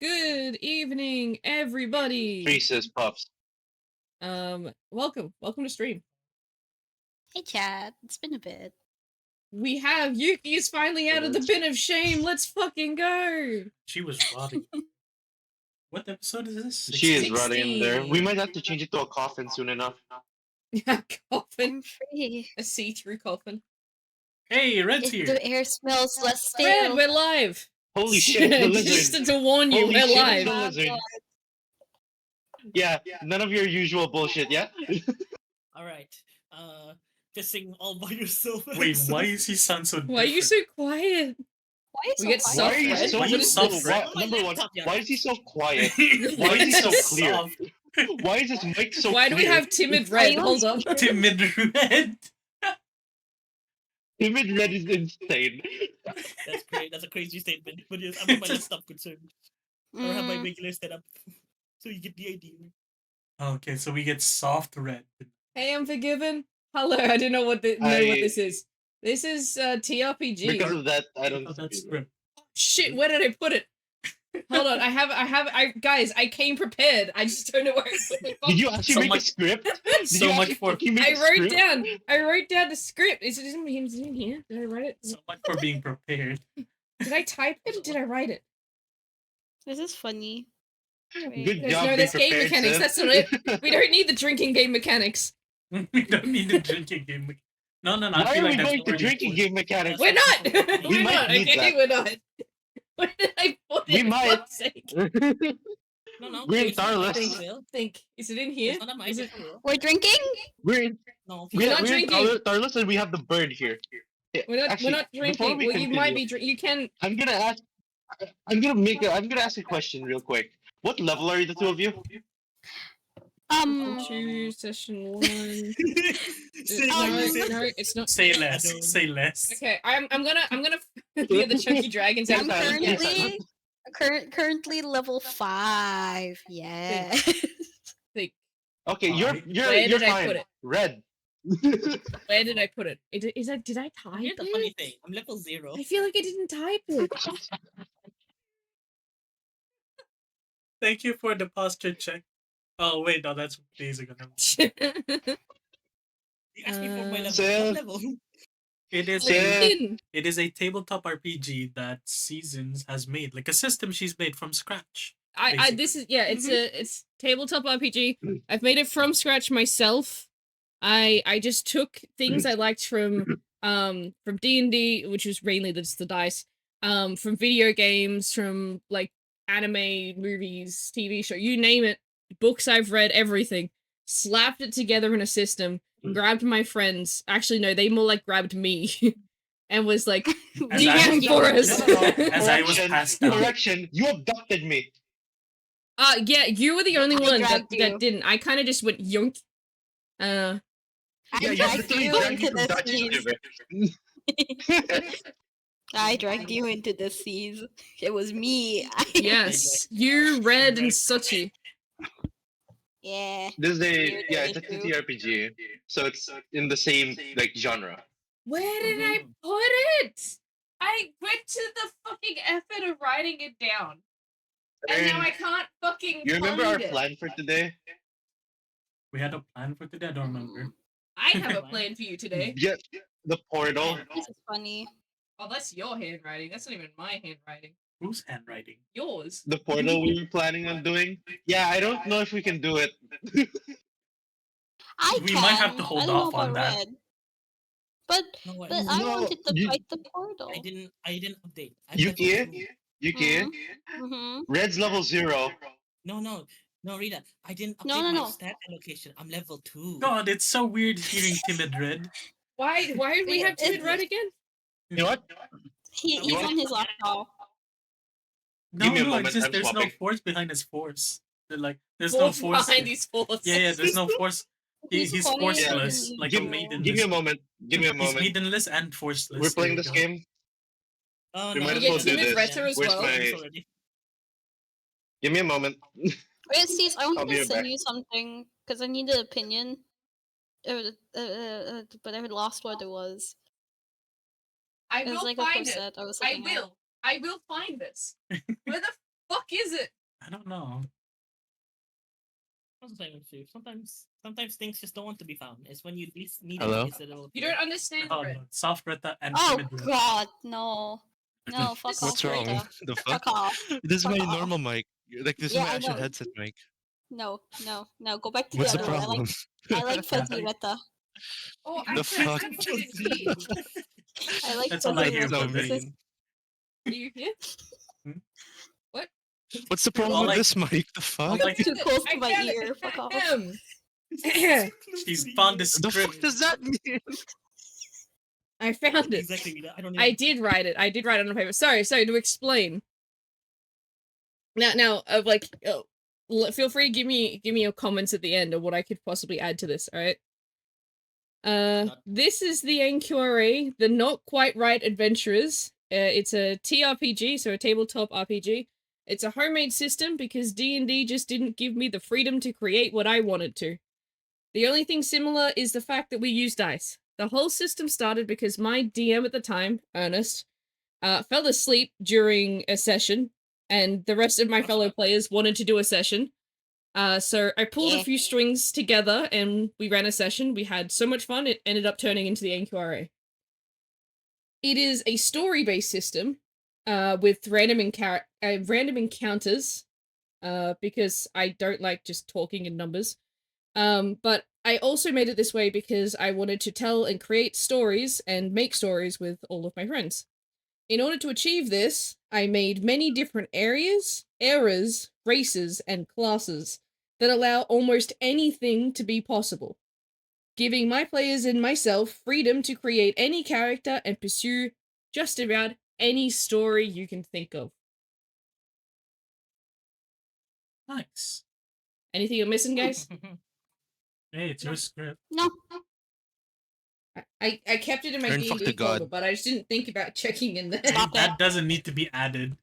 Good evening, everybody. Reese's Puffs. Welcome to stream. Hey, Chad. It's been a bit. We have Yuki is finally out of the bin of shame. Let's fucking go. She was rotting. What episode is this? She is rotting in there. 16. We might have to change it to a coffin soon enough. Yeah, coffin. I'm free. A see-through coffin. Hey, Red's If here. the air smells less stale. Red, we're live. Holy shit, the Just lizard. to warn you, Holy we're shit, live. the lizard. Yeah, none of your usual bullshit, yeah? Alright. Pissing all by yourself. Wait, why does he sound so different? Why are you so quiet? Why is We get Why soft are you red? so Why are you so red? Number one, why is he so quiet? Why Why is he so is clear? soft? Why is his mic so Why do we clear? have timid red? you Hold on up. Timid Red. Timid Red is insane. That's great. That's a crazy statement. But yes, I'm on my desktop concerned. I don't have my regular setup. So you get the idea. Okay, so we get soft red. Hey, I'm forgiven. Hello, I didn't know what this is. This is TRPG. Because of that, I don't... Oh, that's script. Shit, where did I put it? Hold on, guys, I came prepared. I just don't know where I put it. Did you actually So make a much- script? Did so you much actually for- fucking make I a script? wrote down the script. Is it in here? Did I write it? So much for being prepared. Did I type it or did I write it? This is funny. Good There's job no, being there's game prepared, mechanics, Sid. that's not it. We don't need the drinking game mechanics. We don't need a drinking game. No, I Why feel are like we that's going to already drinking full. game mechanics? We're not! We We're might not, need okay? that. We're not. Where did I put it? We for might. fuck's sake? No. We're in it's not a Tarlus. mic, Will. Think. Is it in here? It's not a mic, Is it? it's a Will. We're drinking? We're in, No, We're not we're in drinking. Tarlus and we have the bird here. Yeah, We're not actually, before drinking. we Well, you might continue, be you can. I'm gonna ask a question real quick. What level are you, the two of you? Two, session 1. Say No, like you said. no, it's not. Say I less. don't- Say less. Okay, I'm gonna be the chunky dragons out I'm of the currently level 5. Yeah. Okay, you're Where you're did I fine. put it? Red. Where did I put it? Did I type Here's the it? funny thing. I'm level 0. I feel like I didn't type it. Thank you for the posture check. Oh, wait, no, that's days ago. You asked me for my level. Sid. What level? It is Sid. it is a tabletop RPG that Seasons has made, like a system she's made from scratch. This is it's tabletop RPG. I've made it from scratch myself. I just took things I liked from D&D, which was mainly just the dice, from video games, from like anime, movies, TV show, you name it, books I've read, everything, slapped it together in a system, grabbed my friends. Actually, no, they more like grabbed me. And was like, As DM for us. As I was passed out. Correction, you abducted me. Yeah, you were the only I one dragged you. that didn't. I kind of just went yoink. I Yeah, dragged literally you dragged into from the Dutch seas. river. I dragged you into the seas. It was me. Yes, you, Red, and Suchi. Yeah. This is Weird it's a issue. TRPG, so it's in the same like genre. Where did I put it? I went to the fucking effort of writing it down, and now I can't fucking. You remember our find it. plan for today? We had a plan for today, I don't remember. I have a plan for you today. Yeah, the portal. This is funny. Oh, that's your handwriting. That's not even my handwriting. Whose handwriting? Yours. The portal we were planning on doing. Yeah, I don't know if we can do it. We might have to hold I don't know off on about that. Red. But No, but I No, wanted to you- fight the portal. I didn't update. Yuki? Mm-hmm. Red's level 0. No, Rita. I didn't update No, my no. stat allocation. I'm level 2. God, it's so weird hearing Timid Red. Why did we have Timid Red again? You know what? He's You want- on his laptop. Give me a No, moment, it's just I'm there's no swapping. force behind his force. There's no Force force. behind these forces. Yeah, there's no force. He's funny forceless, and like Give, a maiden. give me a moment. Give me a He's moment. maidenless and forceless. We're playing There this you go. game. Oh, We no, might I as well didn't do update this. Retro as Where's well. my- already. Give me a moment. Wait, Sis, I I'll wanted be to right send back. you something because I need an opinion. But I lost what it was. I It was will like a find it. corset. I was I looking at. will. I will find this. Where the fuck is it? I don't know. Sometimes things just don't want to be found. It's when you least need Hello? it. Is that it'll You appear. don't understand Oh, Red. no. Soft Retta and Oh timid Retta. god, no. No, fuck This off, What's wrong? Rita. The fuck? Fuck off. This is Fuck my off. normal mic. Like this Yeah, is my I actual know. headset mic. No. Go back to What's the the other one. problem? I like fuzzy Retta. Oh, The fuck? I like That's all I fuzzy hear Retta. So from This is mean. Are you here? Hmm? What? What's the problem All with I- this mic? The fuck? like- too close to I my found ear. it. Fuck off. She's found the The fuck script. does that mean? I found it. Exactly, Rita. I don't. I did write it. I did write it on paper. Sorry, to explain. Now, feel free to give me your comments at the end of what I could possibly add to this. All right. This is the NQRA, the Not Quite Right Adventurers. It's a TRPG, so a tabletop RPG. It's a homemade system because D&D just didn't give me the freedom to create what I wanted to. The only thing similar is the fact that we use dice. The whole system started because my DM at the time, Ernest, fell asleep during a session, and the rest of my fellow players wanted to do a session. So I pulled a few strings together, and we ran a session. We had so much fun, it ended up turning into the NQRA. It is a story-based system, with random encounters, because I don't like just talking in numbers. But I also made it this way because I wanted to tell and create stories and make stories with all of my friends. In order to achieve this, I made many different areas, eras, races, and classes that allow almost anything to be possible, giving my players and myself freedom to create any character and pursue just about any story you can think of. Nice. Anything I'm missing, guys? Hey, it's your script. No. I kept it in my Turn fuck D&D to God. folder, but I just didn't think about checking in there. Stop it. That doesn't need to be added.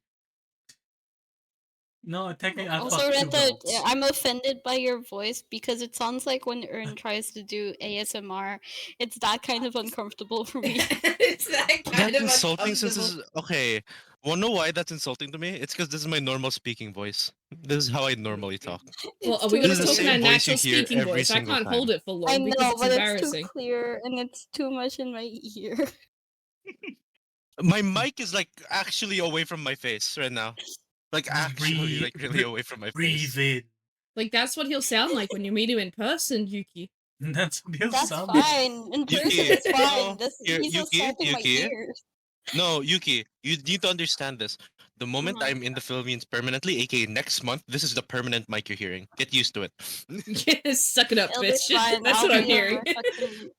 No, technically, I Also, fucked two Retta, goats. I'm offended by your voice because it sounds like when Ern tries to do ASMR, it's that kind of uncomfortable for me. It's that kind That's of insulting since this uncomfortable. is okay. Wanna know why that's insulting to me? It's because this is my normal speaking voice. This is how I normally talk. Well, It's are we too gonna This is the talk clear. in our same voice you natural hear speaking every voice? I single can't time. hold it for long I because know, it's but it's too embarrassing. clear and it's too much in my ear. My mic is like actually away from my face right now. Like actually, like really away from my face. Breathe in. Like, that's what he'll sound like when you meet him in person, Yuki. That's what he'll That's sound like. fine. In person, Yuki, it's fine. no, This, here, he's Yuki, assaulting my Yuki. ears. No, Yuki, you need to understand this. The moment Mhm. I'm in the Philippines permanently, aka next month, this is the permanent mic you're hearing. Get used to it. Yes, suck it up, It'll be bitch. fine. That's I'll what I'm be on hearing. my fucking,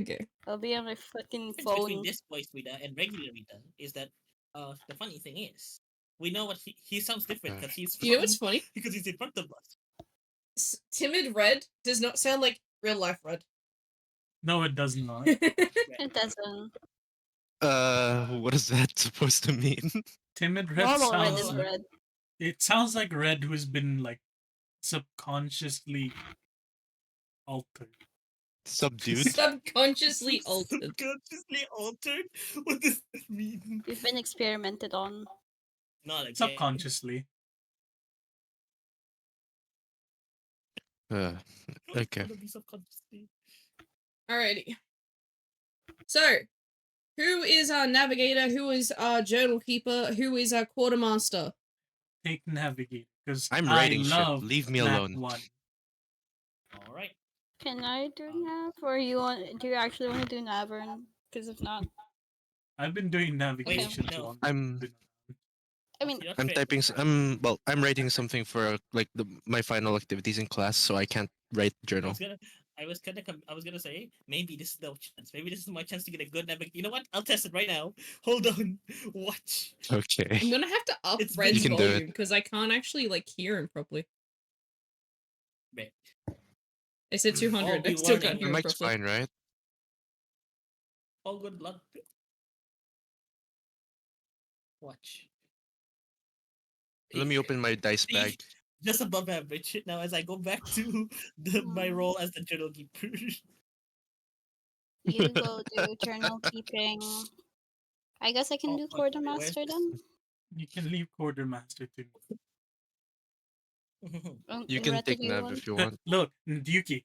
Okay. I'll be on my fucking difference between phone. this voice Rita and regular Rita is that the funny thing is we know what he sounds different because he's You know what's funny? because he's in front of us. Timid Red does not sound like real life Red. No, it does not. It doesn't. What is that supposed to mean? Timid Red Normal red sounds is like red. it sounds like Red who's been like subconsciously altered. Subdued? Subconsciously altered. Subconsciously altered? What does that mean? You've been experimented on. Not again. Subconsciously. Okay. Gonna be subconsciously. Alrighty. So, who is our navigator? Who is our journal keeper? Who is our quartermaster? Take navigate because I'm I writing shit. love Leave me Nat alone. 1. All right. Can I do nav, or do you actually want to do Navern? Because if not, I've been doing navigation no. long. I'm I mean, You're not I'm fair. typing. I'm writing something for like my final activities in class, so I can't write journal. I was gonna say maybe this is the chance. Maybe this is my chance to get a good navigation. You know what? I'll test it right now. Hold on. Watch. Okay. I'm gonna have to up It's Red's You can do it. volume because I can't actually like hear him properly. Wait. I said 200. I be still warning. can't Your hear him mic's properly. fine, right? All good luck. Watch. Let me open my dice See? bag. Just above average. Now, as I go back to my role as the journal keeper. you go do journal keeping. I guess I can Oh, do okay, quartermaster where's then. You can leave quartermaster to me. You can Retta, take do you Nav want- if you want. Look, Yuki,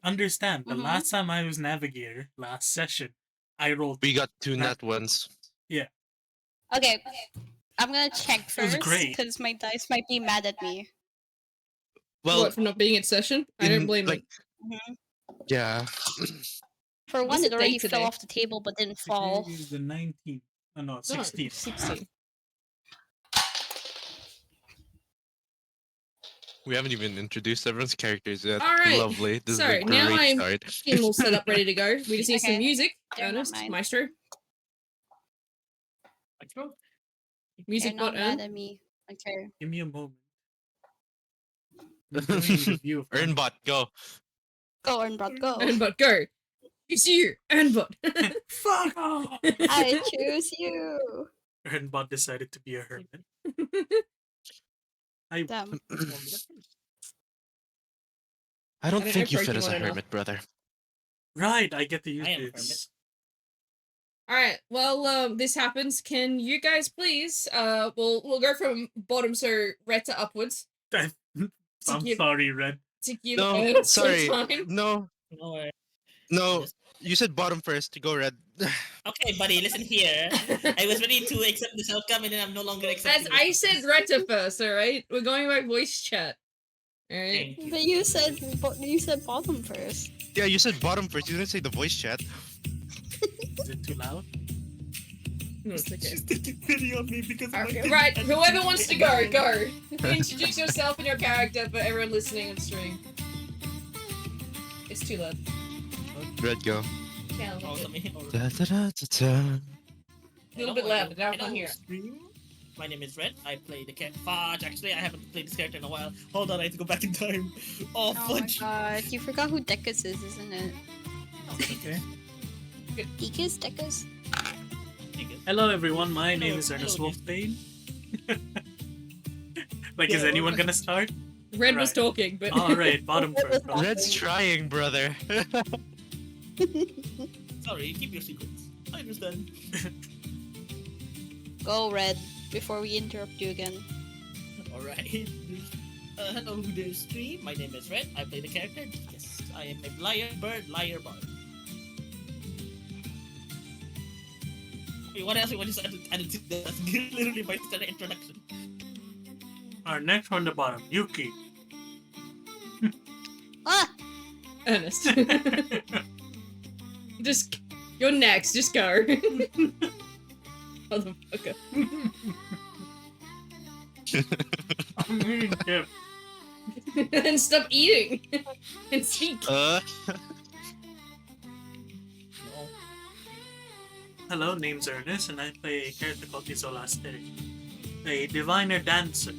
understand. The Mhm. last time I was navigator, last session, I rolled. We got 2 Nat- nat ones. Okay, I'm gonna check It was first great. because my dice might be mad at me. Well, What, for not being in session? I don't in, blame like, Mhm. yeah. For What's one, the it already date fell today? off the table but didn't Today fall. is the 19th. Oh, no, them. 16th. 16. We haven't even introduced everyone's characters yet. Alright, Lovely. This so is a now great I'm start. getting all set up, ready to go. We just need some Okay. music. They're not Ernest, mine. Maestro. Maestro? Music They're not bot mad Ern. at me. Okay. Give me a moment. I'm enjoying the view of Earnbot, go. Go, Earnbot, go. Ernbot, go. It's you, Ernbot. Fuck off! I choose you. Earnbot decided to be a hermit. Damn. I don't don't think know you fit as a Pokemon enough. hermit, brother. Right, I get to use I am a this. Alright, well, this happens. Can you guys please, we'll go from bottom, so Retta upwards. I'm give- sorry, Red. To give No, Ernest some sorry. time. No, No worries. no. You said bottom first. Go red. Okay, buddy, listen here. I was ready to accept this outcome, and then I'm no longer accepting. I this. said Retta first, alright? We're going by voice chat. Alright? Thank you. But you said bottom first. Yeah, you said bottom first. You didn't say the voice chat. Is it too loud? No, it's okay. She's taking pity on me because of my Okay, thing. right, And whoever she's wants to taking go, pity. go. Introduce yourself and your character for everyone listening on stream. It's too loud. Red, go. Yeah, a little Also bit, me. Da, da, da, da, da. a little bit louder. Now I can't hear. Stream. My name is Red. I play the character. Fudge. Actually, I haven't played this character in a while. Hold on, I have to go back in time. Oh, Oh my fudge. god, you forgot who Decus is, isn't it? Okay. Decus? Decus? Hello, everyone. My Hello, name is Ernest hello, Wolfbane. Like, is Yeah, anyone well, gonna start? Red was Right. talking, but Alright, bottom first. Red's trying, brother. Sorry, keep your secrets. I understand. Go, Red, before we interrupt you again. Alright. Hello there, stream. My name is Red. I play the character. Yes, I am a liar bird, liar bard. Wait, what else? What is added to that? That's literally my introduction. Alright, next on the bottom, Yuki. Ah! Ernest. Just, you're next, just go. Motherfucker. I'm eating chip. And stop eating. And speak. No. Hello, name's Ernest, and I play a character called Isolaste, a diviner dancer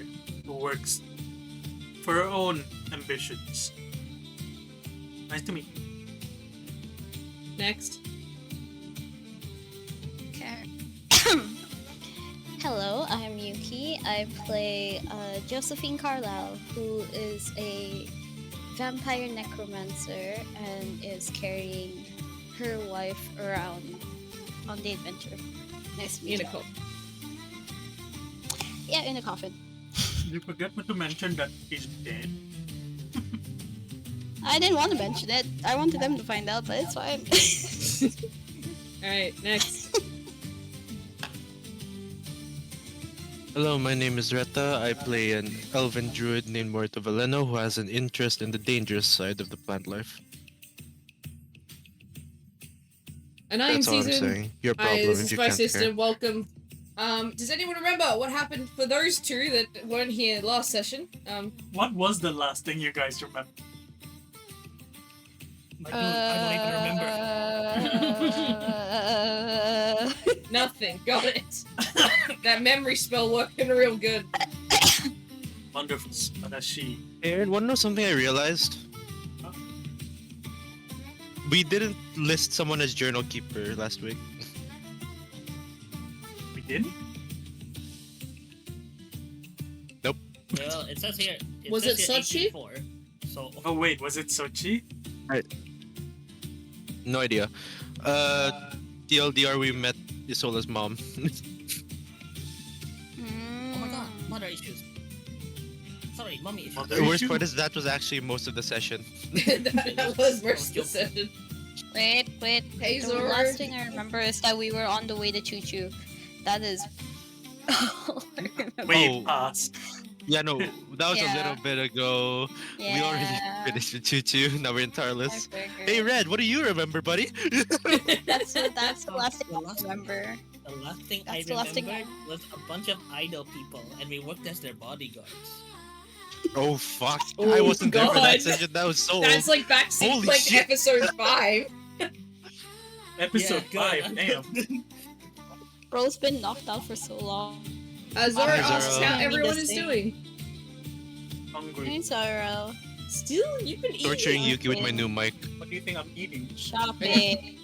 who works for her own ambitions. Nice to meet you. Next. Okay. Hello, I'm Yuki. I play Josephine Carlisle, who is a vampire necromancer and is carrying her wife around on the adventure. Nice to meet In a you. cup. Yeah, in a coffin. You forget to mention that he's dead. I didn't want to mention it. I wanted them to find out, but it's fine. Alright, next. Hello, my name is Retta. I play an elven druid named Morto Valeno who has an interest in the dangerous side of the plant life. And I am That's all I'm Season. saying. Your Hi, problem this if is you my can't sister. hear. Welcome. Does anyone remember what happened for those two that weren't here last session? What was the last thing you guys remember? I don't even remember. Nothing. Got it. That memory spell working real good. Wonderful, Spadashi. Aaron, wanna know something I realized? Huh? We didn't list someone as journal keeper last week. We didn't? Well, it says here. Was says it here Sochi? 1804, so Oh wait, was it Sochi? No idea. TLDR, we met Isola's mom. Hmm. mother issues. Sorry, mommy issues. Mother The worst issue? part is that was actually most of the session. that was most of the session. Wait. Hey, The Zor. last thing I remember is that we were on the way to Choo Choo. That is. all I remember. Way Oh. past. Yeah, no, that was a Yeah. little bit ago. We already Yeah, finished with Choo. Now we're in I Tarlus. figured. Hey, Red, what do you remember, buddy? That's the last thing The I last- remember. The last thing That's I the last thing remembered was a bunch of idle people, and we worked as their bodyguards. Oh, fuck. Oh, I wasn't there for that God. session. That was so That's old. like backseat Holy like shit. episode 5. Episode Yeah, 5, good. damn. Bro's been knocked out for so long. Zora Hi, asks Zora. how everyone This is thing. doing. Hungry. Hey, Zoro. Still, you've been Torturing eating. Yuki with my new mic. What do you think I'm eating? Shopping.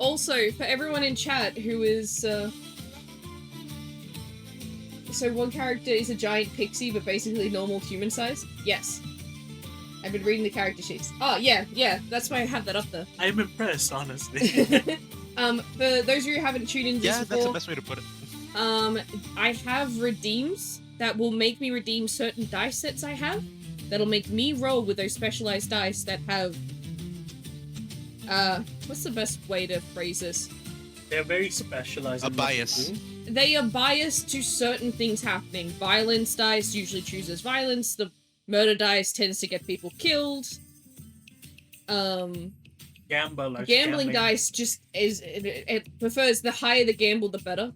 Also, for everyone in chat who is, so one character is a giant pixie, but basically normal human size? Yes. I've been reading the character sheets. Oh, yeah, that's why I have that up there. I'm impressed, honestly. For those of you who haven't tuned in this Yeah, that's the before, best way to put it. I have redeems that will make me redeem certain dice sets I have. That'll make me roll with those specialized dice that have, what's the best way to phrase this? They're very specialized. A in what they bias. do. They are biased to certain things happening. Violence dice usually chooses violence. The murder dice tends to get people killed. Gambling dice just is it prefers the higher the gamble, the better.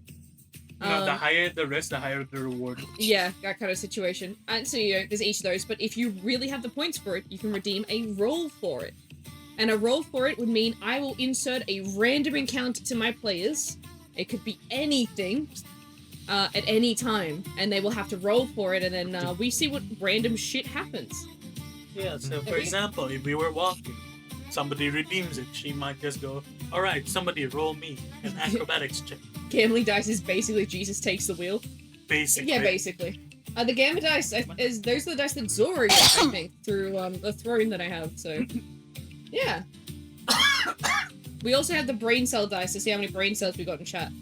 No, the higher the risk, the higher the reward. Yeah, that kind of situation. And so there's each of those. But if you really have the points for it, you can redeem a roll for it. And a roll for it would mean I will insert a random encounter to my players. It could be anything at any time, and they will have to roll for it, and then we see what random shit happens. Yeah, so for example, if we were walking, somebody redeems it, she might just go, alright, somebody roll me an acrobatics check. Gambling dice is basically Jesus takes the wheel. Basically. Yeah, basically. The gamma dice those are the dice that Zora gets, I think, through the throne that I have. So, yeah. We also have the brain cell dice to see how many brain cells we got in chat.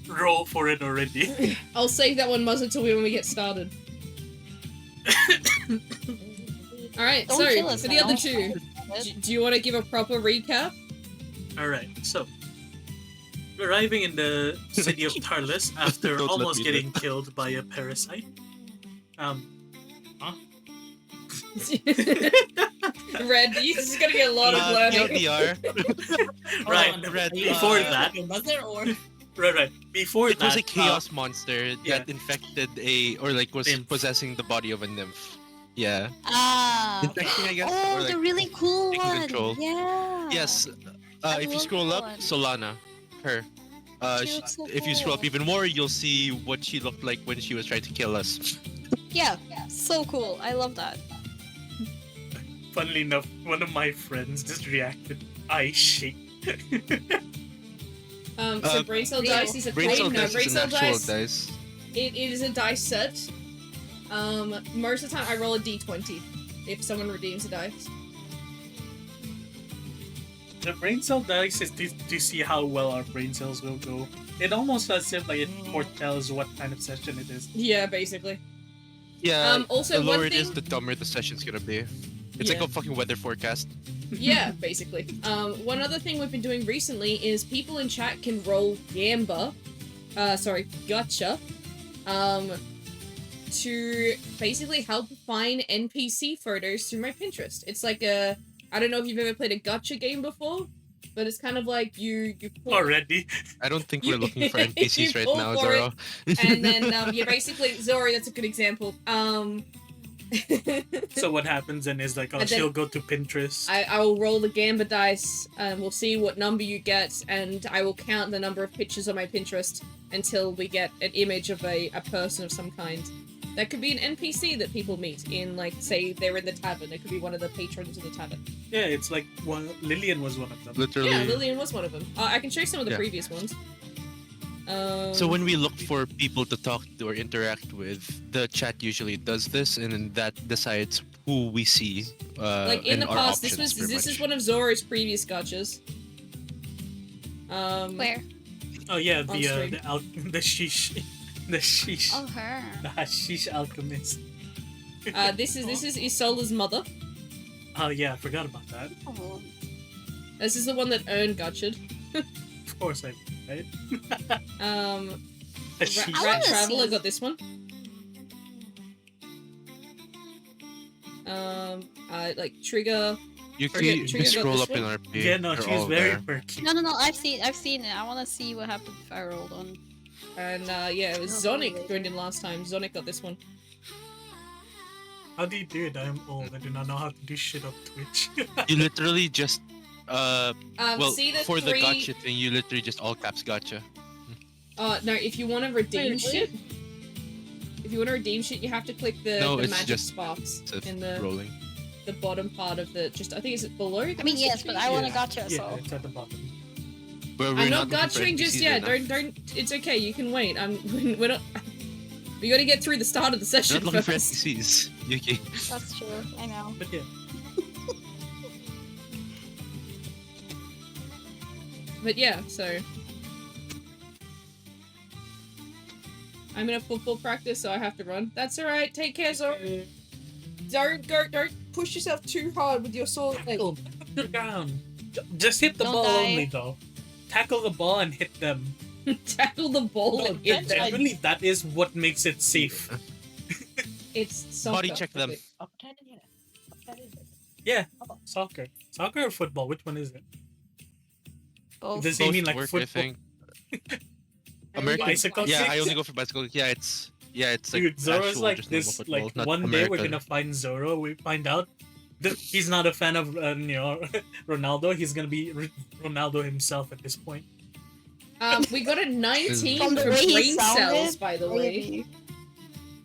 Roll for it already. I'll save that one muzzle when we get started. Alright, Don't so kill us for the now. other two, do you want to give a proper recap? Alright, so arriving in the city of Tarlus after Don't let almost me getting killed by a parasite. Red, this is gonna get a lot of learning. TLDR. Right, Red, before that. Was there or Right. Before It that, was a chaos monster yeah. that infected was Nymph. possessing the body of a nymph. Yeah. Ah. Infecting, I guess. Oh, or the like, really cool taking one. control. Yeah. Yes. I If you love scroll that up, one. Solana, her. She looks so if you scroll up cool. even more, you'll see what she looked like when she was trying to kill us. Yeah. So cool. I love that. funnily enough, one of my friends just reacted, I shake. So brain cell Real. dice is a Brain thing. cell No, dice brain is an cell actual dice. dice. It is a dice set. Most of the time I roll a d20 if someone redeems a dice. The brain cell dice is to see how well our brain cells will go. It almost as if like it foretells what kind of session it is. Yeah, basically. Yeah. Also, the one lower it is, thing- the dumber the session's gonna be. It's like Yeah. a fucking weather forecast. Yeah, basically. One other thing we've been doing recently is people in chat can roll gotcha, to basically help find NPC photos through my Pinterest. It's like I don't know if you've ever played a gotcha game before, but it's kind of like you pull, Already. I don't think You- we're looking for NPCs you right pull now, for it, Zoro. and then you basically Zori. That's a good example. So what happens then is like, And then- she'll go to Pinterest. I will roll the gamba dice, and we'll see what number you get, and I will count the number of pictures on my Pinterest until we get an image of a person of some kind. That could be an NPC that people meet in, like, say, they're in the tavern. It could be one of the patrons of the tavern. Yeah, it's like Lillian was one of them. Literally. Yeah, Lillian was one of them. I can show you some of the Yeah. previous ones. So when we look for people to talk to or interact with, the chat usually does this, and then that decides who we see. Like in and the our past, options, pretty this is much. one of Zora's previous gotchas. Where? Oh yeah, On stream. the sheesh. The sheesh. Oh, her. The hashish alchemist. This is Isola's mother. Oh yeah, I forgot about that. Oh. This is the one that earned Gutched. Of course I did, right? Hashish. I Rat wanna Traveler see- got this one. Like Trigger. You Trigger can got scroll this up in one? RP. Yeah, no, they're she's all very there. perky. No, I've seen it. I want to see what happened if I rolled on. And yeah, it was Oh, Zonic really? joined in last time. Zonic got this one. How do you do it? I am old. I do not know how to do shit on Twitch. You literally just well see the for the three... gotcha thing, you literally just all caps gotcha. No, if you want to redeem Wait, shit, you have to click the, No, the it's magic just- sparks It's in the rolling. bottom part of the. Just I think is it below. I mean, yes, but I want to gotcha, yeah, so. it's at the bottom. But we're I'm not looking for gotching just NPCs yet. right now. Don't. It's okay. You can wait. We're not. We got to get through the start of the We're session not looking for first. NPCs. Yuki. That's true. I know. But yeah, But yeah, so I'm in a football practice, so I have to run. That's all right. Take care, Zoro. Don't push yourself too hard with your sword. tackle the ground. Just hit the Don't ball die. only, though. Tackle the ball and hit them. Tackle the ball. No, and hit them. genuinely, that is what makes it safe. It's soccer. Body check them. Yeah, soccer. Soccer or football? Which one is it? Both. Does he Both mean like work, football? I think. And American. Bicycle Yeah, I kicks? only go for bicycle. Yeah, it's like Dude, Zoro's actual, like just normal this. football, Like not one day we're American. gonna find Zoro. We find out that he's not a fan of Ronaldo. He's gonna be Ronaldo himself at this point. We got a 19 From the for way he brain sounded, cells, by the way. Maybe.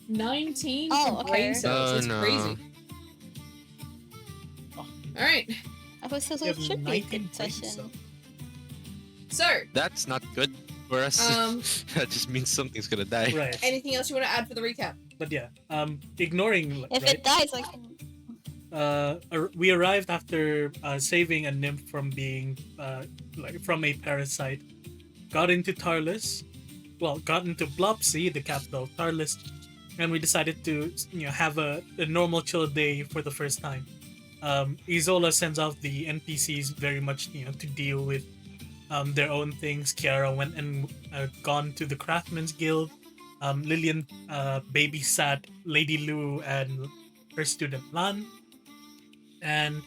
19 Oh, for brain okay. cells. Oh, That's no. crazy. All right. I was so You have it should be a 19 good brain session. cells. So, That's not good for us. That just means something's gonna die. Right, anything else you want to add for the recap? but yeah, ignoring If right, it dies, I can. we arrived after saving a nymph from being from a parasite. Got into Tarlus, got into Blopsy, the capital of Tarlus, and we decided to have a normal chill day for the first time. Isola sends out the NPCs very much to deal with their own things. Kiara went and gone to the Craftsman's Guild. Lillian babysat Lady Lu and her student Lan. And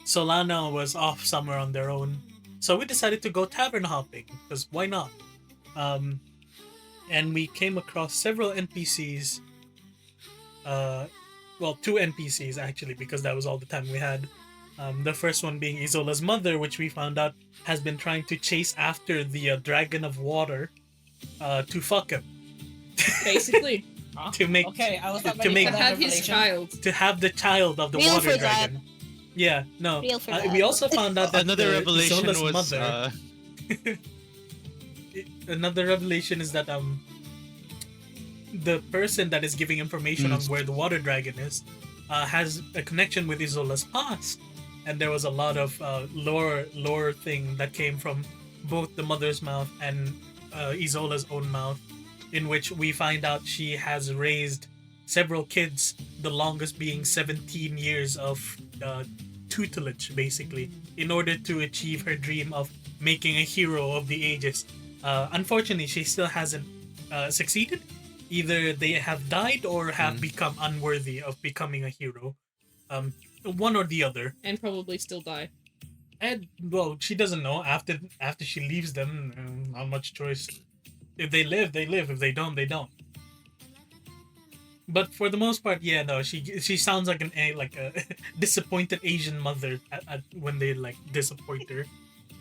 Solana was off somewhere on their own. So we decided to go tavern hopping, because why not? And we came across several NPCs. Two NPCs actually, because that was all the time we had. The first one being Isola's mother, which we found out has been trying to chase after the Dragon of Water to fuck him. Basically, To make- Okay, I was not to ready make- for to that have his revelation. child. To have the child of the Real water for that. dragon. Yeah, no. Real for We that. also found out that Another revelation Isola's was mother. Another revelation is that the person that is giving information on where the water dragon is has a connection with Isola's past, and there was a lot of lore thing that came from both the mother's mouth and Isola's own mouth, in which we find out she has raised several kids, the longest being 17 years of tutelage, basically, in order to achieve her dream of making a hero of the ages. Unfortunately, she still hasn't succeeded. Either they have died or have become unworthy of becoming a hero. One or the other. And probably still die. And she doesn't know. After she leaves them, not much choice. If they live, they live. If they don't, they don't. But for the most part, yeah, no, she sounds like a disappointed Asian mother when they disappoint her,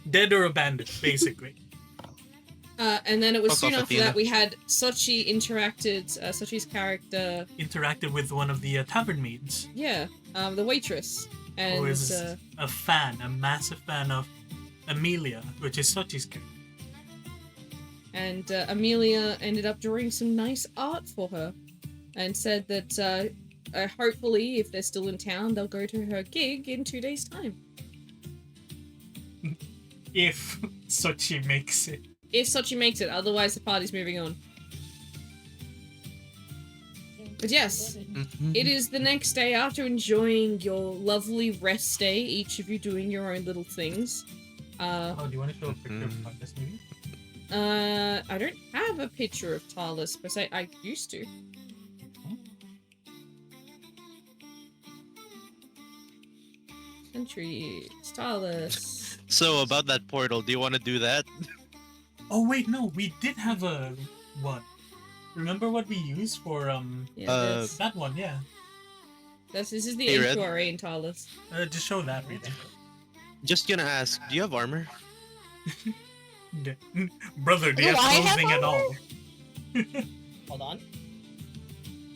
dead or abandoned, basically. And then it was Fuck soon off, after Athena. that we had Sochi Sochi's character, Interacted with one of the tavern maids, the waitress, and who is a massive fan of Amelia, which is Sochi's character. and Amelia ended up drawing some nice art for her, and said that hopefully, if they're still in town, they'll go to her gig in 2 days' time. If Sochi makes it. If Sochi makes it, otherwise the party's moving on. But yes, Mhm. it is the next day after enjoying your lovely rest day, each of you doing your own little things. Oh, do you want to show a picture of Tarlus, maybe? I don't have a picture of Tarlus, but I used to. Country, Tarlus. So about that portal, do you want to do that? Oh wait, no, we did have a what? Remember what we used for Yeah, this. that one? Yeah. This is the Hey, Red. NQRA in Tarlus. Just show that really. Just gonna ask, do you have armor? Brother, do Do you have I have clothing at all? Hold on.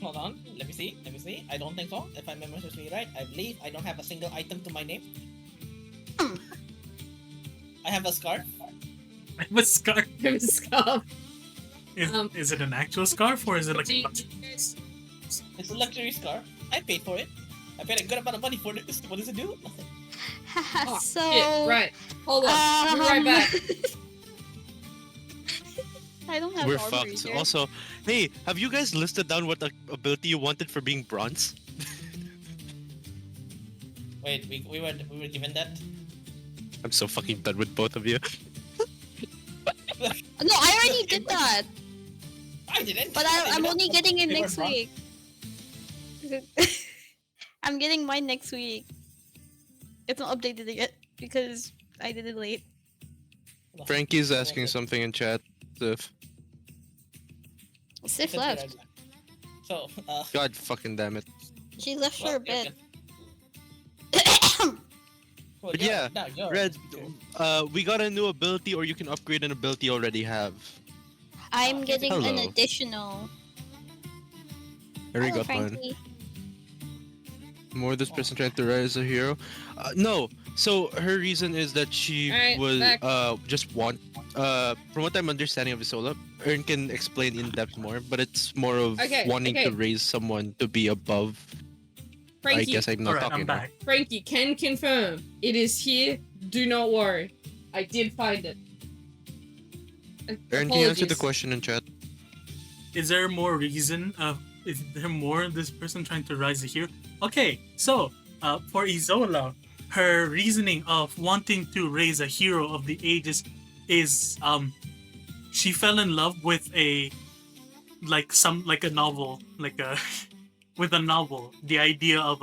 Hold on. Let me see. Let me see. I don't think so. If I remember me right, I believe I don't have a single item to my name. I have a scarf. I have a scarf. Scarf. Is it an actual scarf or is it like Do a you guys- It's a luxury scarf. I paid for it. I paid a good amount of money for this. What does it do? Oh, So shit, right. Hold on. I'll be right back. I don't have We're armor fucked. either. Also, hey, have you guys listed down what ability you wanted for being bronze? Wait, we were given that. I'm so fucking done with both of you. No, I already did that, I didn't. but I I'm didn't. only getting it They were next bronze. week. I'm getting mine next week. It's not updated yet because I did it late. Frankie's asking something in chat. If Sif left. So, God fucking damn it. She left for a bit. Well, But yeah, no, you're- Red, we got a new ability, or you can upgrade an ability you already have. I'm getting an Hello. additional. I already Hello, got one. Frankie. More this person trying to rise a hero. No, so her reason is that she Alright, was back. just want from what I'm understanding of Isola, Ern can explain in depth more, but it's more of Okay, wanting to okay. raise someone to be above. Frankie, I guess I'm not Alright, talking. I'm back. Frankie can confirm. It is here. Do not worry. I did find it. Ern, can you answer the Apologies. question in chat? Is there more reason? Is there more this person trying to rise a hero? Okay, so for Isola, her reasoning of wanting to raise a hero of the ages is she fell in love with a novel, with a novel. The idea of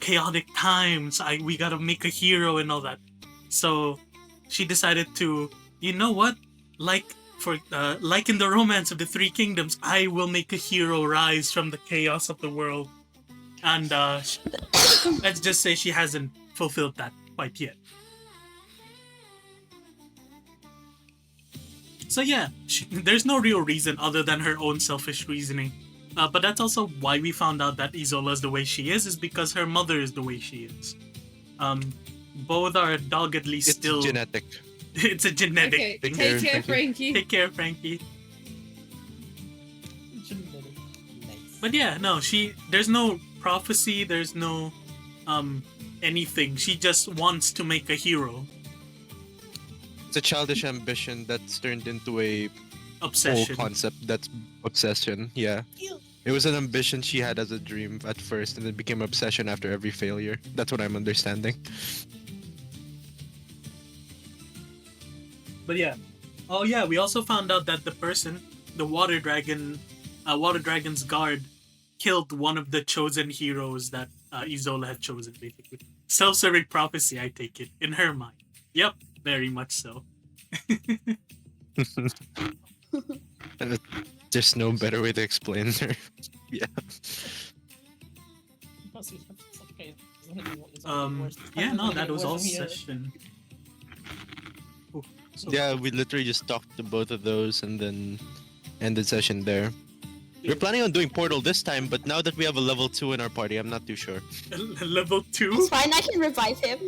chaotic times. We gotta make a hero and all that. So she decided to, you know what, like in the Romance of the Three Kingdoms, I will make a hero rise from the chaos of the world. And let's just say she hasn't fulfilled that quite yet. So yeah, there's no real reason other than her own selfish reasoning. But that's also why we found out that Isola is the way she is because her mother is the way she is. Both are doggedly It's still... genetic. It's a genetic Okay, thing. take care, care, Frankie. Frankie. Take care, Frankie. Nice. But yeah, no, there's no prophecy, there's no anything. She just wants to make a hero. It's a childish ambition that's turned into a Obsession. whole concept that's obsession. Yeah. It was an ambition she had as a dream at first, and it became obsession after every failure. That's what I'm understanding. But yeah. Oh yeah, we also found out that the person, the water dragon's guard, killed one of the chosen heroes that Isola had chosen, basically. Self-serving prophecy, I take it, in her mind. Yep, very much so. There's no better way to explain her. Yeah. Yeah, no, that was all session. Oh, so- Yeah, we literally just talked to both of those and then ended session there. We're planning on doing Portal this time, but now that we have a level 2 in our party, I'm not too sure. Level 2? It's fine, I can revive him.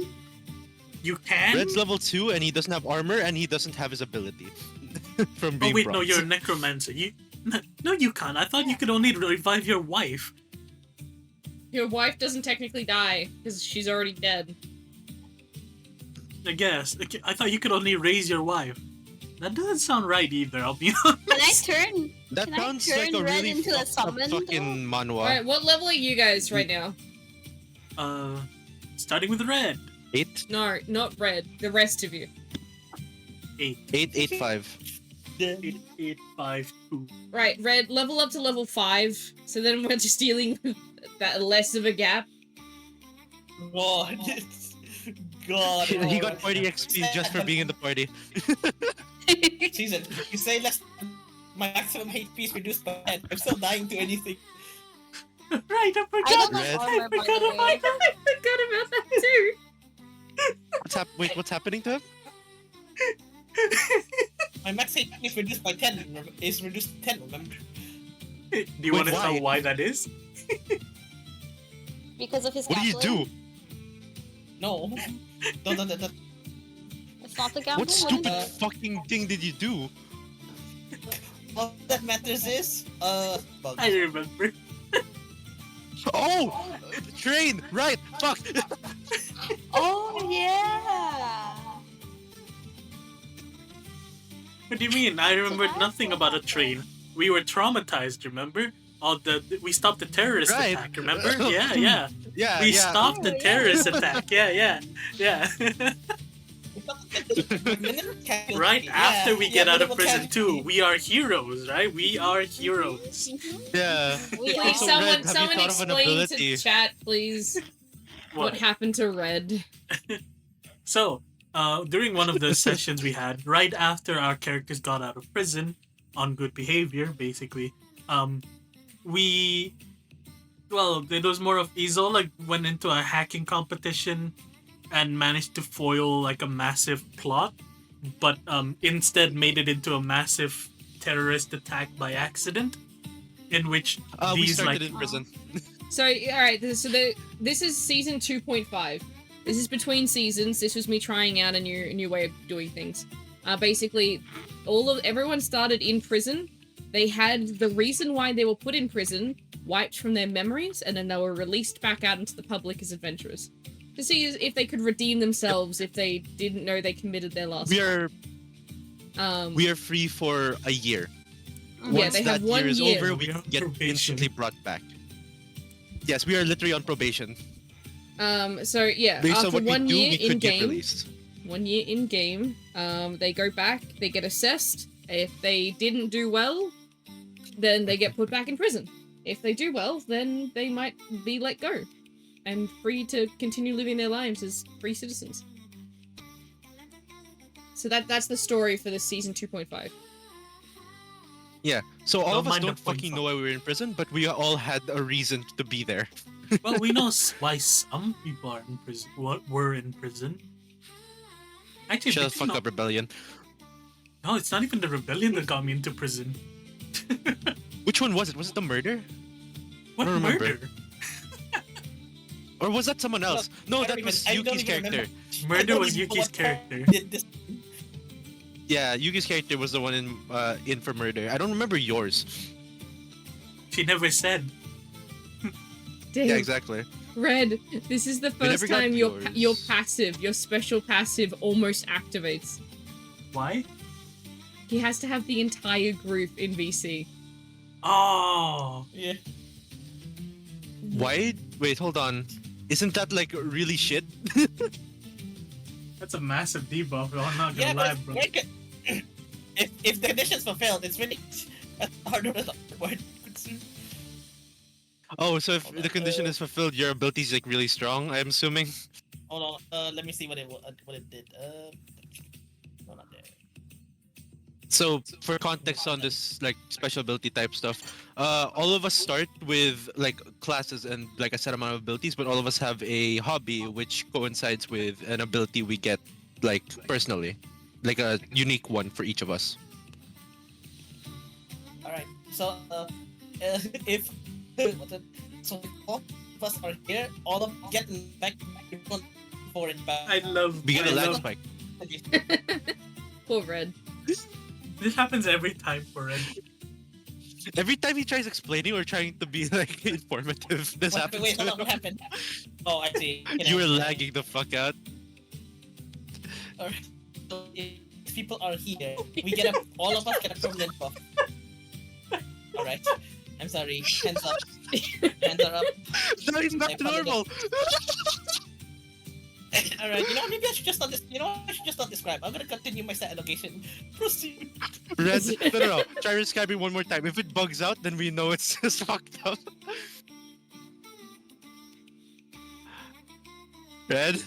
You can? Red's level 2 and he doesn't have armor and he doesn't have his ability. From Oh being wait, no, bronze. you're a necromancer. No, you can't. I thought you could only revive your wife. Your wife doesn't technically die because she's already dead. I guess. I thought you could only raise your wife. That doesn't sound right either, I'll be honest. Can I turn? That Can I sounds like turn a red really into a fucked up summon, fucking manhwa. Alright, what level are you guys right now? Starting with red. 8? No, not red. The rest of you. 8. 885. 8, 8, 5, 2. Right, red, level up to level 5. So then we're just dealing with that less of a gap. God. God. He got 40 XP just for being in the party. Season, you say less. My maximum HP is reduced by 10. I'm still dying to anything. Right, I I forgot. don't Red. have armor, by forgot the about way. I forgot about that too. What's happening to him? My max HP is reduced by 10. Is reduced to 10, remember? Do you want to Wait, know why? why that is? Because of his What do you gambling? do? No. Don't. It's not the gambling. What stupid is it? fucking thing did you do? All that matters is, bugs. I remember. Oh! Train! Right! Fuck! Oh yeah. What do you mean? I remembered I nothing about a train. We were traumatized, remember? We stopped the terrorist Right. attack, remember? Yeah. Yeah, We yeah. stopped the Oh, yeah. terrorist attack. Yeah. Right after we get out of prison too, we are heroes, right? We are heroes. Yeah. We Please, So are. Red, have you someone thought of an explain ability? to chat, please, what happened to Red. So, during one of the sessions we had, right after our characters got out of prison on good behavior, basically, it was more of Isola went into a hacking competition and managed to foil like a massive plot, but instead made it into a massive terrorist attack by accident, in which We these started like in prison. So, alright, this is season 2.5. This is between seasons. This was me trying out a new way of doing things. Basically, everyone started in prison. They had the reason why they were put in prison wiped from their memories, and then they were released back out into the public as adventurers. To see if they could redeem themselves if they didn't know they committed their last We crime. are free for a year. Yeah, Once they that have 1 year is year. over, We we are on get probation. instantly brought back. Yes, we are literally on probation. So yeah, Based on after what we 1 do, year we in could get game, released. 1 year in game, they go back, they get assessed. If they didn't do well, then they get put back in prison. If they do well, then they might be let go and free to continue living their lives as free citizens. So that's the story for this season 2.5. Yeah, so all Don't of us mind the don't fucking point know why we were in prison, but we all had a reason to be there. Well, we know why some people are in prison. Were in prison. Actually, Shut the did you fuck know- up, rebellion. No, it's not even the rebellion that got me into prison. Which one was it? Was it the murder? What I don't remember. murder? Or was that someone else? No, that was Yuki's character. Murder was Yuki's character. Did this. Yeah, Yuki's character was the one in for murder. I don't remember yours. She never said. Damn, Yeah, exactly. Red, this is the We never first got time your yours. passive, your special passive almost activates. Why? He has to have the entire group in VC. Oh, Yeah. Why? Wait, hold on. Isn't that like really shit? that's a massive debuff. Bro. I'm not Yeah, gonna lie, but bro. like, if the conditions fulfilled, it's really harder than the word. Oh, so if Hold on, the condition is fulfilled, your ability is like really strong. I'm assuming. Hold on. Let me see what it did. No, not there. So for context on this like special ability type stuff, all of us start with like classes and like a set amount of abilities, but all of us have a hobby which coincides with an ability we get like personally, like a unique one for each of us. All right. So, if so all of us are here, all of get back for it back. I love. We get I a lag love- spike. Poor Red. This happens every time for Red. Every time he tries explaining or trying to be like informative, this happens. Wait, to hold on. What him. happened? Oh, I see. You were lagging the fuck out. Alright. So if people are here, we get all of us get a permanent buff. All right. I'm sorry. Hands up. Hands are up. No, he's I back to normal. All right. You know, maybe I should just not. I should just not describe. I'm gonna continue my set allocation. Proceed. Red, no. Try describing one more time. If it bugs out, then we know it's just fucked up. Red?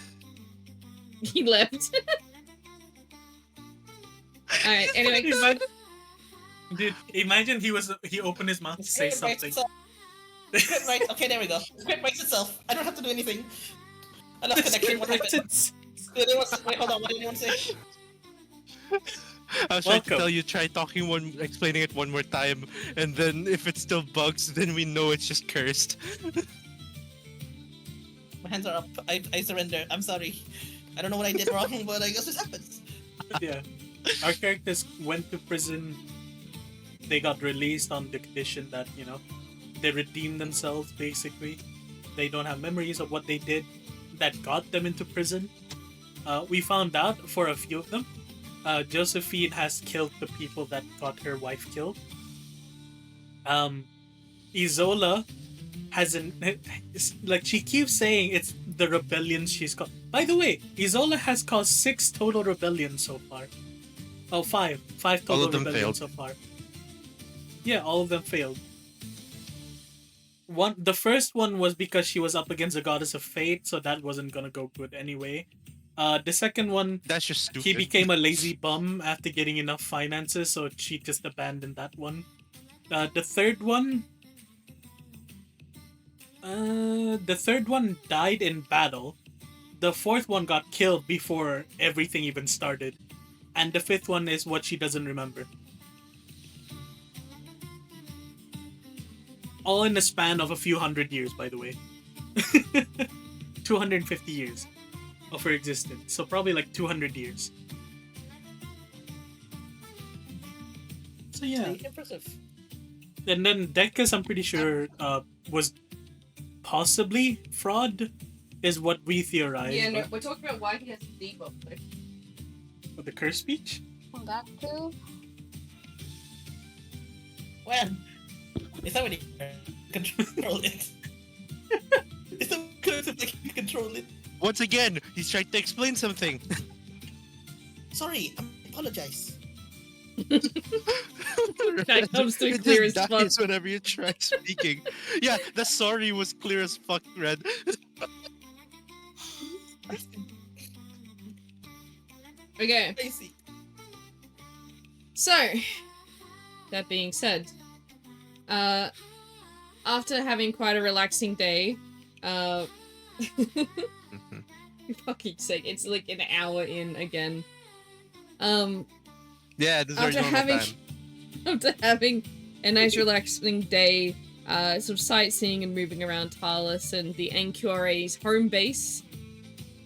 He left. Alright, anyway. Dude, imagine he opened his mouth to say something. Script writes. Okay, there we go. Script writes itself. I don't have to do anything. I lost connection. What happened? Wait, hold on. What did anyone say? I was trying to Welcome. tell you, try explaining it one more time, and then if it still bugs, then we know it's just cursed. My hands are up. I surrender. I'm sorry. I don't know what I did wrong, but I guess this happens. Yeah. Our characters went to prison. They got released on the condition that, they redeemed themselves, basically. They don't have memories of what they did that got them into prison. We found out for a few of them, Josephine has killed the people that got her wife killed. Isola hasn't, like, she keeps saying it's the rebellions she's caused. By the way, Isola has caused 6 total rebellions so far. Oh, 5 total All of them rebellions failed. so far. Yeah, all of them failed. The first one was because she was up against the goddess of fate, so that wasn't gonna go good anyway. The second one, That's just stupid. he became a lazy bum after getting enough finances, so she just abandoned that one. The third one died in battle. The fourth one got killed before everything even started. And the fifth one is what she doesn't remember. All in the span of a few hundred years, by the way. 250 years of her existence. So probably like 200 years. So yeah. Very impressive. And then Dekus, I'm pretty sure, was possibly fraud, is what we theorize. Yeah, no, but- we're talking about why he has a debuff though. With the curse speech? That too. Well, it's not really control it. It's so close if they can control it. Once again, he's trying to explain something. Sorry, I apologize. That comes through It clear just as dies fuck. whenever you try speaking. Yeah, the sorry was clear as fuck, Red. Okay, I see. so that being said, after having quite a relaxing day, for fucking sake, it's like an hour in again. Yeah, this is our After normal having time. after having a nice relaxing day, sort of sightseeing and moving around Tarlus and the NQRA's home base,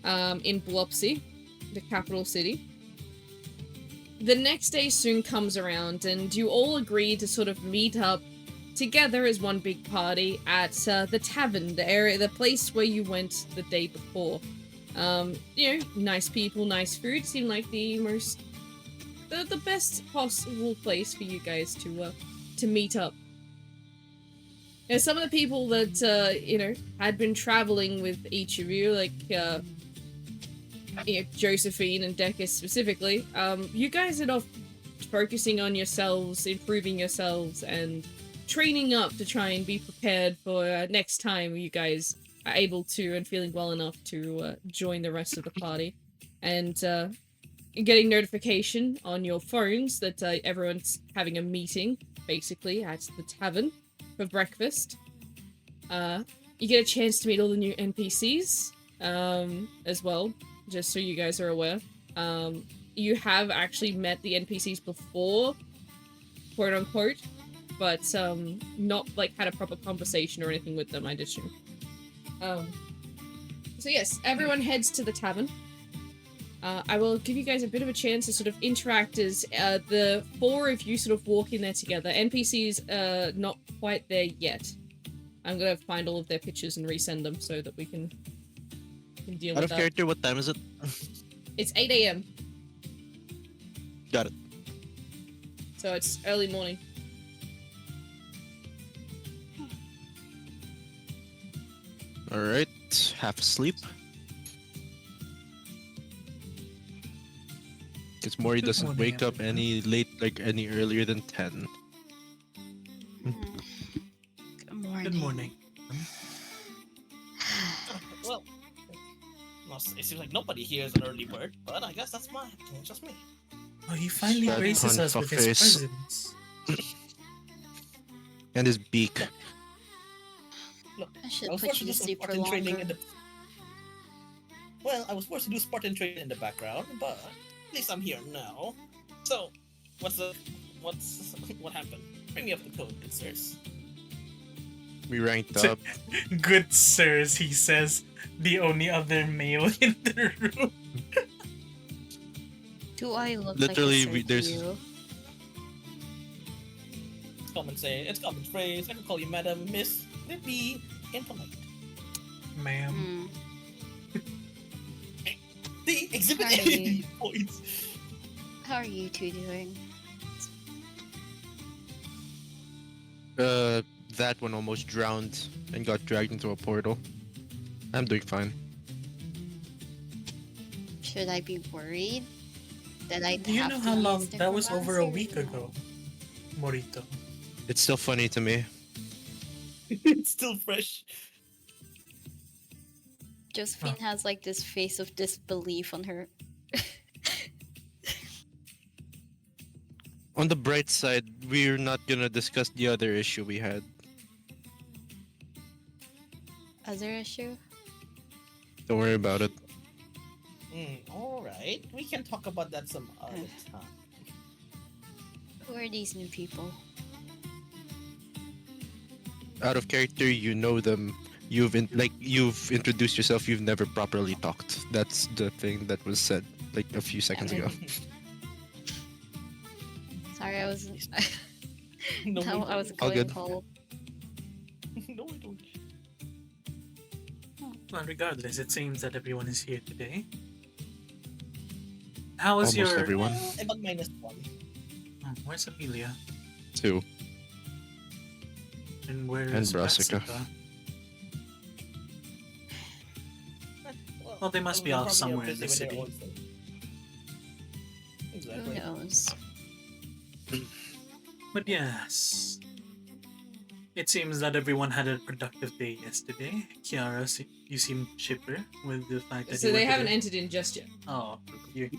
in Blopsy, the capital city. The next day soon comes around, and you all agree to sort of meet up together as one big party at the tavern, the place where you went the day before. Nice people, nice food, seemed like the best possible place for you guys to meet up. Now, some of the people that had been traveling with each of you, like Josephine and Dekus specifically, you guys are not focusing on yourselves, improving yourselves, and training up to try and be prepared for next time you guys are able to and feeling well enough to join the rest of the party. And getting notification on your phones that everyone's having a meeting, basically, at the tavern for breakfast. You get a chance to meet all the new NPCs as well, just so you guys are aware. You have actually met the NPCs before, quote unquote, but not like had a proper conversation or anything with them, I'd assume. So yes, everyone heads to the tavern. I will give you guys a bit of a chance to sort of interact as the 4 of you sort of walk in there together. NPCs not quite there yet. I'm gonna find all of their pictures and resend them so that we can deal Out with of that. character, what time is it? It's 8 a.m. Got it. So it's early morning. All right. Half asleep. Because Mori Good doesn't morning, wake up everyone. any earlier than 10. Good morning. Good morning. Well, it seems like nobody here is an early bird, but I guess that's just me. Oh, he finally That graces us with his fuckface. presence. And his beak. Look, I should I was put forced you to to do some sleep for Spartan training longer. Well, I was forced to do Spartan training in the background, but at least I'm here now. So, what happened? Bring me up the code, good sirs. We ranked up. Good sirs, he says, the only other male in the room. Do I look Literally, like a sir to there's- you? It's common phrase. I can call you madam, miss. It'd be impolite. Ma'am. Hmm. The exhibit Sorry. A points. How are you two doing? That one almost drowned and got dragged into a portal. I'm doing fine. Should I be worried that I'd Do you have know to how use long that was? Over a necromancy or week no? ago, Morito. It's still funny to me. It's still fresh. Josephine has like this face of disbelief on her. On the bright side, we're not gonna discuss the other issue we had. Other issue? Don't worry about it. Alright. We can talk about that some other time. Who are these new people? Out of character, you know them. You've introduced yourself. You've never properly talked. That's the thing that was said like a few seconds ago. Sorry, I was. No, No, I was All going good. cold. No, I don't. Well, regardless, it seems that everyone is here today. How was Almost your? everyone. About -1. Where's Amelia? 2. And where And is Brassica. Brassica? Well, they must be they're out probably somewhere in busy the with their city. own thing. Who Exactly. knows? But yes, it seems that everyone had a productive day yesterday. Kiara, you seem chipper with the fact that So you they were haven't today. entered in just yet. Oh, you.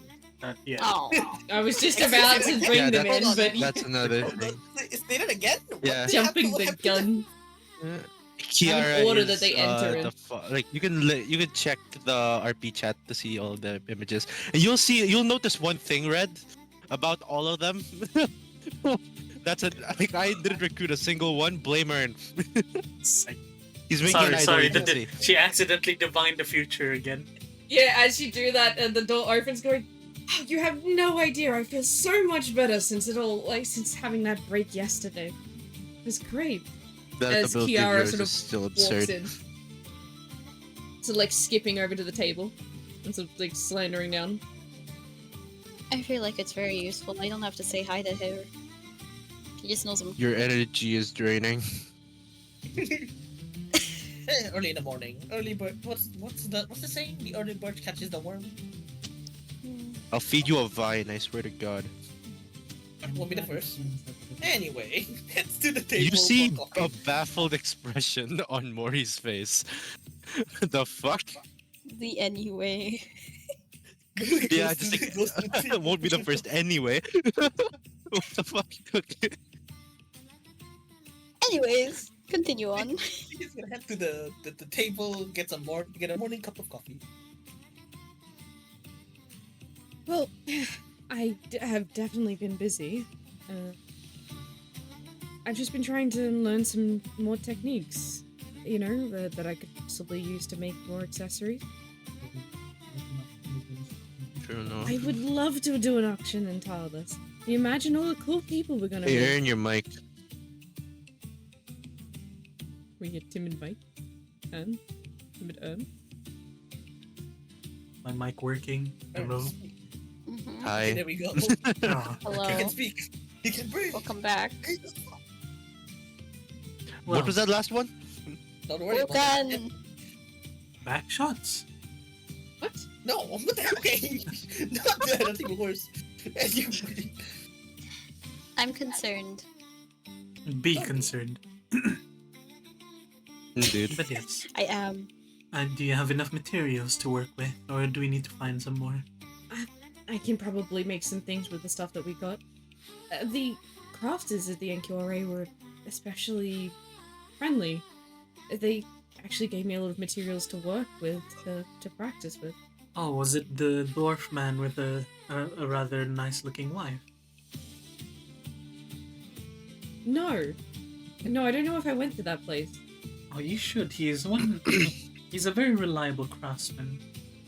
Yeah. Oh, I was just about to bring Yeah, them in, that's- but That's another Oh, thing. is it again? Yeah. jumping the gun. Kiara order is that they enter in. like you can check the RP chat to see all the images, and you'll notice one thing, Red, about all of them. That's like I didn't recruit a single one. Blame Ern. He's making an Sorry. identity. She accidentally divined the future again. Yeah, as you do that, and the door opens, going, oh, you have no idea. I feel so much better since having that break yesterday. It was great. That As ability of Kiara yours sort is of still Walks absurd. in, so like skipping over to the table, and sort of like slandering down. I feel like it's very useful. I don't have to say hi to her. She just knows I'm. Your energy is draining. Early in the morning. Early bird. What's the saying? The early bird catches the worm. I'll feed you a vine. I swear to God. Won't be the first. Anyway, let's do the table. You see for a coffee. baffled expression on Mori's face. The fuck? The anyway. Yeah, Goes just to- goes to the like won't be the first anyway. What the fuck? Okay. Anyways, continue on. He's gonna head to the table, get a morning cup of coffee. Well, I have definitely been busy. I've just been trying to learn some more techniques, you know, that I could possibly use to make more accessories. True enough. I would love to do an auction in Tarlus. Can you imagine all the cool people we're gonna Hey, meet? earn your mic. We get Timid Mike. Timid My mic working. Hello. Mhm. Okay, Hi. there we go. Oh, Hello. He can speak. He can breathe. Welcome back. well, What was that last one? Don't worry about it. Wogan. back shots. What? No, what the hell? Okay. Not that, that's even worse. I'm concerned. Be concerned. Indeed. But yes. I am. Do you have enough materials to work with, or do we need to find some more? I can probably make some things with the stuff that we got. The crafters at the NQRA were especially friendly. They actually gave me a lot of materials to work with, to practice with. Oh, was it the dwarf man with a rather nice-looking wife? No. No, I don't know if I went to that place. Oh, you should. He is one. He's a very reliable craftsman.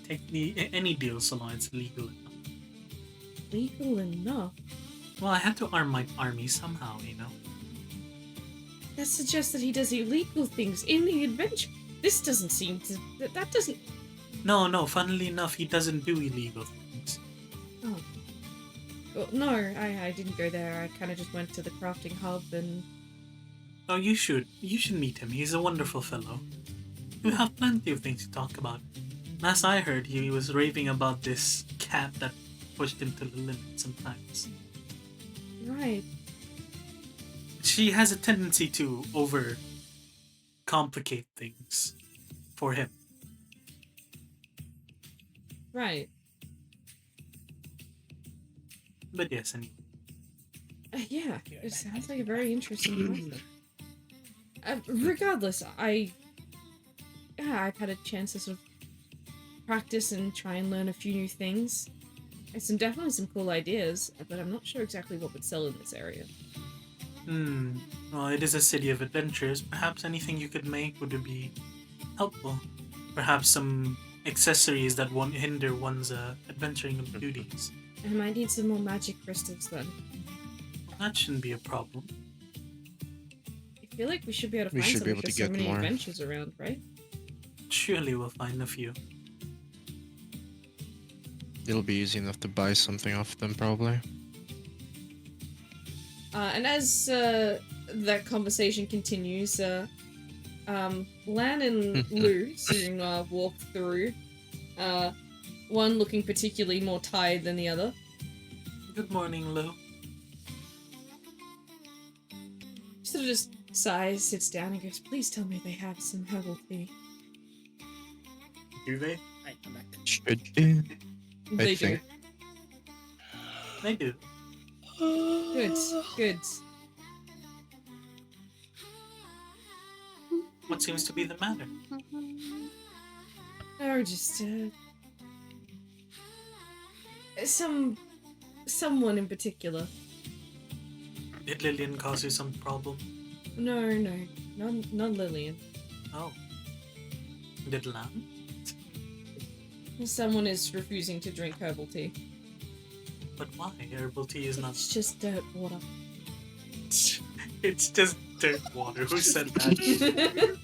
Any deal so long it's legal enough. Legal enough? Well, I had to arm my army somehow, you know. That suggests that he does illegal things in the adventure. This doesn't seem to... That doesn't... No, funnily enough, he doesn't do illegal things. Oh. Well, no, I didn't go there. I kind of just went to the crafting hub and... Oh, you should. You should meet him. He's a wonderful fellow. You have plenty of things to talk about. Last I heard, he was raving about this cat that pushed him to the limit sometimes. Right. She has a tendency to over-complicate things for him. Right. But yes, anyway. Yeah, it sounds like a very interesting process. Regardless, I've had a chance to sort of practice and try and learn a few new things. There's definitely some cool ideas, but I'm not sure exactly what would sell in this area. Well, it is a city of adventures. Perhaps anything you could make would be helpful. Perhaps some accessories that won't hinder one's adventuring duties. I might need some more magic crystals then. That shouldn't be a problem. I feel like we should be able to We find should some be able because to so get many more. adventures around, right? Surely we'll find a few. It'll be easy enough to buy something off them, probably. And as that conversation continues, Lan and Lou soon walk through. One looking particularly more tired than the other. Good morning, Lou. Sort of just sighs, sits down, and goes, "Please tell me they have some herbal tea." Do they? Alright, I'm back. Should be. They think. They do. do. Good. What seems to be the matter? Or just someone in particular. Did Lillian cause you some problem? No, not Lillian. Oh. Did Lamb? Someone is refusing to drink herbal tea. But why? Herbal tea is not... It's just dirt water. It's just dirt water. Who said that?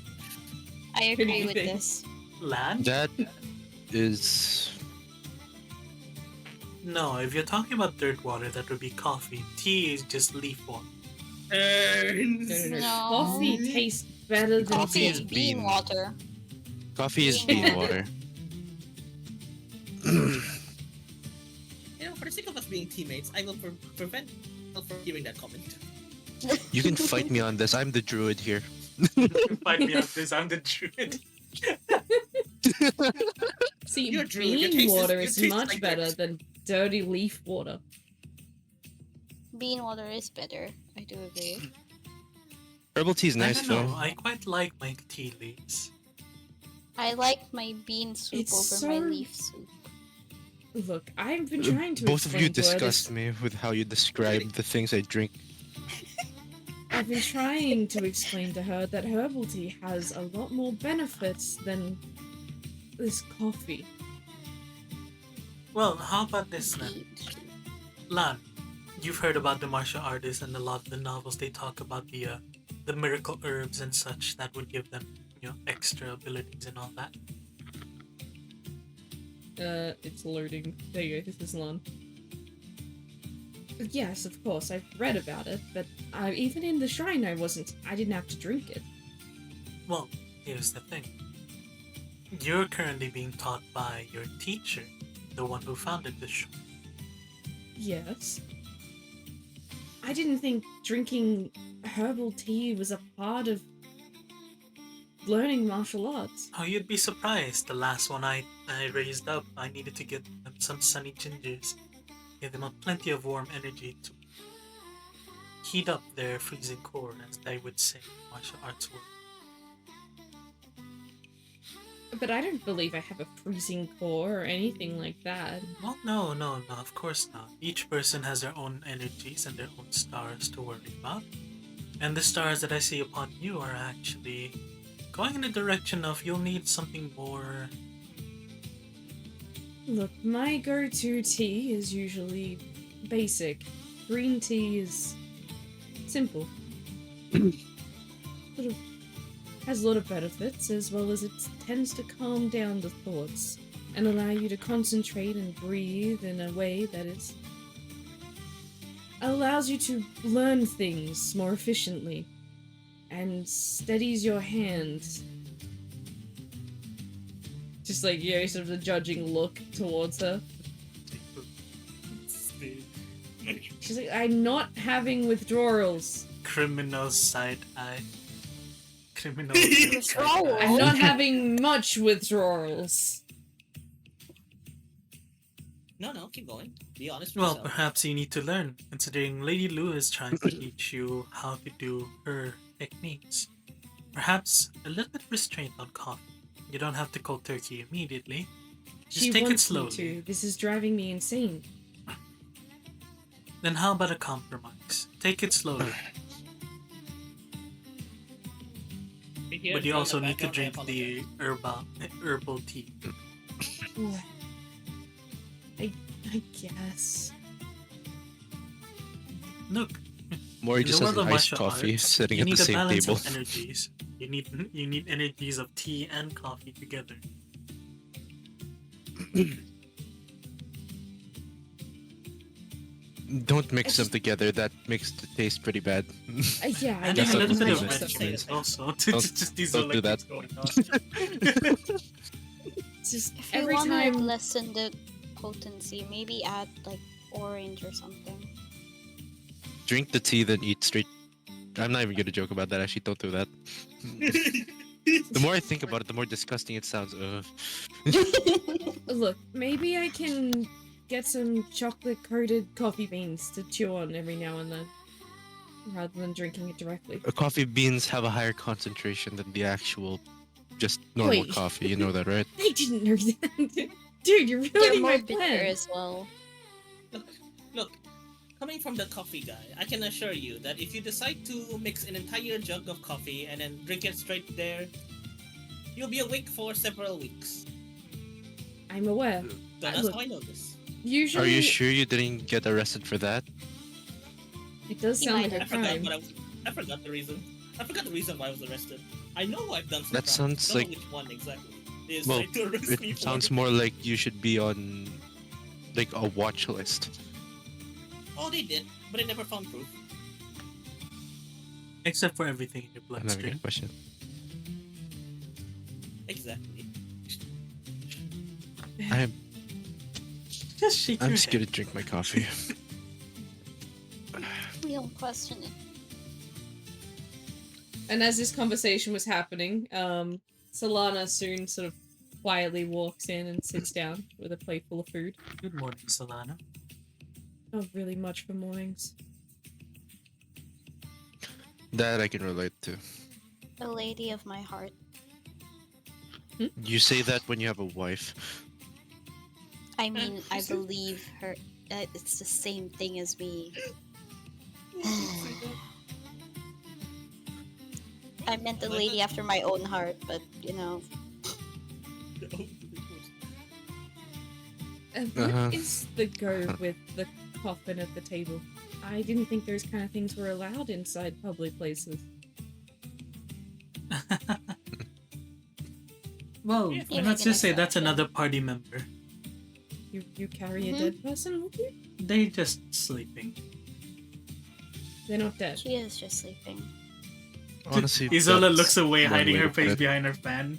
I Who do agree you with think? this. Land? That is. No, if you're talking about dirt water, that would be coffee. Tea is just leaf water. No. No. Coffee tastes better than Coffee tea. is bean bean. water. Coffee is bean water. You know, for the sake of us being teammates, I will prevent myself from hearing that comment. You can fight me on this. I'm the druid here. Fight me on this, I'm the druid. See, You're true, your bean taste water is- is your taste much like better dirt. than dirty leaf water. Bean water is better. I do agree. Herbal tea is I nice don't know, though. I quite like my tea leaves. I like my bean soup It's over my so- leaf soup. Look, I've been trying to Both of you explain to her disgust me with how you describe the things I drink. I've been trying to explain to her that herbal tea has a lot more benefits than this coffee. Well, how about this then? Lan, you've heard about the martial artists and a lot of the novels. They talk about the miracle herbs and such that would give them, extra abilities and all that. It's loading. There you go, this is Lon. Yes, of course, I've read about it, but even in the shrine I didn't have to drink it. Well, here's the thing. You're currently being taught by your teacher, the one who founded the shrine. Yes. I didn't think drinking herbal tea was a part of learning martial arts. Oh, you'd be surprised. The last one I raised up, I needed to get them some sunny gingers. Give them plenty of warm energy to heat up their freezing core, as they would say in martial arts world. But I don't believe I have a freezing core or anything like that. Well, no, of course not. Each person has their own energies and their own stars to worry about. And the stars that I see upon you are actually going in the direction of you'll need something more. Look, my go-to tea is usually basic. Green tea is simple. Sort of has a lot of benefits, as well as it tends to calm down the thoughts and allow you to concentrate and breathe in a way that is allows you to learn things more efficiently and steadies your hands. Just like, you know, sort of a judging look towards her. She's like, I'm not having withdrawals. Criminal side eye. Criminal Withdrawal? I'm not having much withdrawals. No, keep going. Be honest with Well, yourself. perhaps you need to learn, considering Lady Lu is trying to teach you how to do her techniques. Perhaps a little bit restraint on coffee. You don't have to cold turkey immediately. Just She take it wants me slowly. to. This is driving me insane. Then how about a compromise? Take it slowly, but you also need to drink the herbal tea. I guess. Look, Mori in the just world has of an iced martial coffee arts, sitting you at the need a same balance table. of energies. You need energies of tea and coffee together. Don't mix them together. That makes the taste pretty bad. Yeah, I And That's a don't what little bit the of thing red is. cheese also. Just these don't are do like that. things going on. It's just If you every want to time. lessen the potency, maybe add like orange or something. Drink the tea, then eat straight. I'm not even gonna joke about that. Actually, don't do that. The more I think about it, the more disgusting it sounds. Look, maybe I can get some chocolate-coated coffee beans to chew on every now and then, rather than drinking it directly. Coffee beans have a higher concentration than the actual, just normal Wait. coffee. You know that, right? I didn't know that. Dude, you're They're ruining more my bitter plan. as well. Look, coming from the coffee guy, I can assure you that if you decide to mix an entire jug of coffee and then drink it straight there, you'll be awake for several weeks. I'm aware. That's look, how I know this. Usually, Are you sure you didn't get arrested for that? it does You sound might like a I forgot crime. what I forgot the reason. I forgot the reason why I was arrested. I know I've done some That crimes. sounds I don't like- know which one exactly. They Well, decided to arrest me It for. sounds more like you should be on, like, a watch list. Oh, they did, but they never found proof. Except for everything in your I'm having a bloodstream. question. Exactly. Just shake I'm your just head. gonna drink my coffee. We don't question it. And as this conversation was happening, Solana soon sort of quietly walks in and sits down with a plate full of food. Good morning, Solana. Not really much for mornings. That I can relate to. The lady of my heart. You say that when you have a wife. I mean, I believe her. It's the same thing as me. I meant the lady after my own heart, but you know. What is the go with the coffin at the table? I didn't think those kind of things were allowed inside public places. Well, Yeah, you're let's making just say that's exception. another party member. You carry a Mhm. dead person with you? They just sleeping. They're not dead. She is just sleeping. Honestly, Isola that's looks away, one hiding way her to put face it. behind her fan.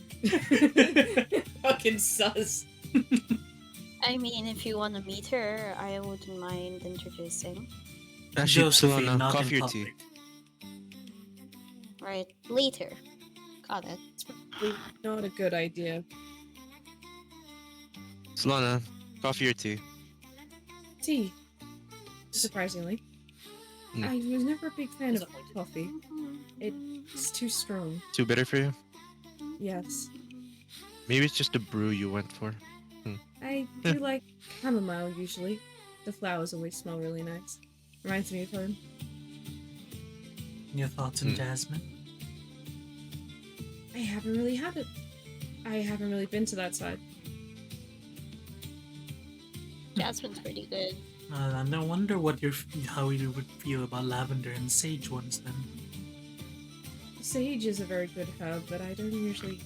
Fucking sus. I mean, if you want to meet her, I wouldn't mind introducing. Actually, Josephine, Solana, not in coffee or tea? public. Right, later. Got it. It's probably not a good idea. Solana, coffee or tea? Tea. Surprisingly. Hmm. I was never a big fan of Disappointed. coffee. It's too strong. Too bitter for you? Yes. Maybe it's just the brew you went for. I do like chamomile usually. The flowers always smell really nice. Reminds me of home. Your thoughts on Jasmine? I haven't really had it. I haven't really been to that side. Jasmine's pretty good. No wonder how you would feel about lavender and sage ones then. Sage is a very good herb, but I don't usually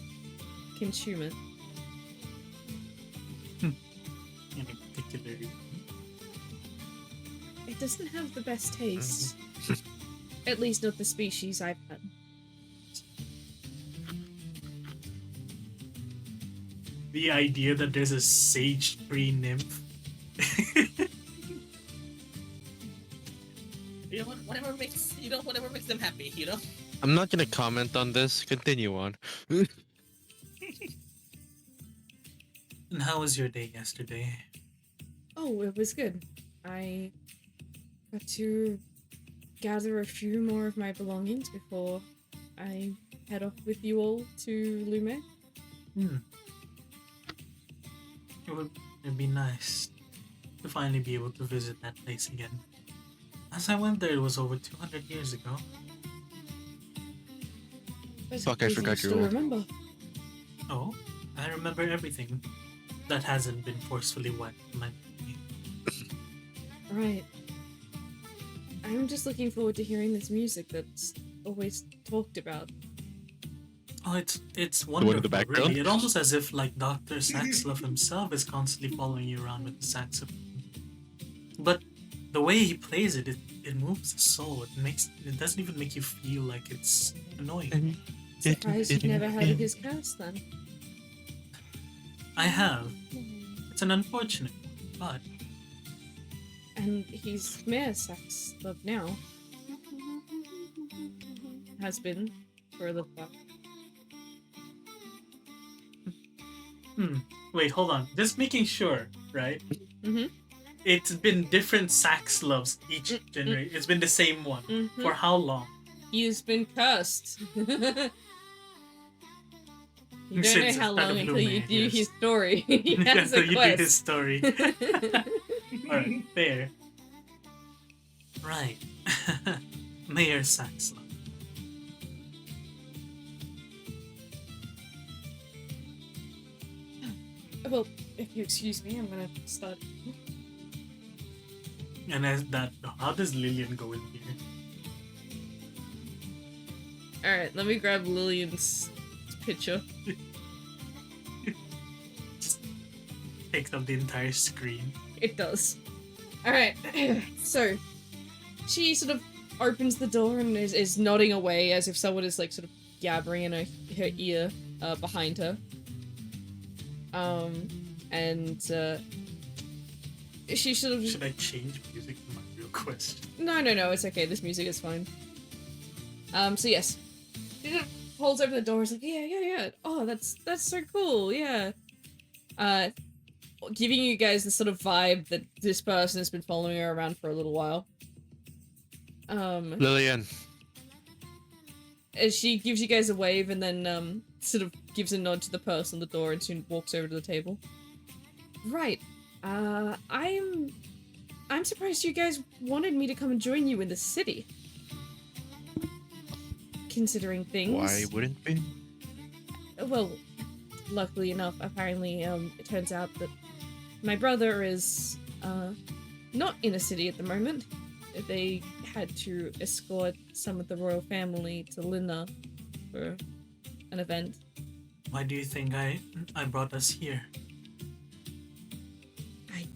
consume it. Any particular reason? It doesn't have the best taste. At least not the species I've had. The idea that there's a sage tree nymph. You know what? Whatever makes them happy. You know. I'm not gonna comment on this. Continue on. And how was your day yesterday? Oh, it was good. I got to gather a few more of my belongings before I head off with you all to Lume. It'd be nice to finally be able to visit that place again. As I went there, it was over 200 years ago. Fuck, I forgot you you're still old. remember. Oh, I remember everything that hasn't been forcefully wiped from my memory. Right. I'm just looking forward to hearing this music that's always talked about. Oh, it's one in wonderful. the background? Really. It's almost as if like Dr. Saxlove himself is constantly following you around with the saxophone. But the way he plays it, it moves the soul. It doesn't even make you feel like it's annoying. Surprised you've never heard of his curse then. I have. It's an unfortunate one, but And he's Mayor Saxlove now. Has been for a little while. wait, hold on. Just making sure, right? Mm-hmm. It's been different Saxloves each generation. It's been the same one. Mm-hmm. For how long? He's been cursed. You don't Since know the how start long of until Lume, you do yes. his story. He has Until a you do his quest. story. Alright, fair. Right. Mayor Saxlove. Well, if you excuse me, I'm gonna start. And as that, how does Lillian go in here? Alright, let me grab Lillian's picture. Just takes up the entire screen. It does. Alright, so she sort of opens the door and is nodding away as if someone is like sort of yabbering in her ear behind her. And she sort of Should I change music to my real question? No, it's okay. This music is fine. So yes, she just holds open the door. Is like, yeah. Oh, that's so cool. Yeah. Giving you guys the sort of vibe that this person has been following her around for a little while. Lillian. As she gives you guys a wave and then sort of gives a nod to the person on the door and soon walks over to the table. Right. I'm surprised you guys wanted me to come and join you in the city. Considering things. Why wouldn't we? Well, luckily enough, apparently, it turns out that my brother is, not in a city at the moment. They had to escort some of the royal family to Linna for an event. Why do you think I brought us here? I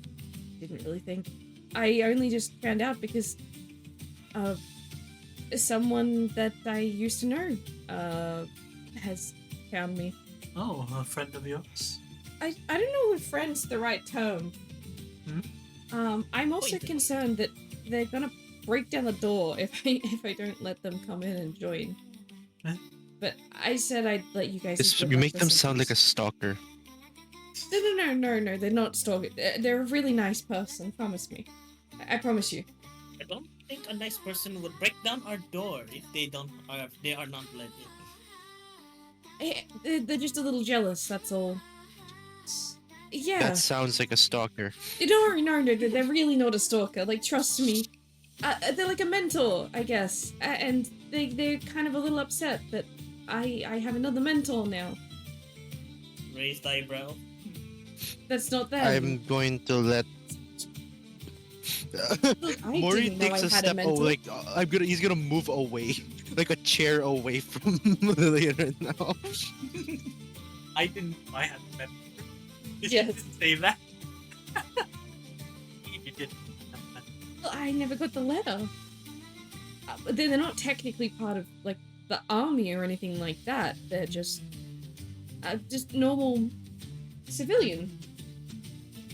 didn't really think. I only just found out because someone that I used to know has found me. Oh, a friend of yours? I don't know if friend's the right term. I'm also Acquaintance. concerned that they're gonna break down the door if I don't let them come in and join. Huh? But I said I'd let you guys. This, eat you your make them breakfast in sound like a peace. stalker. No, they're not stalking. They're a really nice person, promise me. I promise you. I don't think a nice person would break down our door if they are not let in. They're just a little jealous, that's all. Yeah. That sounds like a stalker. No, they're really not a stalker. Like, trust me. They're like a mentor, I guess. And they're kind of a little upset that I have another mentor now. Raised eyebrow. That's not them. I'm going to let I Mori didn't know takes I a had a step mentor. away. He's gonna move away, like a chair away from Lillian right now. I didn't. I hadn't met. Yes. You didn't say that. You didn't. Well, I never got the letter. They're not technically part of, like, the army or anything like that. They're just normal civilian.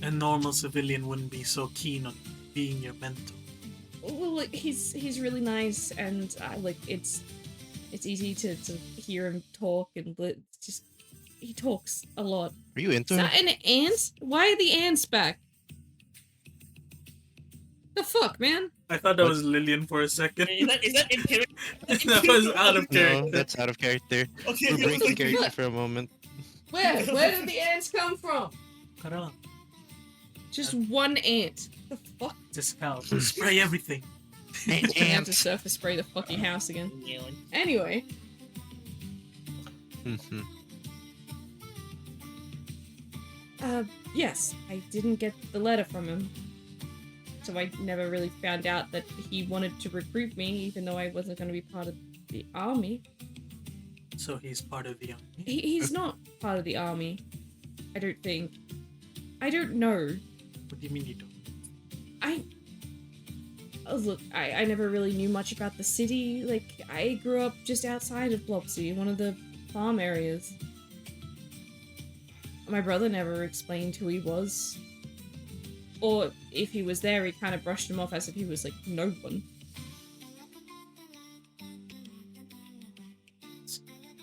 A normal civilian wouldn't be so keen on being your mentor. Well, like, he's really nice, and it's easy to hear him talk, and it's just he talks a lot. Are you into Is him? that an ant? Why are the ants back? The fuck, man? I thought that What? was Lillian for a second. Is that in character? That was out of No, character. that's out of character. Okay, We're breaking okay. character for a moment. Where did the ants come from? Cut on. Just one ant. The fuck? Just out. Spray everything. I have to surface spray the fucking house again. Anyway, Mhm. yes, I didn't get the letter from him. So I never really found out that he wanted to recruit me, even though I wasn't going to be part of the army. So he's part of the army. He's not part of the army. I don't think. I don't know. What do you mean you don't? Look, I never really knew much about the city. Like, I grew up just outside of Blopsy, one of the farm areas. My brother never explained who he was. Or if he was there, he kind of brushed him off as if he was, like, no one.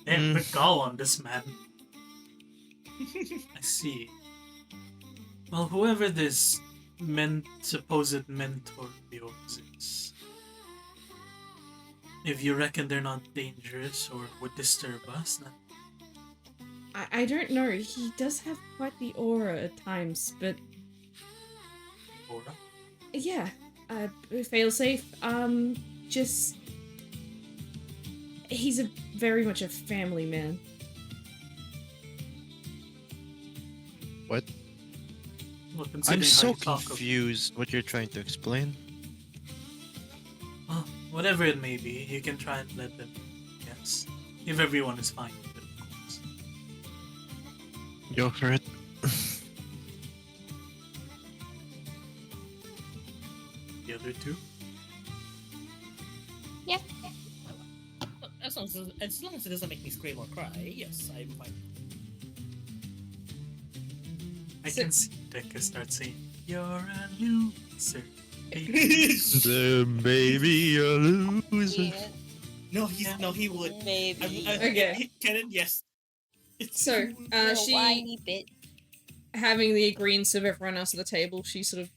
Damn, the gall on this man. I see. Well, whoever this supposed mentor of yours is, if you reckon they're not dangerous or would disturb us, then I don't know. He does have quite the aura at times, but Aura. yeah. Fail safe. Just he's very much a family man. What? Well, I'm considering how so you talk of- confused what you're trying to explain. Well, whatever it may be, you can try and let them guess. If everyone is fine with it, of course. Go for it. The other two? Yeah. As long as it doesn't make me scream or cry, yes, I'm fine. I So- can see Deca start saying, "You're a loser." The baby a loser. Yeah, No, he would. maybe. Okay. Kenan, yes. So, You're a she, whiny bit. having the agreement of everyone else at the table, she sort of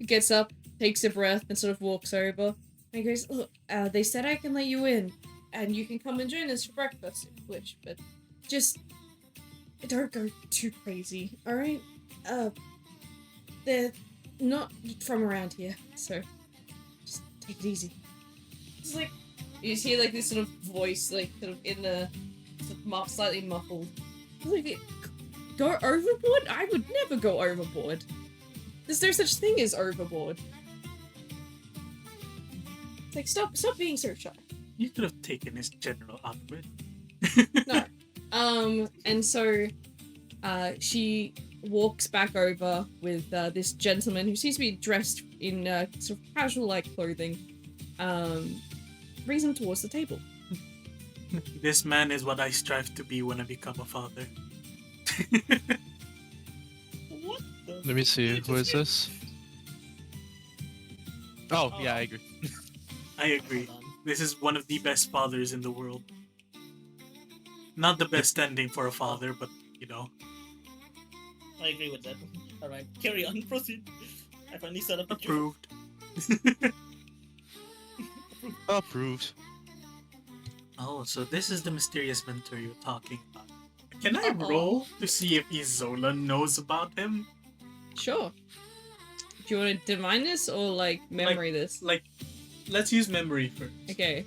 gets up, takes a breath, and sort of walks over. And goes, look, they said I can let you in, and you can come and join us for breakfast if you wish, but just don't go too crazy, alright? They're not from around here, so just take it easy. It's like, you just hear like this sort of voice, like sort of in the sort of slightly muffled. Like, go overboard? I would never go overboard. There's no such thing as overboard. It's like, stop being so shy. You could have taken his general outfit. No. And so, she walks back over with this gentleman who seems to be dressed in sort of casual-like clothing, brings him towards the table. This man is what I strive to be when I become a father. What the Let me fuck see. did Who you is say? this? Oh, yeah, I agree. I agree. Hold on. This is one of the best fathers in the world. Not the best ending for a father, but you know. I agree with that. Alright, carry on, proceed. I finally saw the picture. Approved. Approved. Oh, so this is the mysterious mentor you're talking about. Can I Uh-oh. roll to see if Isola knows about him? Sure. Do you want to divine this or like memory this? Like, let's use memory first. Okay.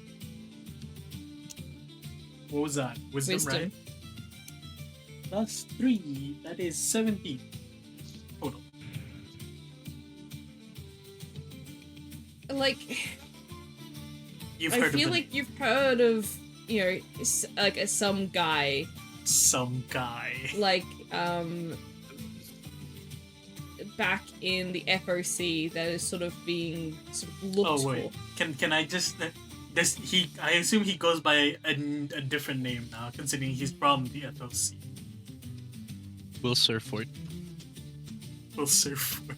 What was that? Wisdom, Wisdom. right? Plus 3, that is 17 total. Like, You've I heard feel of like you've heard of, you know, like some guy, some guy. like, back in the FOC that is sort of being sort of looked Oh wait, can I just this he? I assume he goes by a different name now, considering he's from the FLC. Will Surford. Will surf. for?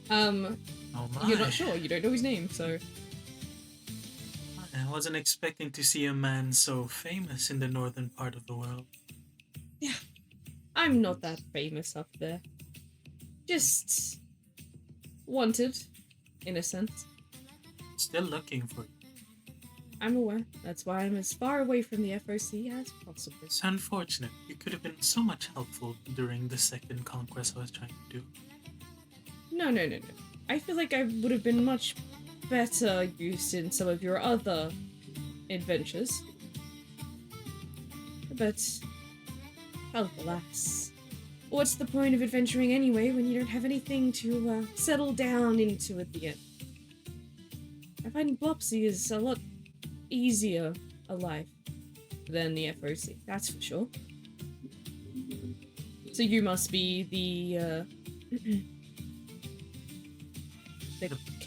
Oh my! You're not sure. You don't know his name, so I wasn't expecting to see a man so famous in the northern part of the world. I'm not that famous up there. Just wanted, in a sense. Still looking for you. I'm aware. That's why I'm as far away from the FOC as possible. It's unfortunate. You could have been so much helpful during the second conquest I was trying to do. No. I feel like I would have been much better used in some of your other adventures. But, alas. What's the point of adventuring anyway when you don't have anything to settle down into at the end? I find Blopsy is a lot easier a life than the FOC, that's for sure. So you must be the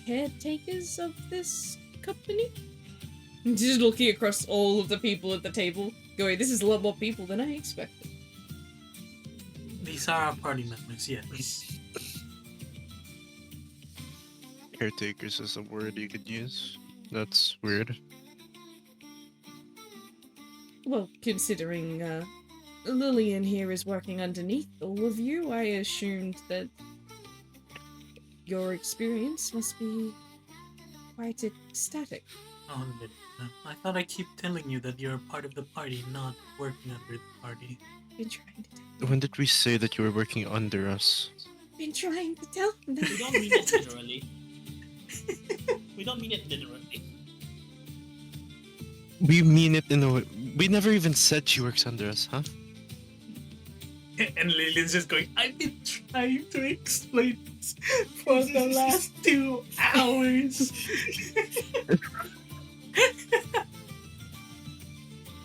caretakers of this company? Just looking across all of the people at the table, going, this is a lot more people than I expected. These are our party members, yes. Caretakers is a word you could use. That's weird. Well, considering Lillian here is working underneath all of you, I assumed that your experience must be quite ecstatic. Oh, no. I thought I keep telling you that you're a part of the party, not working under the party. Been trying to tell. When did we say that you were working under us? Been trying to tell them that. We don't mean it literally. We don't mean it literally. We mean it in a way. We never even said she works under us, huh? And Lillian's just going, I've been trying to explain this for the last 2 hours.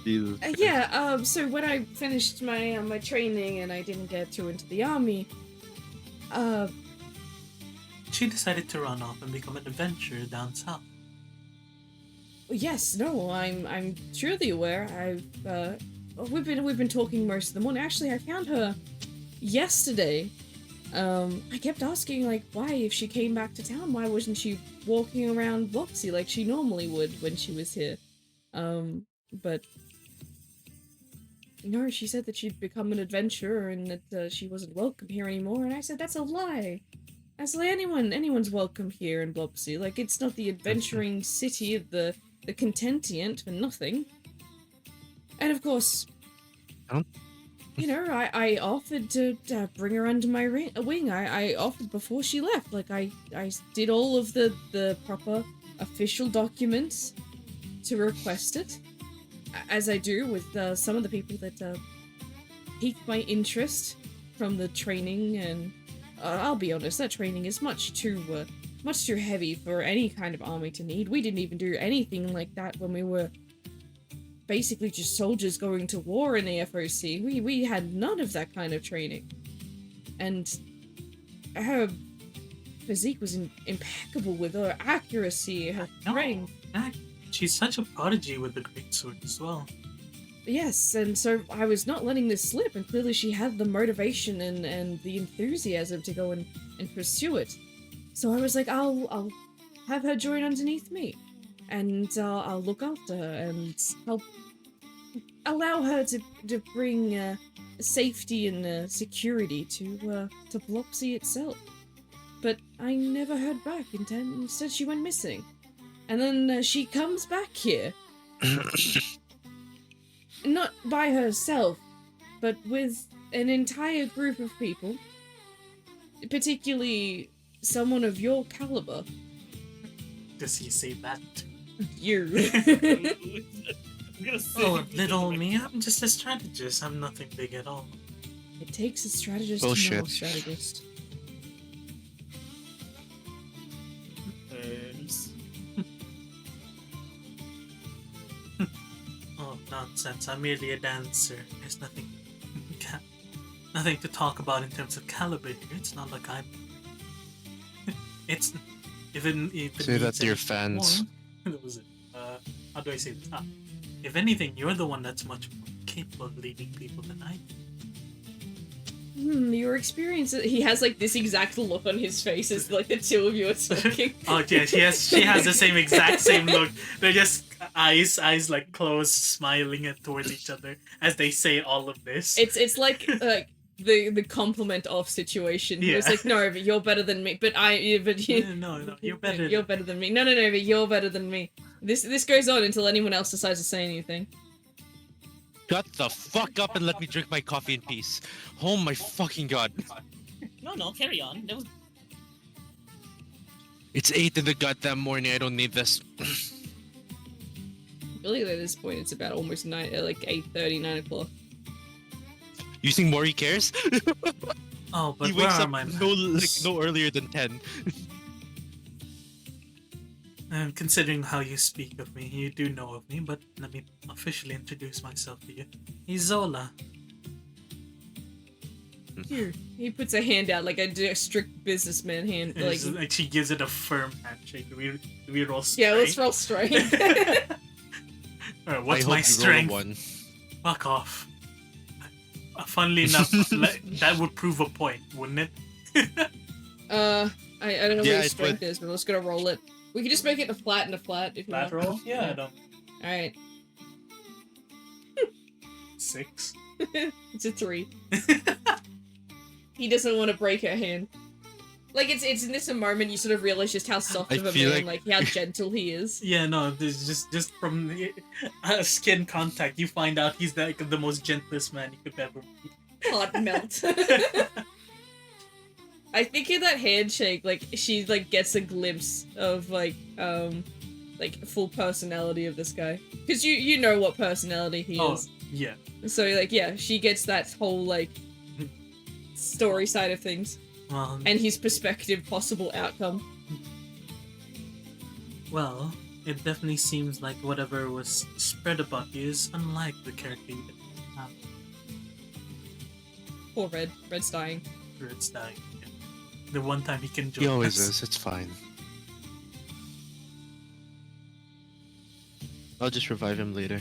Jesus. So when I finished my my training and I didn't get through into the army, She decided to run off and become an adventurer down south. yes, no, I'm surely aware. We've been talking most of the morning. Actually, I found her yesterday. I kept asking, like, why, if she came back to town, why wasn't she walking around Blopsy like she normally would when she was here? But no, she said that she'd become an adventurer and that she wasn't welcome here anymore, and I said that's a lie. I said anyone's welcome here in Blopsy. Like, it's not the adventuring city of the Contentient for nothing. And of course, you know, I offered to bring her under my wing. I offered before she left. Like, I did all of the proper official documents to request it, as I do with some of the people that piqued my interest from the training. And I'll be honest, that training is much too heavy for any kind of army to need. We didn't even do anything like that when we were basically just soldiers going to war in the FOC. We had none of that kind of training. And her physique was impeccable with her accuracy, her No. strength. She's such a prodigy with the greatsword as well. Yes, and so I was not letting this slip, and clearly she had the motivation and the enthusiasm to go and pursue it. So I was like, I'll have her join underneath me, and I'll look after her, and I'll allow her to bring safety and security to Biloxi itself. But I never heard back. Instead, she went missing, and then she comes back here. Not by herself, but with an entire group of people, particularly someone of your caliber. Does he say that? You. I'm gonna say Oh, little me, I'm just a strategist. I'm nothing big at all. It takes a strategist to know a Bullshit. strategist. Oh, nonsense. I'm merely a dancer. There's nothing nothing to talk about in terms of caliber here. It's not like I'm it's even if it Say that needs to your any fans. more- What was it? How do I say this? If anything, you're the one that's much more capable of leading people than I am. Your experience. He has like this exact look on his face as like the two of you are talking. Oh yeah, she has the exact same look. They're just eyes like closed, smiling at towards each other as they say all of this. It's like the compliment off situation. He was Yeah. like, no, but you're better than me. But you. No, you're better. You're better than me. No, but you're better than me. This goes on until anyone else decides to say anything. Shut the fuck up and let me drink my coffee in peace. Oh my fucking god. No, carry on. That was It's 8 in the goddamn morning. I don't need this. Really, at this point, it's about almost 8:30, 9 o'clock. You think Maury cares? Oh, but He where wakes are up my no manners? no earlier than 10. And considering how you speak of me, you do know of me, but let me officially introduce myself to you. He's Zola. Here, he puts a hand out like a strict businessman hand. And Like, it's like she gives it a firm handshake. Do we roll strength? yeah, let's roll strength. Alright, what's I my hope you roll a strength? 1. Fuck off. Funnily enough, that would prove a point, wouldn't it? I don't know what Yeah, his it strength is, but let's gonna roll it. We can just make it a flat and a flat if you want. Lateral? Yeah, I don't. All right, 6. it's a 3. He doesn't want to break her hand. Like it's in this moment you sort of realize just how soft I of a feel man, like- like how gentle he is. Yeah, no, there's just from skin contact, you find out he's like the most gentlest man you could ever meet. Heart melt. I think in that handshake, like she like gets a glimpse of like full personality of this guy, because you know what personality he Oh, is. yeah. So like yeah, she gets that whole like story side of things Well, and his perspective, possible outcome. well, it definitely seems like whatever was spread about you is unlike the character you have. Poor Red's dying. It's dying. The one time he can join He always us. is. It's fine. I'll just revive him later.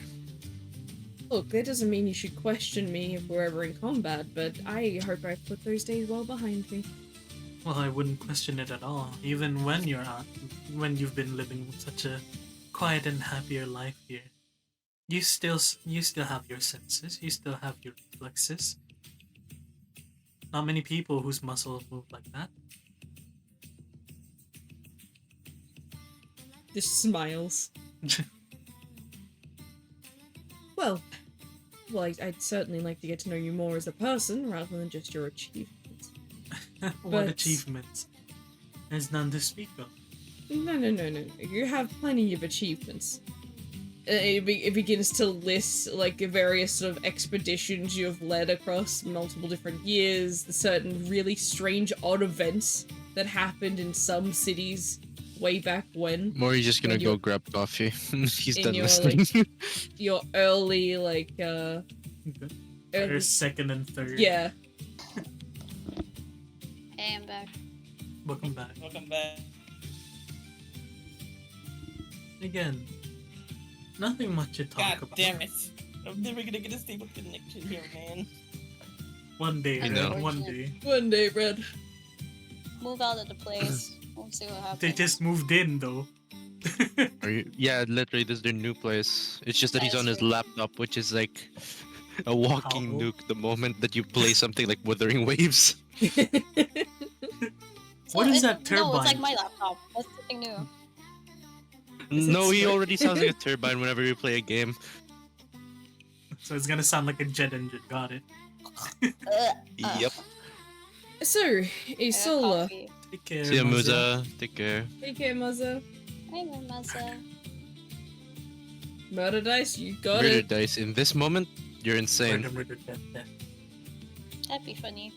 Look, that doesn't mean you should question me if we're ever in combat, but I hope I've put those days well behind me. Well, I wouldn't question it at all, even when you're out, when you've been living such a quiet and happier life here. You still have your senses. You still have your reflexes. Not many people whose muscles move like that. Just smiles. Well, I'd certainly like to get to know you more as a person rather than just your achievements. What But- achievements? There's none to speak of. No. You have plenty of achievements. It begins to list like various sort of expeditions you have led across multiple different years, the certain really strange odd events that happened in some cities way back when. Mori's just gonna When go you're grab coffee. He's in done your, listening. your early like early, First, second, and third. yeah. Hey, I'm back. Welcome back. Welcome back. Again, nothing much to talk God about. damn it. I'm never gonna get a stable connection here, man. One day, I know. Red, one day. One day, Red. Move out of the place. We'll see what happens. They just moved in, though. Yeah, literally, this is their new place. It's just that he's That's on his true. laptop, which is like a walking How? nuke the moment that you play something like Wuthering Waves. What is that No, it's like turbine? my laptop. That's something new. Is it No, he smart? already sounds like a turbine whenever you play a game. So it's gonna sound like a jet engine. Got it. Yep. So, I got Isola. coffee. Take care. See ya, Musa. Musa. Take care. Take care, Muzza. Hi, Masa. Murder dice, you got Murder it. dice. In this moment, you're insane. Murder, murder, death, death. That'd be funny.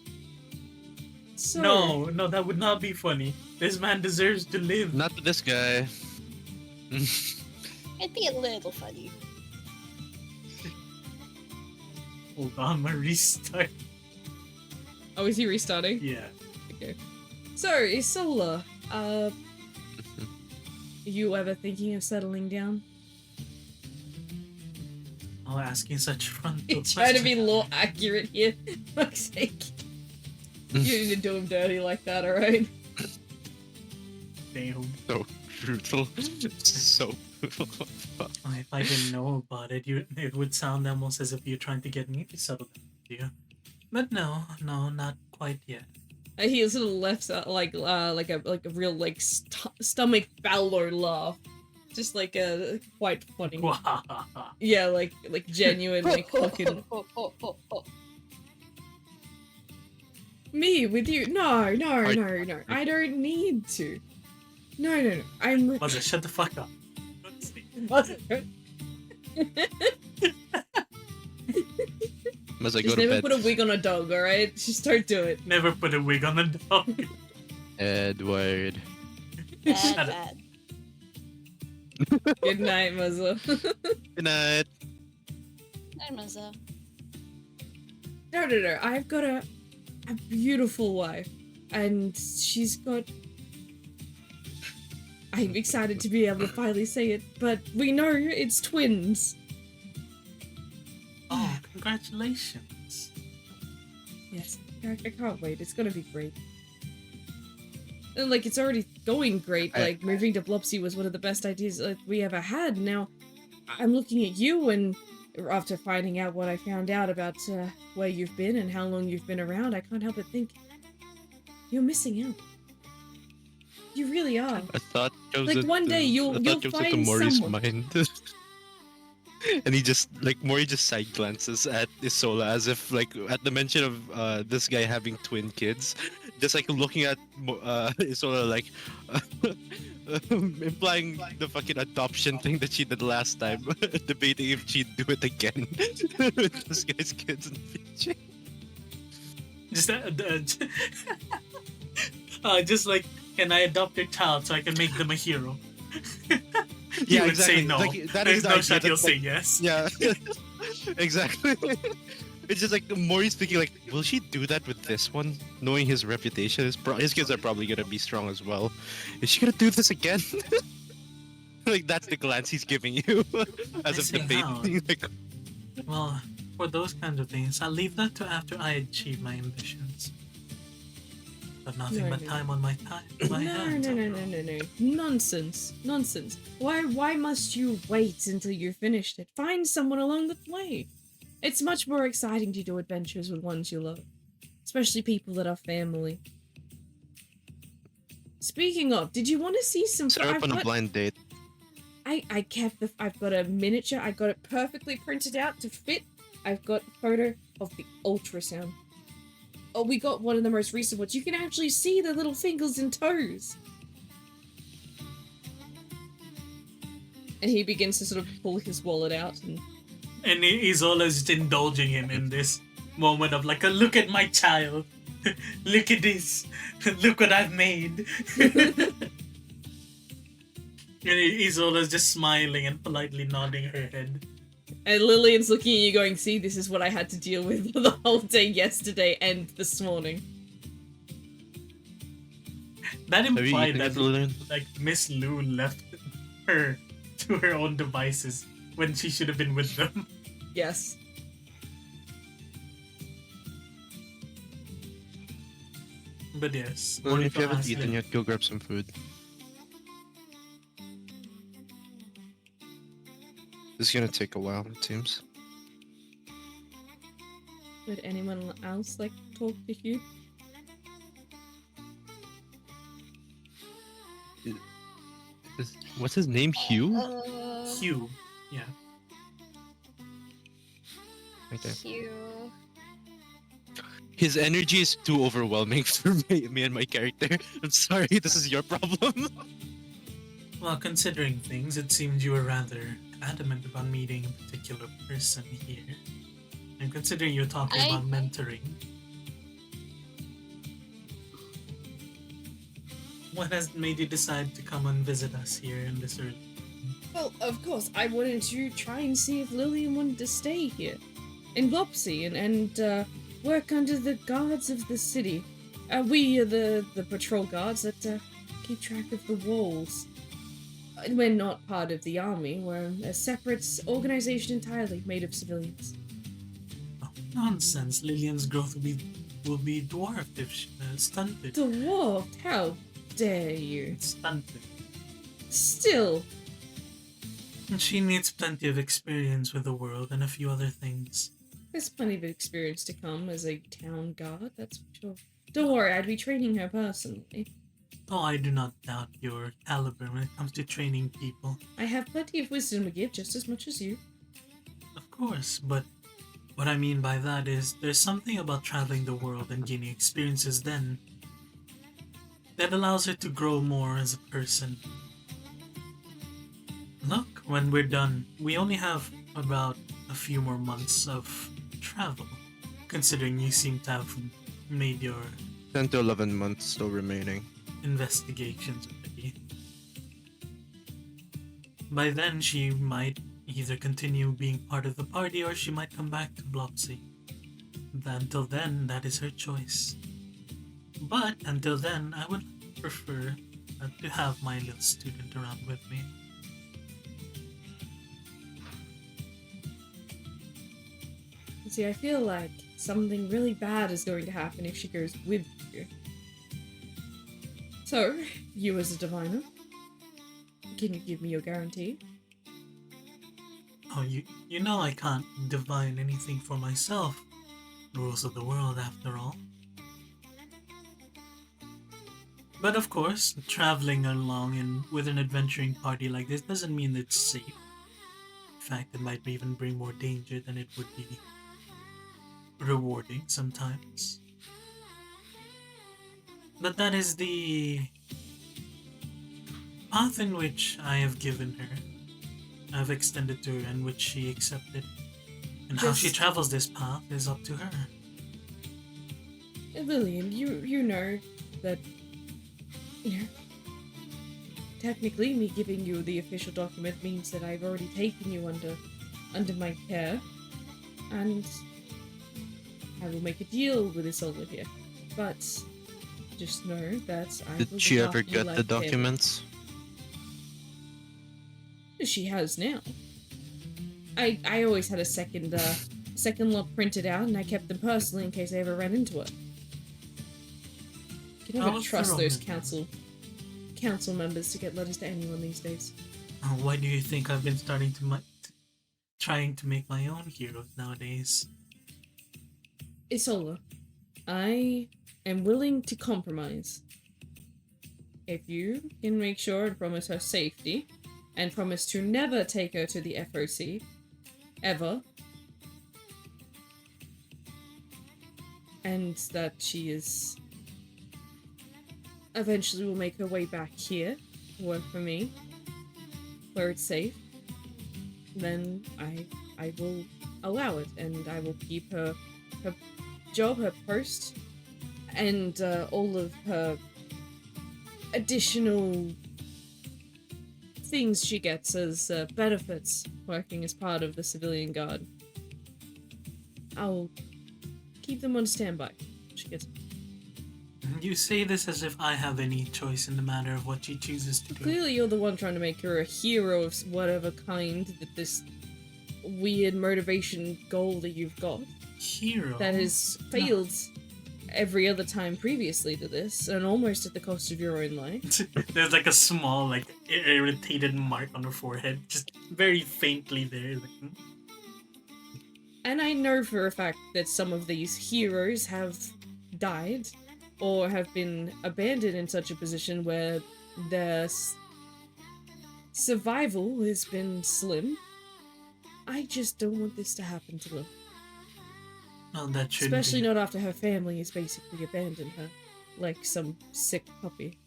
So, No, that would not be funny. This man deserves to live. Not to this guy. It'd be a little funny. Hold on, my restart. oh, is he restarting? Yeah. Okay. So, Isola, you ever thinking of settling down? Oh, asking such frontal You're trying to be questions. law accurate here. Fuck's sake. You need to do him dirty like that, alright? Damn. So brutal. So. Oh, if I didn't know about it, it would sound almost as if you're trying to get me to settle down with you. But no, not quite yet. He sort of laughs out like a real like stomach bowler laugh, just like a quite funny. Yeah, like genuine like fucking me with you. No. I don't need to. No. I'm. Was it? Shut the fuck up. Must I go Just to never bed? put a wig on a dog, alright? Just don't do it. Never put a wig on a dog. Edward. Shut bad, up. bad. Good night, Muzza. Good night. Hi, Masa. No. I've got a beautiful wife, and she's got. I'm excited to be able to finally say it, but we know it's twins. Oh, congratulations. Yes, I can't wait. It's gonna be great. And like, it's already going great. Like, moving to Blopsy was one of the best ideas we ever had. Now, I'm looking at you, and after finding out what I found out about where you've been and how long you've been around, I can't help but think you're missing out. You really are. I thought Like, one day you'll find Mori's someone. mind. And he just Mori just side glances at Isola as if like at the mention of this guy having twin kids, just like looking at Isola like implying the fucking adoption thing that she did last time, debating if she'd do it again with this guy's kids in the future. Just like, can I adopt your child so I can make them a hero? He Yeah, would exactly. say no. Like, that There's is the no idea shot that, he'll say like, yes. Yeah, exactly. It's just like Mori's thinking like, will she do that with this one? Knowing his reputation, his kids are probably gonna be strong as well. Is she gonna do this again? Like that's the glance he's giving you, as if Missing debating. Like, Well, for those kinds of things, I'll leave that to after I achieve my ambitions. But nothing but No. time on my hands. No. Nonsense. Why must you wait until you're finished it? Find someone along the way. It's much more exciting to do adventures with ones you love. Especially people that are family. Speaking of, did you want to see some... set her up on a blind date. I've got a miniature. I got it perfectly printed out to fit. I've got a photo of the ultrasound. Oh, we got one of the most recent ones. You can actually see the little fingers and toes. And he begins to sort of pull his wallet out and... And Isola's just indulging him in this moment of like, look at my child. Look at this. Look what I've made. And Isola's just smiling and politely nodding her head. And Lillian's looking at you going, see, this is what I had to deal with the whole day yesterday and this morning. That Have you implied eaten that it, Lillian? like Miss Lou left her to her own devices when she should have been with them. Yes. But yes, Lillian, if you Morito haven't asks eaten Lily, yet, go grab some food. This is gonna take a while, it seems. Would anyone else like to talk to Hugh? What's his name? Hugh? Hugh. Yeah. Right there. Hugh. His energy is too overwhelming for me and my character. I'm sorry, this is your problem. Well, considering things, it seemed you were rather adamant about meeting a particular person here. And considering you're talking I- about mentoring, what has made you decide to come and visit us here in this early? Well, of course, I wanted to try and see if Lillian wanted to stay here in Blopsy and work under the guards of the city. We are the patrol guards that keep track of the walls. We're not part of the army. We're a separate organization entirely made of civilians. Oh, nonsense. Lillian's growth will be dwarfed if she stunted. Dwarfed? How dare you? Stunted. Still, And she needs plenty of experience with the world and a few other things. there's plenty of experience to come as a town guard, that's for sure. Don't worry, I'd be training her personally. Oh, I do not doubt your caliber when it comes to training people. I have plenty of wisdom to give, just as much as you. Of course, but what I mean by that is there's something about traveling the world and gaining experiences then that allows her to grow more as a person. Look, when we're done, we only have about a few more months of travel, considering you seem to have made your 10 to 11 months still remaining. investigations already. By then, she might either continue being part of the party or she might come back to Blopsy. Until then, that is her choice. But until then, I would prefer to have my little student around with me. See, I feel like something really bad is going to happen if she goes with you. So, you as a diviner, can you give me your guarantee? Oh, you know I can't divine anything for myself. Rules of the world, after all. But of course, traveling along with an adventuring party like this doesn't mean it's safe. In fact, it might even bring more danger than it would be rewarding sometimes. But that is the path in which I have given her. I've extended to her and which she accepted. And how she Just- travels this path is up to her. Lillian, you know that, you know, technically me giving you the official document means that I've already taken you under my care, and I will make a deal with Isolde here. But just know that I will Did she look ever after you get like the family. documents? She has now. I always had a second lot printed out, and I kept them personally in case I ever ran into it. You can I never was trust thrown those in there. council members to get letters to anyone these days. Why do you think I've been trying to make my own heroes nowadays? Isola, I am willing to compromise. If you can make sure and promise her safety, and promise to never take her to the FOC, ever, and that she is eventually will make her way back here to work for me, where it's safe, then I will allow it, and I will keep her job, her post, and all of her additional things she gets as benefits working as part of the civilian guard. I'll keep them on standby. She gets. You say this as if I have any choice in the matter of what she chooses to do. Clearly, you're the one trying to make her a hero of whatever kind that this weird motivation goal that you've got Hero? that has failed every other time previously to this, and almost at the cost of your own life. There's like a small, like, irritated mark on her forehead, just very faintly there. Like, And I know for a fact that some of these heroes have died or have been abandoned in such a position where their survival has been slim. I just don't want this to happen to them. well, that shouldn't Especially be. not after her family has basically abandoned her. Like some sick puppy.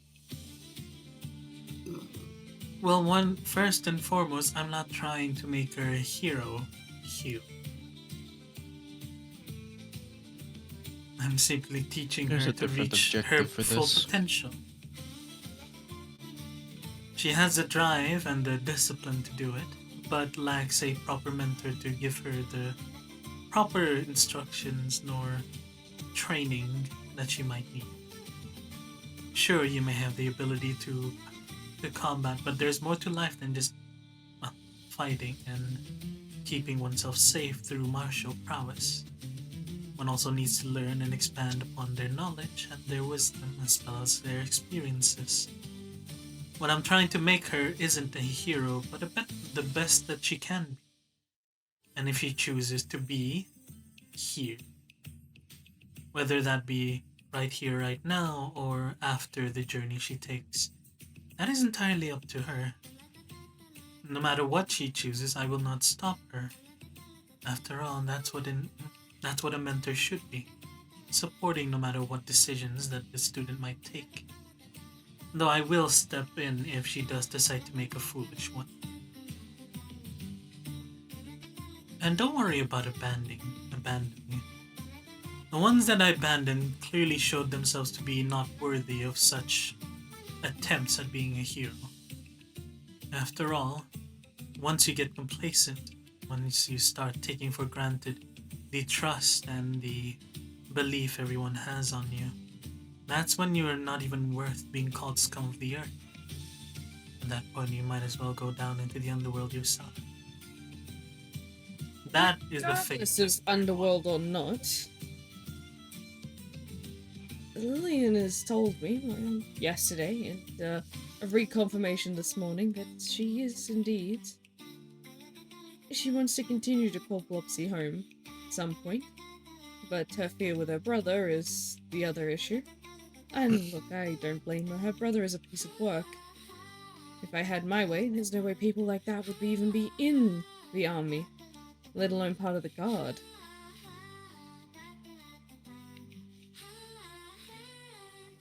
Well, first and foremost, I'm not trying to make her a hero, Hugh. I'm simply teaching There's her a to different reach her objective for full this. potential. She has the drive and the discipline to do it, but lacks a proper mentor to give her the proper instructions nor training that she might need. Sure, you may have the ability to combat, but there's more to life than just fighting and keeping oneself safe through martial prowess. One also needs to learn and expand upon their knowledge and their wisdom as well as their experiences. What I'm trying to make her isn't a hero, but the best that she can be. And if she chooses to be here, whether that be right here, right now, or after the journey she takes, that is entirely up to her. No matter what she chooses, I will not stop her. After all, that's what a mentor should be, supporting no matter what decisions that the student might take. Though I will step in if she does decide to make a foolish one. And don't worry about abandoning. The ones that I abandoned clearly showed themselves to be not worthy of such attempts at being a hero. After all, once you get complacent, once you start taking for granted the trust and the belief everyone has on you, that's when you are not even worth being called scum of the earth. At that point, you might as well go down into the underworld yourself. That is the fate. Regardless of underworld or not, Lillian has told me yesterday and a reconfirmation this morning that she is indeed. She wants to continue to call Blopsy home at some point, but her fear with her brother is the other issue. And look, I don't blame her. Her brother is a piece of work. If I had my way, there's no way people like that would even be in the army, let alone part of the guard.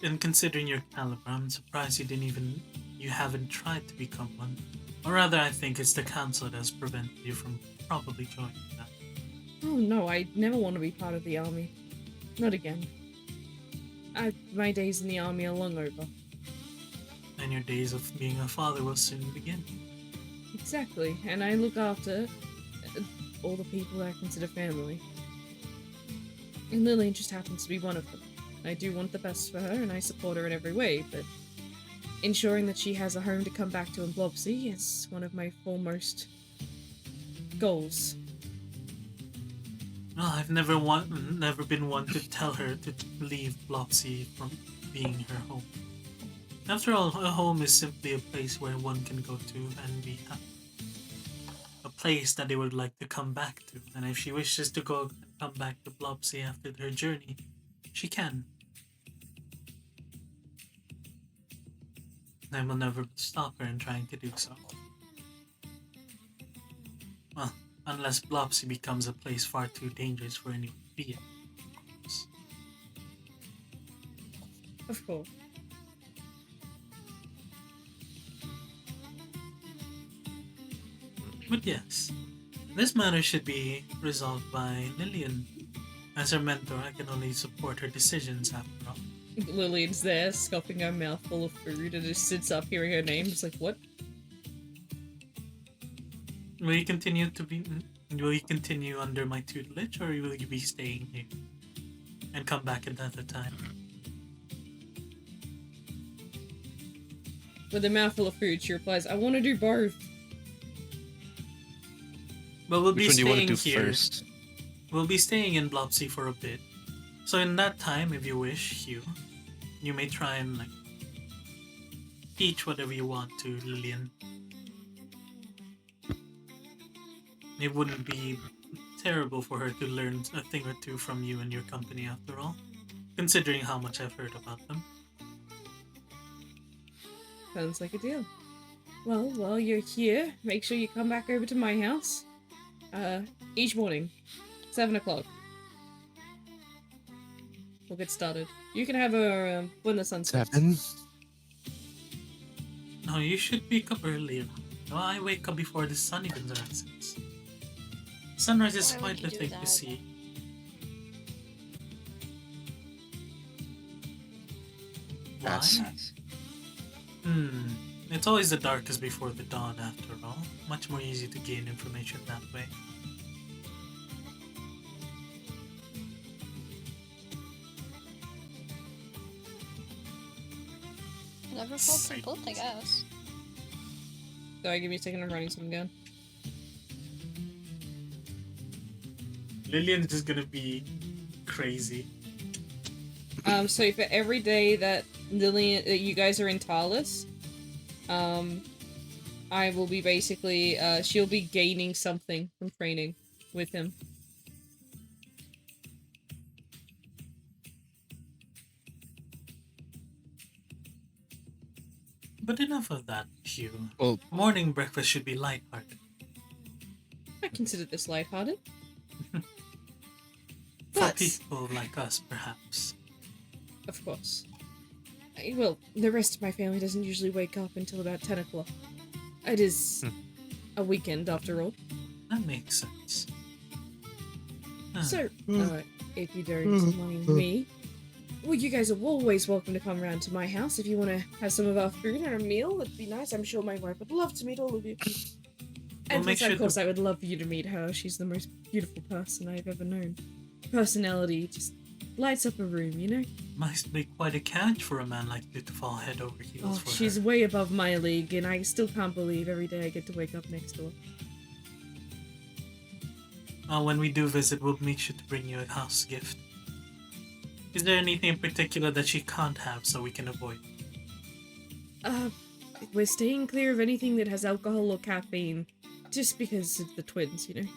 And considering your caliber, I'm surprised you haven't tried to become one. Or rather, I think it's the council that has prevented you from probably joining that. Oh no, I never want to be part of the army. Not again. My days in the army are long over. And your days of being a father will soon begin. Exactly, and I look after all the people that I consider family. And Lillian just happens to be one of them. I do want the best for her, and I support her in every way, but ensuring that she has a home to come back to in Blopsy is one of my foremost goals. Well, I've never been one to tell her to leave Blopsy from being her home. After all, a home is simply a place where one can go to and be happy. A place that they would like to come back to, and if she wishes to come back to Blopsy after her journey, she can. I will never stop her in trying to do so. Well, unless Blopsy becomes a place far too dangerous for anyone to be in. Of course. But yes, this matter should be resolved by Lillian. As her mentor, I can only support her decisions after all. Lillian's there, scoffing her mouth full of food, and just sits up hearing her name, just like, what? Will you continue to be? Will you continue under my tutelage, or will you be staying here and come back another time? With a mouthful of food, she replies, I want to do both. But we'll be Which one do you want to staying do here. first? We'll be staying in Blopsy for a bit. So in that time, if you wish, Hugh, you may try and like teach whatever you want to Lillian. It wouldn't be terrible for her to learn a thing or two from you and your company after all, considering how much I've heard about them. Sounds like a deal. Well, while you're here, make sure you come back over to my house. Each morning. 7 o'clock. We'll get started. You can have her when the sun sets. 7? No, you should wake up earlier. No, I wake up before the sun even rises. Sunrise is Why quite would you the do thing to that? see. Why? That's It's always the darkest before the dawn after all. Much more easy to gain information that way. Never felt so both, I guess. Sorry, give me a second, I'm writing something down. Lillian's just gonna be crazy. So for every day that Lillian, that you guys are in Tarlus, I will be basically, she'll be gaining something from training with him. But enough of that, Hugh. Well, Morning breakfast should be lighthearted. I consider this lighthearted. For But- people like us, perhaps. Of course. Well, the rest of my family doesn't usually wake up until about 10 o'clock. It is a weekend, after all. That makes sense. So, if you don't mind me, well, you guys are always welcome to come around to my house if you want to have some of our food and a meal. It'd be nice. I'm sure my wife would love to meet all of you. And make plus, sure of course, I would love for you to meet her. She's the most beautiful person I've ever known. Personality just lights up a room, you know? Must be quite a catch for a man like you to fall head over heels Oh, for she's her. way above my league, and I still can't believe every day I get to wake up next door. When we do visit, we'll make sure to bring you a house gift. Is there anything in particular that she can't have so we can avoid? We're staying clear of anything that has alcohol or caffeine, just because of the twins, you know?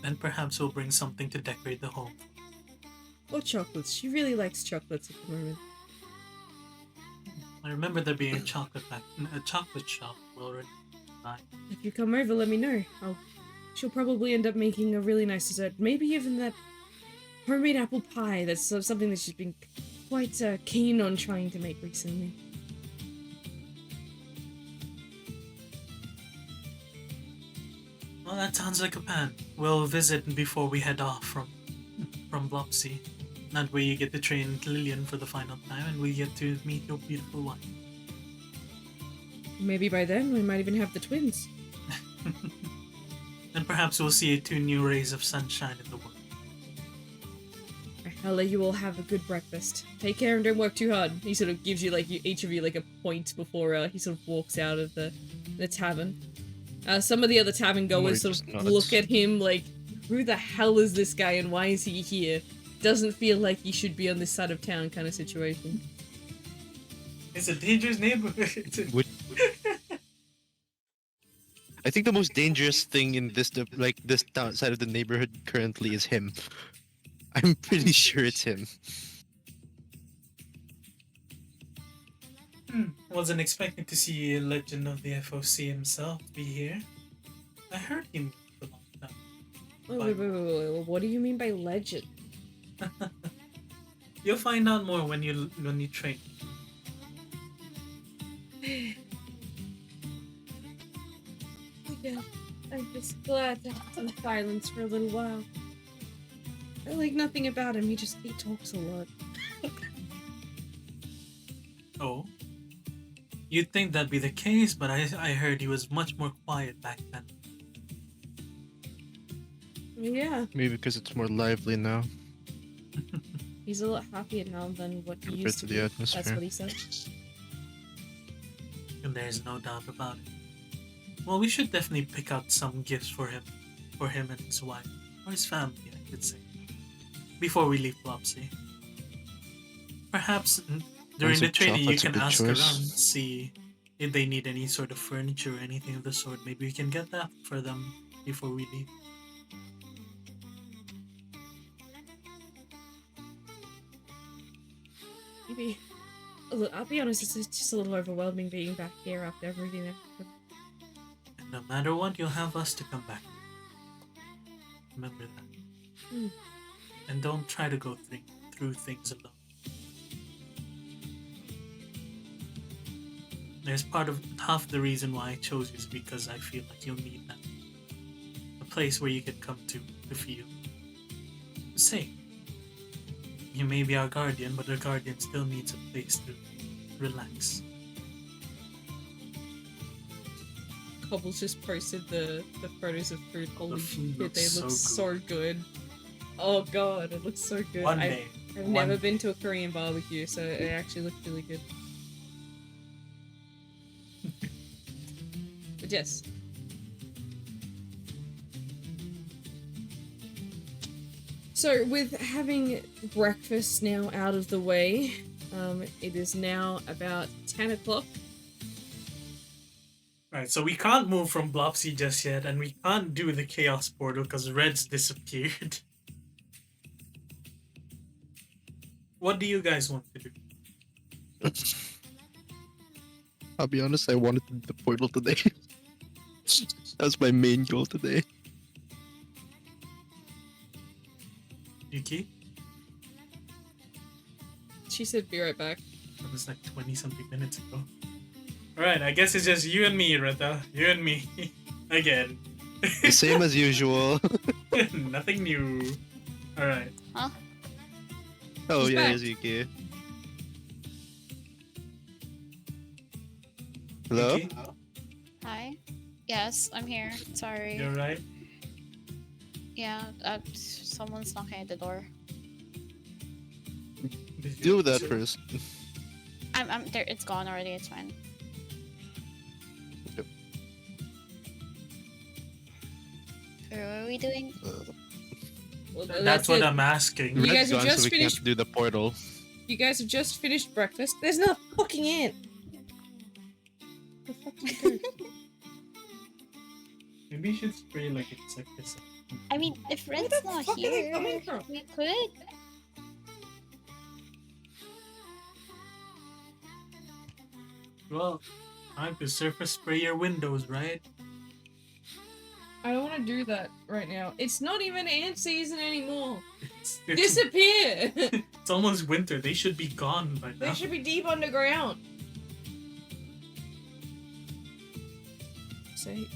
Then perhaps we'll bring something to decorate the home. Or chocolates. She really likes chocolates at the moment. I remember there being a chocolate shop already. If you come over, let me know. She'll probably end up making a really nice dessert. Maybe even that homemade apple pie. That's something that she's been quite keen on trying to make recently. Well, that sounds like a plan. We'll visit before we head off from Blopsy. That way you get to train Lillian for the final time and we get to meet your beautiful wife. Maybe by then we might even have the twins. And perhaps we'll see 2 new rays of sunshine in the world. I'll let you all have a good breakfast. Take care and don't work too hard. He sort of gives you, like, each of you, like, a point before he sort of walks out of the tavern. Some of the other tavern goers sort of look at him like, who the hell is this guy and why is he here? Doesn't feel like he should be on this side of town kind of situation. It's a dangerous neighborhood. I think the most dangerous thing in this side of the neighborhood currently is him. I'm pretty sure it's him. Wasn't expecting to see a legend of the FOC himself be here. I heard him for a long time. Wait. What do you mean by legend? You'll find out more when you train. Yeah, I'm just glad to have some silence for a little while. I like nothing about him, he talks a lot. Oh? You'd think that'd be the case, but I heard he was much more quiet back then. Yeah, Maybe because it's more lively now he's a lot happier now than what he compared used to to the be. atmosphere. That's what he said. And there's no doubt about it. Well, we should definitely pick out some gifts for him and his wife, or his family, I could say, before we leave Flopsy. Perhaps during the some training you chocolate's a can good ask choice. around, see if they need any sort of furniture or anything of the sort. Maybe we can get that for them before we leave. Maybe. Look, I'll be honest, it's just a little overwhelming being back here after everything that happened. And no matter what, you'll have us to come back. Remember that. Mm. And don't try to go through things alone. There's half the reason why I chose you is because I feel like you'll need that. A place where you can come to feel safe. You may be our guardian, but our guardian still needs a place to relax. Cobble's just posted the photos of food. Holy food shit, looks they look so so good. Oh god, it looks so good. One day. I've one never day. been to a Korean barbecue, so it actually looked really good. But yes. So with having breakfast now out of the way, it is now about 10 o'clock. Right, so we can't move from Blopsy just yet, and we can't do the Chaos Portal because Red's disappeared. What do you guys want to do? I'll be honest, I wanted to do the portal today. That's my main goal today. Yuki? She said be right back. That was like 20 something minutes ago. Alright, I guess it's just you and me, Rita. You and me. Again. The same as usual. Nothing new. Alright. Huh? Oh He's yeah, back. Yuki. Hello? Yuki, Hi. Yes, I'm here. Sorry. you alright? Yeah, someone's knocking at the door. Do that first. I'm there. It's gone already. It's fine. Yep. So what are we doing? Well, That's what it. I'm asking. You Red's guys have gone, just so we finished- can't do the portal. You guys have just finished breakfast. There's no fucking ant. The fuck did you do? Maybe you should spray like insecticide. I mean, if Red's the not fuck are they here, coming from? we could. Well, time to surface spray your windows, right? I don't want to do that right now. It's not even ant season anymore. It's, Disappear! it's almost winter. They should be gone by They now. should be deep underground. Say.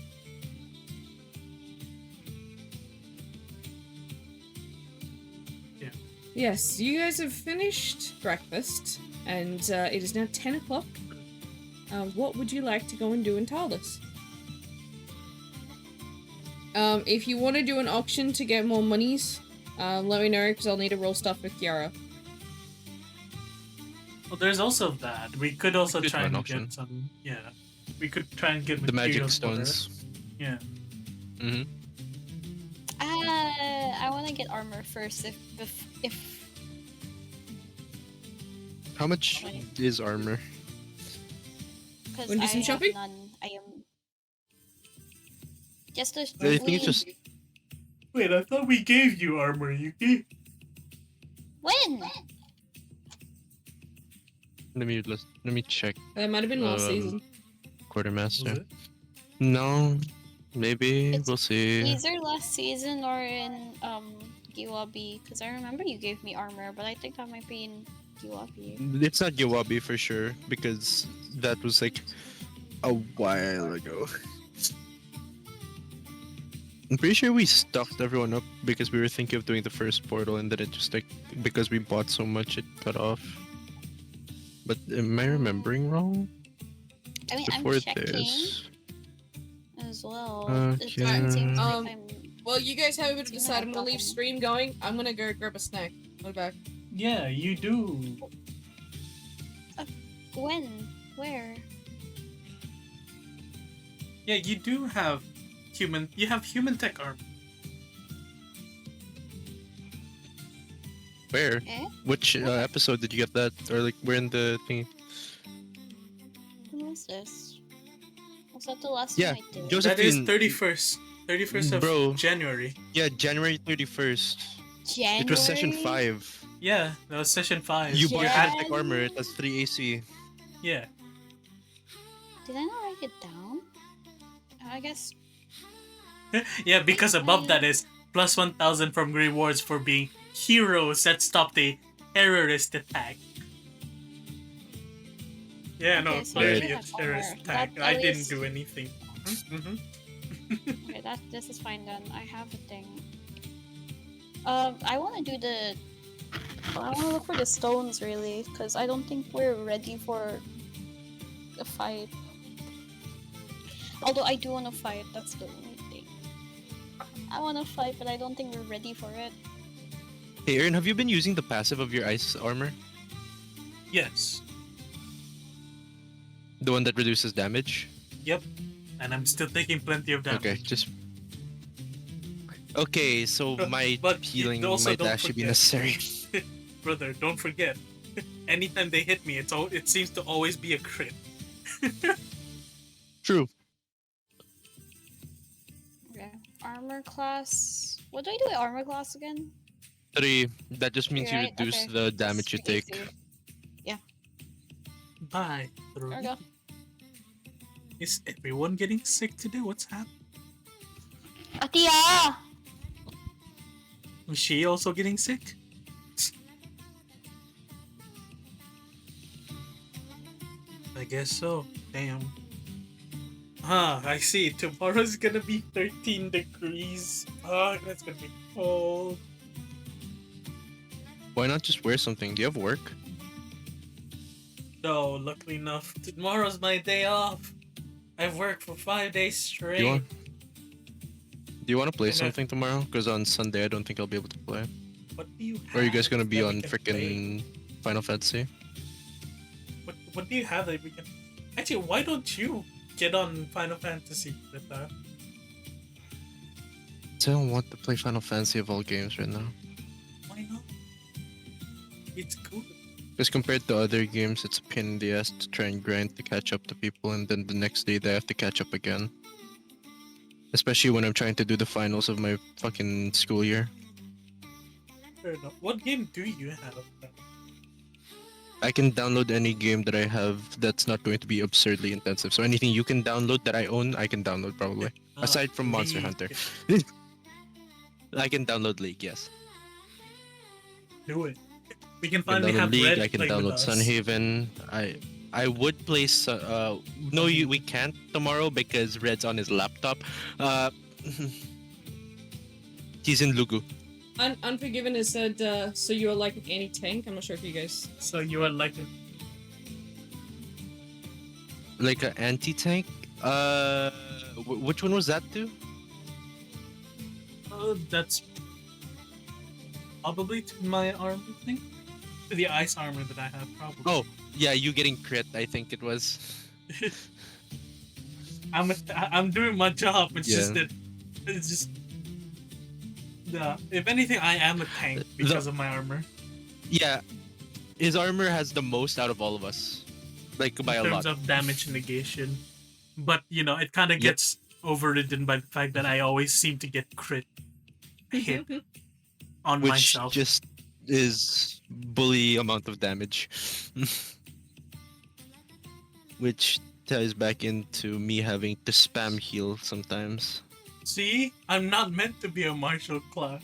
Yeah. Yes, you guys have finished breakfast, and it is now 10 o'clock. What would you like to go and do in Tarlus? If you want to do an auction to get more monies, let me know, because I'll need to roll stuff with Kiara. Well, there's also that. We could also Good try and one, auction. get some. Yeah. We could try and get The magic materials for it. stones. Yeah. Mm-hmm. I want to get armor first. If How much is armor? because Wanna do I some have shopping? none. I am just a. I think it's just Wait, I thought we gave you armor, Yuki. when. let me check. That might have been last Um, season. Was Quartermaster. it? No, maybe It's we'll see. Either last season or in Giwabi, because I remember you gave me armor, but I think that might be in Giwabi. It's not Giwabi for sure because that was like a while ago. I'm pretty sure we stocked everyone up because we were thinking of doing the first portal and then it just like because we bought so much it cut off. But am I remembering wrong? I mean, I'm Before checking this. as well. It Okay. doesn't seem like Um, I'm. Well, you guys have a bit to Even decide. a I'm gonna leave problem. stream going. I'm gonna go grab a snack. I'll be back. Yeah, you do. When? Where? Yeah, you do have human. You have human tech armor. Where? Eh? Which episode did you get that? Or like, we're in the thing? When was this? Was that the last Yeah, one I did? Joseph- That is Josephine- 31st of Bro. January. Yeah, January 31st. January? It was session 5. Yeah, that was session 5. You bought Jan- Tech armor. It has 3 AC. Yeah. Did I not write it down? I guess. Yeah, because above that is plus 1,000 from rewards for being heroes that stopped a terrorist attack. Yeah, no, Okay, so clearly you it's have terrorist armor. attack. That I at didn't least- do anything. Mm-hmm. Okay, this is fine then. I have the thing. I want to do the. I want to look for the stones really, because I don't think we're ready for the fight. Although I do want to fight, that's the only thing. I want to fight, but I don't think we're ready for it. Hey, Aaron, have you been using the passive of your ice armor? Yes. The one that reduces damage? Yep. And I'm still taking plenty of damage. Okay, just. Okay, so my But healing also might don't actually be forget- necessary. Brother, don't forget. Anytime they hit me, it seems to always be a crit. True. Okay. Armor class. What do I do with armor class again? 3. That just means you Right, reduce okay. the damage you Pretty take. easy. Bye. There we go. Is everyone getting sick today? What's happening? Atia! Is she also getting sick? I guess so. Damn. Ah, I see. Tomorrow's gonna be 13 degrees. Ah, that's gonna be cold. Why not just wear something? Do you have work? No, luckily enough, tomorrow's my day off. I've worked for 5 days straight. Do you want to play I know. something tomorrow? Because on Sunday I don't think I'll be able to play. What do you have? Or are you guys gonna be that we on can play? freaking Final Fantasy? What do you have that we can? Actually, why don't you get on Final Fantasy with that? I don't want to play Final Fantasy of all games right now. Why not? It's good. Because compared to other games, it's a pain in the ass to try and grind to catch up to people, and then the next day they have to catch up again. Especially when I'm trying to do the finals of my fucking school year. Fair enough. What game do you have? I can download any game that I have that's not going to be absurdly intensive. So anything you can download that I own, I can download probably. Aside from Monster League. Hunter. I can download League, yes. Do it. We can I can finally download have League, Red I can play with download us. Sunhaven. I would play no, we can't tomorrow because Red's on his laptop. He's in Lugu. Unforgiven has said, so you are like an anti-tank. I'm not sure if you guys... So you are like Like an anti-tank? Which one was that to? that's probably to my armor thing. To the ice armor that I have, probably. Oh, yeah, you getting crit, I think it was. I'm doing my job. It's just Yeah. that it's just. If anything, I am a tank because of my armor. Yeah, his armor has the most out of all of us. Like, by a In terms lot. of damage negation. But, it kind of Yep. gets overridden by the fact that I always seem to get crit hit on Which myself. just is bully amount of damage. Which ties back into me having to spam heal sometimes. See? I'm not meant to be a martial class.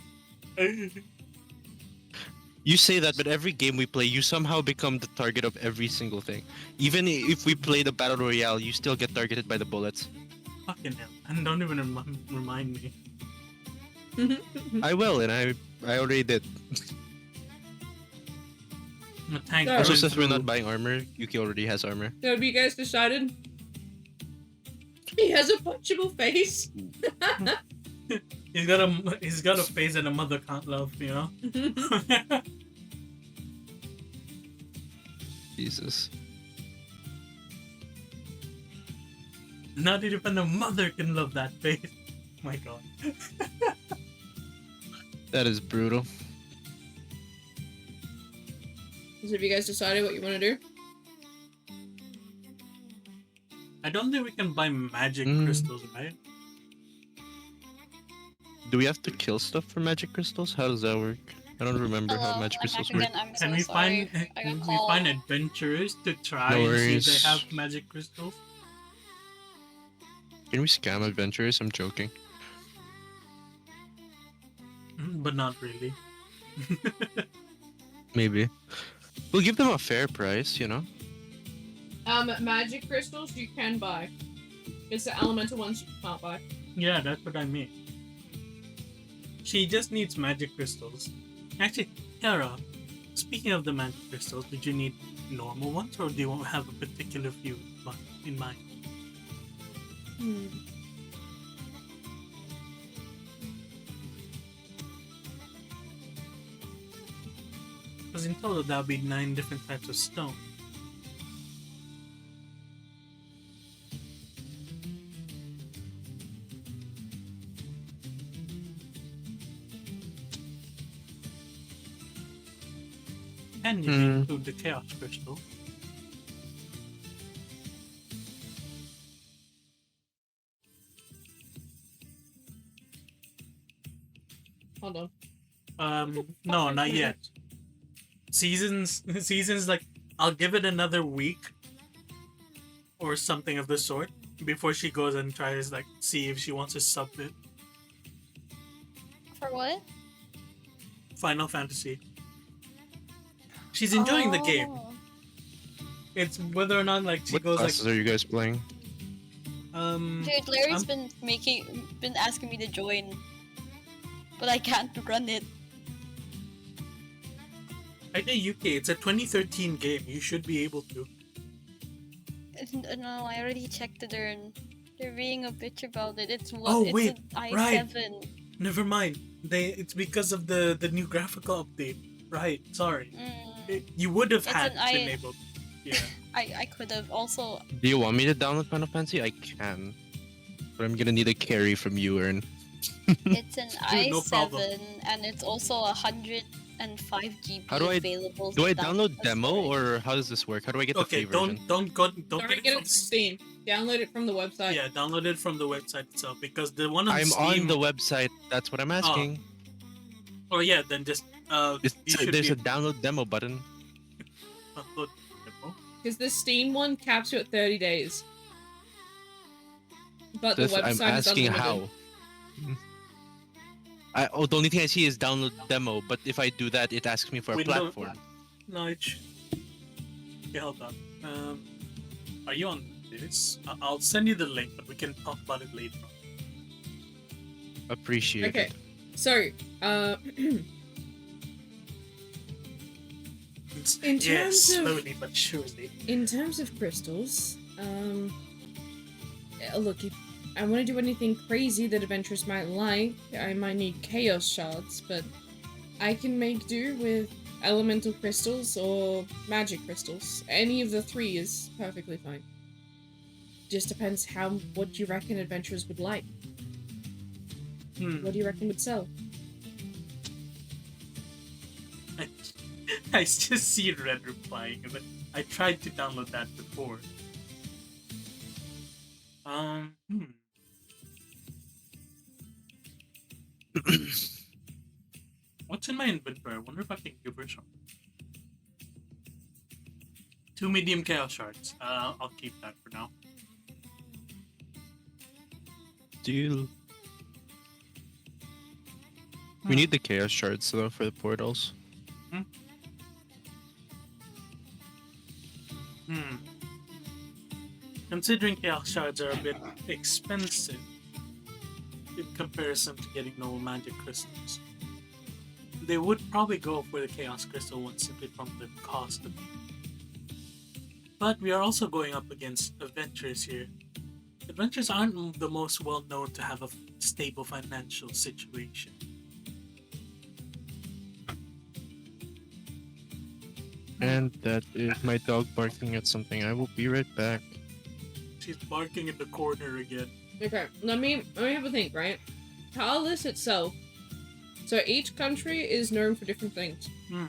You say that, but every game we play, you somehow become the target of every single thing. Even if we play the Battle Royale, you still get targeted by the bullets. Fucking hell. And don't even remind me. I will, and I already did. I'm a tank. Sorry. Also, going since we're through- not buying armor, Yuki already has armor. So have you guys decided He has a punchable face. He's got a face that a mother can't love, you know? Jesus. Not even a mother can love that face. My god. That is brutal. So have you guys decided what you want to do? I don't think we can buy magic crystals, right? Do we have to kill stuff for magic crystals? How does that work? I don't remember how Hello, magic I'm crystals back work. again. I'm so Can we sorry. find I got we called. find adventurers to try No and see if worries. they have magic crystals? Can we scam adventurers? I'm joking. But not really. Maybe. We'll give them a fair price, you know? Magic crystals you can buy. It's the elemental ones you can't buy. Yeah, that's what I mean. She just needs magic crystals. Actually, Kara, speaking of the magic crystals, did you need normal ones or do you have a particular few in mind? Because in total that would be 9 different types of stone. And you include the chaos crystal. Hold on. No, not yet. Seasons like I'll give it another week or something of the sort before she goes and tries like see if she wants to sub it. For what? Final Fantasy. She's enjoying the game. Oh. It's whether or not like she What goes classes like are you guys playing? Dude, Larry's been asking me to join, but I can't run it. I think UK. It's a 2013 game. You should be able to. No, I already checked it. They're being a bitch about it. It's Oh, it's wait, an i7. right. Never mind. It's because of the new graphical update. Right. Sorry. You would have It's had an been able. Yeah. I could have also. Do you want me to download Final Fantasy? I can. But I'm gonna need a carry from you, Ern. It's an Dude, no i7 problem. and it's also 105 GB How do I- available. Do I to download as demo storage. or how does this work? How do I get the Okay. free version? Don't Sorry, get get it it from Steam. Download it from the website. Yeah, download it from the website itself because the one on I'm Steam. on the website. That's what I'm asking. Oh yeah, then just you should There's be a download demo button. download demo. Because the Steam one caps you at 30 days. But the website I'm is asking unlimited. how. The only thing I see is download demo, but if I do that, it asks me for a Window- platform. No, it should. Okay, hold on. Are you on this? I'll send you the link, but we can talk about it later. Appreciate Okay. it. So, In Yeah, terms of- slowly but surely. in terms of crystals, look, if I want to do anything crazy that adventurers might like, I might need chaos shards, but I can make do with elemental crystals or magic crystals. Any of the three is perfectly fine. Just depends what you reckon adventurers would like. What do you reckon would sell? I just see Red replying, but I tried to download that before. What's in my inventory? I wonder if I can give her some. 2 medium chaos shards. I'll keep that for now. Deal. We need the chaos shards though for the portals. Considering chaos shards are a bit expensive in comparison to getting normal magic crystals, they would probably go for the chaos crystal one simply from the cost of it. But we are also going up against adventurers here. Adventures aren't the most well known to have a stable financial situation. And that is my dog barking at something. I will be right back. She's barking in the corner again. Okay, let me have a think, right? Tarlus itself. So each country is known for different things. Hmm.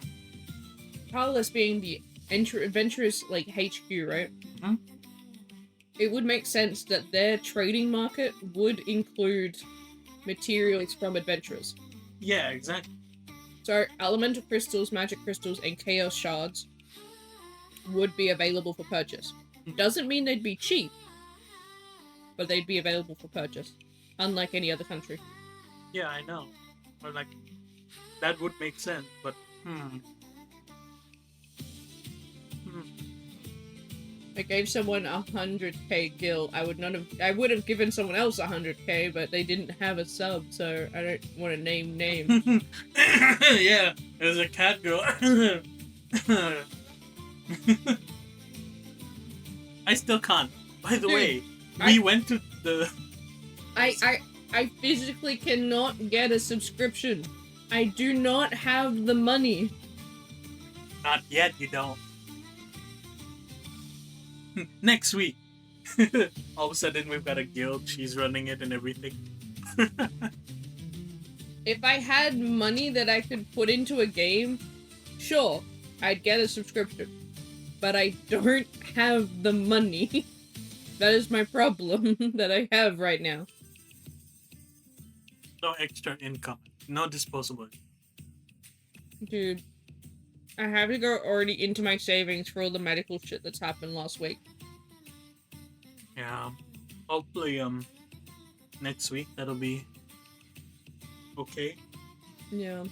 Tarlus being the adventurous like HQ, right? Hmm. It would make sense that their trading market would include materials from adventurers. Yeah, exactly. So elemental crystals, magic crystals, and chaos shards would be available for purchase. Doesn't mean they'd be cheap, but they'd be available for purchase, unlike any other country. Yeah, I know. Or like, that would make sense, but I gave someone 100k gil. I would have given someone else 100k, but they didn't have a sub, so I don't want to name names. Yeah, there's a cat girl. I still can't. By the Dude, way, I- we went to the. I physically cannot get a subscription. I do not have the money. Not yet, you don't. Next week. All of a sudden, we've got a guild. She's running it and everything. If I had money that I could put into a game, sure, I'd get a subscription. But I don't have the money. That is my problem that I have right now. No extra income. No disposable. Dude, I have to go already into my savings for all the medical shit that's happened last week. Yeah. Hopefully, next week that'll be okay. Yeah.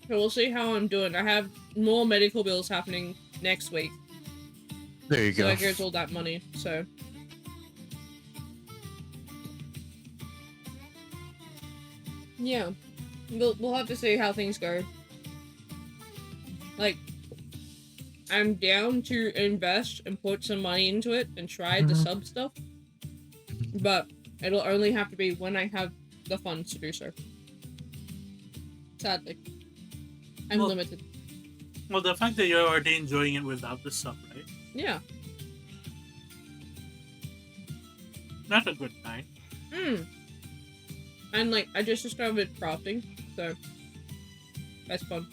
So we'll see how I'm doing. I have more medical bills happening next week. There you So go. that goes all that money, so. Yeah. We'll have to see how things go. Like, I'm down to invest and put some money into it and try the sub stuff. But it'll only have to be when I have the funds to do so. Sadly. I'm Well- limited. Well, the fact that you're already enjoying it without the sub, right? Yeah. That's a good sign. And like, I just discovered crafting, so that's fun.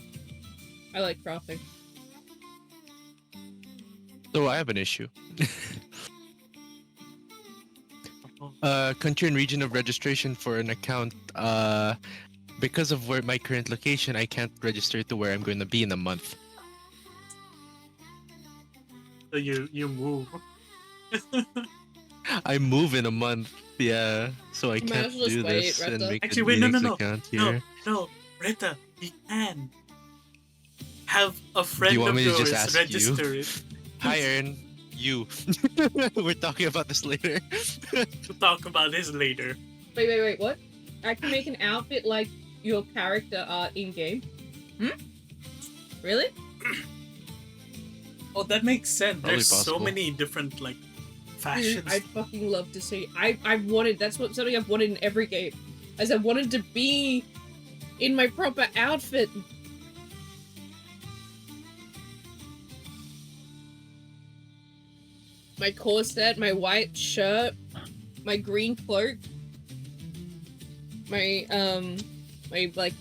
I like crafting. So I have an issue. Country and region of registration for an account. Because of where my current location, I can't register to where I'm going to be in a month. So you move. I move in a month. Yeah, so I You might can't as well just do wait, this and Retta. make Actually, a wait, no, Phoenix no, no. account No, here. no, Rita, you can have a friend want of me to yours just ask you? register it. Hi, Aaron. You. We're talking about this later. We'll talk about this later. Wait, what? I can make an outfit like your character art in game? Really? Oh, that makes sense. Probably There's so possible. many different like fashions. I'd fucking love to see. I wanted, that's what something I've wanted in every game. As I wanted to be in my proper outfit. My corset, my white shirt, my green cloak, my like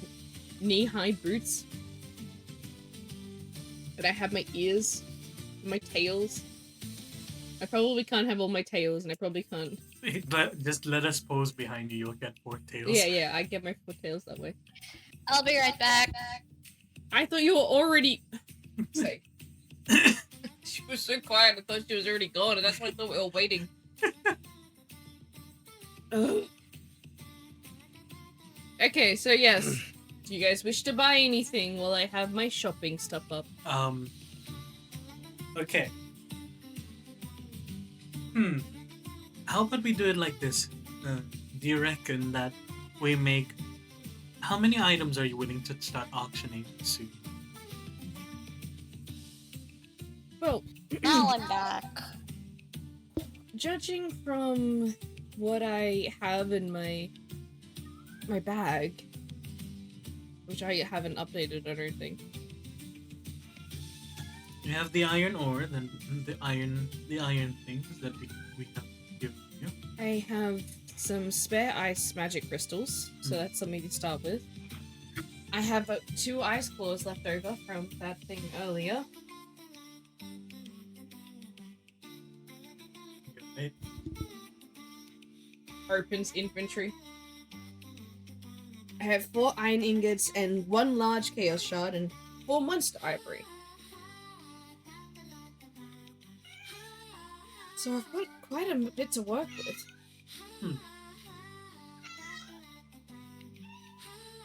knee-high boots. And I have my ears, my tails. I probably can't have all my tails, and I probably can't. Just let us pose behind you. You'll get 4 tails. Yeah, I get my 4 tails that way. I'll be right back. I thought you were already. Say. She was so quiet. I thought she was already gone, and that's why I thought we were waiting. Ugh. Okay, so yes. Do you guys wish to buy anything while I have my shopping stuff up? Okay. How about we do it like this? Do you reckon that we make... How many items are you willing to start auctioning soon? Well, Now I'm back. judging from what I have in my bag, which I haven't updated or anything. You have the iron ore, then the iron things that we have given you. I have some spare ice magic crystals, so that's something to start with. I have 2 ice claws left over from that thing earlier. Okay. Opens inventory. I have 4 iron ingots and 1 large chaos shard and 4 monster ivory. So I've got quite a bit to work with.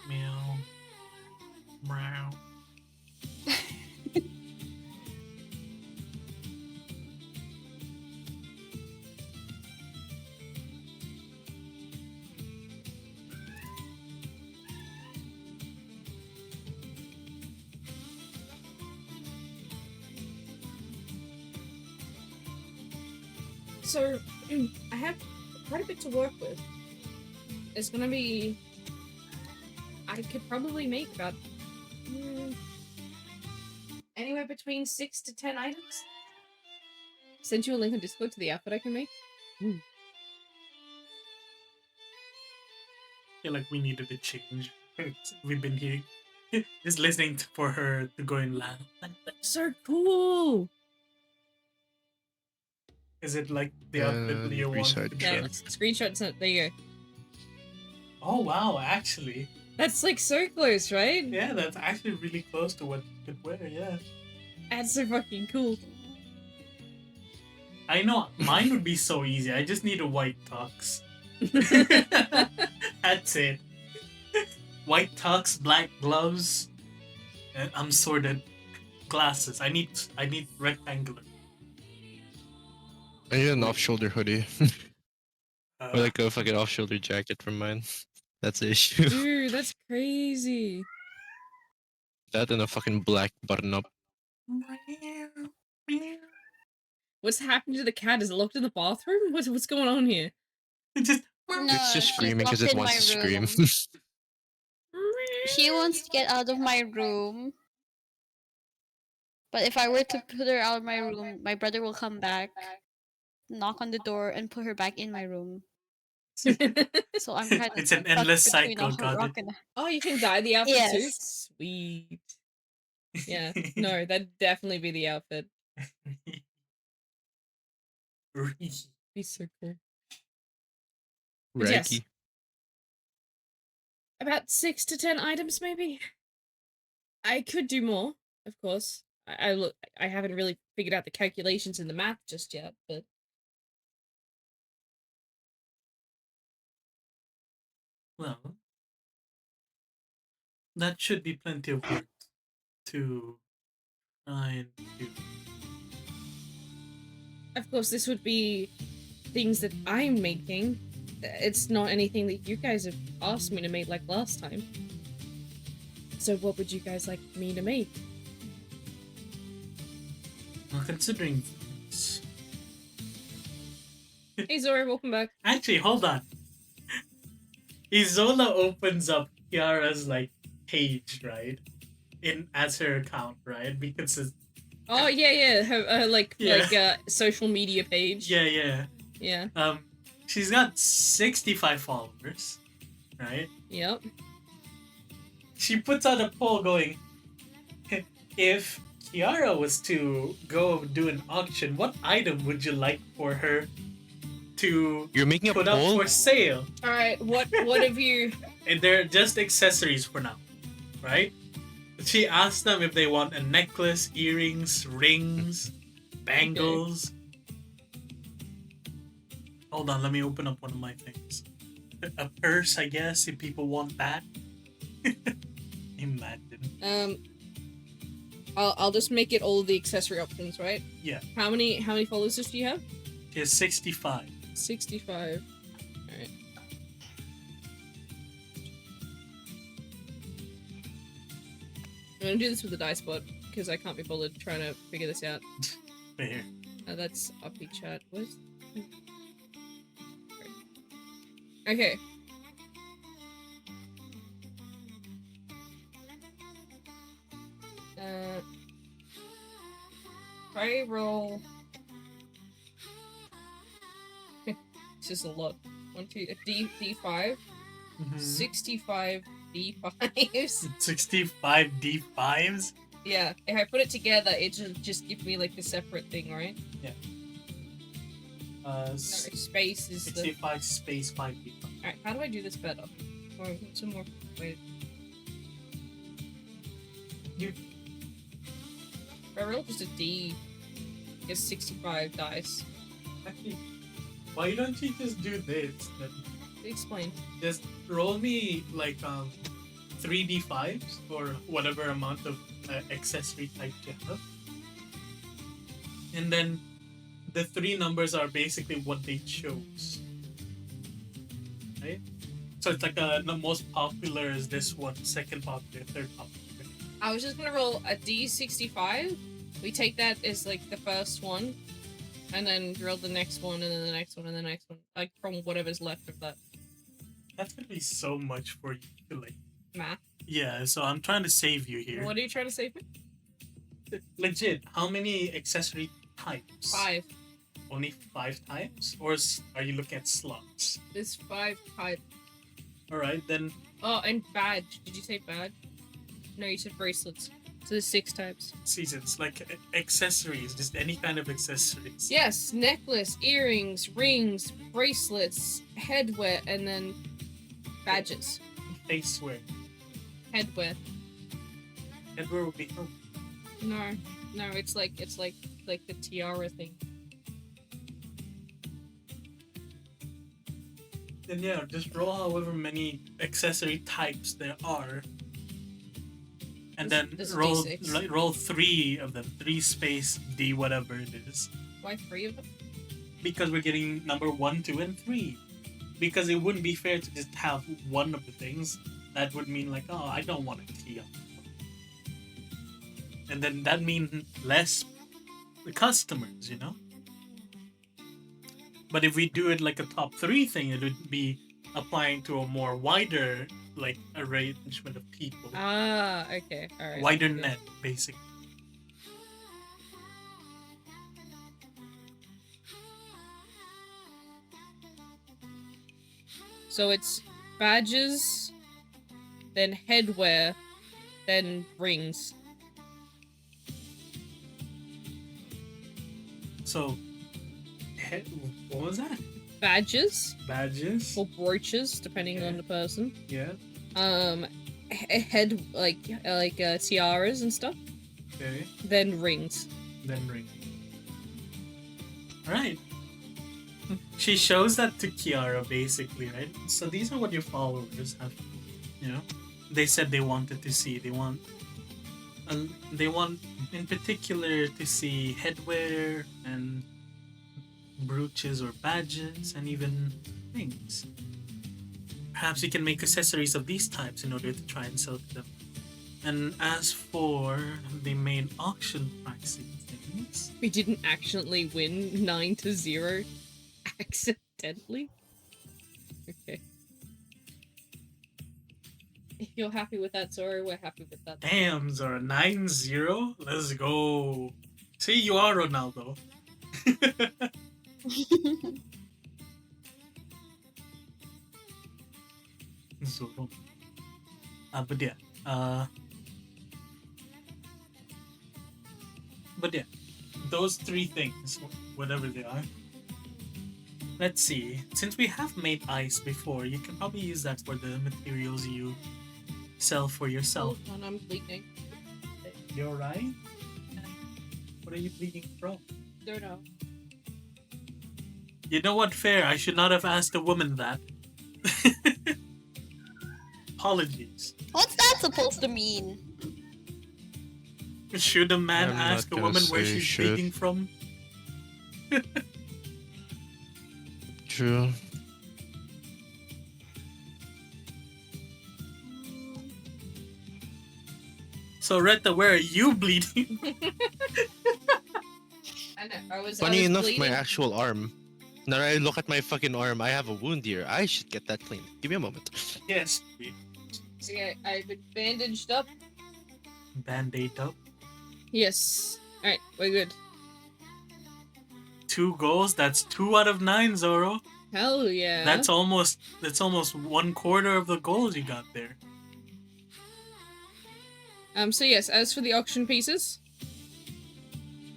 Meow. Meow. So, I have quite a bit to work with. It's gonna be... I could probably make about... anywhere between 6 to 10 items. Send you a link on Discord to the outfit I can make. I feel like we needed a change. We've been here just listening for her to go and laugh. So cool! Is it like the outfit Leo wanted to Yeah, get? screenshots, there you go. Oh wow, actually. That's like so close, right? Yeah, that's actually really close to what you could wear, yeah. That's so fucking cool. I know, mine would be so easy. I just need a white tux. That's it. White tux, black gloves, and I'm sorted. Glasses. I need rectangular. I need an off-shoulder hoodie. Uh, Or like a fucking off-shoulder jacket from mine. That's the issue. Dude, that's crazy. That and a fucking black button-up. What's happened to the cat? Is it locked in the bathroom? What's going on here? it just No, It's just she's screaming because locked it in wants to my scream. room. She wants to get out of my room. But if I were to put her out of my room, my brother will come back, knock on the door, and put her back in my room. So I'm kind of it's an stuck endless between cycle, a got rock it. and a... Oh, you can dye the outfit too? Yes. Sweet. Yeah, no, that'd definitely be the outfit. Be so cool. But yes. Raggy. About 6 to 10 items, maybe? I could do more, of course. I haven't really figured out the calculations and the math just yet, but... Well, that should be plenty of work to try and do. Of course, this would be things that I'm making. It's not anything that you guys have asked me to make like last time. So what would you guys like me to make? Well, considering this... Hey Zora, welcome back. Actually, hold on. Izola opens up Kiara's like page, right? In as her account, right? Because it's, Oh yeah, her Yeah. social media page. yeah. Yeah. She's got 65 followers, right? Yep. She puts out a poll going, if Kiara was to go do an auction, what item would you like for her to You're making a put up poll? for sale? All right. What have you? And they're just accessories for now, right? She asked them if they want a necklace, earrings, rings, bangles. Hold on, let me open up one of my things. A purse, I guess, if people want that. Imagine. I'll just make it all the accessory options, right? Yeah. How many followers do you have? She has 65. 65. Alright. I'm gonna do this with the dice bot because I can't be bothered trying to figure this out. Fair. That's RP chat. Where's Okay. Try roll. This is a lot. One, two, a D5. 65 D5s. 65 D5s? Yeah, if I put it together, it just give me like a separate thing, right? No, space is the... 65 space 5 D5. Alright, how do I do this better? Or some more... Wait. You... If I roll just a D, it's 65 dice. Actually, why don't you just do this? Then Explain. just roll me like 3 D5s or whatever amount of accessory type you have. And then the 3 numbers are basically what they chose. Right? So it's like the most popular is this one, second popular, third popular. I was just gonna roll a D65. We take that as like the first one, and then roll the next one, and then the next one, and the next one, like from whatever's left of that That's gonna be so much for you to like. math. Yeah, so I'm trying to save you here. What are you trying to say? Legit, how many accessory types? 5. Only 5 types? Or are you looking at slots? There's 5 types. Alright, then Oh, and badge. Did you say badge? No, you said bracelets. So there's 6 types. seasons, like accessories, just any kind of accessories. Yes, necklace, earrings, rings, bracelets, headwear, and then badges. Face wear. Headwear. Headwear would be No, it's like the tiara thing. then yeah, just roll however many accessory types there are. And then This is roll D6. roll 3 of them. 3 space D whatever it is. Why 3 of them? Because we're getting number 1, 2, and 3. Because it wouldn't be fair to just have one of the things. That would mean like, oh, I don't want a TR. And then that means less customers, you know? But if we do it like a top 3 thing, it would be applying to a more wider like arrangement of people. Ah, okay, alright. Wider okay. net, basically. So it's badges, then headwear, then rings. So, what was that? Badges Badges? or brooches, depending on the person. Yeah. Head like tiaras and stuff. Okay. Then rings. Then ring. Alright. She shows that to Kiara, basically, right? So these are what your followers have, you know? They said they wanted to see. They want in particular to see headwear and brooches or badges and even rings. Perhaps you can make accessories of these types in order to try and sell to them. And as for the main auction pricing things, We didn't accidentally win 9-0 accidentally. Okay. If you're happy with that, sorry, we're happy with that. damn, Zora, 9-0? Let's go. See, you are Ronaldo. Zoro. But yeah. But yeah. Those 3 things, whatever they are. Let's see. Since we have made ice before, you can probably use that for the materials you sell for yourself. Hold on, I'm bleeding. You alright? What are you bleeding from? Don't know. You know what, fair? I should not have asked a woman that. Apologies. What's that supposed to mean? Should a man I'm ask not a gonna woman where say she's should. bleeding from? True. So, Retta, where are you bleeding? I know, I was Funny enough, bleeding. my actual arm. Now that I look at my fucking arm, I have a wound here. I should get that cleaned. Give me a moment. Yes. Okay, I've been bandaged up. Band-aid up. Yes. Alright, we're good. 2 goals. That's 2 out of 9, Zoro. Hell yeah. That's almost 1/4 of the goals you got there. So yes, as for the auction pieces,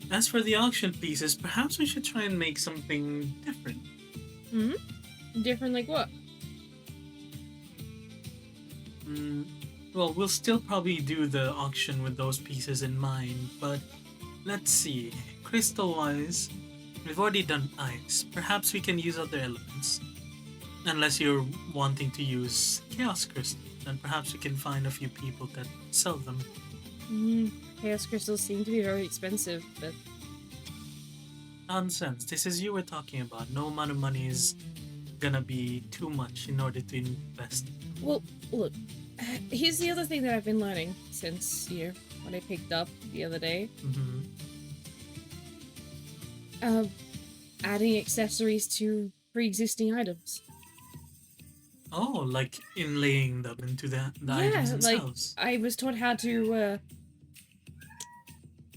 As for the auction pieces, perhaps we should try and make something different. different like what? Well, we'll still probably do the auction with those pieces in mind, but let's see. Crystal-wise, we've already done ice. Perhaps we can use other elements. Unless you're wanting to use Chaos Crystal, then perhaps we can find a few people that sell them. Chaos crystals seem to be very expensive, but Nonsense. This is you we're talking about. No amount of money is gonna be too much in order to invest. well, look. Here's the other thing that I've been learning since what I picked up the other day. Adding accessories to pre-existing items. Oh, like inlaying them into the items themselves. I was taught how to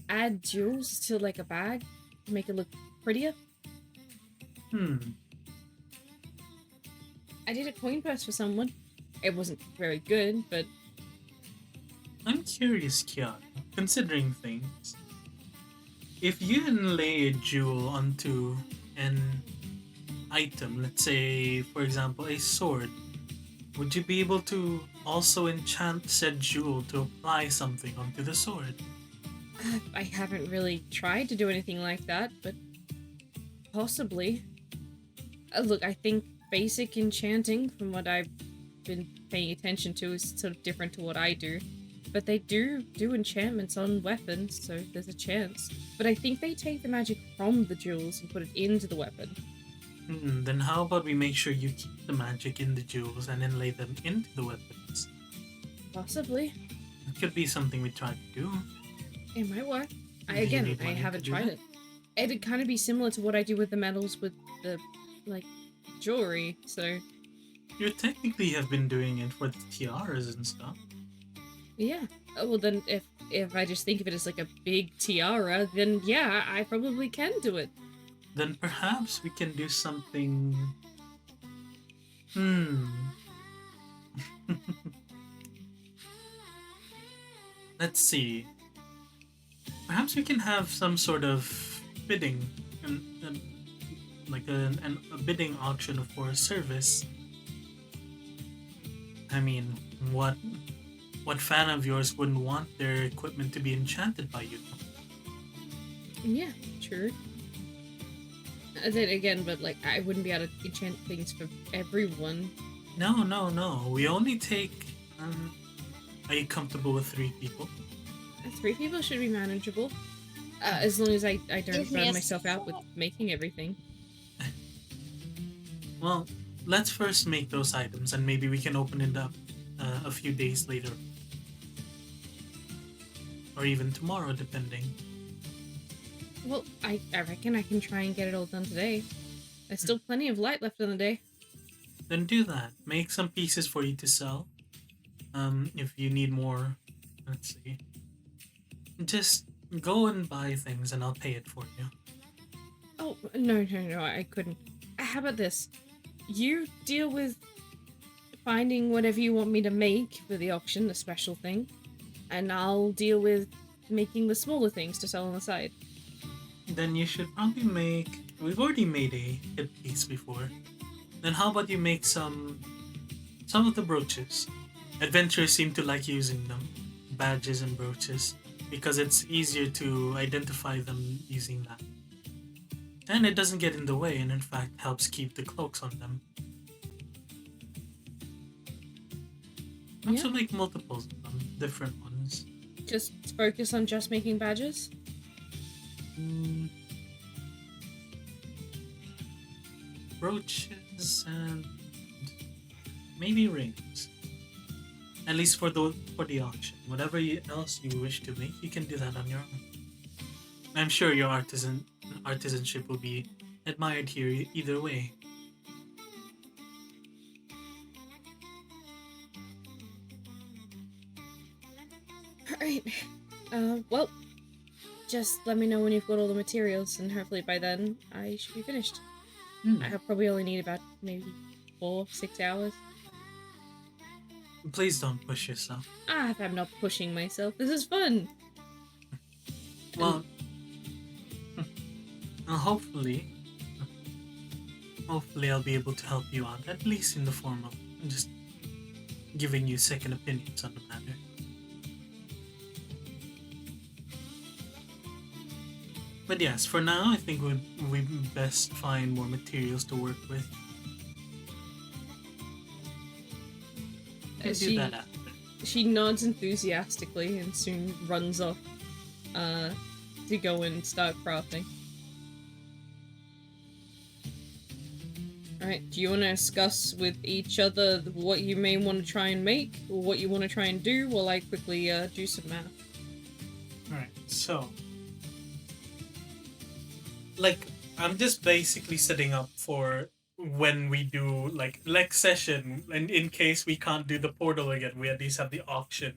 add jewels to like a bag to make it look prettier. I did a coin purse for someone. It wasn't very good, but I'm curious, Kiara, considering things. If you inlay a jewel onto an item, let's say, for example, a sword, would you be able to also enchant said jewel to apply something onto the sword? I haven't really tried to do anything like that, but possibly. Look, I think basic enchanting, from what I've been paying attention to, is sort of different to what I do. But they do enchantments on weapons, so there's a chance. But I think they take the magic from the jewels and put it into the weapon. Then how about we make sure you keep the magic in the jewels and inlay them into the weapons? Possibly. It could be something we try to do. It might work. Do I you need money haven't to do tried that? it. It'd kind of be similar to what I do with the medals with the, jewelry, so... You technically have been doing it for the tiaras and stuff. Yeah. Well, then, if I just think of it as like a big tiara, then yeah, I probably can do it. Then perhaps we can do something... Let's see. Perhaps we can have some sort of bidding, like a bidding auction for a service. I mean, what fan of yours wouldn't want their equipment to be enchanted by you? Yeah, true. Then again, but I wouldn't be able to enchant things for everyone. No. We only take. Are you comfortable with 3 people? 3 people should be manageable. As long as I don't Give me burn a myself out with making everything. Well, let's first make those items, and maybe we can open it up a few days later, or even tomorrow, depending. Well, I reckon I can try and get it all done today. There's still plenty of light left in the day. Then do that. Make some pieces for you to sell. If you need more, let's see. Just go and buy things, and I'll pay it for you. Oh, no, I couldn't. How about this? You deal with finding whatever you want me to make for the auction, the special thing, and I'll deal with making the smaller things to sell on the side. Then you should probably make... We've already made a headpiece before. Then how about you make some of the brooches? Adventurers seem to like using them. Badges and brooches. Because it's easier to identify them using that. And it doesn't get in the way, and in fact helps keep the cloaks on them. Also make multiples of them, different ones. Just focus on just making badges? Brooches and maybe rings. At least for the auction. Whatever else you wish to make, you can do that on your own. I'm sure your artisanship will be admired here either way. Alright. Well, just let me know when you've got all the materials, and hopefully by then I should be finished. I probably only need about maybe 4-6 hours. Please don't push yourself. I'm not pushing myself. This is fun. Well, hopefully I'll be able to help you out, at least in the form of just giving you second opinions on the matter. But yes, for now, I think we best find more materials to work with. And do that after. She nods enthusiastically and soon runs off to go and start crafting. Alright, do you want to discuss with each other what you may want to try and make, or what you want to try and do, while I quickly do some math? Alright, so... like, I'm just basically setting up for when we do, like, next session, and in case we can't do the portal again, we at least have the auction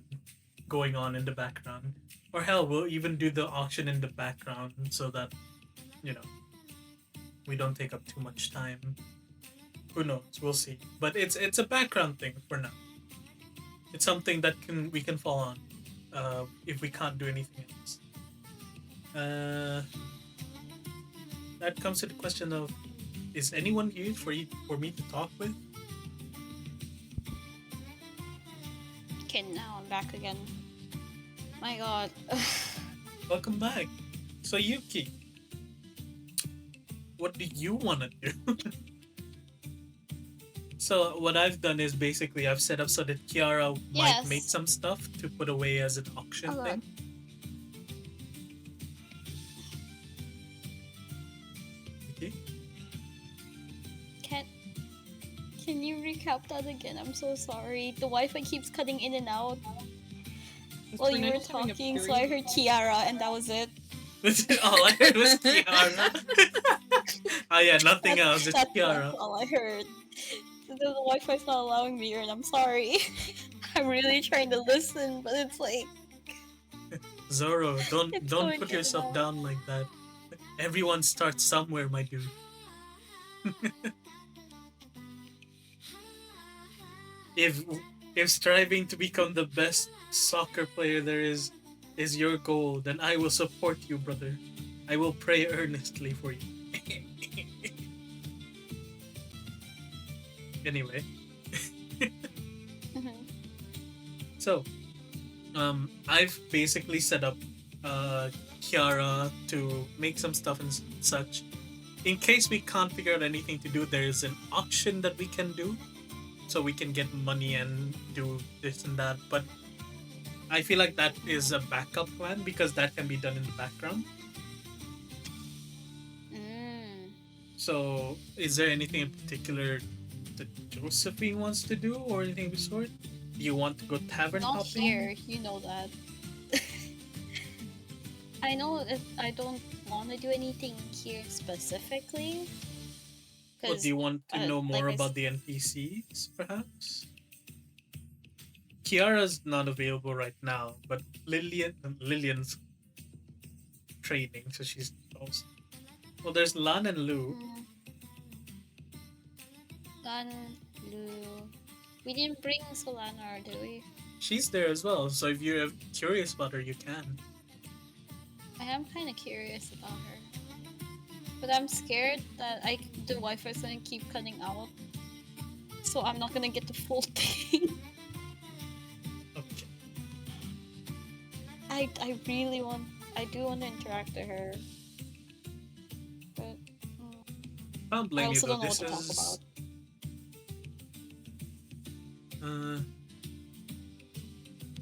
going on in the background. Or hell, we'll even do the auction in the background so that, you know, we don't take up too much time. Who knows? We'll see. But it's a background thing for now. It's something that we can fall on if we can't do anything else. That comes to the question of, is anyone here for me to talk with? Okay, now I'm back again. My god. Welcome back. So Yuki, what do you want to do? So what I've done is basically I've set up so that Kiara might Yes. make some stuff to put away as an auction Oh, thing. Okay. Can you recap that again? I'm so sorry. The Wi-Fi keeps cutting in and out. While you were talking, so I heard Kiara, and that was it. All I heard was Kiara. Oh yeah, nothing else. It's Kiara. That's all I heard. The Wi-Fi's not allowing me, and I'm sorry. I'm really trying to listen, but it's like Zoro, don't It's don't going put in and yourself out. down like that. Everyone starts somewhere, my dude. if striving to become the best soccer player there is your goal, then I will support you, brother. I will pray earnestly for you. Anyway, Mhm. so I've basically set up Kiara to make some stuff and such. In case we can't figure out anything to do, there is an auction that we can do, so we can get money and do this and that. But I feel like that is a backup plan because that can be done in the background. Mm. So, is there anything in particular that Josephine wants to do or anything of the sort? Do you want to go tavern Not hopping? here, you know that. I know that I don't want to do anything here specifically. Or do you want to know like more I about the NPCs, perhaps? Kiara's not available right now, but Lillian's training, so she's also. Well, there's Lan and Lu. Lan, Lu. We didn't bring Solana, did we? She's there as well, so if you're curious about her, you can. I am kind of curious about her. But I'm scared that the Wi-Fi is gonna keep cutting out. So I'm not gonna get the full thing. Okay. I do want to interact with her. But I don't I blame you also though. don't know what This to talk is. about.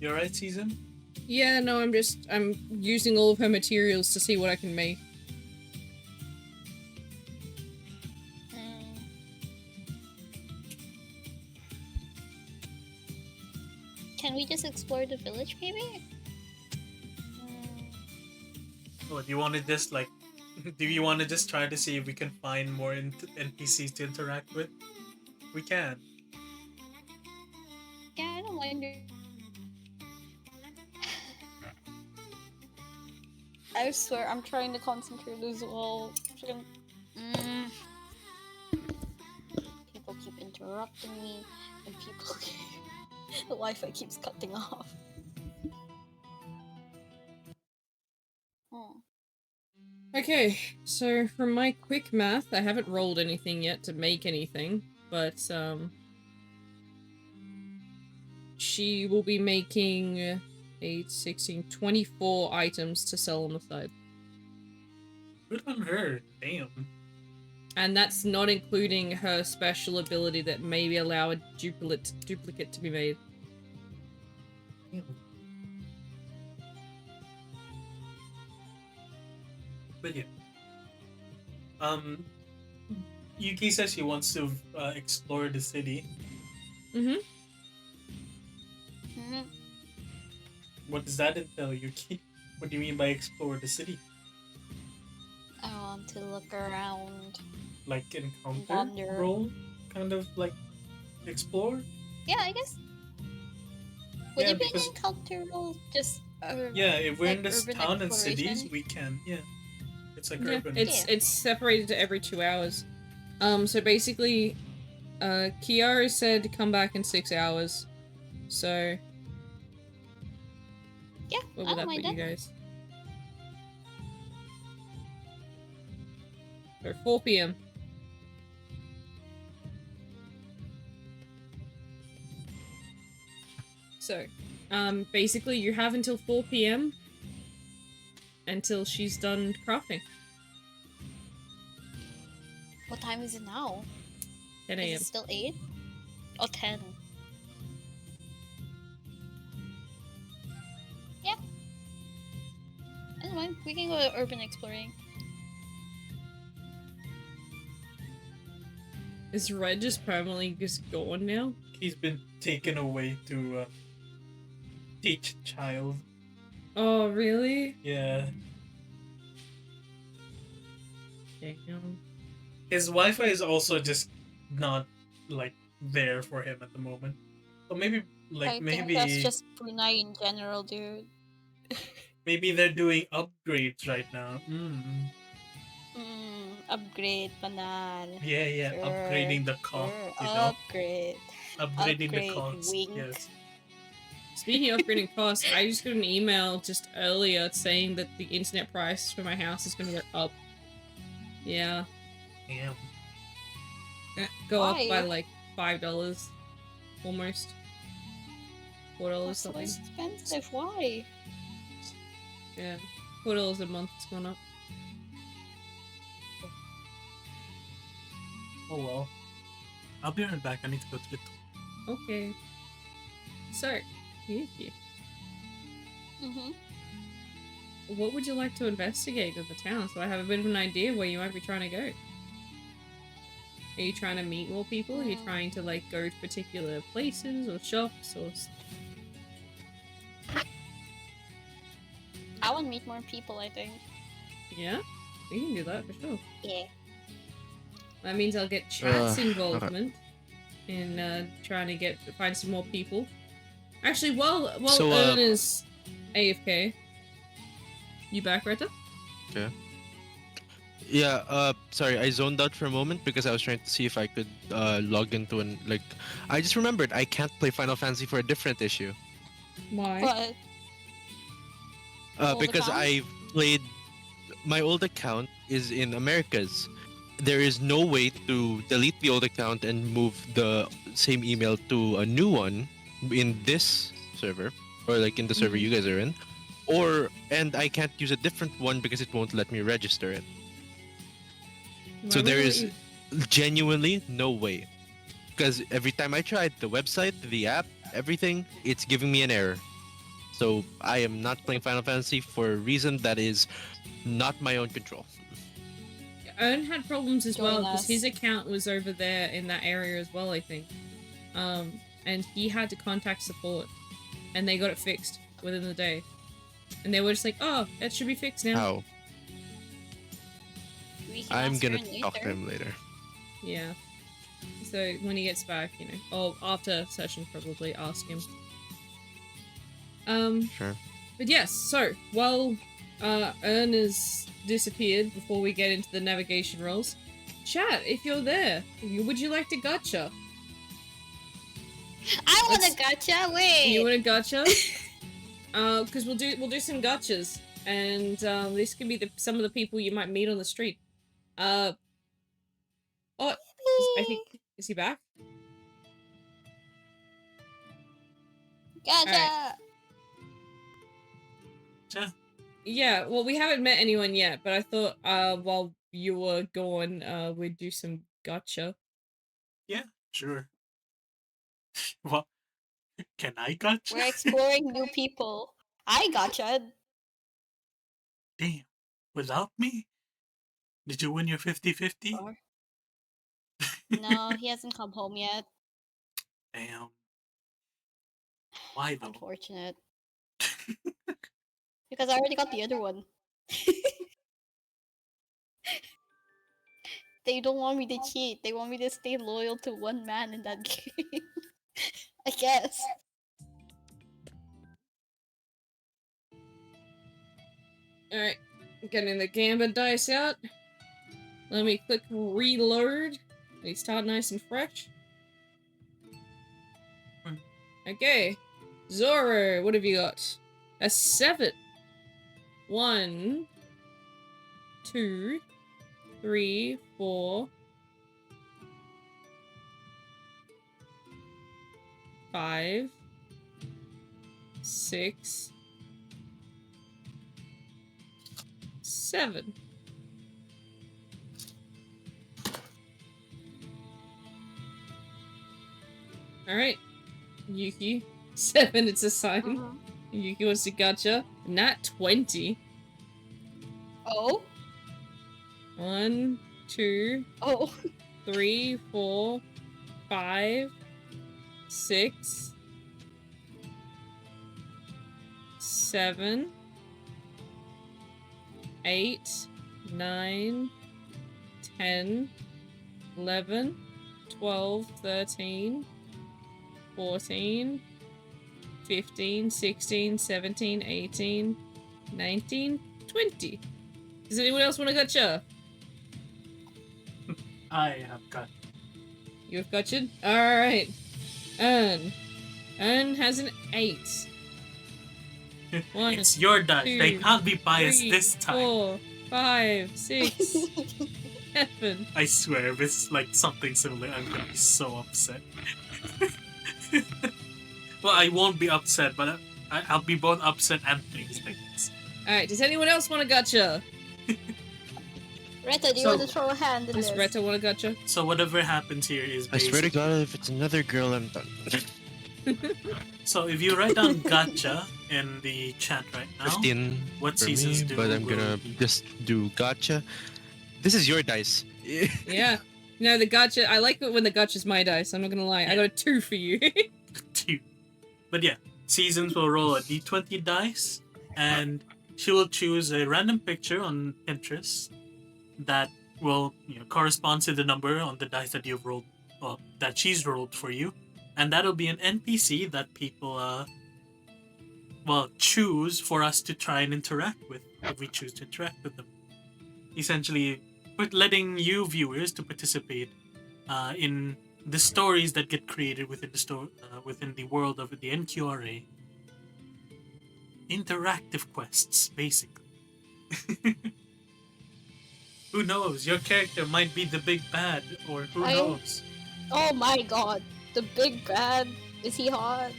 You alright, Season? Yeah, no, I'm using all of her materials to see what I can make. Mm. Can we just explore the village, maybe? What, you want to just like Do you want to just try to see if we can find more NPCs to interact with? We can. Yeah, I don't mind. I swear, I'm trying to concentrate as well. Mm. People keep interrupting me, and people the Wi-Fi keeps cutting off. Oh. Okay, so from my quick math, I haven't rolled anything yet to make anything, but she will be making 8, 16, 24 items to sell on the side. Good on her. Damn. And that's not including her special ability that maybe allow a duplicate to be made. Damn. But yeah. Yuki says she wants to explore the city. Mm-hmm. Mhm. What does that entail, Yuki? What do you mean by explore the city? I want to look around. Like encounter Wander. roll? Kind of like explore? Yeah, I guess. Would Yeah, it be because- an encounter roll? Just Yeah, if we're like in this urban town and cities, exploration? we can. Yeah. It's like Yeah, urban. it's separated to every 2 hours. So basically, Kiara said come back in 6 hours. So Yeah, what I would don't that mind put you that. guys? Or 4 p.m. So, basically you have until 4 p.m. until she's done crafting. What time is it now? 10 Is a.m. it still 8? Oh, 10. Yeah. I don't mind. We can go urban exploring. Is Red just permanently just gone now? He's been taken away to teach child. Oh, really? Yeah. Damn. His Wi-Fi is also just not like there for him at the moment. So maybe I think that's just Brunei in general, dude. maybe they're doing upgrades right now. Upgrade, banal. Yeah, Sure, upgrading the cost. sure. You know, Upgrade. upgrading the upgrade, cost. wink. Yes. Speaking of upgrading costs, I just got an email just earlier saying that the internet price for my house is gonna go up. Yeah. Damn. Go up Why? by like $5. Almost. $4 That's so something. expensive. Why? Yeah. $4 a month it's going up. Oh well. I'll be right back. I need to go to the toilet. Okay. So, Yuki, Mm-hmm. what would you like to investigate in the town so I have a bit of an idea where you might be trying to go? Are you trying to meet more people? Are you trying to like go to particular places or shops or... I want to meet more people, I think. Yeah? We can do that for sure. Yeah. That means I'll get chat's okay. involvement in trying to find some more people. Actually, while So, Ern is AFK, you back, Retta? Okay. Yeah, sorry, I zoned out for a moment because I was trying to see if I could log into an I just remembered I can't play Final Fantasy for a different issue. Why? But Old Because account? I played my old account is in Americas. There is no way to delete the old account and move the same email to a new one in this server or like in the server you guys are in, and I can't use a different one because it won't let me register it. So Why there would is genuinely no way. Because every time I tried the website, the app, everything, it's giving me an error. So I am not playing Final Fantasy for a reason that is not my own control. Ern had problems as well Join because us. his account was over there in that area as well, I think. And he had to contact support, and they got it fixed within the day. And they were just like, "Oh, that should be fixed now." How? We can I'm ask gonna her talk to later. him later. Yeah. So when he gets back, you know, or after session, probably ask him. Sure. But yes. So while Ern has disappeared, before we get into the navigation rolls, chat, if you're there, would you like to gacha? I want Let's- a gacha. Wait. You want a gacha? Because we'll do some gachas, and this could be some of the people you might meet on the street. Oh, I think is he back? Gacha. Alright. Yeah. Yeah, well, we haven't met anyone yet, but I thought while you were gone, we'd do some gacha. Sure. What? Can I gotcha? We're exploring new people. I gotcha. Damn. Without me? Did you win your 50-50? Or- No, he hasn't come home yet. Damn. Why though? Unfortunate. Because I already got the other one. They don't want me to cheat. They want me to stay loyal to one man in that game. I guess. Alright, getting the gambit dice out. Let me click reload. Let me start nice and fresh. Okay. Zoro, what have you got? A 7. 1, 2, 3, 4, 5, 6, 7. Alright. Yuki. 7, it's a sign. Yuki wants to gotcha. Not 20. Oh? 1, 2, Oh. 3, 4, 5, 6, 7, 8, 9, 10, 11, 12, 13, 14, 15, 16, 17, 18, 19, 20. Does anyone else want to gotcha? I have got. You've gotcha? Alright. Ern has an 8. One, It's your dice. They 2, can't be biased 3, this time. 4, 5, 6, 7. I swear, if it's like something similar, I'm gonna be so upset. Well, I won't be upset, but I'll be both upset and things like this. Alright, does anyone else want to gotcha? Retta, do you So- want to throw a hand in Does this? Retta want to gotcha? So whatever happens here is I swear to basically- God, if it's another girl, I'm done. So if you write down gotcha in the chat right now, 15 what for seasons me, do but I'm will gonna be- just do gotcha. This is your dice. Yeah. No, the gotcha. I like it when the gotcha's my dice. I'm not gonna lie. I got a 2 for you. two. But yeah, seasons will roll a d20 dice, and she will choose a random picture on Pinterest that will correspond to the number on the dice that you've rolled, well, that she's rolled for you, and that'll be an NPC that people choose for us to try and interact with if we choose to interact with them. Essentially, letting you viewers to participate in the stories that get created within the within the world of the NQRA. Interactive quests, basically. Who knows? Your character might be the big bad, or who I- knows? Oh my god. The big bad. Is he hot?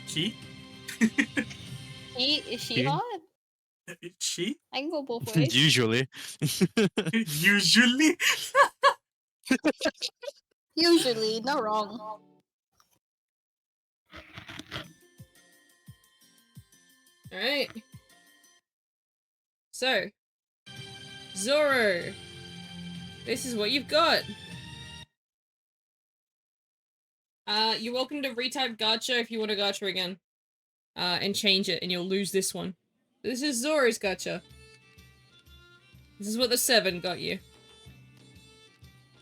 She? Is she He? hot? She? I can go both ways. Usually. Usually? Usually, not wrong. Alright. So, Zoro. This is what you've got. You're welcome to retype gacha if you want to gacha again. And change it, and you'll lose this one. This is Zoro's gacha. This is what the 7 got you.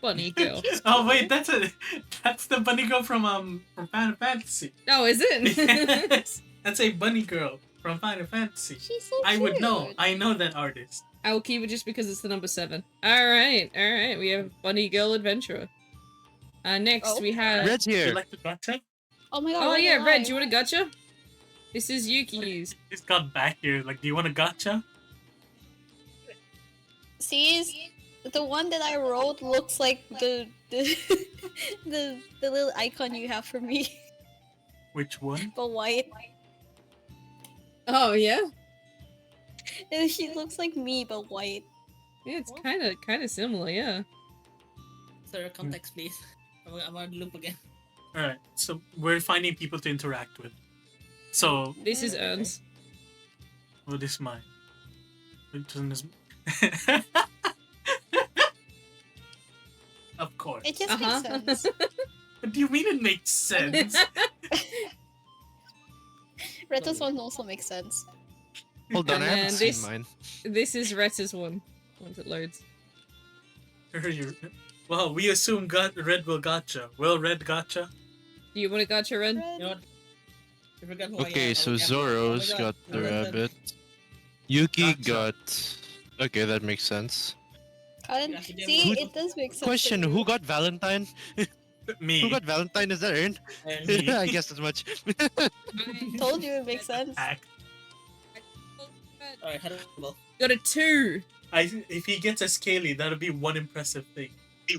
Bunny girl. Oh wait, that's the bunny girl from Final Fantasy. Oh, is it? Yes, that's a bunny girl from Final Fantasy. She's so I would know. cute. I know that artist. I will keep it just because it's the number 7. Alright. We have Bunny Girl Adventurer. Next Oh. we have... Red's Would you here. like to gotcha? Oh my god. Oh Red yeah, and Red, I. do you want a gotcha? This is Yuki's. He's got back here. Like, do you want a gotcha? See, the one that I wrote looks like the the little icon you have for me, Which one? but white. Oh yeah? And she looks like me, but white. Yeah, it's kinda similar, yeah. Sir, context, please. I'm on loop again. All right. So we're finding people to interact with. So, This is Ernst. what is mine? Which one is? Of course. It just Uh-huh. makes sense. What do you mean it makes sense? Reta's one also makes sense. Hold on, I And haven't this- seen mine. This is Reta's one. Once it loads. Well, we assume Red will gotcha. Will Red gotcha? Do you want a gotcha, Red? Red. You know what? I forgot who I Okay, am. so Oh, Zoro's my God. got the Red, red. rabbit. Yuki Gotcha. got. Okay, that makes sense. And Accidentally. see, Who- it does make sense. Question: to me. Who got Valentine? Me. Who got Valentine? Is that Ern? And Me. I guess as much. Told you it makes sense. Act. Alright, hello. Got a 2. If he gets a scaly, that'll be one impressive thing. He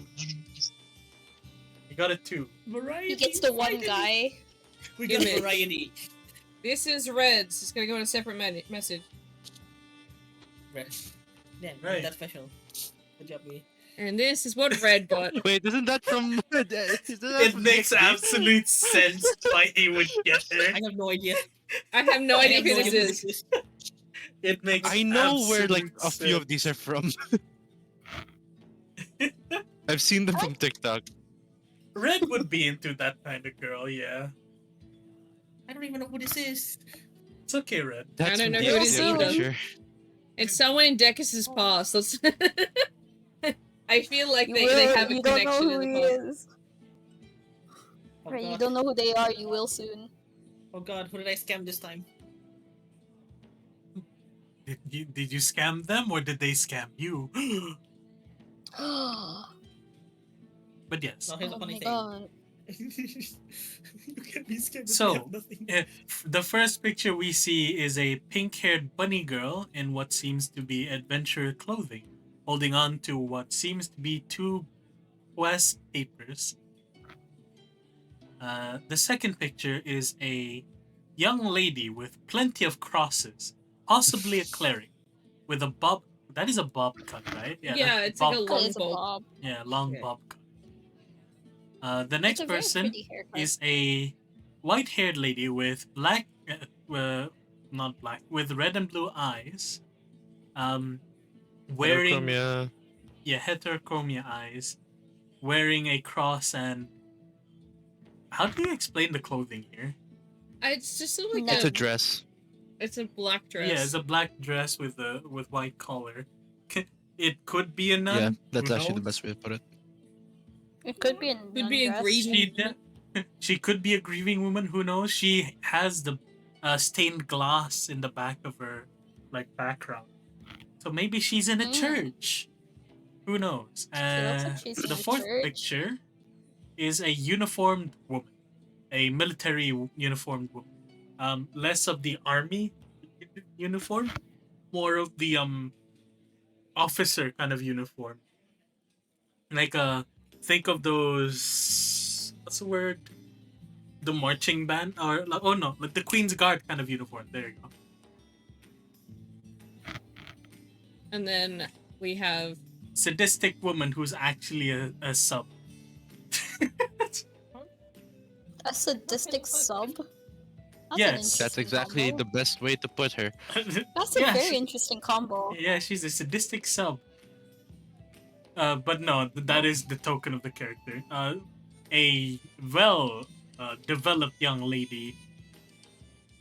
got a 2. Variety. He gets the one guy. We Give got it. variety. This is Red's. It's gonna go in a separate message. Right. Damn, Right. that's special. Good job, me. And this is what Red got. Wait, isn't that from? It makes absolute sense why he would get her. I have no idea. I have no idea have who no this idea is. It makes. I know where like absolute a few of these are from. I've seen them from TikTok. Red would be into that kind of girl, yeah. I don't even know who this is. It's okay, Red. That's don't know from who the it is Indian either. picture. It's someone in Decus's past. Let's I feel like You they will- have a you don't know connection who in he the past. is. Oh Right, you god. don't know who they are. You will soon. Oh god, who did I scam this time? Did you scam them or did they scam you? Oh But yes. No, here's a funny my thing. god. You can't be scared. So, I have nothing. The first picture we see is a pink-haired bunny girl in what seems to be adventure clothing, holding on to what seems to be 2 quest papers. The second picture is a young lady with plenty of crosses, possibly a cleric, with a bob. That is a bob cut, right? Yeah, that's it's like a bob long cut. It's a bob. bob. Yeah, long Yeah. bob cut. The It's next a very person pretty haircut. is a white-haired lady with black, not black, with red and blue eyes, wearing Heterochromia. heterochromia eyes, wearing a cross and. How do you explain the clothing here? It's just sort of like No. It's a dress. it's a black dress. Yeah, it's a black dress with white collar. It could be a nun. Yeah, that's who actually the knows? best way to put it. It could be a Could be a non-dress. grieving. She could be a grieving woman. Who knows? She has the stained glass in the back of her background, so maybe she's in a Mm. church. Who knows? looks like she's in The a fourth church. picture is a uniformed woman, a military uniformed woman. Less of the army uniform, more of the officer kind of uniform. Think of those. What's the word? The marching band, or the Queen's Guard kind of uniform. There you go. And then we have Sadistic woman who's actually a sub. A sadistic sub? That's an Yes. interesting That's exactly combo. the best way to put her. That's a Yeah, very she- interesting combo. Yeah, she's a sadistic sub. But no, that is the token of the character. A developed young lady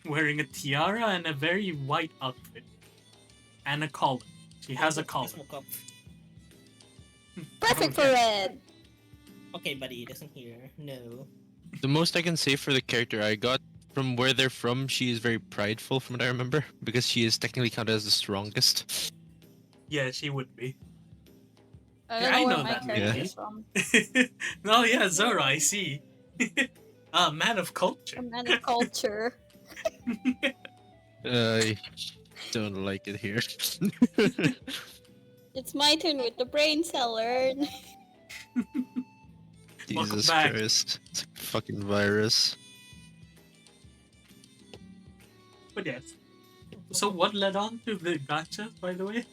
wearing a tiara and a very white outfit and a collar. She has a Just collar. woke up. Perfect for Okay. red. Okay, buddy, he doesn't hear. No. The most I can say for the character I got from where they're from, she is very prideful, from what I remember, because she is technically counted as the strongest. Yeah, she would be. I Yeah, don't I know where know my that character lady. is from. No, yeah, Zora, I see. Man of culture. A man of culture. I don't like it here. It's my turn with the brain cell. Learn. Welcome Jesus back. Christ. It's like a fucking virus. But yes. So what led on to the gacha, by the way?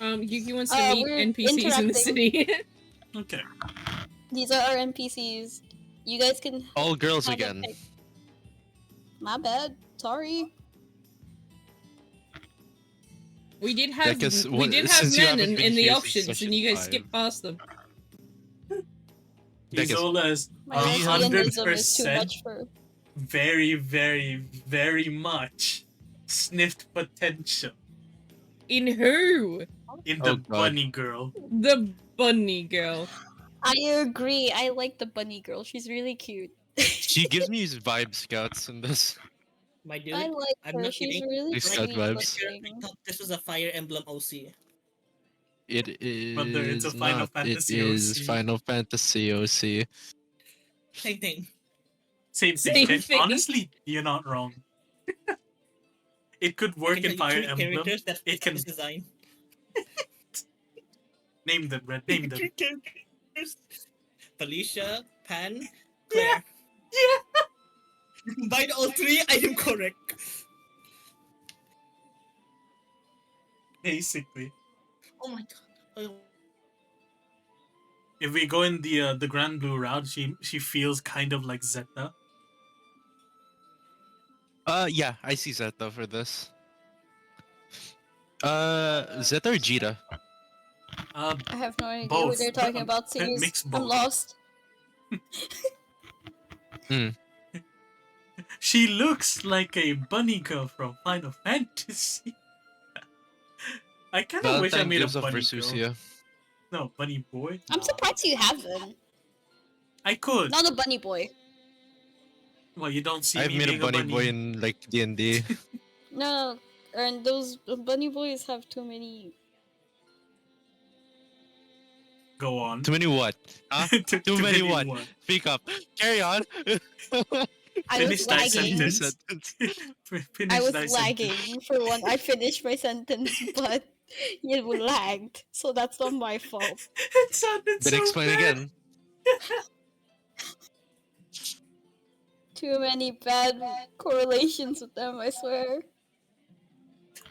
Yuki wants to meet We're NPCs in the city. Okay. These are our NPCs. You guys can All girls have a again. pick. My bad. Sorry. We did Yeah, have 'cause men since you haven't been in the here since options, session and you guys 5. skipped past them. That gets- Isola's My We have- lesbianism is too 100% much for. very, very, very much sniffed potential In who? in Oh, the God. bunny girl. The bunny girl. I agree. I like the bunny girl. She's really cute. She gives me vibes, Scouts, in this. My dude, I like I'm her. not She's kidding. really Like sweet Scout vibes. I looking. thought this was a Fire Emblem OC. It is Whether it's a Final not. Fantasy it is OC. Final Fantasy OC. Same thing. Same Same thing. thing. Honestly, you're not wrong. It could I work can in tell Fire you 3 Emblem. characters that It fit can this design. name them, Red. Name them. 3 characters. Felicia, Pan, Claire. Yeah. By all 3, I am correct. Basically, Oh my god. Oh, if we go in the Grand Blue route, she feels kind of like Zeta. Yeah, I see Zeta for this. Zeta or Jita? Uh, I have no idea Both, who they're talking but, about. Seeing mix I'm both. lost. she looks like a bunny girl from Final Fantasy. I kind of wish I Valentine made a gives off bunny girl. Versusia. No, bunny boy. I'm Nah. surprised you haven't. I could. Not a bunny boy. Well, you don't see I've me made a being bunny boy in like D&D. No, and those bunny boys have too many. Go on. Too many what? Huh? Too many what? Speak up. Carry on. I Finish was that lagging. sentence. Finish I was that lagging. sentence. For one, I finished my sentence, but you lagged, so that's not my fault. It sounded But so explain bad. again. Too many bad correlations with them, I swear.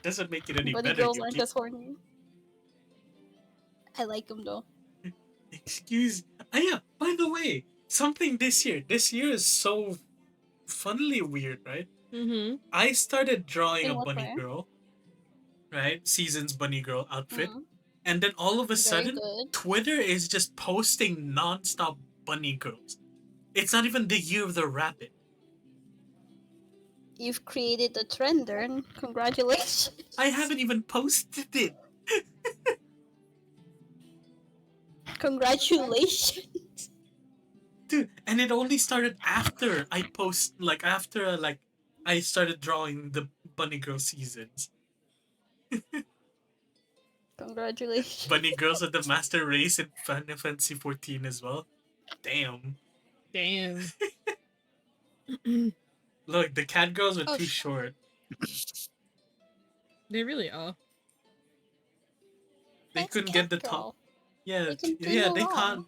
Doesn't make it any Bunny better. girls aren't Yuki. as horny. I like them though. Excuse. Ah, yeah. By the way, something this year. This year is so funnily weird, right? Mm-hmm. I started drawing In a what bunny way? girl, right? Season's bunny girl outfit, Mhm. and then all of a Very sudden, good. Twitter is just posting non-stop bunny girls. It's not even the year of the rabbit. You've created a trend, Ern. Congratulations. I haven't even posted it. Congratulations. Dude, and it only started after I I started drawing the bunny girl seasons. Congratulations. Bunny girls are the master race in Final Fantasy 14 as well. Damn. Damn. Look, the cat girls are Oh, too sh- short. They really are. They That's couldn't get the Cat top. Girl. Yeah, They can do yeah, no they wrong. can't.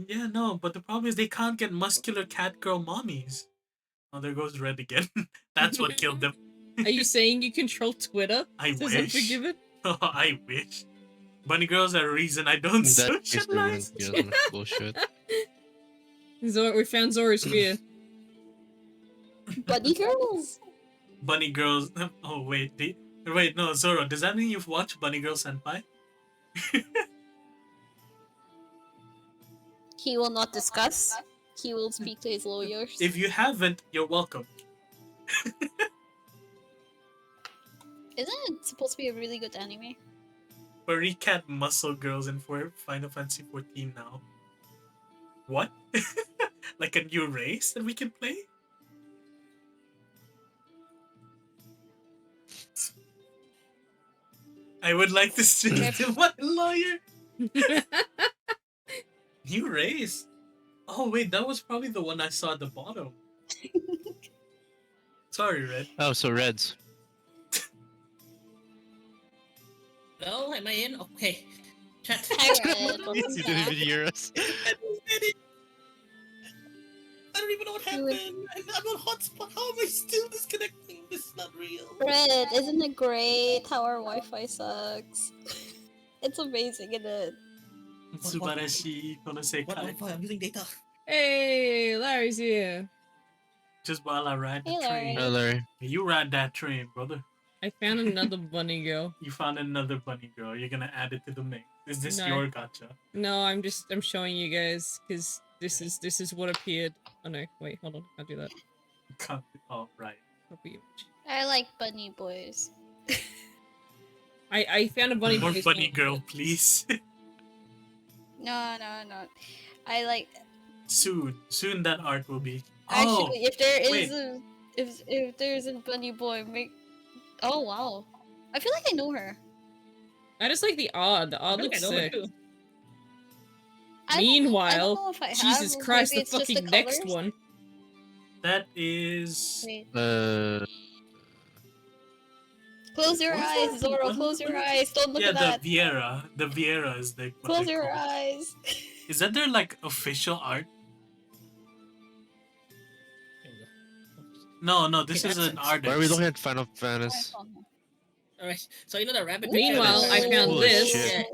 Yeah, no, but the problem is they can't get muscular cat girl mommies. Oh, there goes Red again. That's what killed them. Are you saying you control Twitter? I Says wish. Unforgiven? Oh, I wish. Bunny girls are a reason I don't That case there wouldn't socialize. be as much bullshit. We found Zora's Sphere. Bunny girls. Bunny girls. Oh wait, wait no, Zoro. Does that mean you've watched Bunny Girl Senpai? He will not discuss. He will speak to his lawyers. If you haven't, you're welcome. Isn't it supposed to be a really good anime? Furry cat muscle girls in Final Fantasy 14 now. What? Like a new race that we can play? I would like to speak to my lawyer. New race? Oh wait, that was probably the one I saw at the bottom. Sorry, Red. Oh, so Reds. No, am I in? Okay. Chat. Hi, Red. Welcome You didn't back. even hear us. I don't even know what happened. I'm on hotspot. How am I still disconnecting? This is not real. Red, isn't it great how our Wi-Fi sucks? It's amazing, isn't it? Subarashi What Konosekai. Wi-Fi? I'm using data. Hey, Larry's here. Just while I ride the Hey, Larry. train. Hi, Larry. You ride that train, brother. I found another bunny girl. You found another bunny girl. You're gonna add it to the mix. Is this No. your gotcha? No, I'm showing you guys because this is what appeared. Oh no, wait, hold on, can't do that. Oh, right. Copy image. I like bunny boys. I found a bunny. More boy bunny song. girl, please. No. I like. Soon that art will be. Actually, if there wait. is a if there's a bunny boy, make. Oh wow, I feel like I know her. I just like the odd. The odd I think I looks know her sick. too. I don't Meanwhile, know if I have, Jesus or Christ, maybe the it's just fucking next colors. one. That is. Wait. Uh, Close your What's eyes, that? Zoro. Close your eyes. Don't look Yeah, at that. the Viera. The Viera is like. What Close they your call it. eyes. Is that their like official art? No, this Okay, is that's an it. artist. Why are we looking at Final Fantasy? Alright, so you know the rabbit. Meanwhile, picture I that- found Holy this. shit.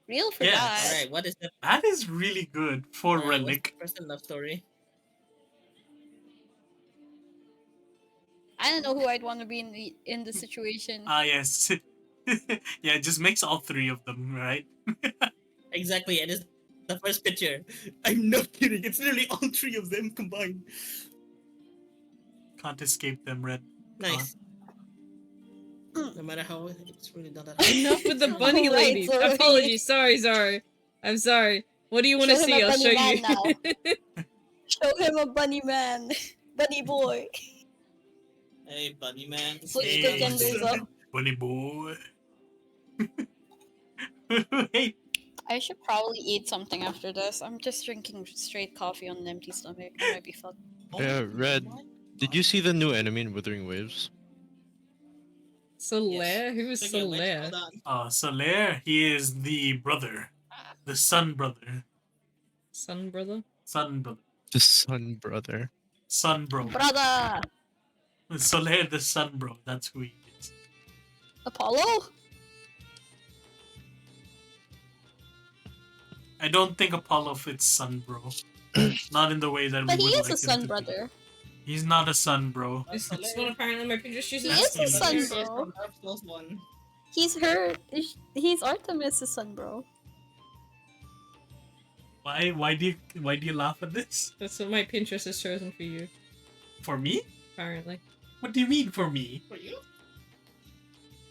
Real for Yes. that. Alright, what is that? That is really good for What's the Relic. person love story? I don't know who I'd want to be in the situation. Ah, yes. Yeah, it just makes all three of them, right? Exactly, and it's the first picture. I'm not kidding. It's literally all three of them combined. Can't escape them, Red. Nice. Mm. No matter how it's really not that hard. Enough with the bunny Alright, lady. sorry. Apologies. Sorry. I'm sorry. What do you want to Show him see? a I'll show bunny you. man Show him a bunny man. Bunny boy. Hey, bunny man. Switch Hey, the genders up. Bunny boy. Hey, I should probably eat something after this. I'm just drinking straight coffee on an empty stomach. I might be fucked. Yeah, Red. Did you see the new enemy in Withering Waves? Solaire? Who is Speaking of which, Solaire? hold on. Solaire, he is the brother. The son brother. Son brother? Son brother. The Sun Brother. Son bro. Brother! Solaire the son bro. That's who he is. Apollo? I don't think Apollo fits son bro. Not in the way that But we he would is like a him son to be. brother. He's not a son bro. This one apparently my picture He uses. is a That's son, He's bro. from Dark Souls 1. He's her. He's Artemis' son, bro. Why do you laugh at this? That's what my Pinterest has chosen for you, For me? apparently. What do you mean for me? For you?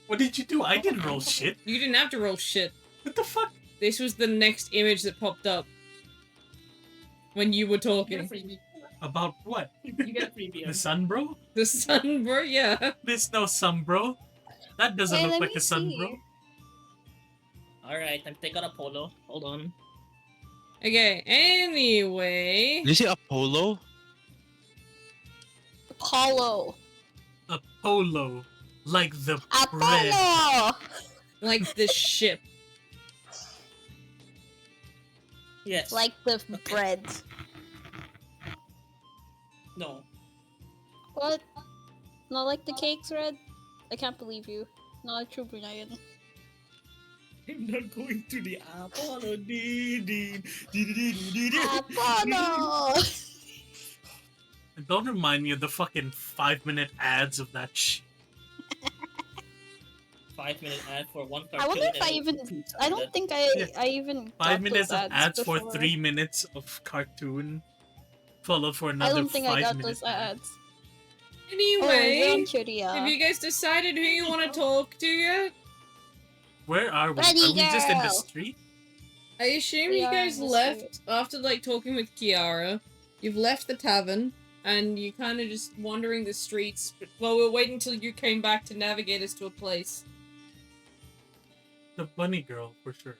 What did you do? I didn't roll shit. You didn't have to roll shit. What the fuck? This was the next image that popped up when you were You get a talking. freebie. About what? You get a freebie. The sun bro? The sun, bro. Yeah. There's no sun bro. That doesn't Hey, look let like me a sun see. bro. Alright, I'm taking a polo. Hold on. Okay. Anyway. Did you see Apollo? Apollo. Apollo. Like the bread. Apollo! Like the ship. Yes. Like the bread. No. What? Not like the cakes, Red? I can't believe you. Not a true Bruneian. I'm not going to the Apollo. Dee, dee, dee, dee, dee, dee, dee. Apollo! And don't remind me of the fucking 5-minute ads of that shit. 5-minute ad for one cartoon. I wonder if I and even. pizza. I don't think I. Yeah. I even. 5 got minutes those of ads for before. 3 minutes of cartoon. Followed for I another don't think I 5 got minutes. those ads. Oh, Anyway. Kuria. Have you guys decided who you want to talk to yet? Where are we? Bunny Are we just in the girl! street? I assume We you are guys in the left after like talking with Kiara. You've left the tavern and you kind of just wandering the streets. Well, we're waiting till you came back to navigate us to a place. The bunny girl, for sure.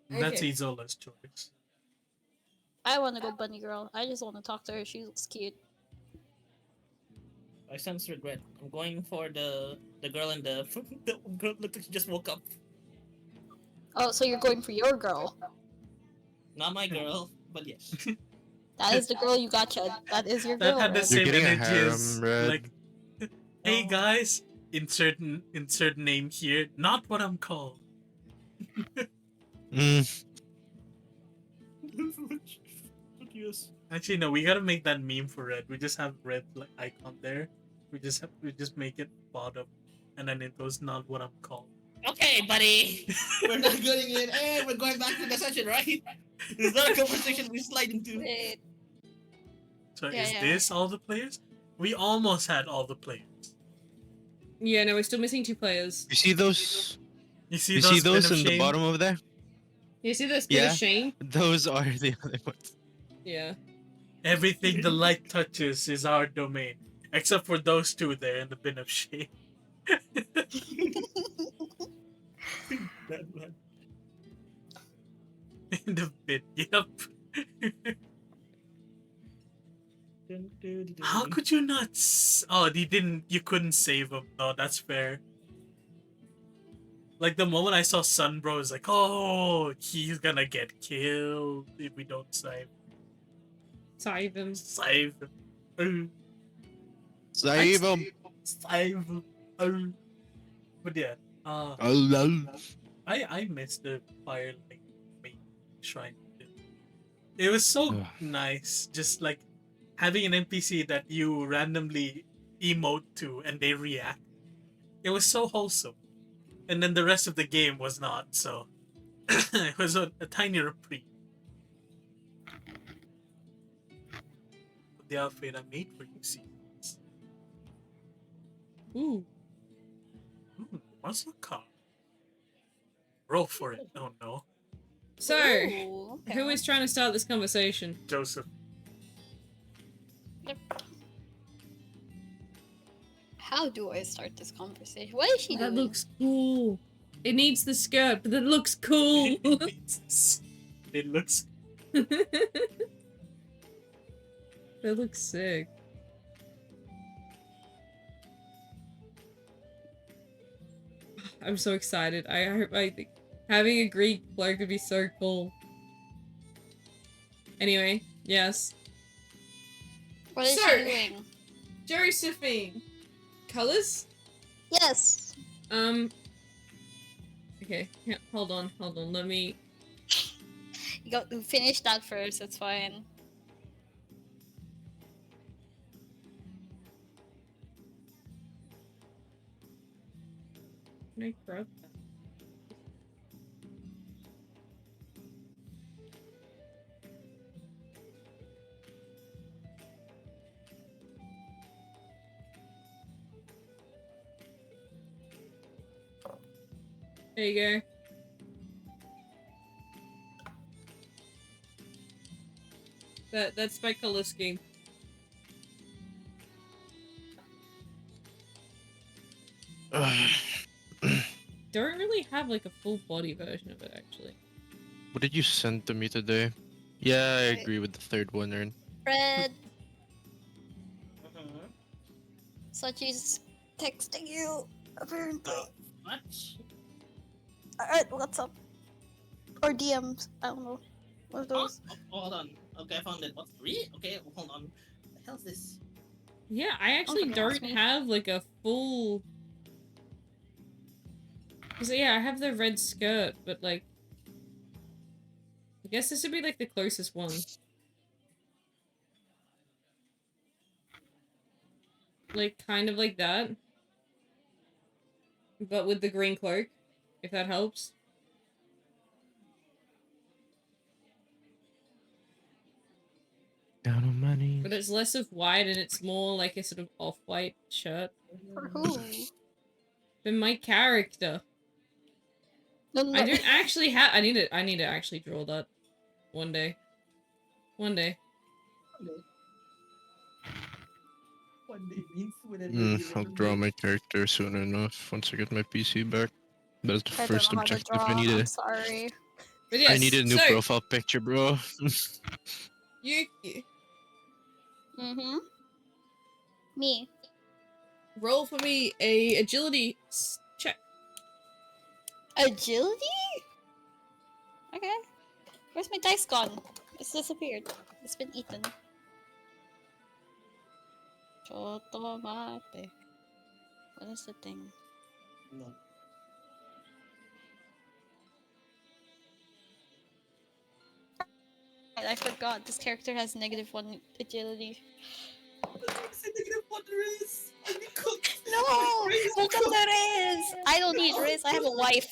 That's Okay. Isola's choice. I want to go bunny girl. I just want to talk to her. She looks cute. I sense regret. I'm going for the girl in the the girl looked like she just woke up. Oh, so you're going for your girl. Not my girl, but yes. That is the girl you got, Chad. That is your That girl. had the Red. same getting a energy as harem, Red. like, hey No. guys, insert name here. Not what I'm called. Mm, But yes. Actually, no. We gotta make that meme for Red. We just have Red like icon there. We just make it bottom, and then it goes not what I'm called. Okay, buddy. We're not getting it. Hey, we're going back to the session, right? It's not a conversation we slide into. Wait. So Yeah, is yeah. this all the players? We almost had all the players. Yeah, no, we're still missing 2 players. you see those? You see You those, see those Spin of in the Shame? bottom over there? You see this bit Yeah. of Shane? Those are the other ones. Yeah. Everything the light touches is our domain, except for those 2 there in the bin of shame. Bad man. In the bin, yep. How could you not? Oh, you couldn't save him. No, that's fair. Like the moment I saw Sunbro, I was like, oh, he's gonna get killed if we don't save Save him. him. Save them. Save him. But yeah, I missed the Firelight main shrine. It was so Ugh. nice, just like having an NPC that you randomly emote to and they react. It was so wholesome. And then the rest of the game was not, so it was a tiny reprieve. The outfit I made for you, see. Ooh. Muscle car. Roll for it. Oh no. So, Ooh, okay. who is trying to start this conversation? Joseph. How do I start this conversation? What is she That doing? looks cool. It needs the skirt, but it looks cool. It looks. That looks sick. I'm so excited. I think having a Greek clerk would be so cool. Anyway, yes. What is Sir. she doing? Josephine. Colors? Yes. Okay, yeah, hold on, let me... You got to finish that first. It's fine. Can I grab that? There you go. That's my color scheme. Don't really have like a full body version of it actually. What did you send to me today? Yeah, I agree with the third one, Ern. Fred, Mhm. Sachi's texting you. Apparently. What? Alright, what's up? Or DMs. I don't know. What are those? Oh, hold on. Okay, I found it. What? Really? Okay, hold on. What the hell's this? Yeah, I actually Okay, don't ask me. have like a full. So yeah, I have the red skirt, but like, I guess this would be like the closest one. Like kind of like that, but with the green cloak, if that helps. Down on money. But it's less of white and it's more like a sort of off-white shirt. For who? For my character. No, no, I no. don't actually have. I need to actually draw that one day. One day. One day means whenever I'll draw my character soon enough once I get my PC back. That's the I don't first know how to objective. draw. I'm sorry. But yes. I need a new so, profile picture, bro. You Mm-hmm. Me. roll for me a agility check. Agility? Okay. Where's my dice gone? It's disappeared. It's been eaten. Chotomate. What is the thing? No. I forgot. This character has -1 agility. It's a negative one raise. I mean, cook. No! Raise Look at cook. the Riz! I don't need Riz. I have a wife.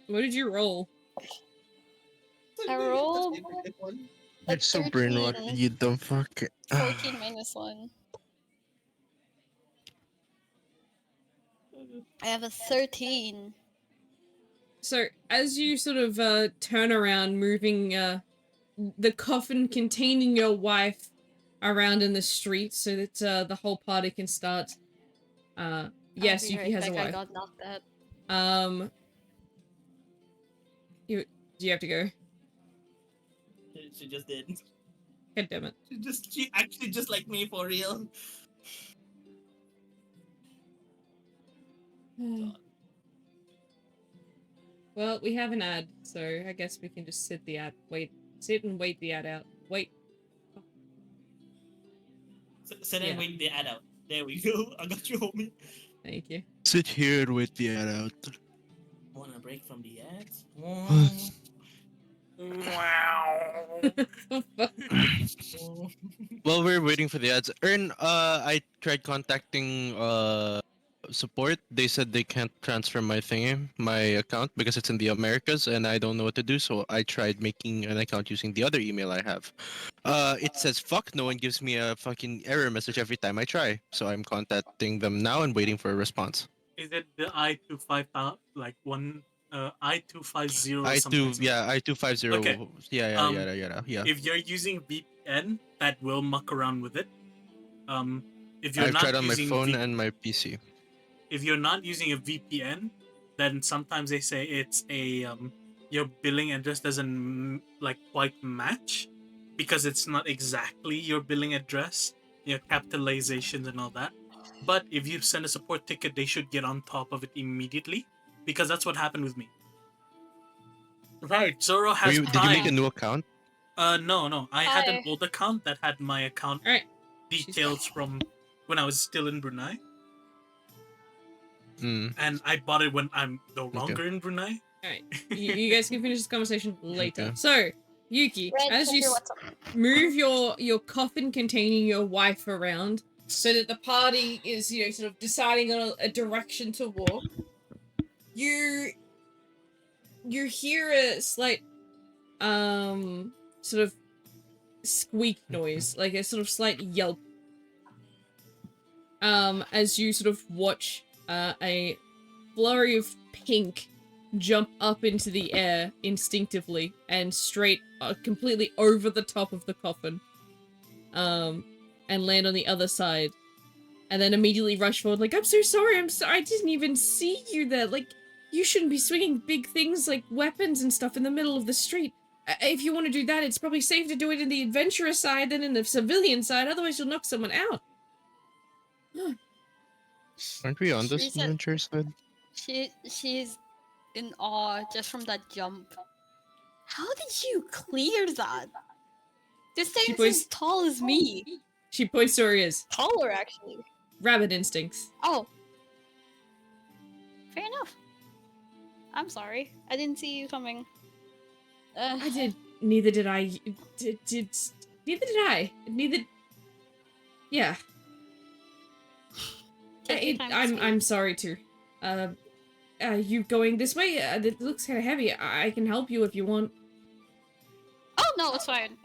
What did you roll? I rolled Negative one. a You're so brainwashed, 13. you dumb fuck. 14 -1. I have a 13. So as you sort of turn around, moving the coffin containing your wife around in the street, so that the whole party can start. Yes, I'll be Yuki right has a back. I wife. got knocked out. Do you have to go? She just did. God damn it. She actually just like me for real. Well, we have an ad, so I guess we can just sit and wait the ad out. Wait. Sit and Yeah. wait the ad out. There we go. I got you, homie. Thank you. Sit here and wait the ad out. Want a break from the ads? While we're waiting for the ads, I tried contacting support. They said they can't transfer my account because it's in the Americas and I don't know what to do, so I tried making an account using the other email I have. It says fuck no and gives me a fucking error message every time I try. So I'm contacting them now and waiting for a response. Is it the I-25 like one I-250 or I2 something? yeah, I250. Okay. Yeah. If you're using VPN, that will muck around with it. If you're I've not tried on my using phone and my PC. if you're not using a VPN, then sometimes they say it's a your billing address doesn't like quite match because it's not exactly your billing address, your capitalizations and all that. But if you send a support ticket, they should get on top of it immediately because that's what happened with me. Right, Zoro has Did you make a Prime. new account? No. I had an Hi. old account that had my account All right. details from when I was still in Brunei, Mm. and I bought it when I'm no longer in Brunei. Alright. You guys can finish this conversation later. Okay. So, Yuki, Red, as you what's up? move your coffin containing your wife around so that the party is, sort of deciding on a direction to walk, you hear a slight sort of squeak noise, like a sort of slight yelp, as you sort of watch a flurry of pink jump up into the air instinctively and straight completely over the top of the coffin, and land on the other side, and then immediately rush forward like, I'm so sorry, I didn't even see you there, like, you shouldn't be swinging big things like weapons and stuff in the middle of the street. If you want to do that, it's probably safe to do it in the adventurer side than in the civilian side, otherwise you'll knock someone out. Aren't we on this She said- adventure side? She's in awe just from that jump. How did you clear that? This thing's points- as tall as me. She points to her ears. Taller, actually. Rabbit instincts. Oh. Fair enough. I'm sorry. I didn't see you coming. Neither did I. Neither did I. Yeah. Take your time to I'm sorry too. You going this way? It looks kind of heavy. I can help you if you want. Oh no, it's fine.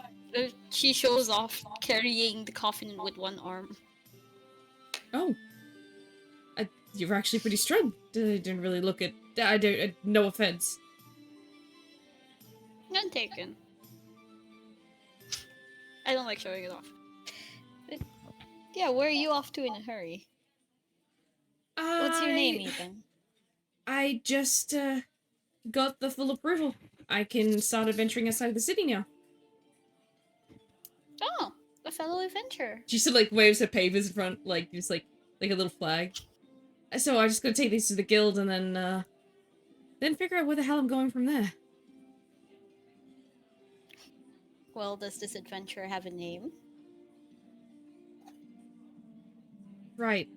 She shows off carrying the coffin with one arm. Oh. you're actually pretty strong. I didn't really look at. I don't. No offense. None taken. I don't like showing it off. But, yeah, where are you off to in a hurry? What's your name, even? I just got the full approval. I can start adventuring outside the city now. Oh, a fellow adventurer. She still like waves her papers in front, like just like a little flag. So I just gotta take these to the guild and then figure out where the hell I'm going from there. Well, does this adventurer have a name? Right.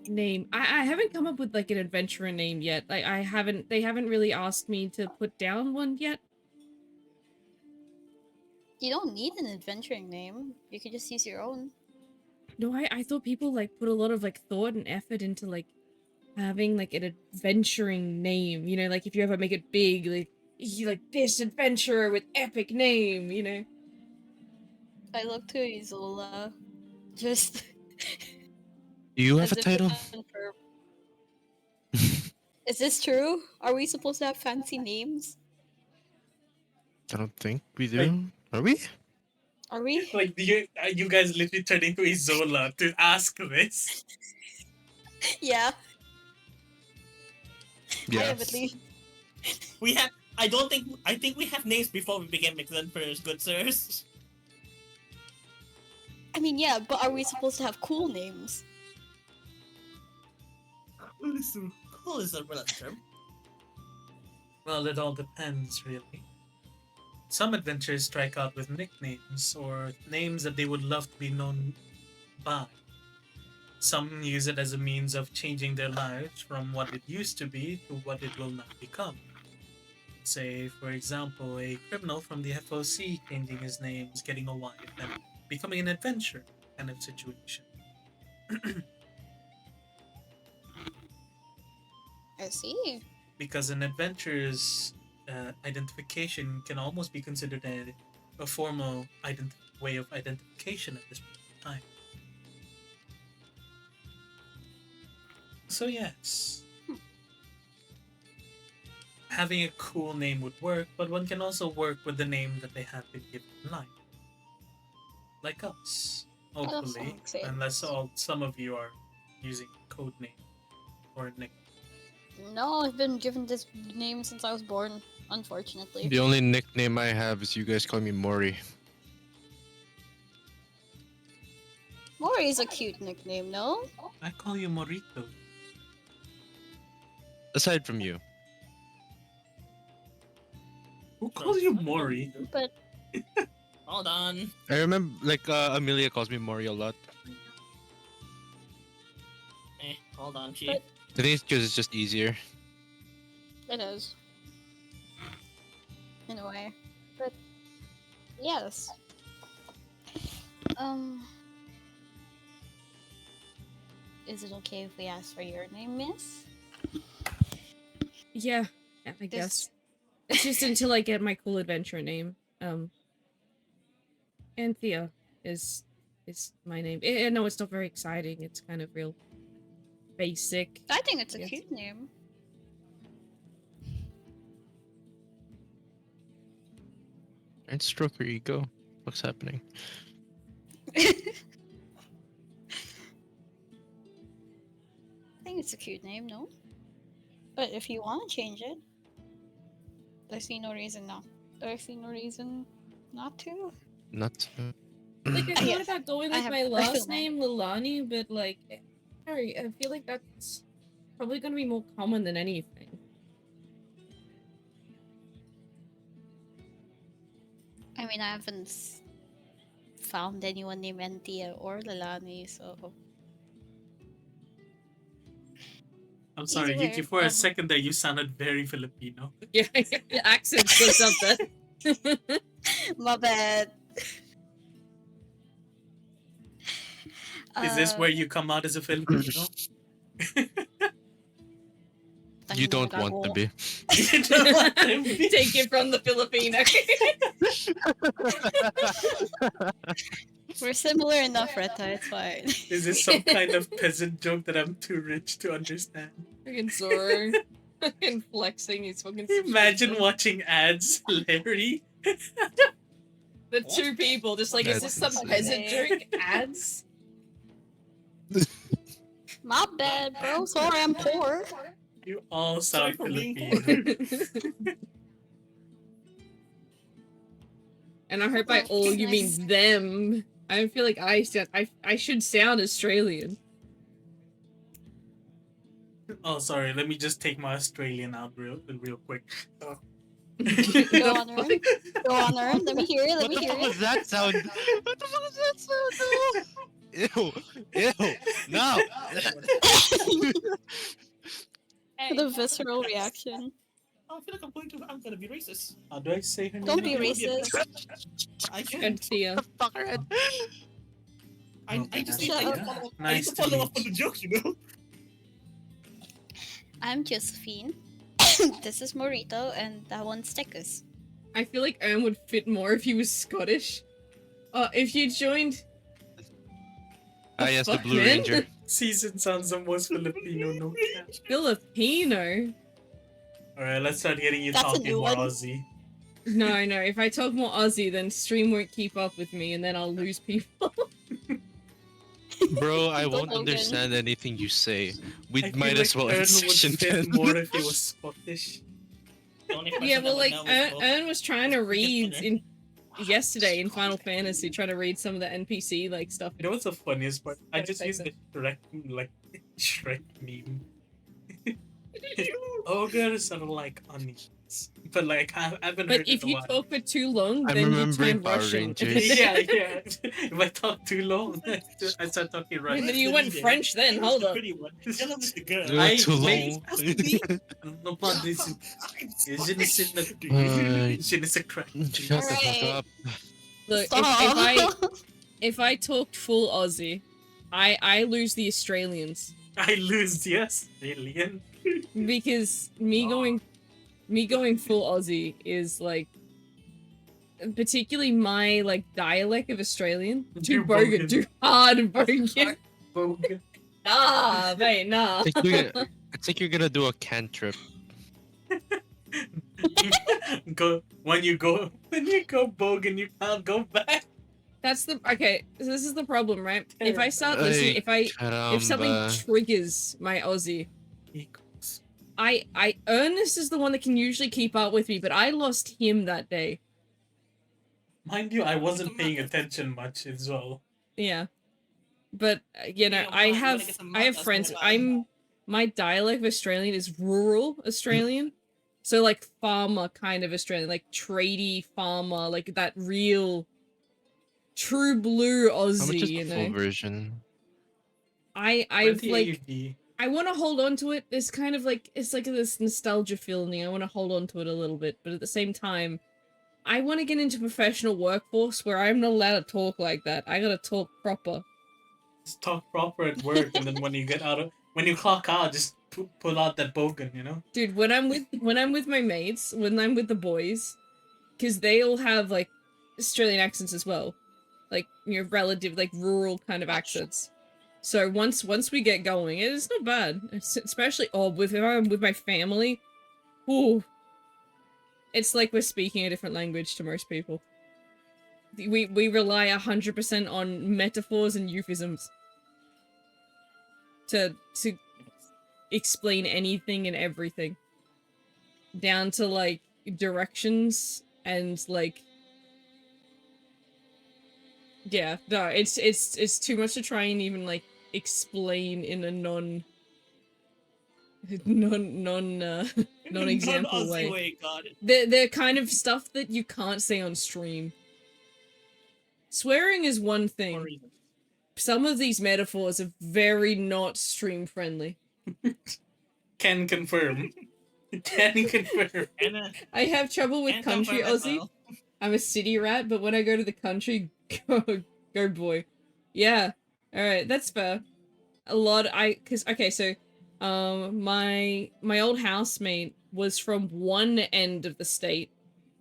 Name. I haven't come up with like an adventurer name yet. They haven't really asked me to put down one yet. You don't need an adventuring name. You could just use your own. No, I thought people like put a lot of like thought and effort into like having like an adventuring name, you know, like if you ever make it big, like this adventurer with epic name, you know. I look to Isola. Just Do you have as a if to title? confirm. Is this true? Are we supposed to have fancy names? I don't think we do. Like- Are we? Are we? Like you guys literally turned into Isola to ask this. Yeah. I Yeah. have at least. We have. I think we have names before we begin Mixen first, good sirs. I mean, yeah, but are we supposed to have cool names? Cool is a relative term. Well, it all depends, really. Some adventurers strike out with nicknames or names that they would love to be known by. Some use it as a means of changing their lives from what it used to be to what it will now become. Say, for example, a criminal from the FOC changing his name, getting a wife, and becoming an adventurer kind of situation. I see. Because an adventurer's identification can almost be considered a formal way of identification at this point in time. So yes, having a cool name would work, but one can also work with the name that they have been given in life. Like us, hopefully, makes sense. unless some of you are using a code name or a nickname. No, I've been given this name since I was born, unfortunately. The only nickname I have is you guys call me Mori. Mori is a cute nickname, no? I call you Morito. Aside from you. Who calls you Mori? But Hold on. I remember, like, Amelia calls me Mori a lot. Hold on, Chief. But- I think it's because it's just easier. it is. In a way. But yes. Is it okay if we ask for your name, miss? Yeah, I guess. It's just until I get my cool adventurer name. Anthea is my name. I know it's not very exciting. It's kind of real basic. I think it's a Yes. cute name. And stroke her ego. What's happening? I think it's a cute name, no? But if you want to change it, I see no reason not. I see no reason not to. Not. Like I thought Yes. about going I with have- my I feel last that. name, Lilani, but like, sorry, I feel like that's probably gonna be more common than anything. I mean, I haven't found anyone named Antia or Lalani, so. I'm sorry, Either way, Yuki. For a second there, you sounded very Filipino. Yeah, the accent says something. My bad. Is this where you come out as a Filipino? You don't want to be. You don't want to be. Take it from the Filipino. We're similar enough, Retta. It's fine. Is this some kind of peasant joke that I'm too rich to understand? Fucking Zoro. Fucking flexing his fucking Imagine subscription. watching ads, Larry. The two people just like, is That's this some peasant joke? Ads? My bad, bro. Sorry, I'm poor. You all Sorry sound for being Filipino. And I hope by all you mean them. I feel like I should sound Australian. Oh, sorry. Let me just take my Australian out real quick. Go on, Ern. Go on, Ern. Let me hear it. Let What me the hear fuck was it. that sound? What the fuck was that sound? No. Ew. No. The visceral reaction. I feel like I'm gonna be racist. How do I say her name? Don't be again? racist. I And can't. Thea. Fuckerhead. I just need Shut to up. follow up. Nice I need to to follow meet up on the joke, you know. I'm Josephine. This is Morito, and that one's Tekus. I feel like Ern would fit more if he was Scottish. If you joined. Ah, yes, the fuck, Blue man? Ranger. Season sounds the most Filipino. No cap. Filipino. All right, let's start getting you That's a talking new more one. Aussie. No. If I talk more Aussie, then stream won't keep up with me, and then I'll lose people. Bro, I won't Logan. understand anything you say. We I might feel as well like end Ern section would fit 10. more if he was Scottish. The only Yeah, person well, that would like know is Bob. Ern was trying to read Just in yesterday in Final Fantasy, trying to read some of the NPC like stuff. You know what's the funniest part? I Gotta just say used the Shrek meme. Ogres are like onions. But like I haven't But heard if it in a you while. talk for too long, I'm then you remembering turn Power Russian. Rangers. yeah. If I talk too long, I start talking And Russian. then you went French then, He was hold the up. pretty one. Yellow was the girl. You're too wait, long. supposed to be- Non pas des- Je ne sais pas. Je ne sais crack. Shut the fuck Alright. up. Look, Stop. if I talked full Aussie, I lose the Australians I lose, yes, alien. because me going full Aussie is like, particularly my like dialect of Australian, too Too bogan, bogan. too hard bogan. Bogan. Nah, mate, nah. It's like you're gonna do a cantrip. When you go bogan, you can't go back. That's the okay. So this is the problem, right? If I start listening, if something Caramba. triggers my Aussie, Ernest is the one that can usually keep up with me, but I lost him that day. Mind you, I wasn't paying attention much as well. Yeah, but you know, Yeah, I well, you wanna have get some I have markas friends. going. My dialect of Australian is rural Australian, so like farmer kind of Australian, like tradey farmer, like that real true blue How much is Aussie. the You full know, version? I've 20 like. AUD. I want to hold on to it. It's kind of like, it's like this nostalgia feeling. I want to hold on to it a little bit, but at the same time, I want to get into professional workforce where I'm not allowed to talk like that. I gotta talk proper. Just talk proper at work, and then when you clock out, just pull out that bogan, you know. Dude, when I'm with my mates, when I'm with the boys, because they all have like Australian accents as well, like, you know, relative, like rural kind of accents. So once we get going, it's not bad. Especially if I'm with my family, ooh, it's like we're speaking a different language to most people. We rely 100% on metaphors and euphemisms to explain anything and everything, down to like directions and like. Yeah, no, it's too much to try and even like explain in a non-example Non-Aussie way. got it. The kind of stuff that you can't say on stream. Swearing is one For a thing. reason. Some of these metaphors are very not stream friendly. Can confirm. Can confirm. And I have trouble with and country confirm as Aussie. well. I'm a city rat, but when I go to the country, go boy. Yeah. Alright, that's fair. My old housemate was from one end of the state,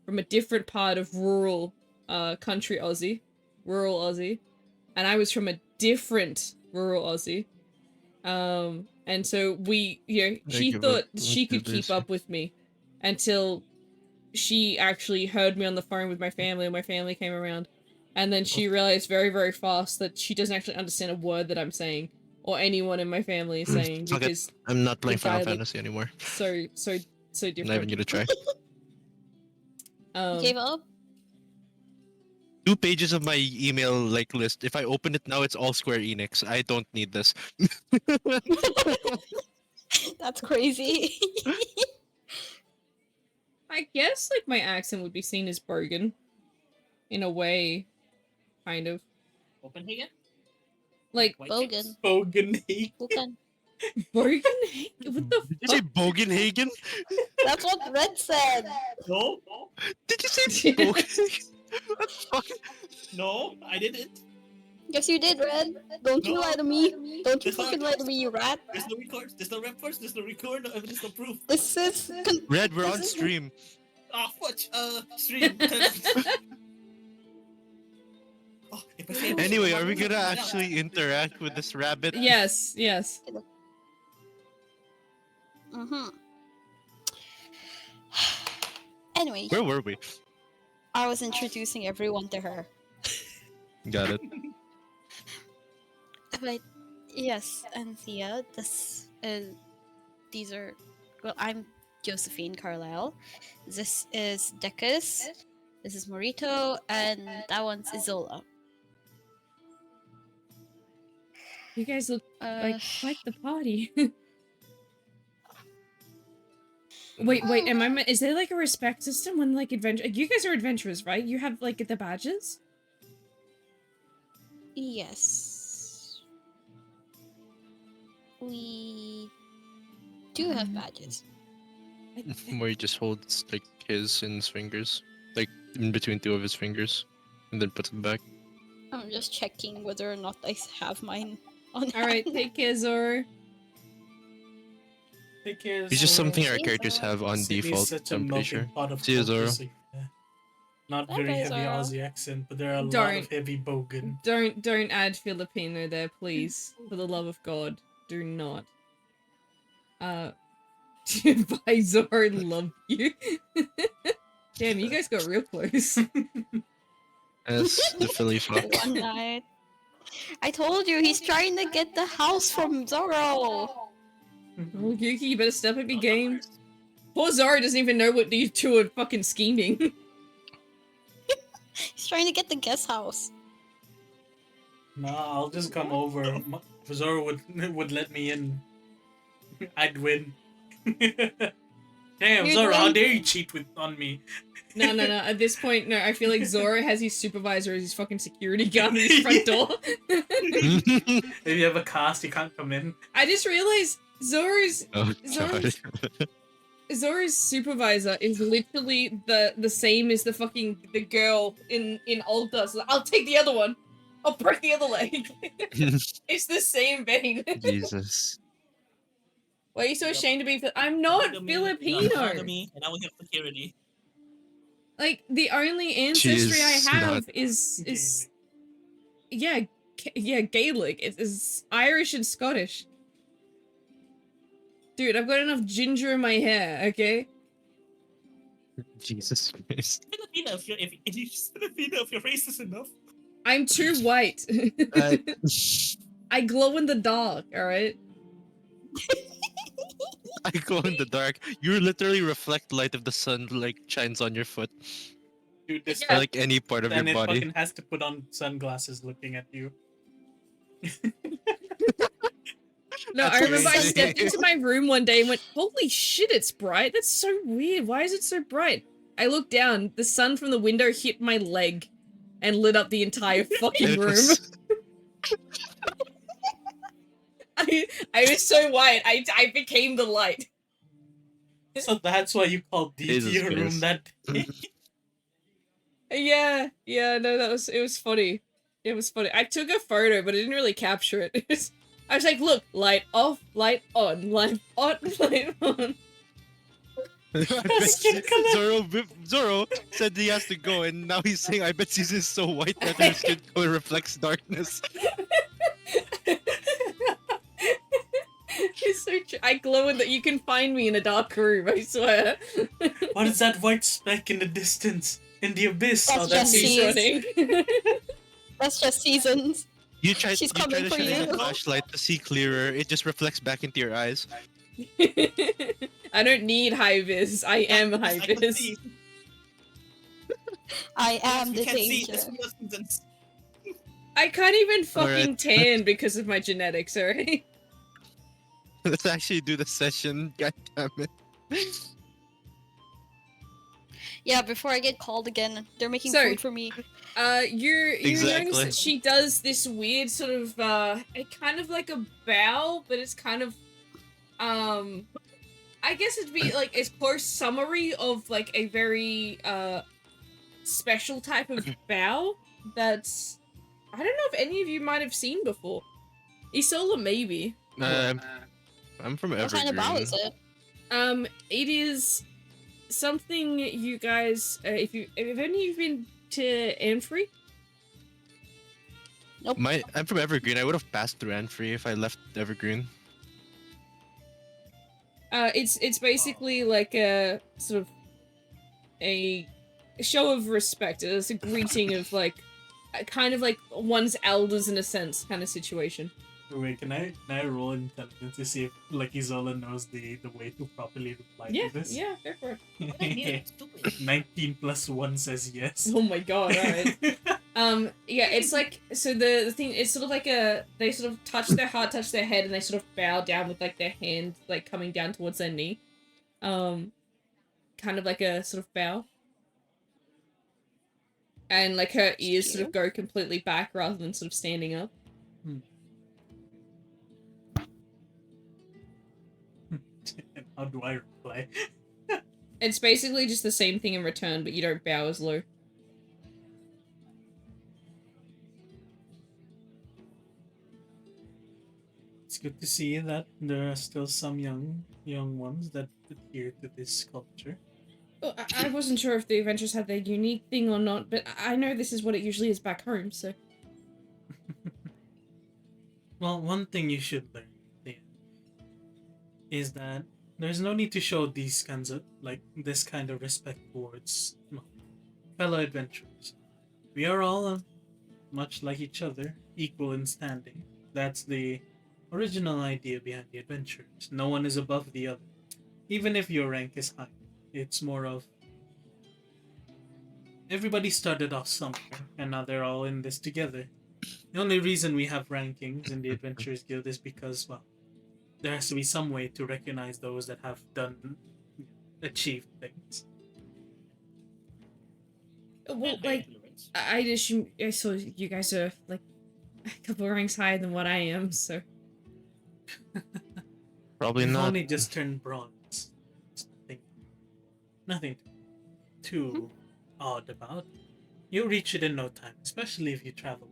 from a different part of rural, country Aussie. Rural Aussie. and I was from a different rural Aussie. And so she thought she could keep up with me until she actually heard me on the phone with my family, and my family came around. And then she realized very, very fast that she doesn't actually understand a word that I'm saying, or anyone in my family is saying, Fuck it. because I'm not playing Final dialect- Fantasy anymore. so Not even different. gonna try. You gave up? 2 pages of my email like list. If I open it now, it's all Square Enix. I don't need this. That's crazy. I guess like my accent would be seen as bogan, in a way, kind of. Copenhagen? Like White Bogan. chicks? Bogan. Bukan. bogan? What the Did you say Bogenhagen? That's what Red said. No, Did you say Bogenhagen? What the fuck? no, I didn't. Yes, you did, Red. Don't you No. lie to me. Don't you That's not fucking lie to me, you rat. There's no record, there's no records, there's no record, no evidence, no proof. This is... Red, we're on stream. Ah, fudge, stream. Oh, if I say Anyway, are we gonna actually interact with this rabbit? Yes. Mm-hmm. Anyway, Where were we? I was introducing everyone to her. Got it. But yes, Anthea, these are... Well, I'm Josephine Carlisle. This is Decus. This is Morito, and that one's Isola. You guys look like quite the party. Wait, is there like a respect system when like you guys are adventurers, right? You have like the badges? Yes. We do have badges. Where he just holds like his in his fingers, like in between 2 of his fingers, and then puts it back. I'm just checking whether or not I have mine on. Alright, take care, Zoro. Take care. It's just something our See, characters Zoro. have on City's default, such a I'm pretty melting sure. pot of See you, Zoro. cultures, yeah. Not Bye, very bye, heavy Zoro. Aussie accent, but there are a lot Don't. of heavy bogan. Don't add Filipino there, please. For the love of God. Do not. Bye, Zoro, love you. Damn, you guys got real close. As the Philly fuck. One night. I told you he's trying to get the house from Zoro. Oh, Yuki, you better step up your game. Poor Zoro doesn't even know what these two are fucking scheming. He's trying to get the guest house. Nah, I'll just come over. If Zoro would let me in, I'd win. Damn, You'd Zoro, how win. dare you cheat on me? No. At this point, no. I feel like Zoro has his supervisor as his fucking security guard at his front door. If you have a cast, you can't come in. I just realized Zoro's Oh god. Zoro's supervisor is literally the same as the girl in Ulta. So I'll take the other one. I'll break the other leg. It's the same vein. Jesus. Why are you so ashamed to be? I'm not Filipino. Me, and I will have security. Like the only ancestry I She's have not- is yeah Gaelic. It's Irish and Scottish. Dude, I've got enough ginger in my hair. Okay. Jesus Christ. Filipino, if you're Filipino, if your race is enough. I'm too white. I glow in the dark. All right. I go in the dark. You literally reflect light if the sun like shines on your foot, Dude, this or like any part of and your it body. fucking has to put on sunglasses looking at you. No, That's I remember I crazy. stepped into my room one day and went, "Holy shit, it's bright! That's so weird. Why is it so bright?" I looked down. The sun from the window hit my leg, and lit up the entire And fucking it room. was- I was so white. I became the light. So that's why you called DT Jesus your room Christ. that day. Yeah, no, it was funny. It was funny. I took a photo, but I didn't really capture it. I was like, look, light off, light on, light on, light on. I bet Skin color. Zoro said he has to go, and now he's saying, "I bet Season is so white that her skin color reflects darkness." It's so true. I glow in that you can find me in a dark room, I swear. What is that white speck in the distance? In the abyss? That's Oh, that's just He's Season. running. That's just seasons. You try She's to coming for shine you. the flashlight to see clearer. It just reflects back into your eyes. I don't need high vis. I am high I can vis. see. I am We the can't see. danger. It's real seasons. I can't even fucking Alright. tan because of my genetics, alright? Let's actually do the session. God damn it. Yeah, before I get called again, they're making So- food for me. You Exactly. notice that she does this weird sort of kind of like a bow, but it's kind of I guess it'd be like a close summary of like a very special type of bow that's I don't know if any of you might have seen before. Isola maybe. I'm from What Evergreen. kind of bow is it? It is something you guys if any of you been to Anfrey? I'm from Evergreen. I would have passed through Anfrey if I left Evergreen. It's basically like a sort of a show of respect. It's a greeting of like kind of like one's elders in a sense kind of situation. Wait, can I roll intelligence to see if like Isola knows the way to properly reply Yeah, to this? yeah, go for it. What idea? Stupid. 19 plus 1 says yes. Oh my god, alright. Yeah, it's like so the thing it's sort of like they sort of touch their heart, touch their head, and they sort of bow down with like their hand like coming down towards their knee. Kind of like a sort of bow. And like her ears sort of go completely back rather than sort of standing up. How do I reply? It's basically just the same thing in return, but you don't bow as low. It's good to see that there are still some young ones that adhere to this culture. Well, I wasn't sure if the adventures had their unique thing or not, but I know this is what it usually is back home, so... Well, one thing you should learn is that there's no need to show these kinds of this kind of respect towards fellow adventurers. We are all much like each other, equal in standing. That's the original idea behind the adventurers. No one is above the other, even if your rank is high. It's more of everybody started off somewhere, and now they're all in this together. The only reason we have rankings in the Adventurers Guild is because, well, there has to be some way to recognize those that have achieved things. Well, like, I assume I saw you guys are, like, a couple ranks higher than what I am, so... Probably You've not. only just turned bronze. It's nothing too odd about. You'll reach it in no time, especially if you travel.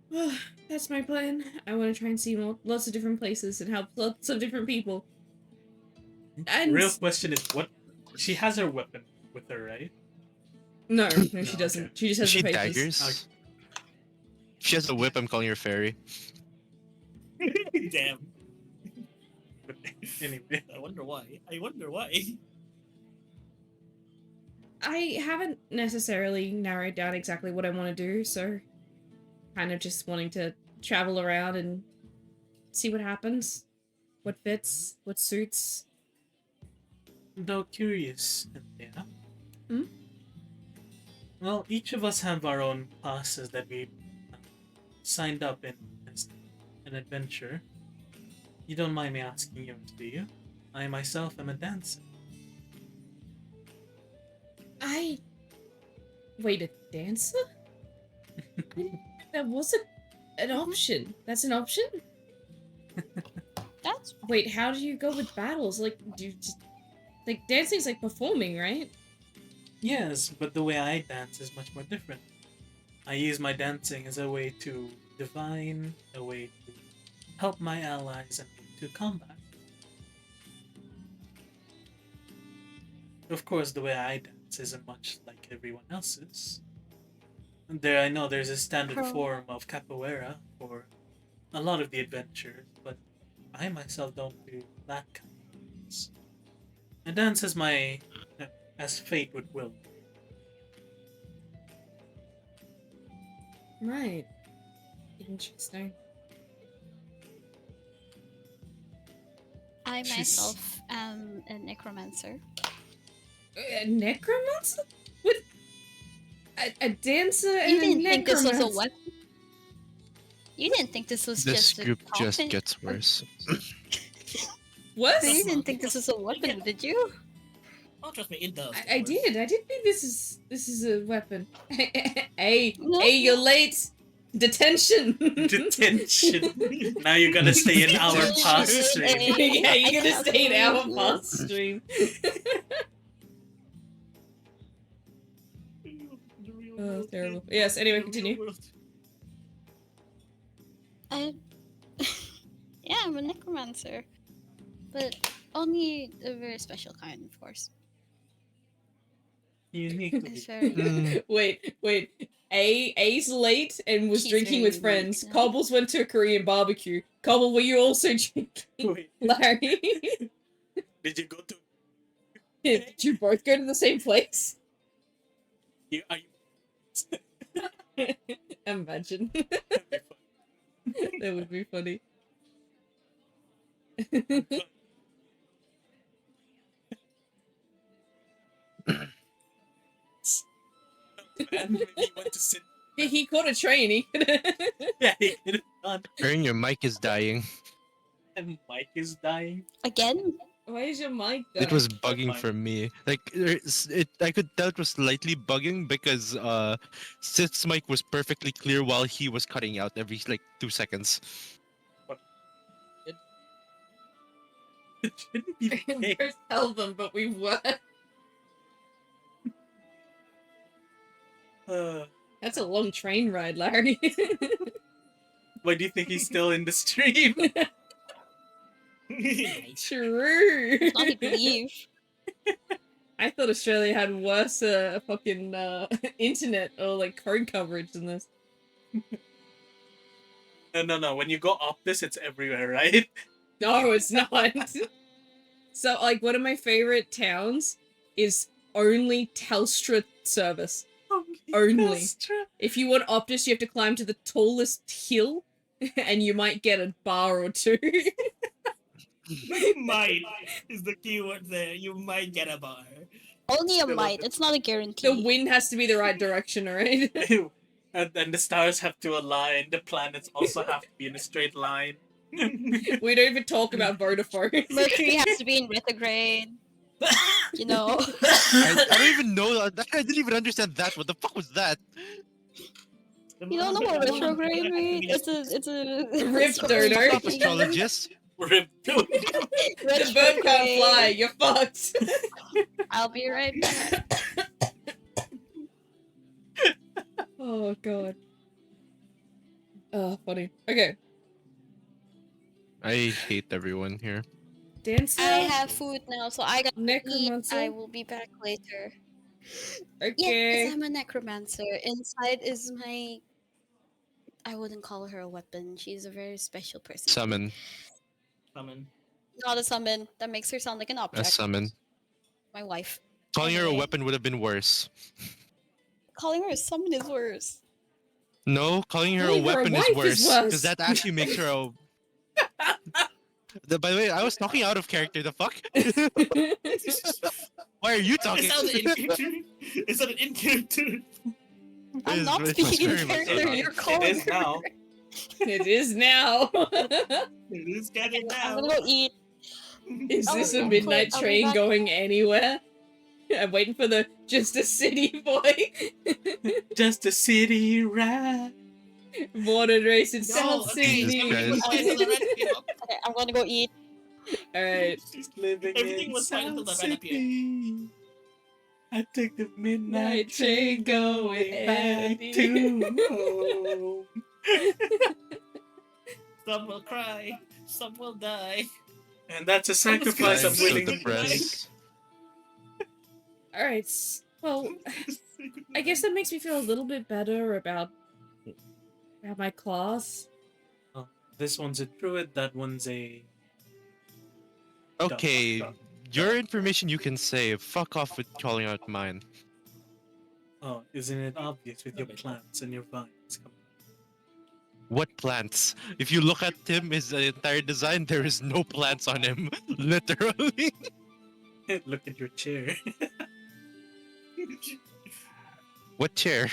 Well, that's my plan. I want to try and see lots of different places and help lots of different people. And... The real question is what... She has her weapon with her, right? No, she doesn't. Okay. She just has She the papers. daggers. She has a whip. I'm calling her fairy. Damn. But anyway. I wonder why. I wonder why. I haven't necessarily narrowed down exactly what I want to do, so kind of just wanting to travel around and see what happens, what fits, what suits. Though curious, yeah. Hmm? Well, each of us have our own classes that we signed up in as an adventure. You don't mind me asking yours, do you? I myself am a dancer. Wait, a dancer? That wasn't an option. That's an option? That's Wait, how do you go with battles? Like, do you just... Like, dancing's like performing, right? Yes, but the way I dance is much more different. I use my dancing as a way to divine, a way to help my allies and to combat. Of course, the way I dance isn't much like everyone else's. And there, I know there's a standard Pro- form of capoeira for a lot of the adventures, but I myself don't do that kind of dance. I dance as as fate would will. Right. Interesting. I She's- myself am a necromancer. A necromancer? What? A dancer You and a didn't think this was a necromancer? weapon? You didn't think this was This just a group just coffin? gets worse. What? You didn't think this was a weapon, did you? Oh, trust me, it does. I did. I did think this is a weapon. Hey, No. hey, you're late. Detention. Detention. Now you're gonna stay an hour past stream. Yeah, I you're gonna can't stay an hour believe past this. stream. Oh, terrible. Yes, anyway, continue. I... yeah, I'm a necromancer. But only a very special kind, of course. Uniquely. It's very... Mm, Wait. A's late and was He's drinking very with friends. unique, yeah. Cobbles went to a Korean barbecue. Cobble, were you also drinking? Wait, Larry, did you go to? did you both go to the same place? Are you? Imagine. That would be funny. Man, maybe he went to sit. He caught a train. He Yeah, he could have gone. Aaron, your mic is dying. And Mike is dying. Again? Why is your mic It dying? was bugging fine. for me. Like I could tell it was slightly bugging because Sith's mic was perfectly clear while he was cutting out every like 2 seconds. It shouldn't be the case. First tell them, but we were. That's a long train ride, Larry. Why do you think he's still in the stream? Nice. True. Not even leave. I thought Australia had worse fucking internet or like code coverage than this. No. When you go up this, it's everywhere, right? No, it's not. So, like, one of my favorite towns is only Telstra service. Only. If you want Optus, you have to climb to the tallest hill, and you might get a bar or two. Might is the keyword there. You might get a bar. Only a Still might. okay. It's not a The guarantee. wind has to be the right direction, right? And the stars have to align. The planets also have to be in a straight line. We don't even talk about Vodafone. Mercury has to be in retrograde. You know. I don't even know that. I didn't even understand that. What the fuck was that? You don't know what retrograde means? It's a Rift astrology donor. Stop, thing. astrologist. Rip. The bird can't fly. You're fucked. I'll be right back. Oh god. Oh, funny. Okay. I hate everyone here. Dancer. I have food now, so I gotta eat. Necromancer. I will be back later. Okay. Yes, I'm a necromancer. Inside is my... I wouldn't call her a weapon. She's a very special person. Summon. Summon. Not a summon. That makes her sound like an A object. summon. My wife. Calling her a Anyway. weapon would have been worse. Calling her a summon is worse. No, calling her a Calling her a weapon wife is is worse. worse. Because that actually makes her a. By the way, I was talking out of character. The fuck? Why are you talking? Is that an in-character? Is that an in-character? I'm is- not it was speaking in very much character. so. You're It calling is her. now. It is now. Who's got it I'm now? gonna go eat. Is I'll- this a I'll midnight I'll be train back. going anywhere? I'm waiting for the just a city boy. Just a city rat. Born and raised in No, South okay, Jesus Sydney. Christ. fine until the red appeared. Okay, I'm gonna go eat. Alright. She's living Everything in was fine until South the red appeared. City. I take the midnight Night train train going back to home. Some will cry, some will die. And that's a sacrifice I'm of I'm so willing to depressed. All right. Well, I guess that makes me feel a little bit better about my class. Oh, this one's a druid, that one's a Okay, your information you can say. Fuck off with calling out mine. oh, isn't it obvious with your Okay. plants and your vines? Come What plants? If you look at him, his entire design, there is no plants on him. Literally. on. Look at your chair. What chair?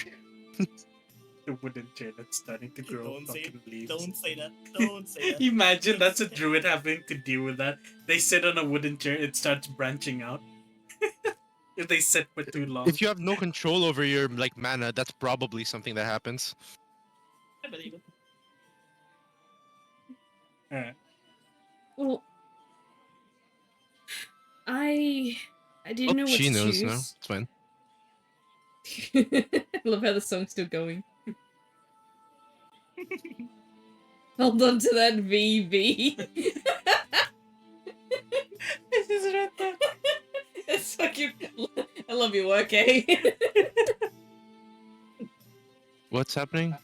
The wooden chair that's starting to grow Don't say fucking leaves. Don't say that. Don't say that. Imagine that's a druid having to deal with that. They sit on a wooden chair, it starts branching out. If they sit for too long. If you have no control over your like mana, that's probably something that happens. I believe it. Alright. Well, I didn't know what she to knows. No, choose. it's fine. I love how the song's still going. Hold on to that VV. This is right there. It's fucking. I love your work, eh? What's happening?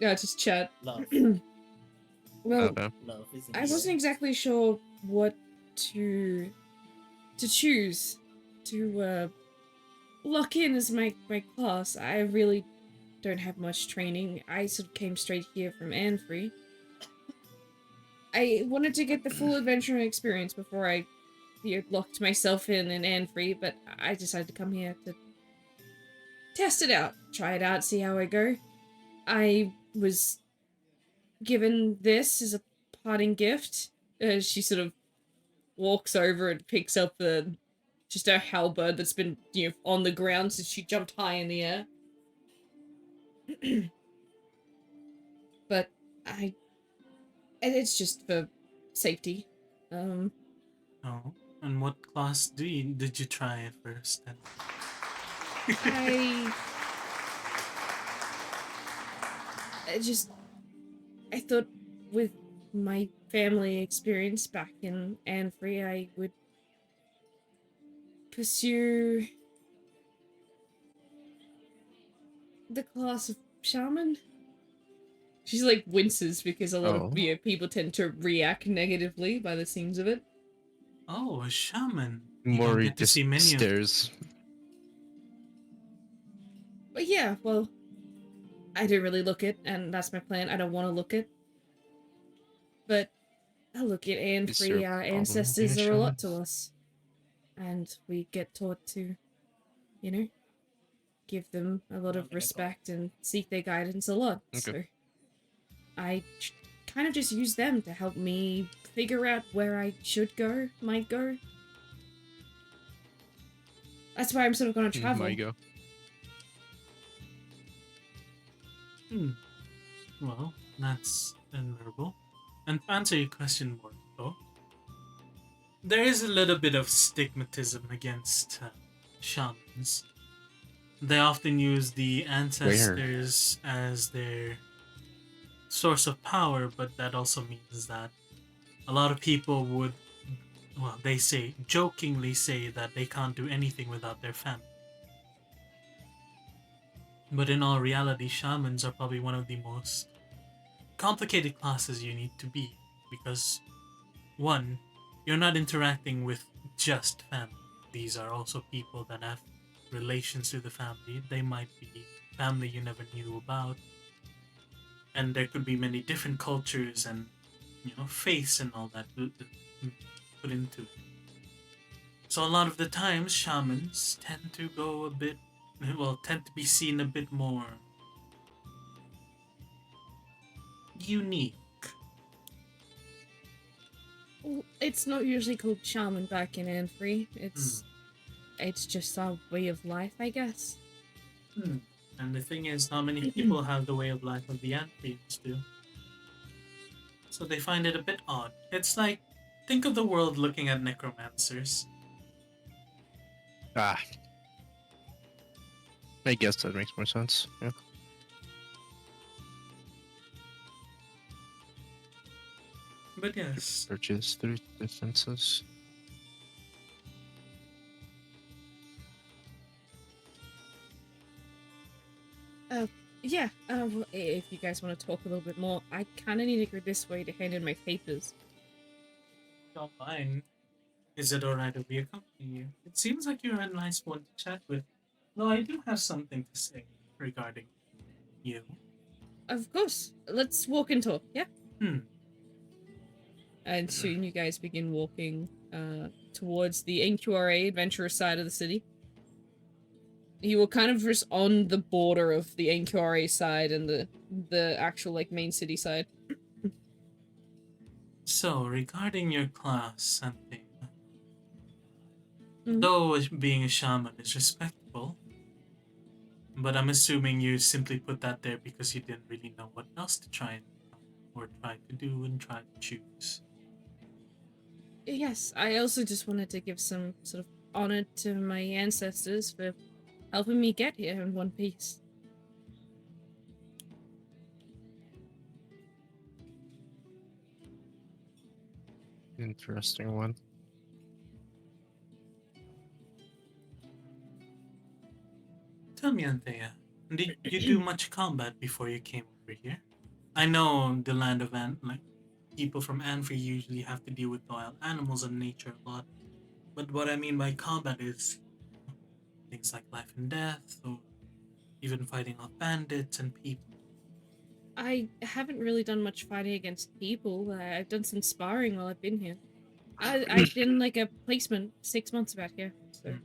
No, just chat. Love. Well, Okay. Love is I wasn't exactly sure what to choose to lock in as my class. I really don't have much training. I sort of came straight here from Anfree. I wanted to get the full adventuring experience before I locked myself in Anfree, but I decided to come here to test it out, try it out, see how I go. I was given this as a parting gift. She sort of walks over and picks up just a halberd that's been, on the ground since she jumped high in the air. But it's just for safety. Oh. And what class did you try at first then? I thought with my family experience back in Anfree, I would pursue the class of shaman. She's like winces because a lot of people tend to react negatively by the scenes of it. Oh, a shaman. You More don't get to just see many of stairs. But yeah, well, I didn't really look it, and that's my plan. I don't want to look it. But I look at Anfree, our ancestors are a lot to us. And we get taught to, give them a lot of respect and seek their guidance a lot. Okay. So I kind of just use them to help me figure out where I might go. That's why I'm sort of going to travel. Might go. Well, that's admirable. And to answer your question more, though, there is a little bit of stigmatism against shamans. They often use the ancestors as their source of power, but that also means that a lot of people would, they jokingly say that they can't do anything without their family. But in all reality, shamans are probably one of the most complicated classes you need to be, because one, you're not interacting with just family. These are also people that have relations to the family. They might be family you never knew about, and there could be many different cultures and faiths and all that put into it. So a lot of the times, shamans tend to tend to be seen a bit more unique. Well, it's not usually called shaman back in Anfree. It's just our way of life, I guess. And the thing is, not many people have the way of life of the Anthrians do. So they find it a bit odd. It's like, think of the world looking at necromancers. I guess that makes more sense. Yeah. But yes, Purchase through differences. Yeah, well, if you guys want to talk a little bit more, I kind of need to go this way to hand in my papers. Don't mind. Is it alright if we accompany you? It seems like you're a nice one to chat with. Though I do have something to say regarding you. Of course, let's walk and talk, yeah? Hmm. And soon you guys begin walking towards the NQRA adventurous side of the city. You were kind of just on the border of the NQRA side and the actual like main city side. So, regarding your class, something. Mhm. Though being a shaman is respectable, but I'm assuming you simply put that there because you didn't really know what else to try and or try to do and try to choose. Yes, I also just wanted to give some sort of honor to my ancestors for helping me get here in one piece. Interesting one. Tell me, Anthea, did you do much combat before you came over here? I know the land of like people from Anfree usually have to deal with wild animals and nature a lot. But what I mean by combat is things like life and death, or even fighting off bandits and people. I haven't really done much fighting against people. I've done some sparring while I've been here. I've been like a placement 6 months back here, so Mm.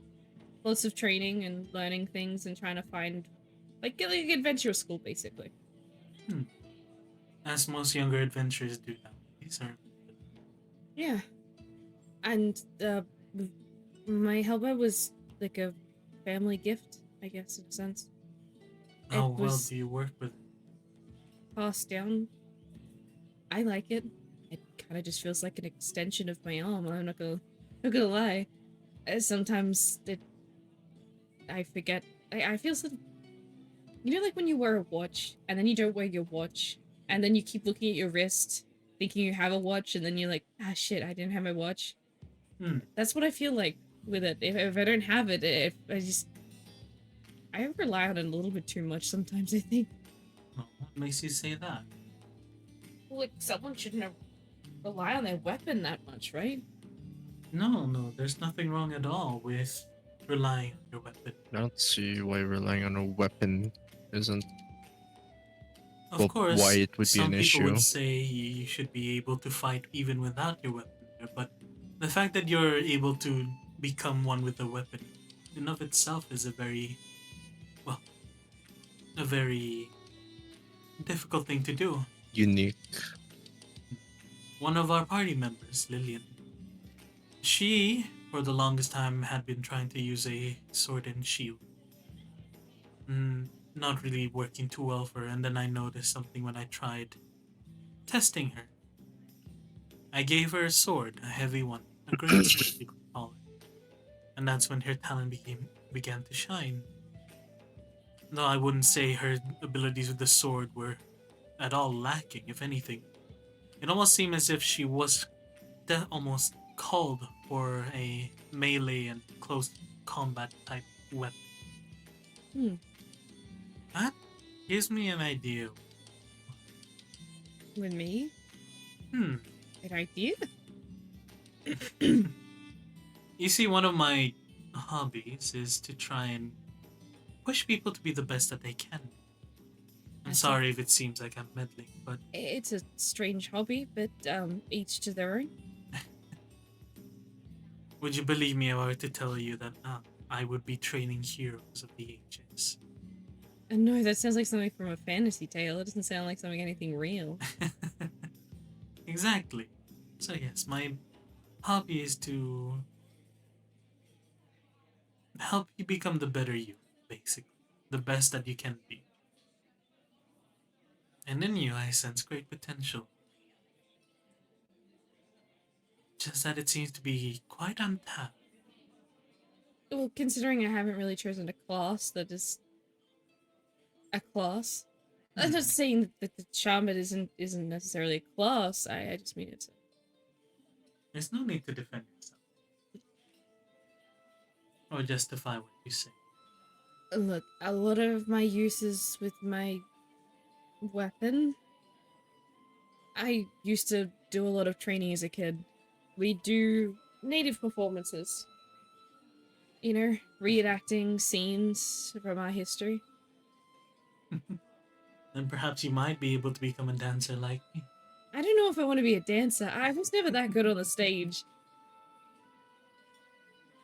lots of training and learning things and trying to find like adventure school basically. As most younger adventurers do nowadays, or Yeah, and my helmet was like a family gift, I guess, in a sense. how It well was do you work with it? passed down. I like it. It kind of just feels like an extension of my arm. I'm not gonna lie. Sometimes I forget. I feel sort of, you know, like when you wear a watch and then you don't wear your watch and then you keep looking at your wrist, thinking you have a watch, and then you're like, ah, shit, I didn't have my watch. Hmm. That's what I feel like with it. If I don't have it, if I rely on it a little bit too much sometimes. I think. Oh, what makes you say that? Like someone shouldn't rely on their weapon that much, right? No, there's nothing wrong at all with relying on your weapon. I don't see why relying on a weapon isn't Of why course, it would be some an people would issue. say you should be able to fight even without your weapon there, but the fact that you're able to become one with a weapon in of itself is well, a very difficult thing to do. Unique. One of our party members, Lillian, she, for the longest time, had been trying to use a sword and shield. Not really working too well for her, and then I noticed something when I tried testing her. I gave her a sword, a heavy one, a great sword, you could call it, and that's when her talent began to shine. Though I wouldn't say her abilities with the sword were at all lacking. If anything, it almost seemed as if she was almost called for a melee and close combat type weapon. Hmm. That gives me an idea. With me, Hmm. an idea. You see, one of my hobbies is to try and push people to be the best that they can. I'm That's sorry if it seems like I'm meddling, but It's a strange hobby, but each to their own. would you believe me if I were to tell you that I would be training heroes of the ages? And no, that sounds like something from a fantasy tale. It doesn't sound like something anything real. Exactly. So yes, my hobby is to help you become the better you, basically. The best that you can be. And in you, I sense great potential. Just that it seems to be quite untapped. Well, considering I haven't really chosen a class that is a class. I'm not saying that the shaman isn't necessarily a class. I just mean it's. There's no need to defend yourself or justify what you say. Look, a lot of my uses with my weapon. I used to do a lot of training as a kid. We do native performances. You know, reenacting scenes from our history. Then perhaps you might be able to become a dancer like me. I don't know if I want to be a dancer. I was never that good on the stage.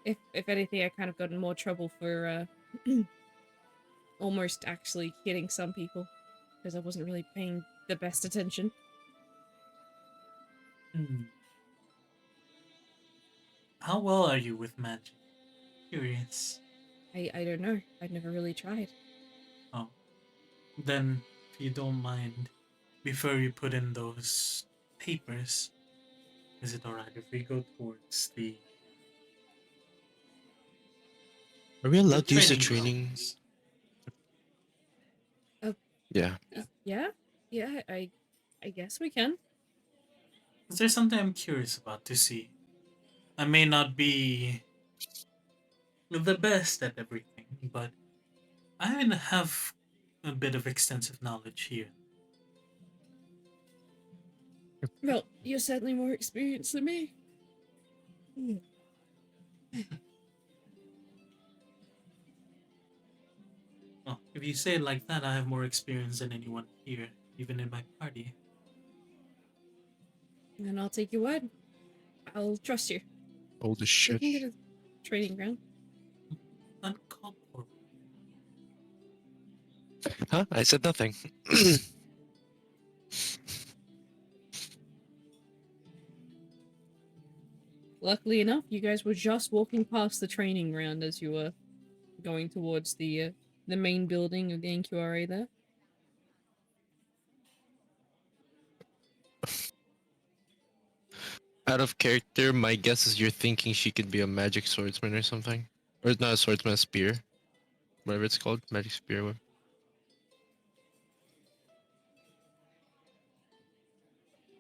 If anything, I kind of got in more trouble for almost actually hitting some people because I wasn't really paying the best attention. Hmm. How well are you with magic? Curious. I don't know. I'd never really tried. Oh. Then, if you don't mind, before we put in those papers, is it alright if we go towards Are we allowed to use the training training? grounds? Yeah. Yeah, yeah. I guess we can. Is there something I'm curious about to see? I may not be the best at everything, but I have a bit of extensive knowledge here. Well, you're certainly more experienced than me. Well, if you say it like that, I have more experience than anyone here, even in my party. And I'll take your word. I'll trust you. Holy We shit. can get a training ground. Uncalled for. Huh? I said nothing. Luckily enough, you guys were just walking past the training ground as you were going towards the main building of the NQRA there. Out of character, my guess is you're thinking she could be a magic swordsman or something. Or not a swordsman, a spear. Whatever it's called. Magic spear.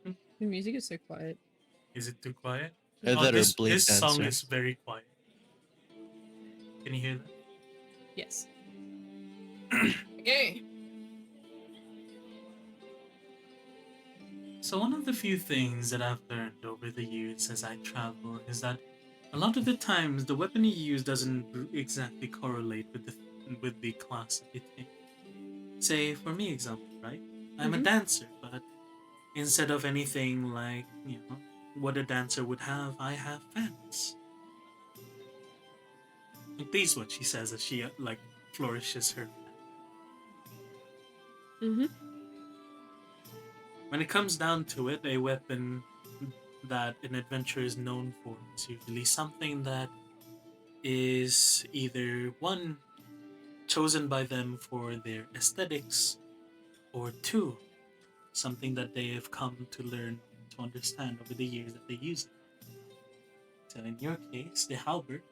The music is so quiet. Is it too quiet? Either that or This blade song dancer. is very quiet. Can you hear that? Yes. Okay. So one of the few things that I've learned over the years as I travel is that a lot of the times the weapon you use doesn't exactly correlate with the class that you take. Say for me example, right? I'm a Mhm. dancer, but instead of anything like, what a dancer would have, I have fans. And please what she says as she like flourishes her. Mm-hmm. When it comes down to it, a weapon that an adventurer is known for is usually something that is either one, chosen by them for their aesthetics, or two, something that they have come to learn to understand over the years that they use it. So in your case, the halberd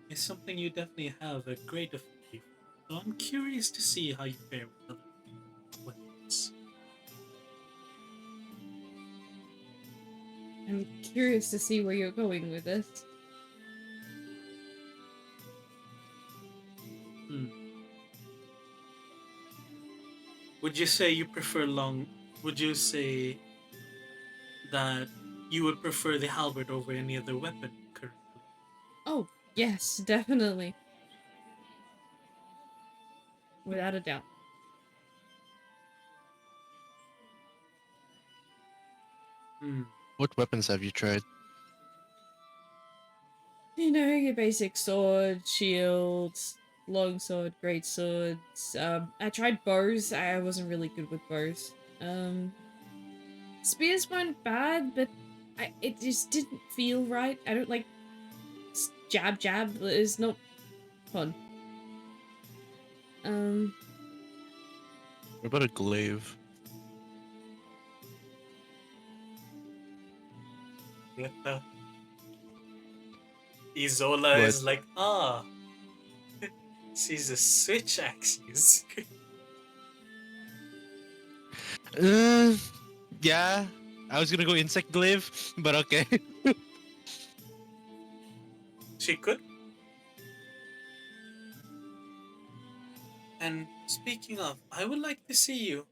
is something you definitely have a great affinity for. So I'm curious to see how you fare with other weapons. I'm curious to see where you're going with this. Hmm. Would you say you prefer long? Would you say that you would prefer the halberd over any other weapon currently? Oh, yes, definitely. Without a doubt. Hmm. What weapons have you tried? You know, your basic sword, shield, longsword, great swords. I tried bows. I wasn't really good with bows. Spears weren't bad, but it just didn't feel right. I don't like jab jab. It's not fun. What about a glaive? What the? Isola What? is like, she's a switch axis. Yeah. I was gonna go insect glaive, but okay. She could. And speaking of, I would like to see you.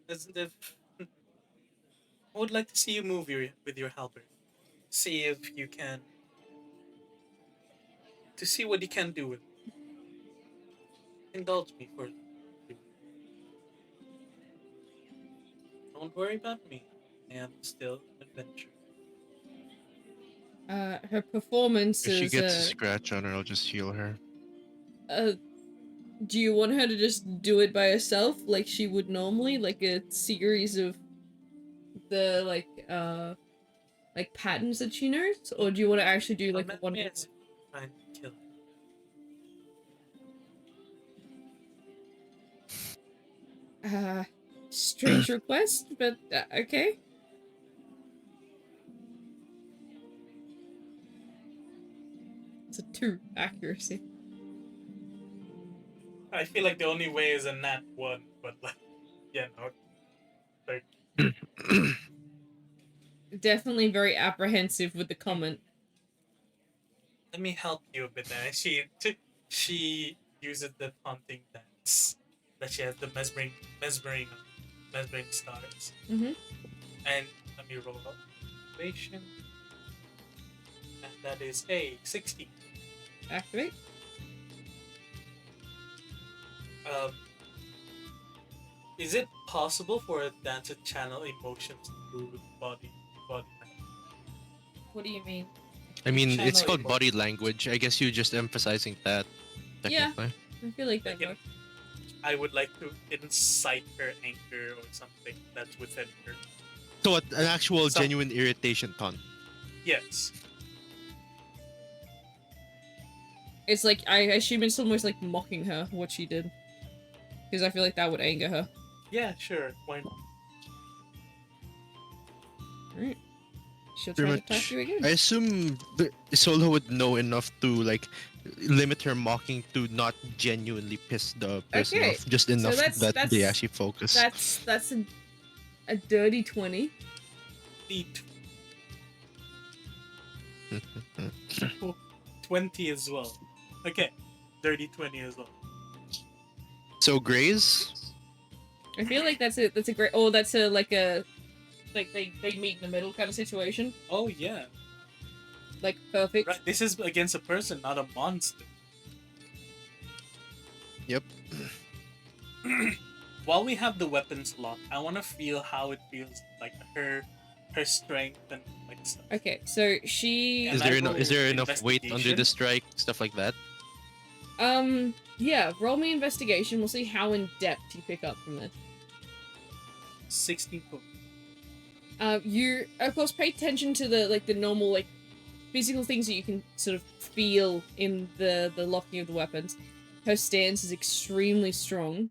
As if I would like to see you move with your halberd. See if you can to see what you can do with it. Indulge me for a little. Don't worry about me. I am still an adventurer. Her performance If she is gets a scratch on her, I'll just heal her. uh do you want her to just do it by herself like she would normally, like a series of the like patterns that she knows, or do you want to actually do like Come a at one? me as if you're trying to kill her. Strange request, but okay. It's a 2 accuracy. I feel like the only way is a nat 1, but like, yeah, no. Like, Definitely very apprehensive with the comment. let me help you a bit there. She uses the taunting dance that she has the mesmering stars. Mm-hmm. And let me roll up activation. And that is a 16. Activate. Um, is it possible for a dance to channel emotions through the body? What do you mean? I mean, it's Channel called emotions. body language. I guess you're just emphasizing that. Yeah. Technically. I feel like that Like works. I would like to incite her anger or something that's within her. So what? An actual Some- genuine irritation taunt. Yes. It's like I assume it's almost like mocking her what she did, because I feel like that would anger her. Yeah, sure. Why not? Alright. She'll Pretty try to attack much. you again. I assume Solo would know enough to like limit her mocking to not genuinely piss the person Okay, off, just enough that's- that they that's- actually focus. That's a dirty 20. Eat 20 as well. Okay. Dirty 20 as well. So Graze, I feel like that's a great. Oh, that's a like they meet in the middle kind of situation. Oh yeah. Like perfect. Right. This is against a person, not a monster. Yep. While we have the weapons locked, I want to feel how it feels like her strength and like stuff. Okay, so she. And is I there roll is there enough weight under investigation. the strike, stuff like that? Yeah. Roll me investigation. We'll see how in depth you pick up from this. 16 points. You of course pay attention to the normal like physical things that you can sort of feel in the locking of the weapons. Her stance is extremely strong.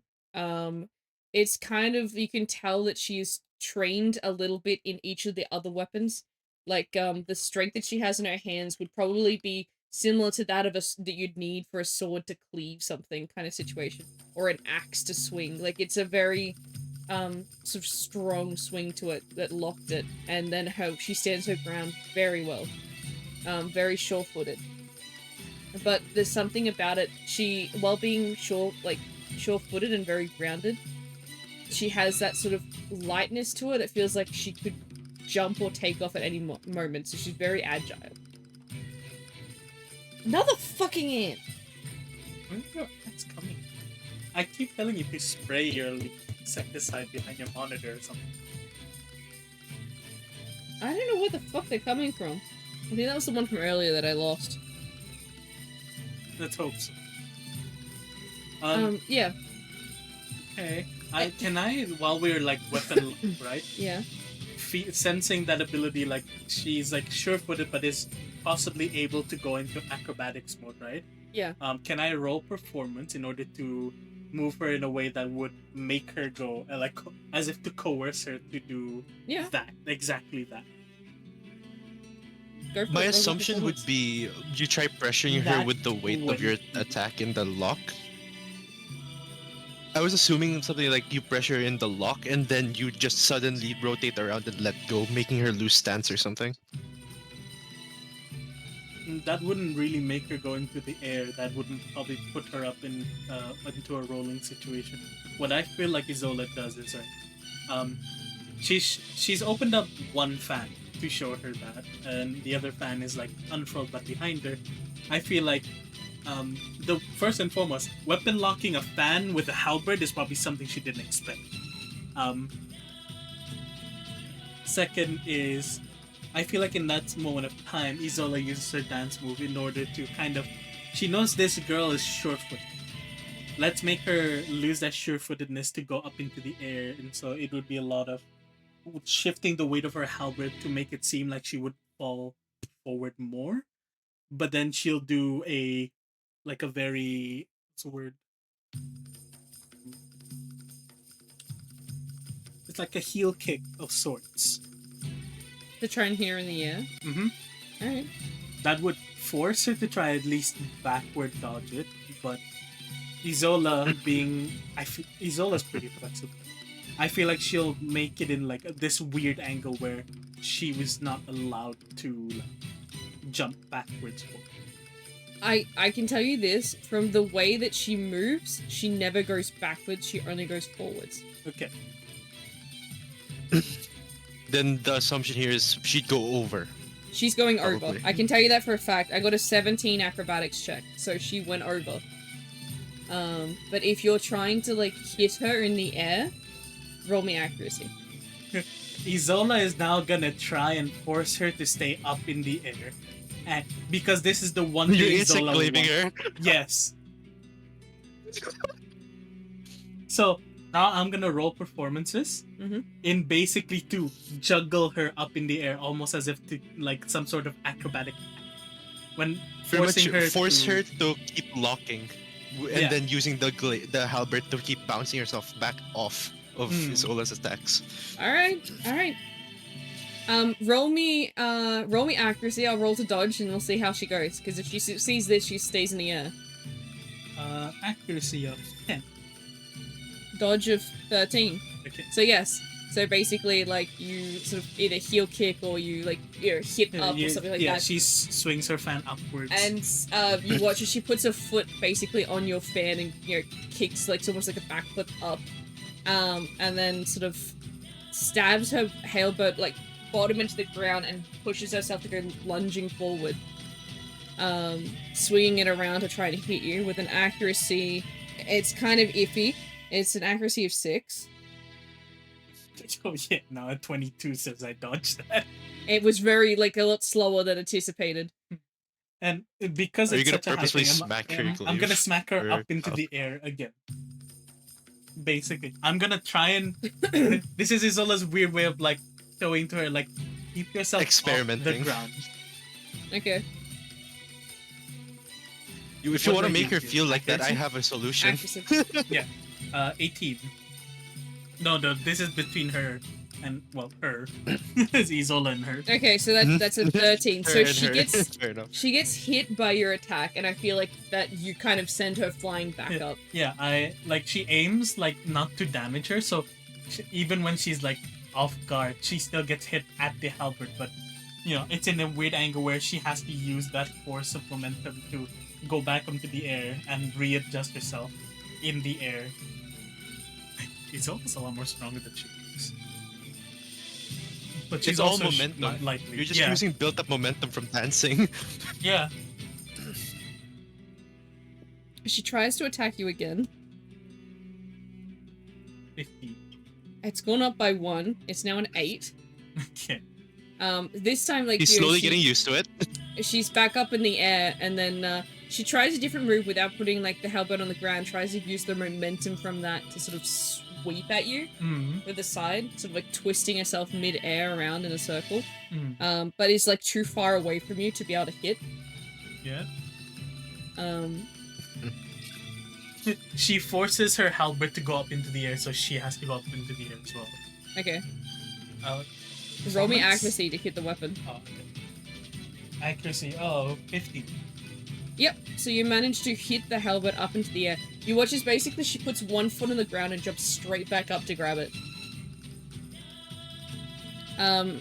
It's kind of, you can tell that she's trained a little bit in each of the other weapons. Like the strength that she has in her hands would probably be similar to that of that you'd need for a sword to cleave something kind of situation, or an axe to swing. Like it's a very sort of strong swing to it that locked it, and then she stands her ground very well. Very sure-footed. But there's something about it, she, while being sure-footed and very grounded, she has that sort of lightness to it. It feels like she could jump or take off at any moment, so she's very agile. Another fucking ant! That's coming. I keep telling you to spray your insecticide behind your monitor or something. I don't know where the fuck they're coming from. I think that was the one from earlier that I lost. Let's hope so. Yeah, Okay. Can I, while we're like weapon locked, right? yeah. Sensing that ability, like she's like sure-footed, but is possibly able to go into acrobatics mode, right? Yeah. Can I roll performance in order to move her in a way that would make her go like as if to coerce her to do Yeah. that, exactly that? Go for My it, roll assumption would performance. be you try pressuring her That with the weight of your 20. attack in the lock. I was assuming something like you pressure in the lock and then you just suddenly rotate around and let go, making her lose stance or something. that wouldn't really make her go into the air. That wouldn't probably put her up in into a rolling situation. What I feel like Isola does is she's opened up one fan to show her that, and the other fan is like unfurled but behind her. I feel like the first and foremost, weapon locking a fan with a halberd is probably something she didn't expect. Second is, I feel like in that moment of time, Isola uses her dance move in order to kind of, she knows this girl is sure-footed. Let's make her lose that sure-footedness to go up into the air, and so it would be a lot of shifting the weight of her halberd to make it seem like she would fall forward more. But then she'll do a very, what's the word? It's like a heel kick of sorts. To try and hit her in the air. Mm-hmm. Alright. That would force her to try at least backward dodge it, but Isola being, Isola's pretty flexible. I feel like she'll make it in like this weird angle where she was not allowed to jump backwards for it. I can tell you this, from the way that she moves, she never goes backwards, she only goes forwards. Okay. Then the assumption here is she'd go over. She's going over. Probably. I can tell you that for a fact. I got a 17 acrobatics check, so she went over. But if you're trying to like hit her in the air, roll me accuracy. Isola is now gonna try and force her to stay up in the air. And because this is the one You're thing instant Isola claiming wants. her. Yes. So now I'm gonna roll performances in basically to juggle her up in the air, almost as if to like some sort of acrobatic. When forcing her to keep locking, and then using the halberd to keep bouncing herself back off of Isola's attacks. Alright. Roll me accuracy, I'll roll to dodge and we'll see how she goes. Because if she sees this, she stays in the air. Accuracy of 10. Dodge of 13. Okay. So yes. So basically, like, you sort of either heel kick or you, like, hit up or something like yeah, that. she swings her fan upwards. And you watch as she puts her foot basically on your fan and, kicks, like, it's almost like a back foot up. And then sort of stabs her halberd, like, bottom into the ground and pushes herself to go lunging forward. Swinging it around to try to hit you with an accuracy. It's kind of iffy. It's an accuracy of 6. Oh yeah, now a 22 says I dodged that. It was very, like, a lot slower than anticipated. And because Are you it's gonna such a high purposely thing, smack her I'm cleave? gonna smack her Or- up into the air again. Basically, I'm gonna try and. This is Isola's weird way of like showing to her like, keep yourself off the Experimenting. ground. Okay. If you What want to do I make her give you? feel like that, I Accuracy? have a solution. Accuracy. 18. No, this is between her and her. It's Isola and her. Okay, so that's a 13. Her So and she her. gets Fair enough. she gets hit by your attack, and I feel like that you kind of send her flying back up. Yeah, she aims like not to damage her, so even when she's like off guard, she still gets hit at the halberd, but it's in a weird angle where she has to use that force of momentum to go back into the air and readjust herself in the air. It's almost a lot more stronger than she is. But she's It's all also momentum. lightly. You're just yeah. using built-up momentum from dancing. Yeah. She tries to attack you again. 50. It's gone up by 1. It's now an 8. Okay. This time, like, He's slowly getting used to it. she's back up in the air, and then she tries a different move without putting like the halberd on the ground. Tries to use the momentum from that to sort of sweep at you with the side, sort of like twisting herself mid-air around in a circle. But is like too far away from you to be able to hit. Yeah. Um, She forces her halberd to go up into the air, so she has to go up into the air as well. okay. Performance? Roll me accuracy to hit the weapon. Oh, okay. Accuracy. 50. Yep, so you manage to hit the halberd up into the air. You watch as basically she puts one foot on the ground and jumps straight back up to grab it.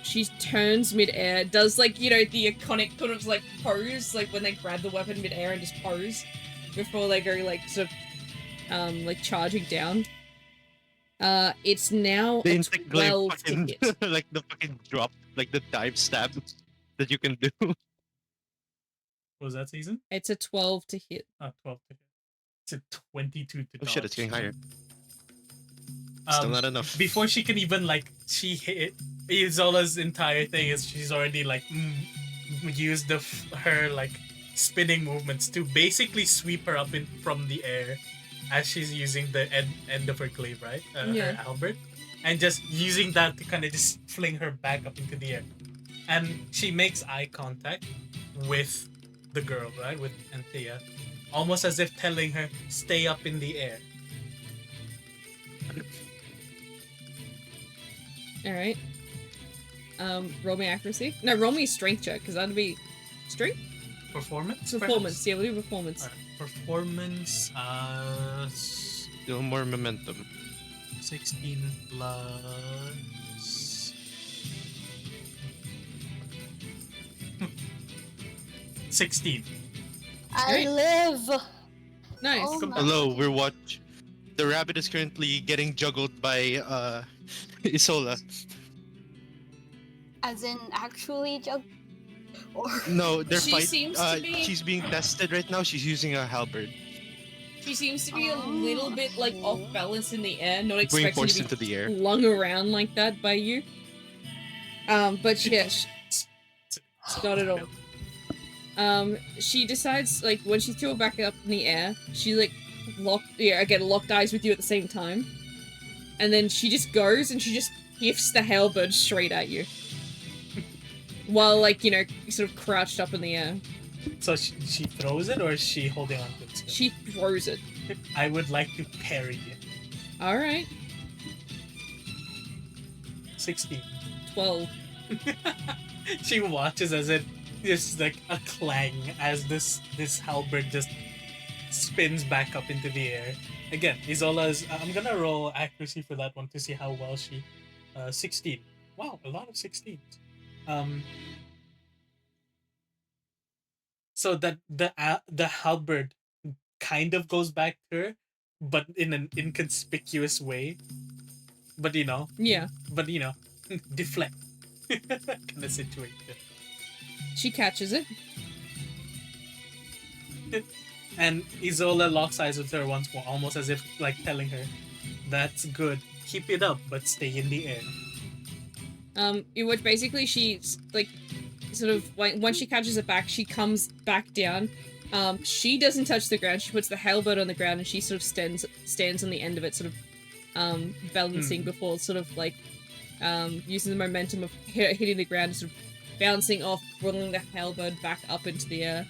She turns mid-air, does like, you know, the iconic kind of like pose, like when they grab the weapon mid-air and just pose before they go like sort of like charging down. It's now The a insect 12 to fucking hit. like the fucking drop, like the dive stab that you can do. Was that season? It's a 12 to hit. 12 to hit. It's a 22 to Oh dodge. shit, it's getting higher. Still not enough. Before she can even like, she hit Izola's entire thing is she's already like used her like spinning movements to basically sweep her up in from the air as she's using the end of her glaive, right? Yeah. Her halberd, and just using that to kind of just fling her back up into the air. And she makes eye contact with the girl, right? With Anthea, almost as if telling her, "Stay up in the air." Alright. Roll me accuracy. No, roll me strength check, because that'd be strength? Performance. Performance, yeah, we'll do performance. Alright. Performance. Still more momentum. 16 plus 16. I live. Nice. Oh my Hello, we're watch. The rabbit is currently getting juggled by Isola. As in actually jug. Or No, they're She fighting. seems to be- She's being tested right now. She's using a halberd, She seems to be a little bit like off balance in the air, not being expecting forced to into be the air. flung around like that by you. But yeah, not at all. She decides, like, when she threw it back up in the air, she, like, locked eyes with you at the same time. And then she just goes and she just gifts the halberd straight at you. While, like, you know, sort of crouched up in the air. So she throws it, or is she holding on to it still? She throws it. I would like to parry it. Alright. 16. 12. She watches as it just like a clang as this halberd just spins back up into the air. Again, Isola's. I'm gonna roll accuracy for that one to see how well she. 16. Wow, a lot of 16s. So that the halberd kind of goes back to her, but in an inconspicuous way. But Yeah. deflect kind of situation. She catches it. And Isola locks eyes with her once more, almost as if like telling her, "That's good. Keep it up, but stay in the air." In which basically she's like, sort of like once she catches it back, she comes back down. She doesn't touch the ground. She puts the halberd on the ground and she sort of stands on the end of it, sort of balancing before sort of like using the momentum of hitting the ground, sort of bouncing off, rolling the halberd back up into the air.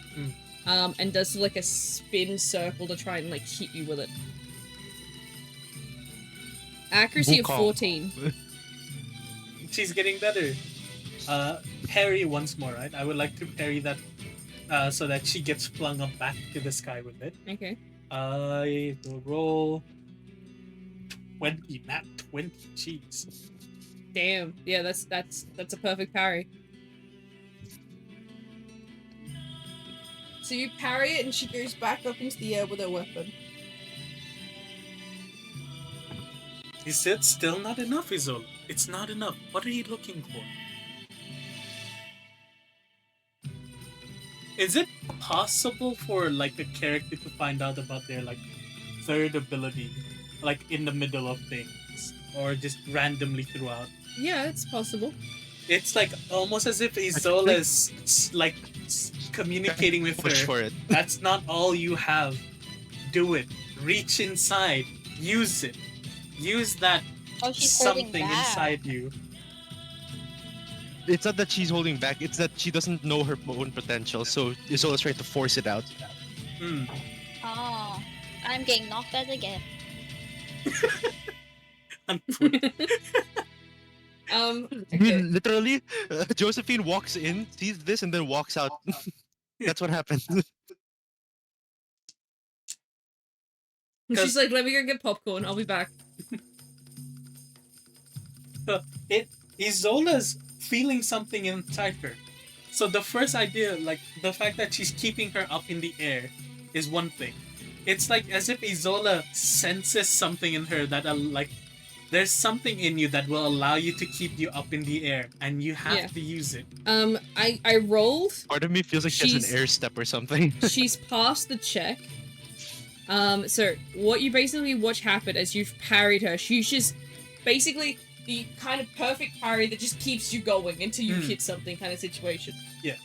And does sort of like a spin circle to try and like hit you with it. Accuracy of Wukong. 14. She's getting better. Parry once more, right? I would like to parry that so that she gets flung up back to the sky with it. Okay. I will roll 20, not 20. Jeez. Damn. Yeah, that's a perfect parry. So you parry it and she goes back up into the air with her weapon. Is it still not enough, Isola? It's not enough. What are you looking for? Is it possible for like a character to find out about their like third ability, like in the middle of things, or just randomly throughout? Yeah, it's possible. It's like almost as if Isola is like communicating with Push her. for it. That's not all you have. Do it. Reach inside. Use it. Use that Oh, she's holding something back. inside you. It's not that she's holding back. It's that she doesn't know her own potential. So Isola's trying to force it out. Hmm. Oh, I'm getting knocked out again. Okay. Literally, Josephine walks in, sees this, and then walks out. That's what happens. She's like, let me go get popcorn. I'll be back. Isola's feeling something inside her. So the first idea, like the fact that she's keeping her up in the air, is one thing. It's like as if Isola senses something in her that like there's something in you that will allow you to keep you up in the air, and you have Yeah. to use it. I rolled. Part of me feels like she has She's- an air step or something. She's passed the check. So what you basically watch happen as you've parried her, she's just basically the kind of perfect parry that just keeps you going until you hit something kind of situation. Yeah.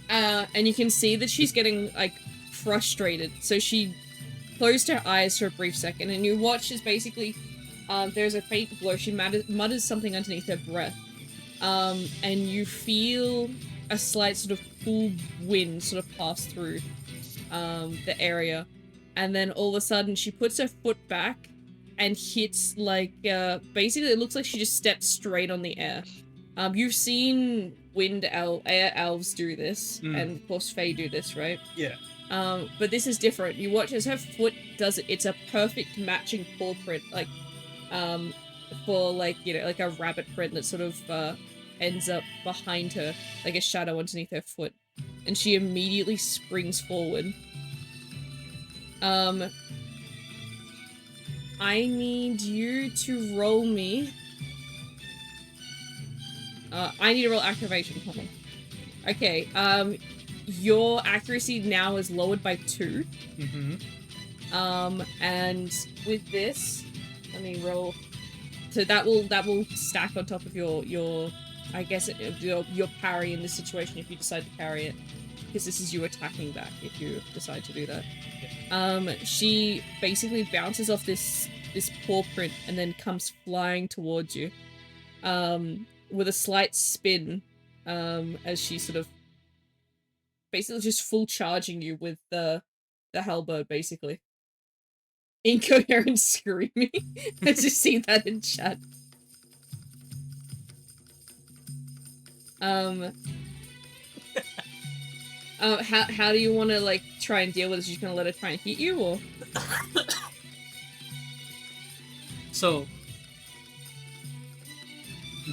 And you can see that she's getting like frustrated. So she closed her eyes for a brief second, and you watch as basically there's a faint glow. She mutters something underneath her breath. And you feel a slight sort of cool wind sort of pass through the area. And then all of a sudden she puts her foot back and hits like basically it looks like she just stepped straight on the air. You've seen air elves do this, and of course Fae do this, right? Yeah. But this is different. You watch as her foot does it. It's a perfect matching paw print, like for like, you know, like a rabbit print that sort of ends up behind her, like a shadow underneath her foot. And she immediately springs forward. I need you to roll me. I need to roll activation. Hold on. Okay, your accuracy now is lowered by 2. Mm-hmm. And with this, let me roll. So that will stack on top of your I guess your parry in this situation if you decide to parry it, because this is you attacking back if you decide to do that. She basically bounces off this paw print and then comes flying towards you, with a slight spin, as she sort of basically just full charging you with the halberd, basically. Incoherent screaming. I just see that in chat. How do you want to like try and deal with this? Are you just gonna let her try and hit you, or? So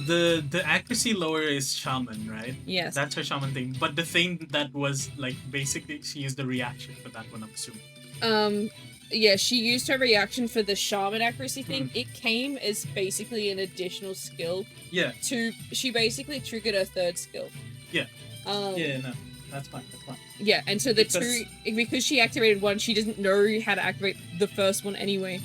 the accuracy lower is shaman, right? Yes. That's her shaman thing. But the thing that was like basically she used the reaction for that one, I'm assuming. Yeah, she used her reaction for the shaman accuracy thing. It came as basically an additional skill. Yeah. She basically triggered her third skill. Yeah. Yeah, No. That's fine. That's fine. Yeah, and so because she activated one, she doesn't know how to activate the first one anyway.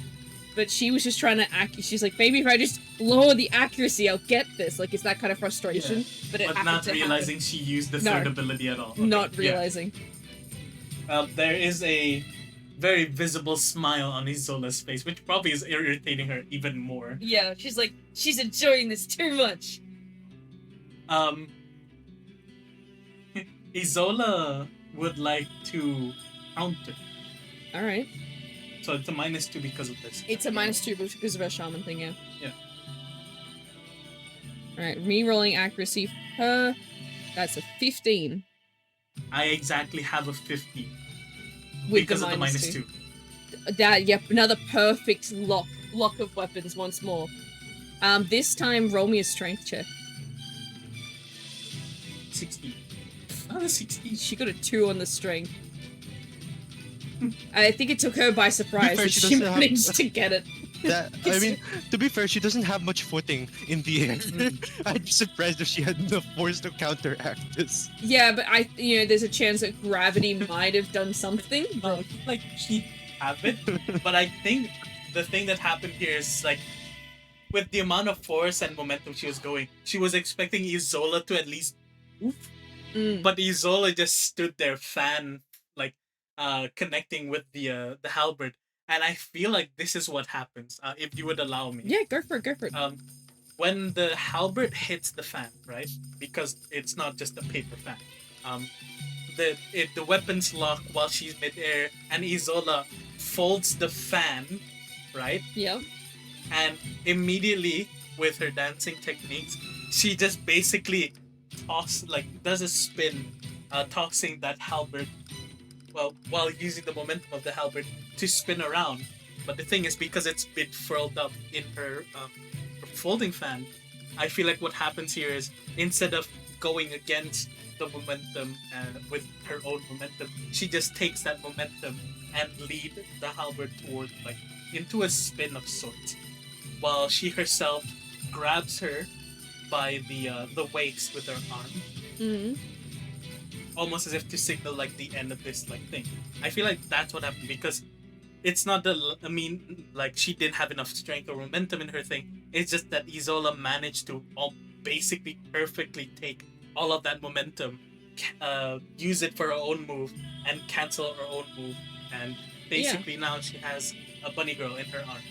But she was just trying to she's like, maybe if I just lower the accuracy, I'll get this. Like, it's that kind of frustration. Yeah. But it happened not to realizing she used the third ability at all. Okay. Not realizing. Yeah. There is a very visible smile on Isola's face, which probably is irritating her even more. Yeah, she's like, she's enjoying this too much. Isola would like to counter. Alright. So it's a -2 because of this. It's a -2 because of her shaman thing, yeah. Yeah. Alright, re-rolling accuracy for her. That's a 15. I exactly have a 50. With because the of the -2. -2. That, yep, another perfect lock of weapons once more. This time, roll me a strength check. 60. Not a 60. She got a 2 on the strength. I think it took her by surprise fair, that she she doesn't have- managed to get it. I mean, to be fair, she doesn't have much footing in the air. I'd be surprised if she had the force to counteract this. Yeah, but there's a chance that gravity might have done something. No, like she have it, but I think the thing that happened here is like, with the amount of force and momentum she was going, she was expecting Isola to at least move, but Isola just stood there, connecting with the halberd, and I feel like this is what happens. If you would allow me. Yeah, go for it. When the halberd hits the fan, right? Because it's not just a paper fan. The weapons lock while she's midair, and Isola folds the fan, right? Yep. And immediately, with her dancing techniques, she just basically does a spin, tossing that halberd, while using the momentum of the halberd to spin around. But the thing is, because it's been furled up in her folding fan, I feel like what happens here is instead of going against the momentum with her own momentum, she just takes that momentum and lead the halberd toward like into a spin of sorts, while she herself grabs her by the waist with her arm, Mm. almost as if to signal like the end of this like thing. I feel like that's what happened because it's not I mean, like she didn't have enough strength or momentum in her thing. It's just that Isola managed to basically perfectly take all of that momentum, use it for her own move, and cancel her own move. And basically now she has a bunny girl in her arm.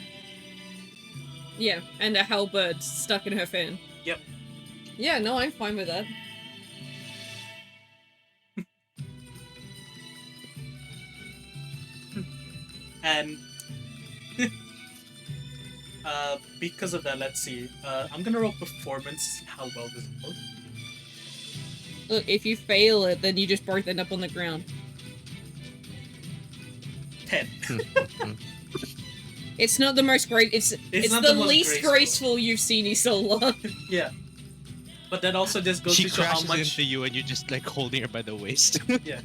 Yeah, and a halberd stuck in her fin. Yep. Yeah, no, I'm fine with that. And because of that, let's see. I'm gonna roll performance, see how well this goes. Look, if you fail it, then you just both end up on the ground. 10. It's not the most great. It's not the the most least graceful you've seen Isola. Yeah. But that also just goes She to show how crashes much. into you and you're just like holding her by the waist. Yeah.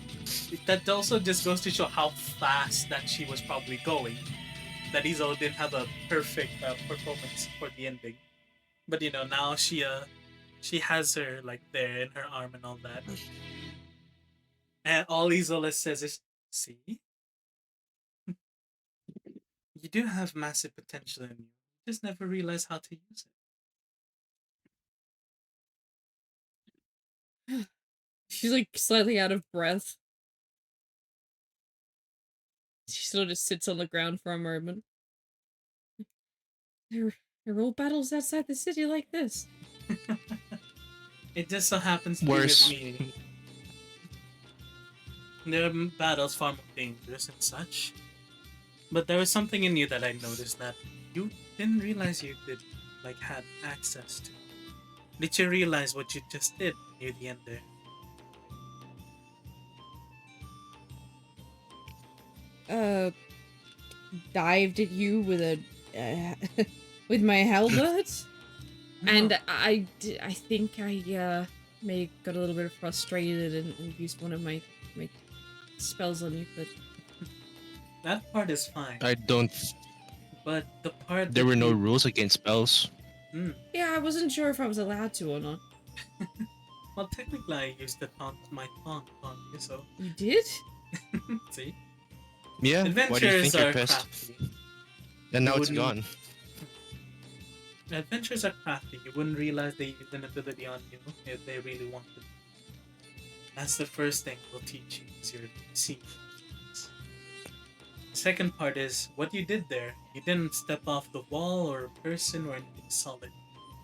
That also just goes to show how fast that she was probably going. That Isola didn't have a perfect performance for the ending. But you know, now she has her like there in her arm and all that. And all Isola says is, see? You do have massive potential in you. You just never realize how to use it. She's like slightly out of breath. She sort of just sits on the ground for a moment. There are all battles outside the city like this. It just so happens to be Worse. with me. There are battles far more dangerous and such. But there was something in you that I noticed that you didn't realize you did, like, had access to. Did you realize what you just did near the end there? Dived at you with a with my halberd, and I think I may have got a little bit frustrated and used one of my spells on you, but That part is fine. I don't. But the part There that were no you- rules against spells. yeah, I wasn't sure if I was allowed to or not. Well, technically, I used my taunt on you, so You did? see. Yeah. Why do you Adventures think you're are pissed? crafty. And now You it's wouldn't- gone. Adventures are crafty. You wouldn't realize they used an ability on you if they really wanted. That's the first thing they'll teach you is your see. The second part is what you did there. You didn't step off the wall or a person or anything solid.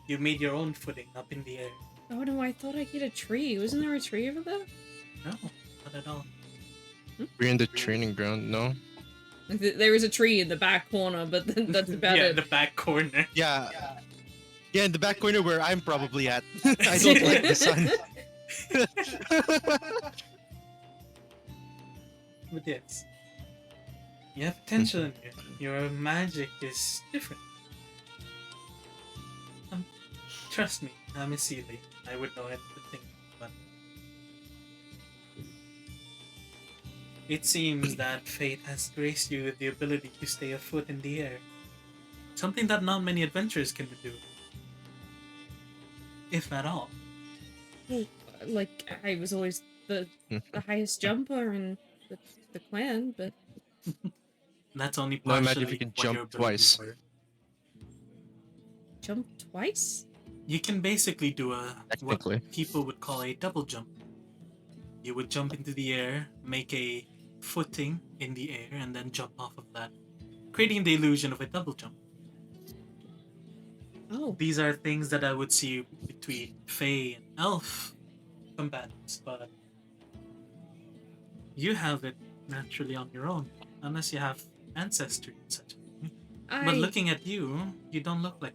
You made your own footing up in the air. Oh no, I thought I hit a tree. Wasn't there a tree over there? No, not at all. We're in the training ground, no? There is a tree in the back corner, but that's about Yeah, it. in the back corner. Yeah. Yeah, in the back corner where I'm probably at. I don't like the sun. But yes. You have potential in you. Your magic is different. Trust me, I'm a Sealy. I would know everything. But it seems that fate has graced you with the ability to stay afoot in the air. Something that not many adventurers can do. If at all. Like, I was always the highest jumper in the clan, but That's only Now partially imagine if you can what your jump abilities twice. were. jump twice? You can basically do what Technically. people would call a double jump. You would jump into the air, make a footing in the air, and then jump off of that, creating the illusion of a double jump. Oh. These are things that I would see between Fae and Elf combatants, but you have it naturally on your own, unless you have ancestry and such. But looking at you, you don't look like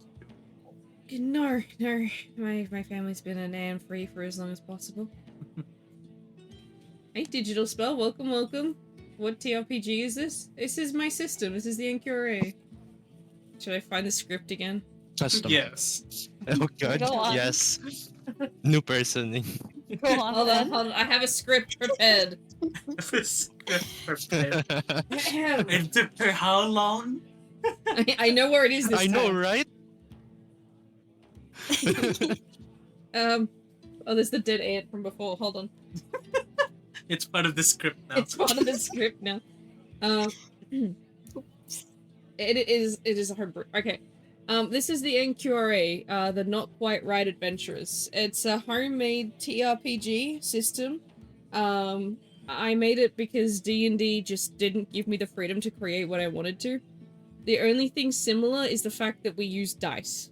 you do. No. My family's been an Anne free for as long as possible. Hey, digital spell, welcome. What TRPG is this? This is my system. This is the NQRA. Should I find the script again? Custom. Yes. Oh god, Go on. yes. New person. Go on. Hold on, then. hold on. I have a script prepared. It's good for bed. Ahem. It took her how long? I know where it is this I know, time. right? Oh, there's the dead ant from before. Hold on. It's part of the script now. It's part of the script now. It is a homebrew. Okay. This is the NQRA, the Not Quite Right Adventurers. It's a homemade TRPG system. I made it because D&D just didn't give me the freedom to create what I wanted to. The only thing similar is the fact that we use dice.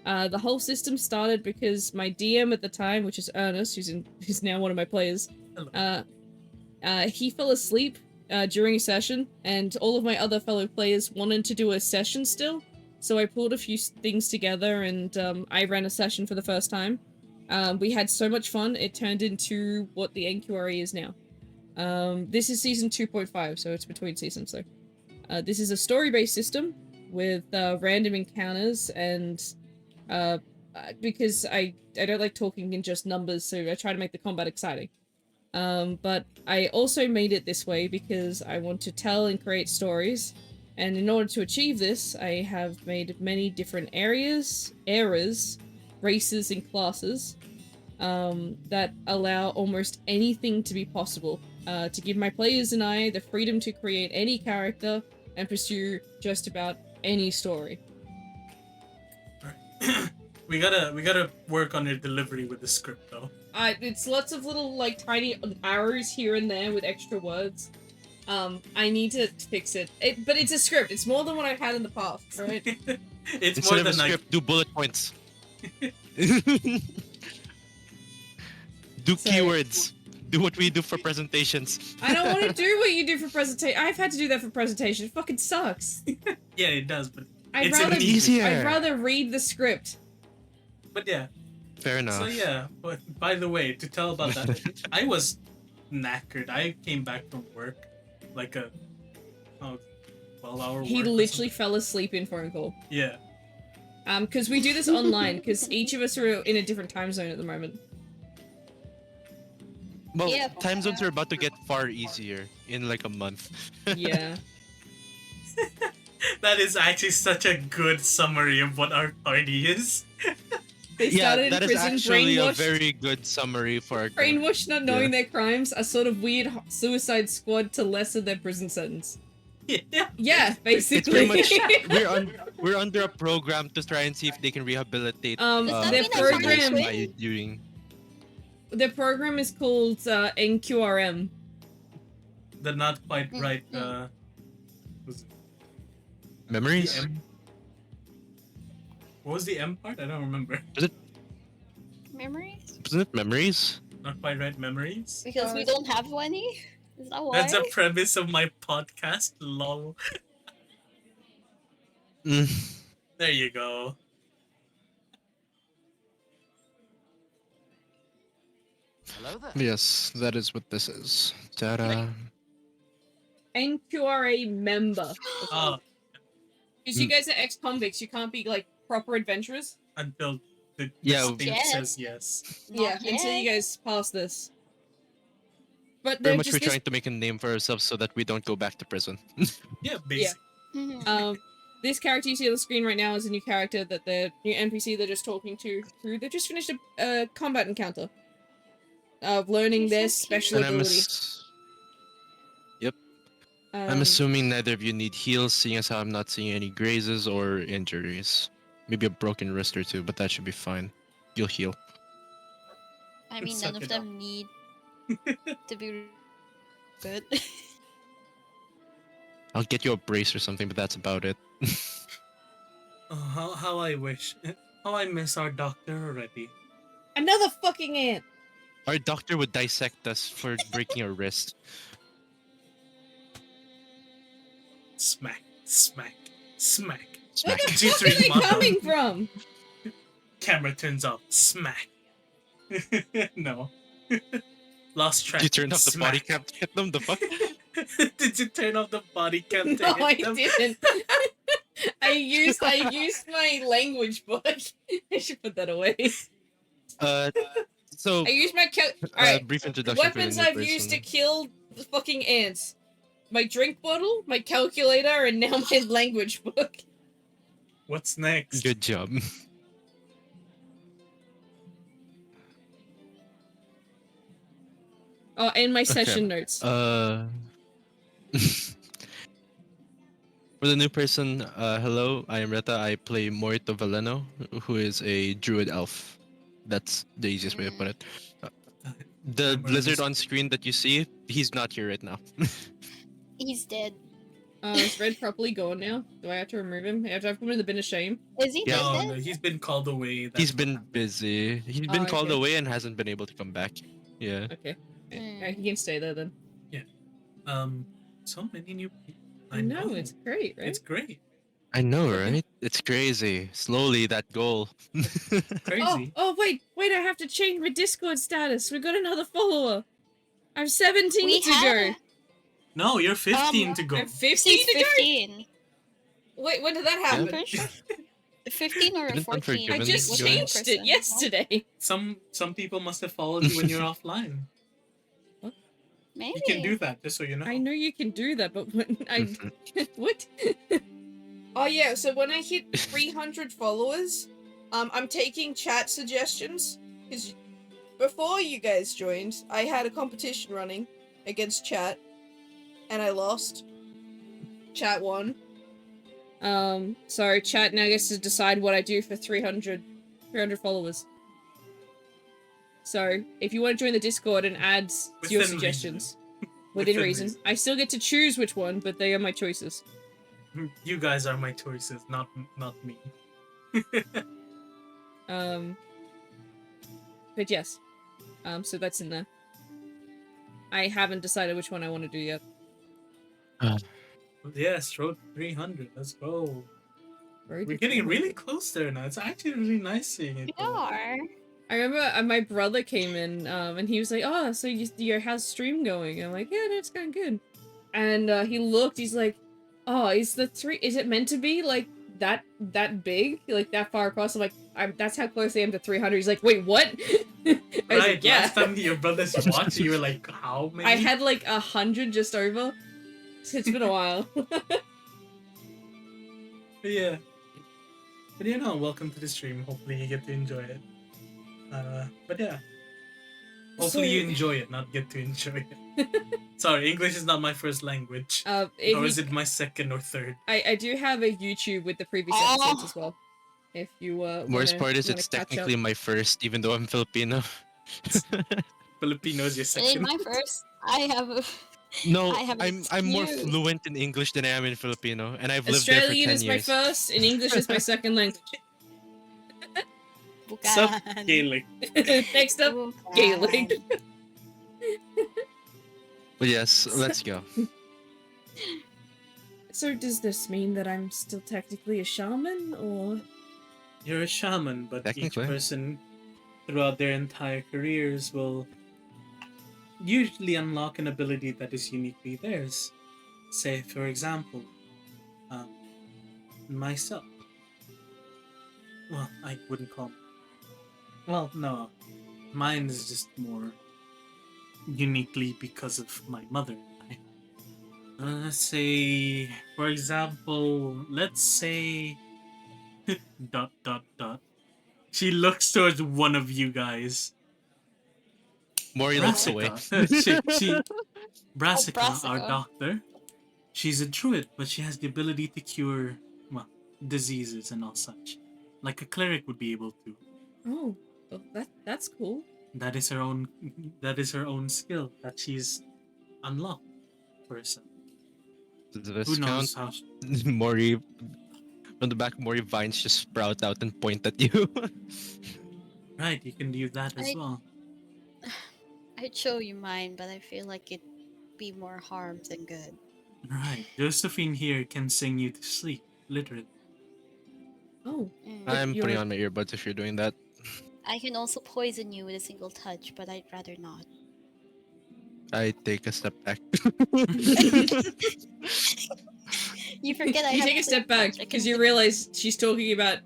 The whole system started because my DM at the time, which is Ernest, who's now one of my players, he fell asleep during a session, and all of my other fellow players wanted to do a session still. So I pulled a few things together, and I ran a session for the first time. We had so much fun, it turned into what the NQRA is now. This is season 2.5, so it's between seasons, so. This is a story-based system with random encounters, and because I don't like talking in just numbers, so I try to make the combat exciting. But I also made it this way because I want to tell and create stories, and in order to achieve this, I have made many different eras, races, and classes that allow almost anything to be possible, to give my players and I the freedom to create any character and pursue just about any story. We gotta work on your delivery with the script though. It's lots of little, like, tiny arrows here and there with extra words. I need to fix it. But it's a script. It's more than what I've had in the past, right? It's Instead more of a than like script, do bullet points. Do Sorry. keywords. Do what we do for presentations. I don't want to do what you do for presentation. I've had to do that for presentation. It fucking sucks. yeah, it does, but I'd It's rather easier. I'd rather read the script. but yeah. Fair enough. So yeah, but by the way, to tell about that, I was knackered. I came back from work like a 12-hour He work or literally something. fell asleep in phone call. Yeah. Because we do this online, because each of us are in a different time zone at the moment. Well, Yeah. time zones are about to get far easier in like a month. Yeah. That is actually such a good summary of what our party is. They Yeah, started that in is prison, actually a brainwashed, very good summary for our brainwashed, not knowing Yeah. their crimes, a sort of weird suicide squad to lessen their prison sentence. Yeah. Yeah, It's basically. pretty much we're under a program to try and see if they can rehabilitate Does that their mean I'm sorry, program Swing? by doing their program is called NQRM. The not quite right was it the memories. M? What was the M part? I don't remember. Memories? Isn't it memories? Not quite right memories. Because we don't have any? Is that why? That's the premise of my podcast. Lol. Mm. There you go. Hello there. Yes, that is what this is. Ta-da. NQRA member. Oh, Because you guys are ex-convicts, you can't be, like, proper adventurers. until the Yeah, state Yes. says yes. Yeah, Not until you yet. guys pass this. But Pretty they're much just we're this trying to make a name for ourselves so that we don't go back to prison. Yeah, basically. Mhm. This character you see on the screen right now is a new character that the new NPC they're just talking to through. They just finished a combat encounter of learning You're their so special And ability. I'm assuming neither of you need heals, seeing as how I'm not seeing any grazes or injuries. Maybe a broken wrist or two, but that should be fine. You'll heal. I mean, Suck none of it them need to be good. I'll get you a brace or something, but that's about it. Oh, how I wish. How I miss our doctor already. Another fucking ant. Our doctor would dissect us for breaking a wrist. Smack, smack, smack. Where Smack. the G3 fuck are they model. coming from? Camera turns off. Smack. No. Lost track. Did you turn off the body Smack. cam to hit them? The fuck? Did you turn off the body cam to No, I hit them? didn't. I used my language book. I should put that away. So I used my Alright. brief introduction for the Weapons new I've person. used to kill the fucking ants. My drink bottle, my calculator, and now my language book. What's next? Good job. Oh, and my session notes. For the new person, hello, I am Reta. I play Morito Valeno, who is a druid elf. That's the easiest way to put it. The lizard on screen that you see, he's not here right now. He's dead. Is Red properly gone now? Do I have to remove him? After I've put him in the bin of shame? Is he Yeah. No, dead? no, he's been called away. He's been busy. He's been called okay. away and hasn't been able to come back. Yeah. Okay. Mm. He can stay there then. So many new people. I know, it's great, right? It's great. I know, right? It's crazy. Slowly, that goal. Crazy. Oh, wait, I have to change my Discord status. We got another follower. I'm 17 We to have- go. No, you're 15 to go. I'm 15 She's to go? 15. Wait, when did that happen? Pretty sure. 15 or Didn't 14. Unforgiven I just was changed it person, yesterday. Some people must have followed you when you're offline. No? Maybe. You can do that, just so you know. I know you can do that, but when I... what? Oh yeah, so when I hit 300 followers, I'm taking chat suggestions, because before you guys joined, I had a competition running against chat, and I lost. Chat won. So chat now gets to decide what I do for 300 followers. So, if you want to join the Discord and add your Within suggestions, Within within reason, I still get to choose which one, but they are my choices. You guys are my choices, not me. But yes. So that's in there. I haven't decided which one I want to do yet. Yes, road 300. Let's go. Very We're good getting point. really close there now. It's actually really nice seeing it. We go. are. I remember my brother came in, and he was like, "Oh, so how's stream going?" And I'm like, "Yeah, no, it's going good." And he looked, he's like, "Oh, is it meant to be like that big, like that far across?" I'm like, "That's how close I am to 300." He's like, "Wait, what?" I was Right, like, "Yeah." last time your brothers watched, you were like, how many? I had like 100 just over. It's been a while. Yeah. But you know, welcome to the stream. Hopefully you get to enjoy it. But yeah. Hopefully you enjoy it, not get to enjoy it. Sorry, English is not my first language. Nor is it my second or third. I do have a YouTube with the previous episodes as well. If you Worst part is it's technically my first, even though I'm Filipino. Filipino is your It second. ain't my first. I have a... No, I have an I'm more excuse. fluent in English than I am in Filipino, and I've lived there for 10 Australian years. is my first, and English is my second language. Sup, Bukan. Gaelic. Next up, Bukan. Gaelic. But yes, let's go. So does this mean that I'm still technically a shaman, or...? You're a shaman, but each Technically. person throughout their entire careers will usually unlock an ability that is uniquely theirs. Say, for example, myself. Well, I wouldn't call. Well, no, mine is just more uniquely because of my mother. Let's say, for example, let's say dot dot dot. She looks towards one of you guys. Mori looks away. Brassica, our Brassica. doctor. She's a druid, but she has the ability to cure, well, diseases and all such, like a cleric would be able to. Oh, well, that's cool. That is her own. That is her own skill that she's unlocked for herself. Does this Who count? knows how? Mori, from the back, Mori vines just sprout out and point at you. Right, you can do that as I- well. I'd show you mine, but I feel like it'd be more harm than good. Right, Josephine here can sing you to sleep, literally. Oh, I'm you're- putting on my earbuds if you're doing that. I can also poison you with a single touch, but I'd rather not. I take a step back. You forget I You have take a step flame back touch. I because can you de- realize she's talking about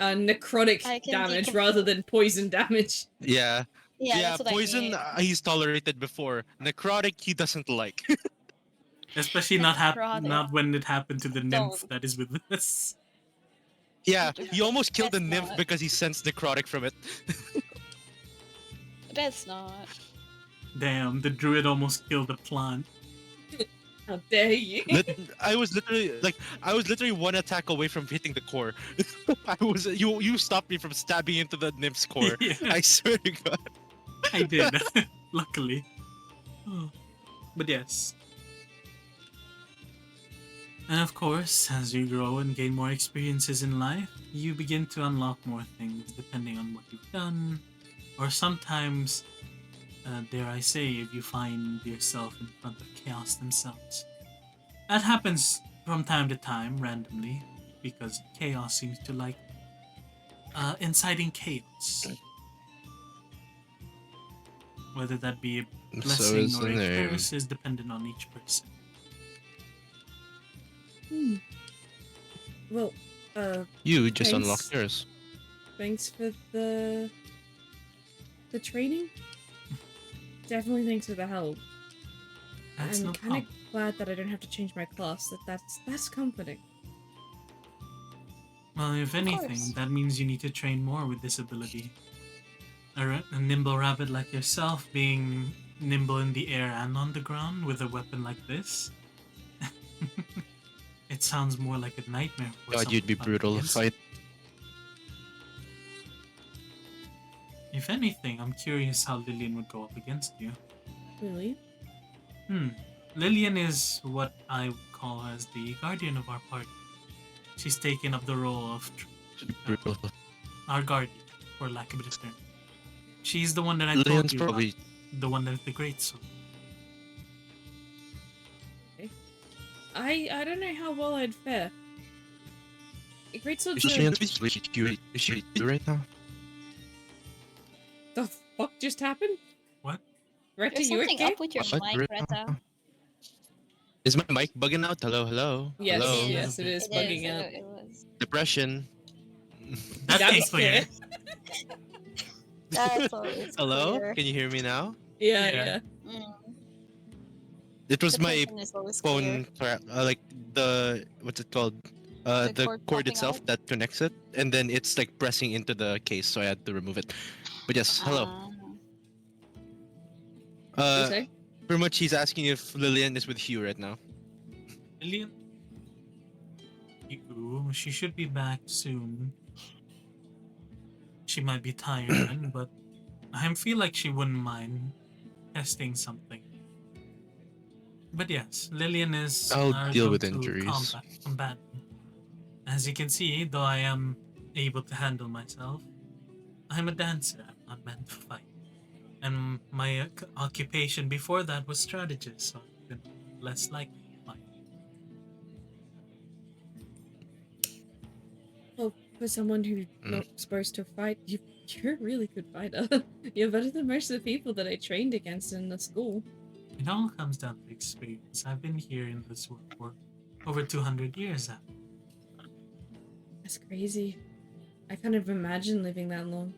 necrotic I can damage rather decompose. than poison damage. Yeah. Yeah, Yeah, that's what poison I mean. he's tolerated before. Necrotic he doesn't like. Especially Necrotic. not when it happened to the nymph Don't. that is with us. Yeah, he almost killed the That's nymph not. because he sensed necrotic from it. That's not. Damn, the druid almost killed the plant. How dare you? I was literally one attack away from hitting the core. You stopped me from stabbing into the nymph's core. Yeah, I swear to God. I did. Luckily. Oh. But yes. And of course, as you grow and gain more experiences in life, you begin to unlock more things depending on what you've done. Or sometimes, dare I say, if you find yourself in front of chaos themselves. That happens from time to time, randomly, because chaos seems to like inciting chaos. Whether that be a So blessing is or the a name. curse is dependent on each person. Well, You just Thanks. unlocked yours. thanks for the training. Definitely thanks for the help. That's I'm no kind of problem. glad that I don't have to change my class. That's comforting. Well, if anything, course. that means you need to train more with this ability. A nimble rabbit like yourself being nimble in the air and on the ground with a weapon like this. It sounds more like a nightmare for God, you'd be someone brutal to against fight. you. If anything, I'm curious how Lillian would go up against you. Really? Lillian is what I would call as the guardian of our party. She's taken up the role of Brutal. our guardian, for lack of a better term. She's the one that I told Leon's you probably about, the one that's the great sword. I don't know how well I'd fare. Great sword. is she right now? The fuck just happened? What? Retta, There's you something okay? up with your What? mic, Retta. Is my mic bugging out? Hello? Yes, Hello? yes, it is It bugging is. out. It was. Depression. That That came was clear. That's always Hello? clear. Can you hear me now? Yeah, Yeah. yeah. Mm, It was the my person is always clear. phone, like the what's it called? The The cord cord popping itself out? that connects it, and then it's like pressing into the case, so I had to remove it. But yes, hello. Ah. You say? Pretty much, he's asking if Lillian is with Hugh right now. Lillian? She should be back soon. She might be tired, but I feel like she wouldn't mind testing something. But yes, Lillian is I'll our deal with go-to injuries. combatant. As you can see, though I am able to handle myself, I'm a dancer. I'm not meant to fight. And my occupation before that was strategist, so I've been less likely to fight. Well, for someone who's not supposed to fight, you're a really good fighter. You're better than most of the people that I trained against in the school. It all comes down to experience. I've been here in this world for over 200 years now. That's crazy. I can't even imagine living that long.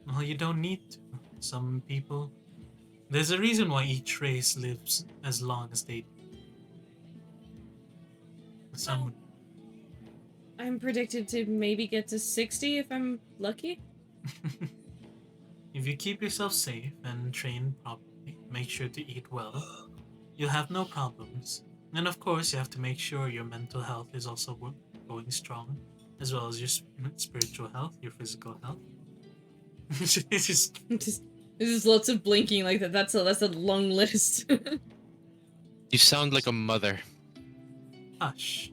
Well, you don't need to. Some people. There's a reason why each race lives as long as they do. Some. I'm predicted to maybe get to 60 if I'm lucky. If you keep yourself safe and train properly, make sure to eat well, you'll have no problems. And of course, you have to make sure your mental health is also going strong, as well as your spiritual health, your physical health. It's just There's lots of blinking like that. That's a long list. You sound like a mother. hush.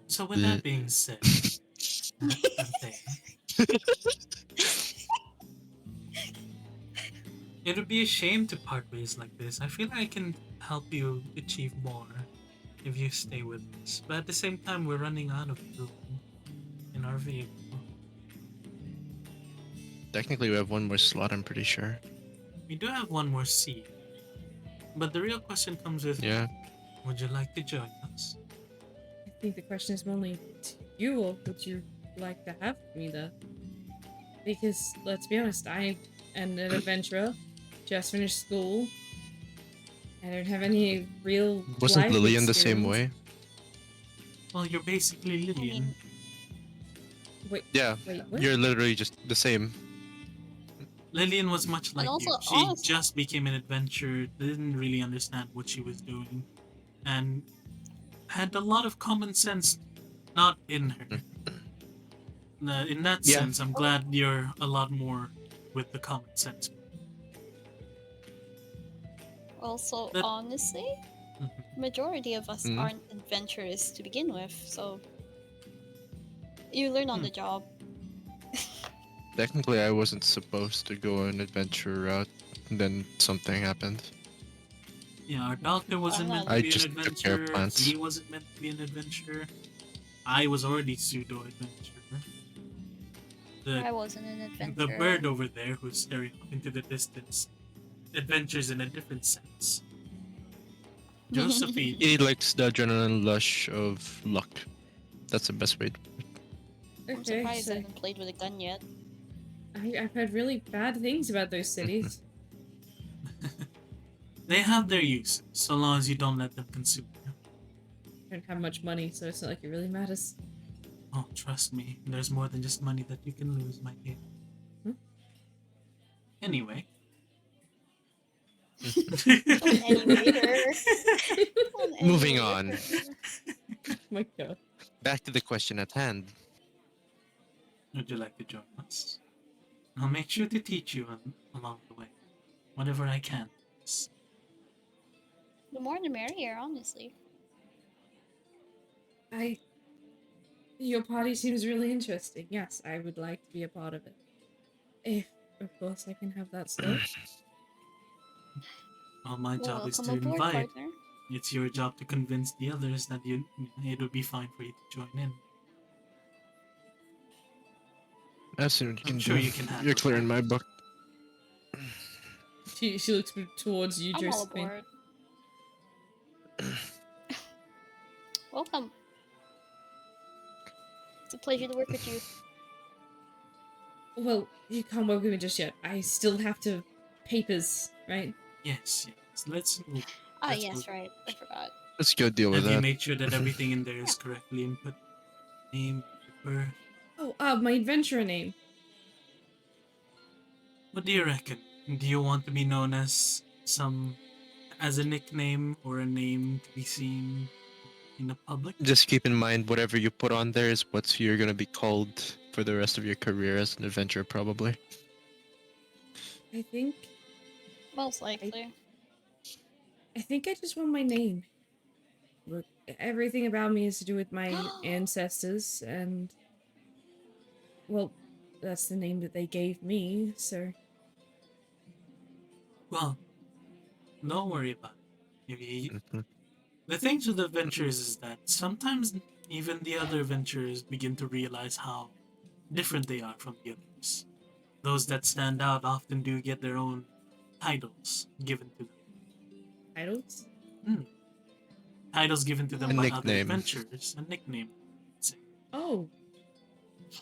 So with that being said, it would be a shame to part ways like this. I feel like I can help you achieve more if you stay with us. But at the same time, we're running out of room in our vehicle. Technically, we have one more slot, I'm pretty sure. We do have one more seat. But the real question comes with, Yeah. would you like to join us? I think the question is mainly to you, or would you like to have me there? Because let's be honest, I am an adventurer, just finished school. I don't have any real Wasn't life Lillian the same experience. way? Well, you're basically I Lillian. mean, Wait, Yeah. wait, what? You're literally just the same. Lillian was much and like also, you. She honestly, just became an adventurer, didn't really understand what she was doing, and had a lot of common sense not in her. In that Yeah. sense, I'm glad you're a lot more with the common sense. also That- honestly, Mhm. majority of us Mm. aren't adventurous to begin with, so you learn on the job. Technically, I wasn't supposed to go an adventure route. And then something happened. Yeah, our doctor wasn't I'm meant not- to I be an just took care of adventurer. plants. He wasn't meant to be an adventurer. I was already pseudo adventurer. I The wasn't an the adventurer. bird over there who's staring off into the distance adventures in a different sense. Josephine, He likes the adrenaline lush of luck. That's the best way. I'm Okay, surprised I so haven't played with a gun yet. I've heard really bad things about those cities. they have their uses, so long as you don't let them consume you. I don't have much money, so it's not like it really matters. Oh, trust me, there's more than just money that you can lose, my dear. Hmm? Anyway. Don't anyway. Moving on. Oh my god. Back to the question at hand. Would you like to join us? I'll make sure to teach you along the way, whatever I can. The more the merrier, honestly. Your party seems really interesting. Yes, I would like to be a part of it. If, of course, I can have that stuff. Well, my job is Welcome to aboard, invite. partner. It's your job to convince the others that it would be fine for you to join in. As soon as you I'm can sure do. you can handle You're clear that. in my book. She looks towards you, I'm all Josephine. aboard. Welcome. It's a pleasure to work with you. Well, you can't work with me just yet. I still have to papers, right? Yes. Let's move. Ah, Let's yes, move. right. I forgot. Let's go deal with Have you that. made sure that everything in there is correctly input? Name, birth. Oh, my adventurer name. What do you reckon? Do you want to be known as a nickname or a name to be seen in the public? Just keep in mind whatever you put on there is what you're gonna be called for the rest of your career as an adventurer, probably. I think Most likely. I just want my name. Look, everything about me is to do with my ancestors, and well, that's the name that they gave me. So Well, don't worry about it. Mhm. The things with adventurers is that sometimes even the other adventurers begin to realize how different they are from the others. Those that stand out often do get their own titles given to them. titles. Titles given to them A by other nickname. adventurers, a nickname. Let's say. Oh,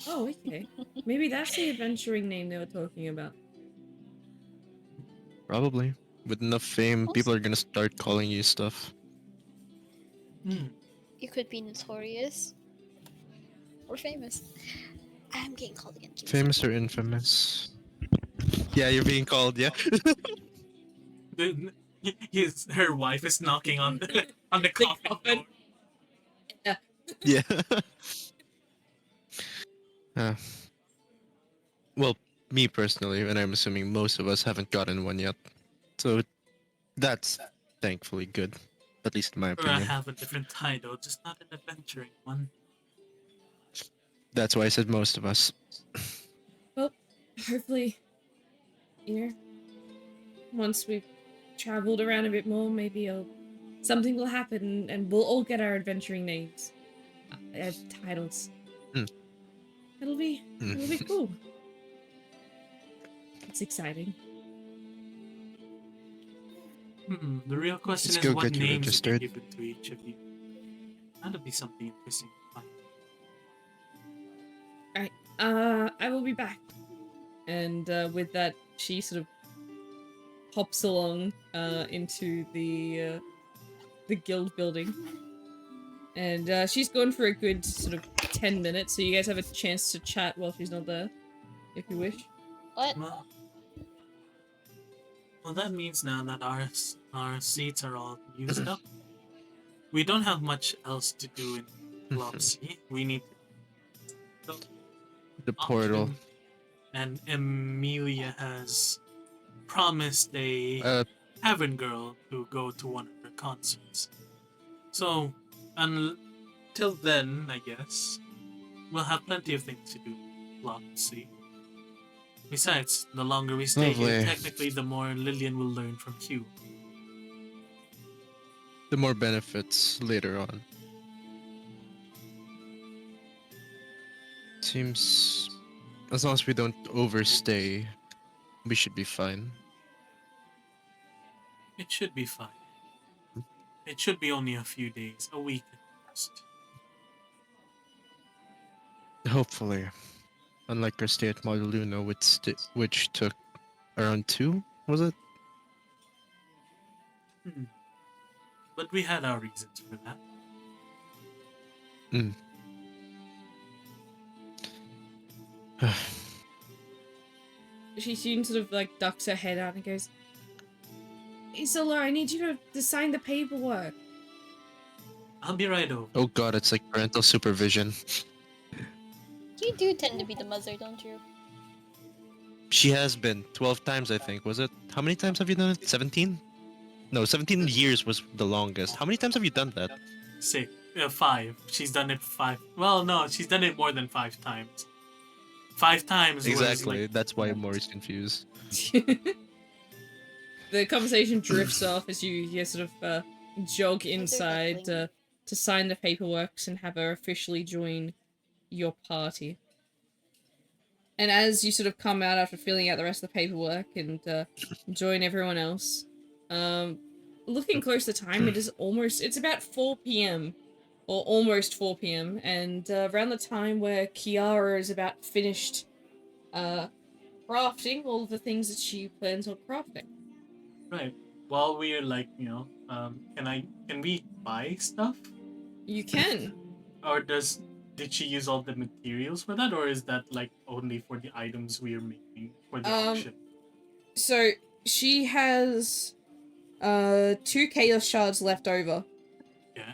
okay. Maybe that's the adventuring name they were talking about. Probably. With enough fame, people are gonna start calling you stuff. You could be notorious or famous. I'm getting called again. Give me a Famous second. or infamous? Yeah, you're being called, yeah? Her wife is knocking on the on the coffin coffin. door. Yeah. Uh, well, me personally, and I'm assuming most of us haven't gotten one yet. So that's thankfully good. At least in my Or I opinion. have a different title, just not an adventuring one. That's why I said most of us. Well, hopefully, once we've traveled around a bit more, maybe something will happen, and we'll all get our adventuring names, titles. It'll be cool. It's exciting. The real question Let's is go what get you names we registered. give it to each of you. That'll be something interesting to find. I will be back. And with that, she sort of hops along into the guild building. And she's gone for a good sort of 10 minutes, so you guys have a chance to chat while she's not there, if you wish. What? Well, that means now that our seats are all used up, we don't have much else to do in Flopsy. We need to The portal. auction, and Amelia has promised a heaven girl to go to one of her concerts. So, until then, I guess we'll have plenty of things to do. Flopsy. Besides, the longer we stay here, Lovely. technically, the more Lillian will learn from Hugh. The more benefits later on. Seems as long as we don't overstay, we should be fine. It should be fine. It should be only a few days, a week at most. Hopefully. Unlike our stay at Moduluna, which took around 2, was it? But we had our reasons for that. She seems sort of like ducks her head out and goes, Isola, I need you to sign the paperwork. I'll be right over. Oh god, it's like parental supervision. You do tend to be the mother, don't you? She has been 12 times, I think. Was it? How many times have you done it? 17? No, 17 years was the longest. How many times have you done that? 5. She's done it 5. Well, no, she's done it more than 5 times. 5 times. Exactly. Was like, That's why Maury's confused. The conversation drifts off as you sort of jog inside duckling. to sign the paperwork and have her officially join your party. And as you sort of come out after filling out the rest of the paperwork and join everyone else, looking close to time, it's about 4 p.m. or almost 4 p.m. and around the time where Kiara is about finished crafting all of the things that she plans on crafting. right. While we're like, can we buy stuff? You can. Or did she use all the materials for that, or is that like only for the items we are making for the auction? So she has 2 chaos shards left over. Yeah.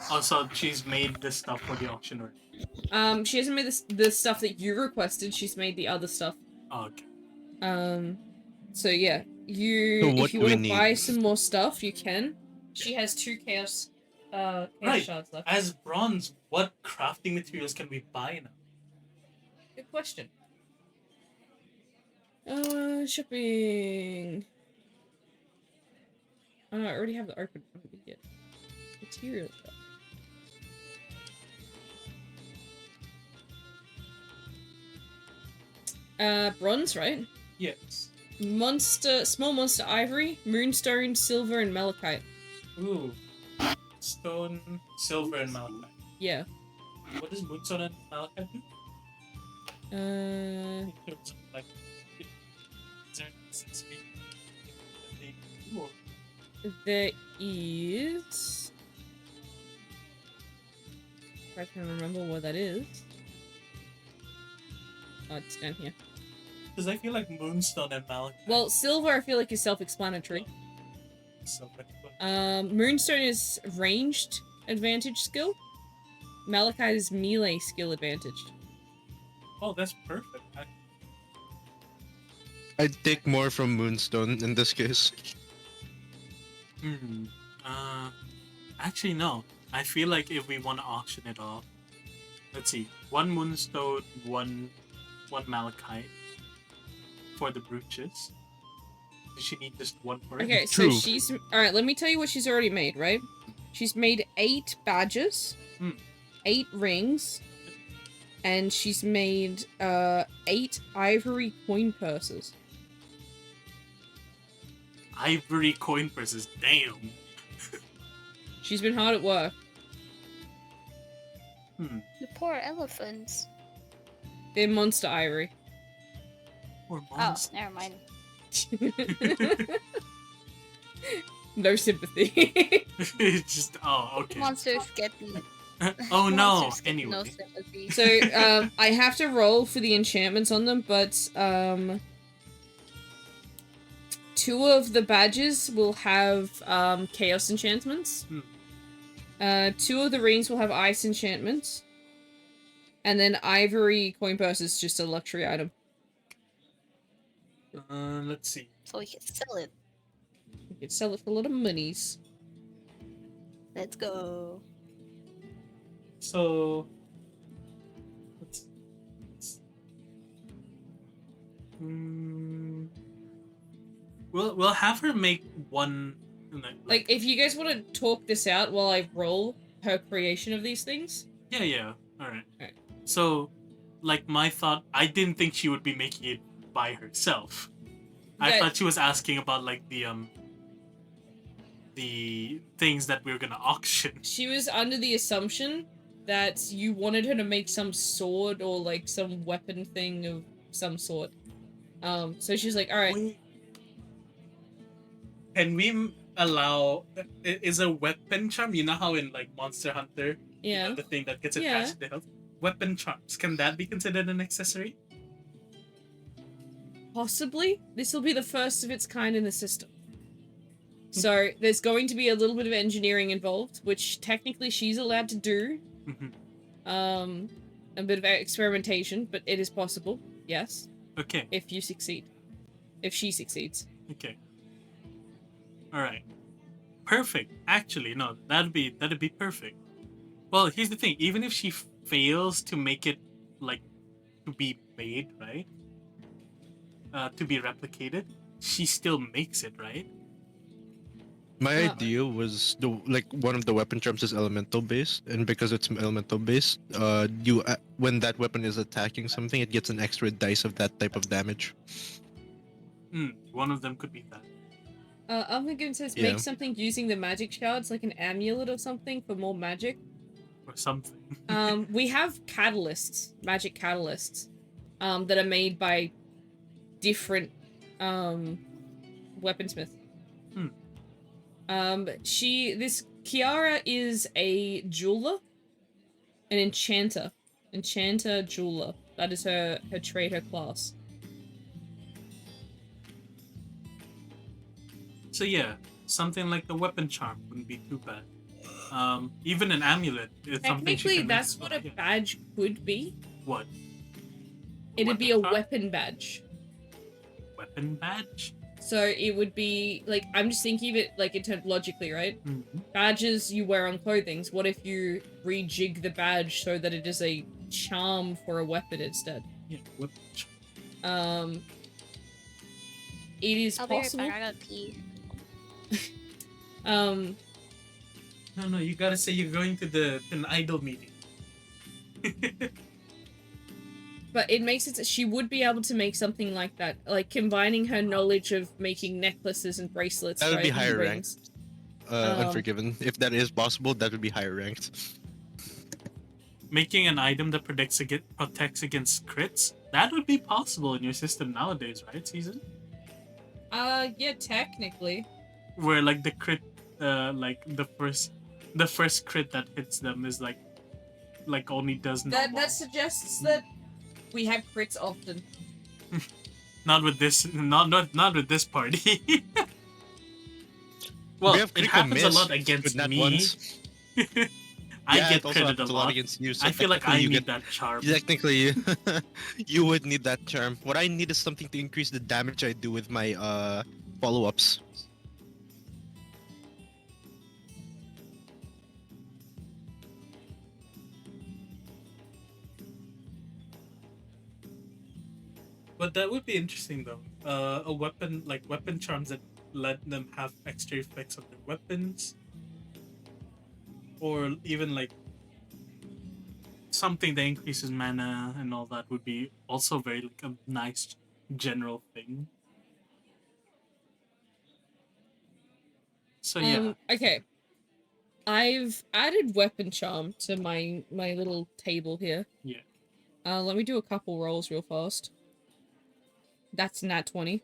Also, she's made the stuff for the auction already. She hasn't made the stuff that you requested, she's made the other stuff. Oh, okay. So yeah, So what if you do we want to buy need? some more stuff, you can. She has 2 chaos Right. shards left. As bronze, what crafting materials can we buy now? Good question. Shopping. Oh no, I already have the open yet. Material shop. Bronze, right? Yes. Small monster ivory, moonstone, silver, and malachite. Ooh. Stone, silver, and malachite. Yeah. What does moonstone and malachite do? In terms of, like, is there a specific that they do, or There is. If I can remember what that is. Oh, it's down here. Because I feel like moonstone and malachite. Well, silver I feel like is self-explanatory. Silver. Moonstone is ranged advantage skill. Malachite is melee skill advantage. Oh, that's perfect. I'd take more from Moonstone in this case. Actually, no. I feel like if we want to auction it off, let's see, 1 moonstone, one malachite for the brooches. Does she need just 1 for it? Okay, True. so she's... Alright, let me tell you what she's already made, right? She's made 8 badges, 8 rings, and she's made 8 ivory coin purses. Ivory coin purses. Damn. She's been hard at work. The poor elephants. They're monster ivory. Or Oh, monster. never mind. No sympathy. It's just okay. Monsters get Oh no. monsters get Anyway. no sympathy. So, I have to roll for the enchantments on them, but, 2 of the badges will have, chaos enchantments. 2 of the rings will have ice enchantments. And then ivory coin purse is just a luxury item. Let's see. So we can sell it. You can sell it for a lot of monies. Let's go. So let's we'll have her make one Like, if you guys want to talk this out while I roll her creation of these things. Yeah. Alright. Alright. So like my thought, I didn't think she would be making it by herself. I Yeah. thought she was asking about like the things that we were gonna auction. She was under the assumption that you wanted her to make some sword or like some weapon thing of some sort. So she's like, alright. Can we allow is a weapon charm? You know how in like Monster Hunter, you Yeah. know, the thing that gets Yeah. attached to the health? Weapon charms. Can that be considered an accessory? Possibly. This will be the first of its kind in the system. So there's going to be a little bit of engineering involved, which technically she's allowed to do. A bit of experimentation, but it is possible. Yes. Okay. If you succeed. If she succeeds. Okay. All right. Perfect. Actually, no, that'd be perfect. Well, here's the thing. Even if she fails to make it like to be made, right? To be replicated, she still makes it, right? My idea was one of the weapon charms is elemental based, and because it's elemental based, you when that weapon is attacking something, it gets an extra dice of that type of damage. One of them could be that. I'm thinking it says Yeah. make something using the magic shards, like an amulet or something for more magic. Or something. We have catalysts, magic catalysts, that are made by different, weaponsmiths. This Kiara is a jeweler, an enchanter, jeweler. That is her trade, her class. So yeah, something like the weapon charm wouldn't be too bad. Even an amulet is something she Technically, can that's make. what a badge could be. What? It'd be a Weapon charm? weapon badge. Weapon badge? So it would be like, I'm just thinking of it like in terms logically, right? Mm-hmm. Badges you wear on clothing. What if you rejig the badge so that it is a charm for a weapon instead? Yeah, weapon charm. It is I'll be right possible. back. I gotta pee. No, you gotta say you're going to an idol meeting. But it makes it that she would be able to make something like that, like combining her knowledge of making necklaces and bracelets. That would right, be and higher rings. Unforgiven. If that is possible, that would be higher ranked. Making an item that protects against crits, that would be possible in your system nowadays, right, Season? Yeah, technically. Where like the crit, like the first crit that hits them is like only does normal. That suggests that we have crits often. Not with this, not with this party. Well, We have it critical happens a miss, lot but against not me. once. I Yeah, get it also critted a happens lot. against you, so I feel like I technically you need get- that charm. Technically, you would need that charm. What I need is something to increase the damage I do with my follow-ups. But that would be interesting though. A weapon like weapon charms that let them have extra effects on their weapons, or even like something that increases mana and all that would be also very like a nice general thing. So yeah, Okay. I've added weapon charm to my little table here. yeah. Let me do a couple rolls real fast. That's a nat 20.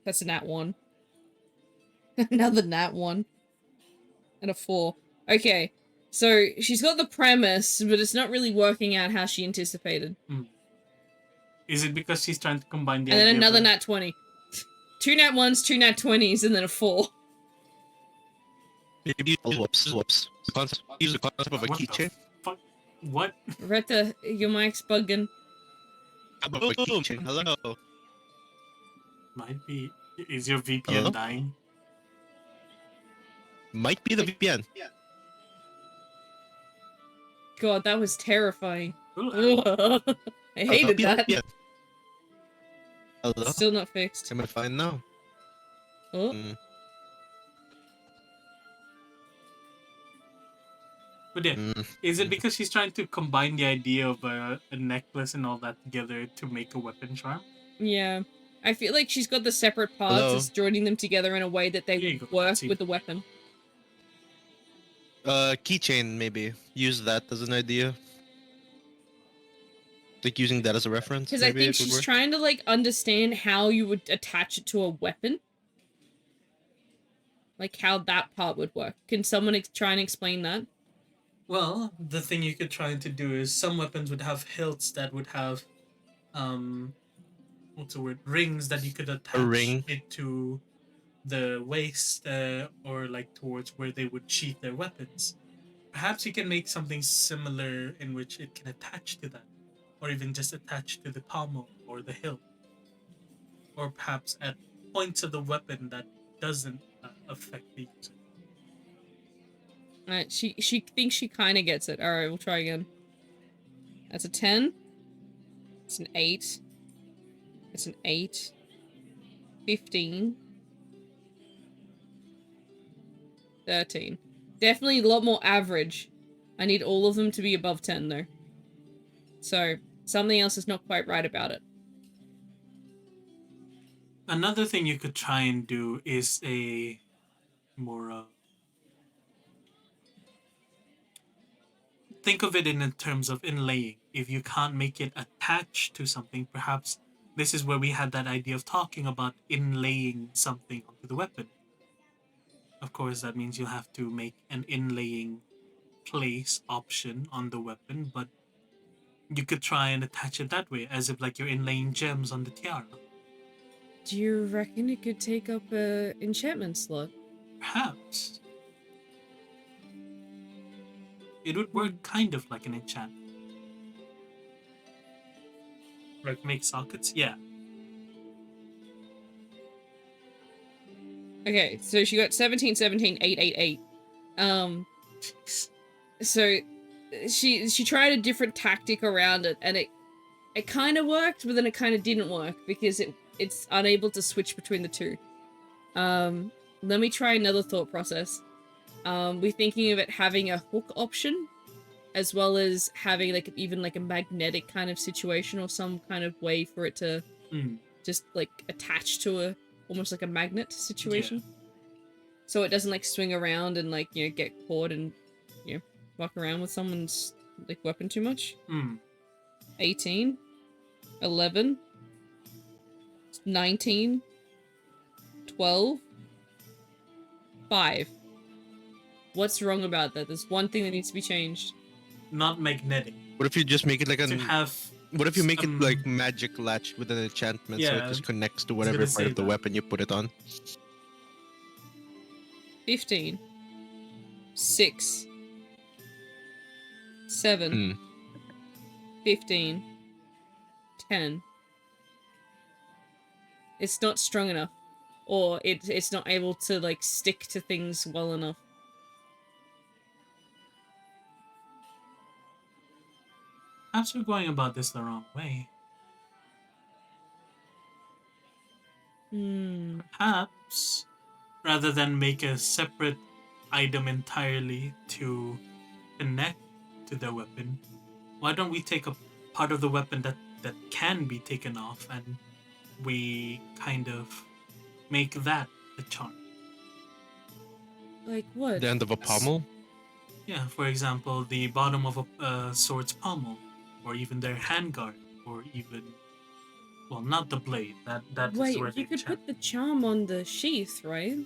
That's a nat 1. Another nat 1. And a 4. Okay. So she's got the premise, but it's not really working out how she anticipated. Is it because she's trying to combine the And then idea another of nat 20. 2 nat 1s, 2 nat 20s, and then a 4. Maybe whoops. Use the concept of a what the keychain. fuck? What? Retta, your mic's bugging. How about a keychain? Hello. Might be. Is your VPN Hello? dying? Might be the VPN. God, that was terrifying. Ooh, I hated that. VPN. Hello. Still not fixed. Am I fine now? Oh, But yeah, is it because she's trying to combine the idea of a necklace and all that together to make a weapon charm? yeah. I feel like she's got the separate parts Hello? as joining them together in a way that they Here you would go, work Patsy. with the weapon. Keychain maybe. Use that as an idea. Like using that as a reference. Because I maybe think it would she's work. trying to, like, understand how you would attach it to a weapon. Like, how that part would work. Can someone try and explain that? Well, the thing you could try to do is some weapons would have hilts that would have, what's the word? Rings that you could attach ring. it to the waist or like towards where they would sheath their weapons. Perhaps you can make something similar in which it can attach to that, or even just attach to the pommel or the hilt, or perhaps at points of the weapon that doesn't affect the user. Alright, she thinks she kind of gets it. Alright, we'll try again. That's a 10. It's an 8. It's an 8. 15. 13. Definitely a lot more average. I need all of them to be above 10 though. So, something else is not quite right about it. Another thing you could try and do is a more think of it in terms of inlaying. If you can't make it attached to something, perhaps this is where we had that idea of talking about inlaying something onto the weapon. Of course, that means you'll have to make an inlaying place option on the weapon, but you could try and attach it that way, as if like you're inlaying gems on the tiara. Do you reckon it could take up a enchantment slot? Perhaps. It would work kind of like an enchantment. Like make sockets? Yeah. Okay, so she got 17, 17, 8, 8, 8. So she tried a different tactic around it, and it kind of worked, but then it kind of didn't work because it's unable to switch between the two. Let me try another thought process. We're thinking of it having a hook option, as well as having like even like a magnetic kind of situation or some kind of way for it to just like attach to a almost like a magnet situation. Yeah. So it doesn't like swing around and like, you know, get caught and, you know, walk around with someone's like weapon too much. 18, 11, 19, 12, 5. What's wrong about that? There's one thing that needs to be changed. Not magnetic. What if you just make it like To have what if you make it like magic latch with an enchantment so it Yeah, just connects to I was whatever gonna part say of the that. weapon you put it on? 15, 6, 7, 15, 10. It's not strong enough. Or it's not able to, like, stick to things well enough. Perhaps we're going about this the wrong way. Perhaps, rather than make a separate item entirely to connect to the weapon, why don't we take a part of the weapon that can be taken off and we kind of make that the charm? Like what? The end of a pommel? Yeah, for example, the bottom of a sword's pommel, or even their handguard, or even, well, not the blade. That is where Wait, the you could enchant. put the charm on the sheath, right?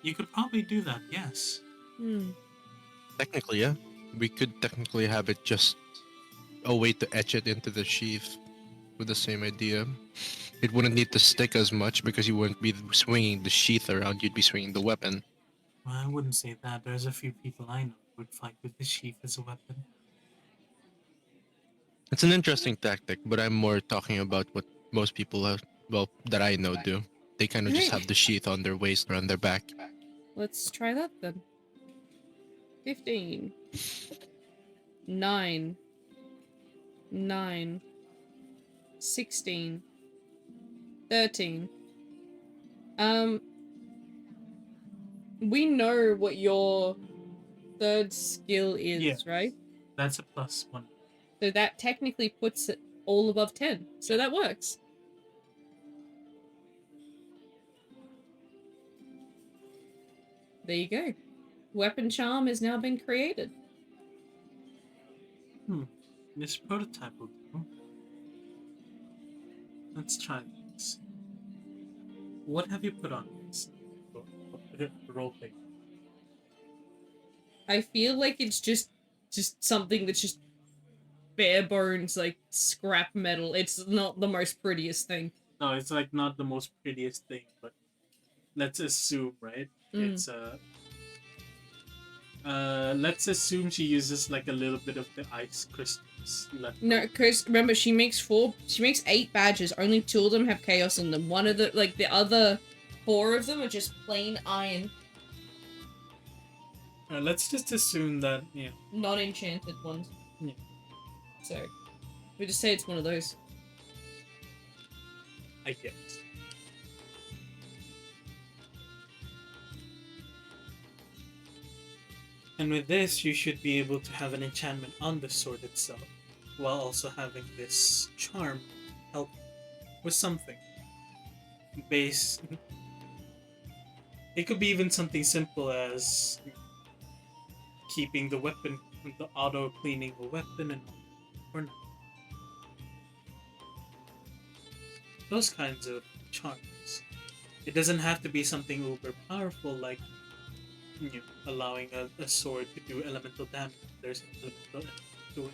You could probably do that. Yes. Hmm. Technically, yeah. We could technically have it just a way to etch it into the sheath with the same idea. It wouldn't need to stick as much because you wouldn't be swinging the sheath around, you'd be swinging the weapon. Well, I wouldn't say that. There's a few people I know who would fight with the sheath as a weapon. It's an interesting tactic, but I'm more talking about what most people have, well, that I know do. They kind of just Hey. have the sheath on their waist or on their back. Let's try that then. 15. 9. 9. 16. 13. We know what your third skill is, Yes. right? That's a +1. So that technically puts it all above 10. So that works. There you go. Weapon charm has now been created. This prototype will do. Let's try this. What have you put on this role play? I feel like it's just something that's just bare bones, like scrap metal. It's not the most prettiest thing. No, it's like not the most prettiest thing, but let's assume, right? Mm. It's let's assume she uses like a little bit of the ice crystals left. No, because remember she makes 8 badges. Only 2 of them have chaos in them. One of the the other 4 of them are just plain iron, Let's just assume that not enchanted ones. Yeah. So we just say it's one of those. I guess. And with this, you should be able to have an enchantment on the sword itself, while also having this charm help with something. Base. It could be even something simple as keeping the weapon, the auto cleaning a weapon, and or not. Those kinds of charms. It doesn't have to be something uber powerful like allowing a sword to do elemental damage. There's elemental to it.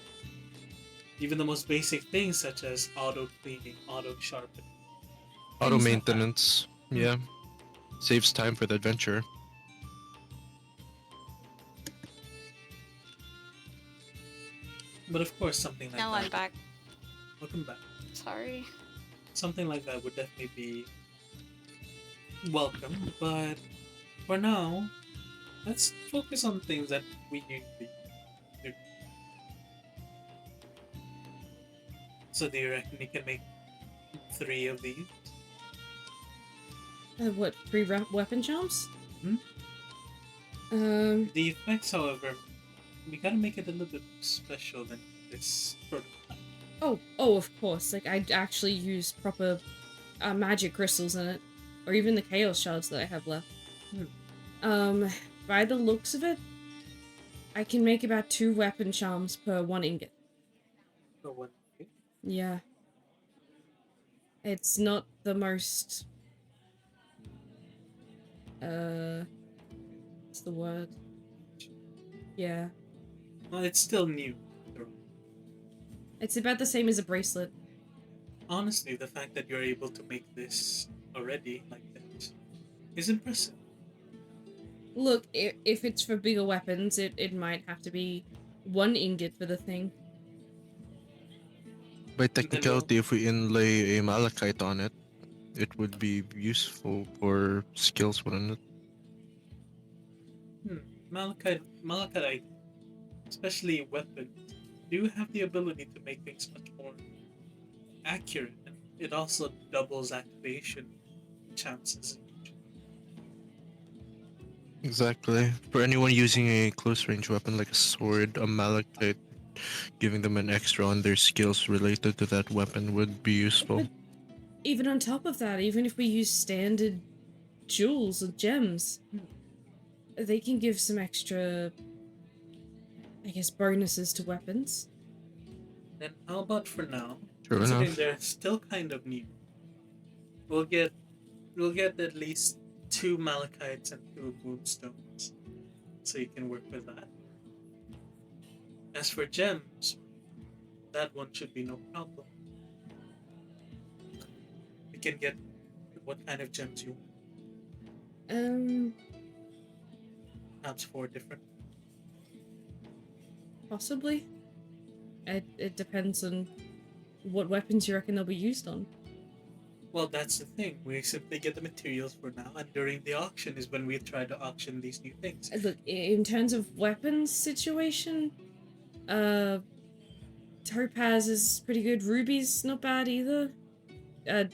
Even the most basic things such as auto cleaning, auto sharpening, Auto things like maintenance, yeah. Saves time for the adventure. But of course, something like Now that. I'm back. Welcome back. Sorry. Something like that would definitely be welcome. But for now, let's focus on things that we usually do. So do you reckon we can make 3 of these? What, 3 weapon charms? Hmm? Um, The effects, however, we gotta make it a little bit special than this prototype. oh, of course. Like, I'd actually use proper magic crystals in it. Or even the chaos shards that I have left. By the looks of it, I can make about 2 weapon charms per 1 ingot. For one. Yeah. It's not the most... what's the word? Yeah. Well, it's still new. It's about the same as a bracelet. Honestly, the fact that you're able to make this already like that is impressive. Look, if it's for bigger weapons, it might have to be 1 ingot for the thing. By technicality, if we inlay a malachite on it, it would be useful for skills, wouldn't it? Malachite, especially weapons, do have the ability to make things much more accurate. And it also doubles activation chances. Exactly. For anyone using a close range weapon like a sword, a malachite, giving them an extra on their skills related to that weapon would be useful. But even on top of that, even if we use standard jewels or gems, they can give some extra, I guess, bonuses to weapons. Then how about for now? True Considering enough. they're still kind of new, we'll get at least 2 malachites and 2 moonstones, so you can work with that. As for gems, that one should be no problem. You can get what kind of gems you want. Perhaps 4 different. Possibly. It depends on what weapons you reckon they'll be used on. Well, that's the thing. We simply get the materials for now, and during the auction is when we try to auction these new things. Look, in terms of weapons situation, Topaz is pretty good. Ruby's not bad either.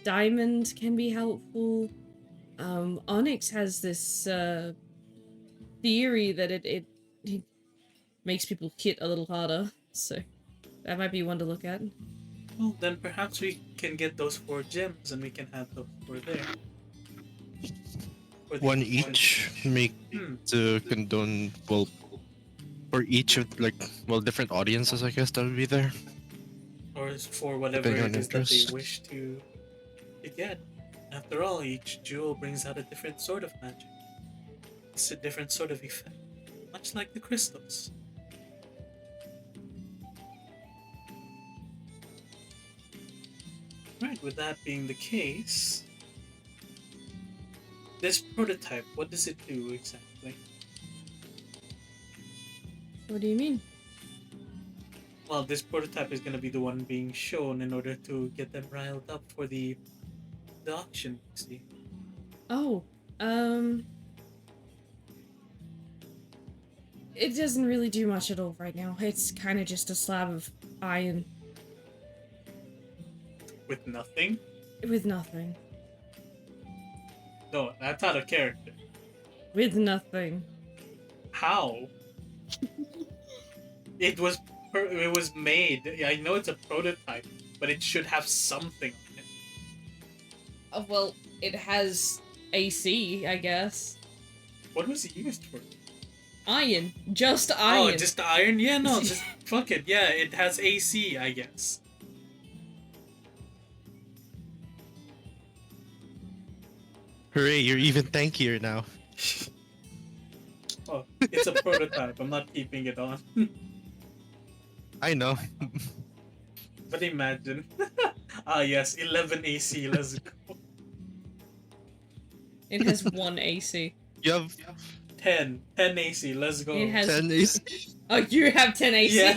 Diamond can be helpful. Onyx has this theory that it makes people hit a little harder, so that might be one to look at. Well, then perhaps we can get those 4 gems, and we can have those 4 there. For the One auction. each make the condone, well, for each of different audiences, I guess that would be there. Or for whatever Depending it on is that interest. they wish to get. After all, each jewel brings out a different sort of magic. It's a different sort of effect, much like the crystals. Right, with that being the case, this prototype, what does it do exactly? What do you mean? Well, this prototype is going to be the one being shown in order to get them riled up for the auction, see? Oh, it doesn't really do much at all right now. It's kind of just a slab of iron With nothing? with nothing. No, that's out of character. With nothing. How? It was made. I know it's a prototype, but it should have something on it. Oh, well, it has AC, I guess. What was it used for? Iron. Just iron. Oh, just the iron? Yeah, no, just fuck it. Yeah, it has AC, I guess. Hooray, you're even tankier now. Oh, it's a prototype. I'm not keeping it on. I know. But imagine. Ah, yes, 11 AC. Let's go. It has 1 AC. You have 10 AC. Let's go. It has. 10 AC. Oh, you have 10 AC? Yeah.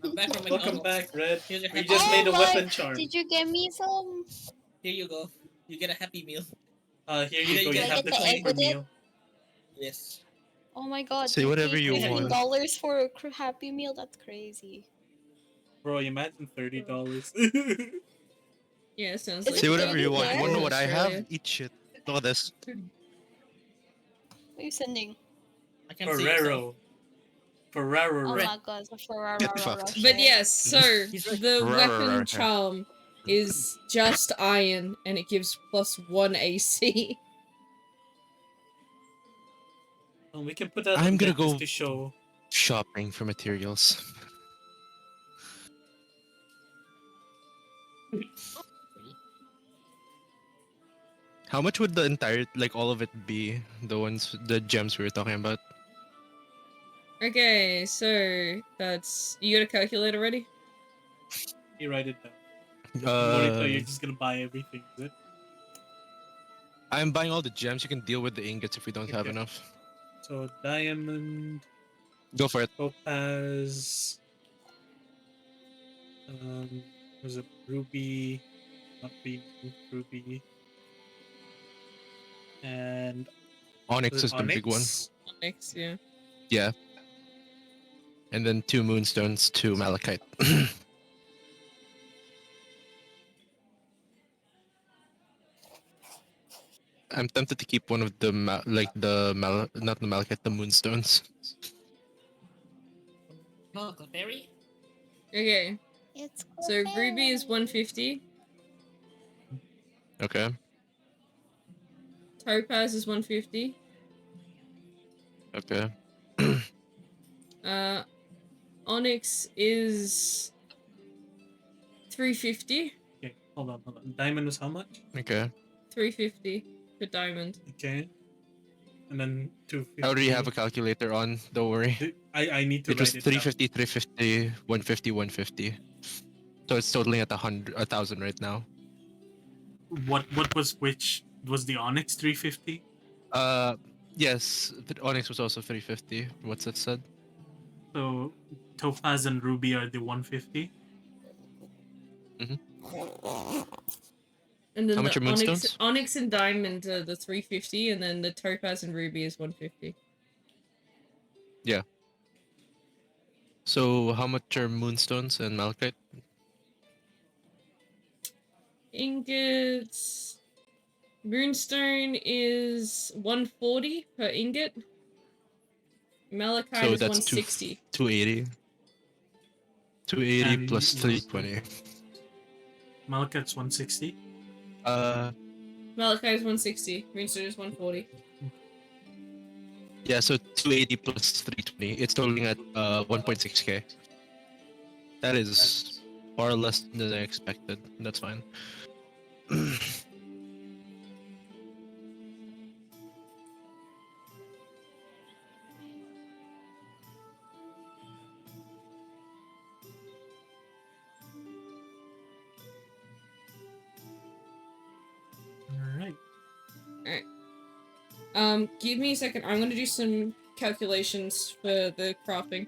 I'm back from Welcome McDonald's. back, Red. Here's your We happy just Oh made a my- weapon charm. Did you get me some? Here you go. You get a happy meal. Here you go. Do You I have get the the egg flavor with it? meal. Yes. Oh my god. Say you whatever paid you want. $15 for a Happy Meal? That's crazy. Bro, imagine $30. Yeah, it sounds Is like. Say it whatever you really want. You wanna know what I have? Australia. Eat shit. Look at this. What are you sending? I can't see yourself. Ferrero. Ferrero. Oh Red. my god, it's a Ferrari. Get fucked. But yes, so He's right. the Rawr, weapon rawr, rawr. charm is just iron and it gives +1 AC. Well, we can put that I'm on gonna deck go- just to show. Shopping for materials. How much would the entire, all of it be? The gems we were talking about? Okay, so that's. You got a calculator ready? You write it down. Morito, you're Uh, just gonna buy everything, is it? I'm buying all the gems. You can deal with the ingots if we don't have Okay. enough. So diamond, Go for it. topaz. There's a ruby, not being ruby, and Onyx was is it the big one. onyx? Onyx, yeah. Yeah. And then 2 moonstones, 2 malachite. I'm tempted to keep one of the not the malachite, the moonstones. Oh, Clefairy? Okay, It's so ruby is 150, Okay. topaz is 150, Okay. Onyx is 350. Okay, hold on. Diamond was how much? Okay. 350 for diamond. Okay. And then 250. I already have a calculator on. Don't worry. I need to It was write it down. 350, 150, 150. So it's totaling at 1,000 right now. What was which? Was the Onyx 350? Yes. Onyx was also 350. What's it said? So Topaz and Ruby are the 150. And then How much the are moonstones? Onyx and diamond are the 350, and then the topaz and ruby is 150. So how much are moonstones and malachite? Ingots. Moonstone is 140 per ingot. Malachite So is that's 160. 280. 280 And plus 320. Malachite's 160. Malachite is 160. Moonstone is 140. Yeah, so 280 plus 320. It's totaling at 1.6k. That is far less than I expected. That's fine. All right. Give me a second. I'm gonna do some calculations for the crafting.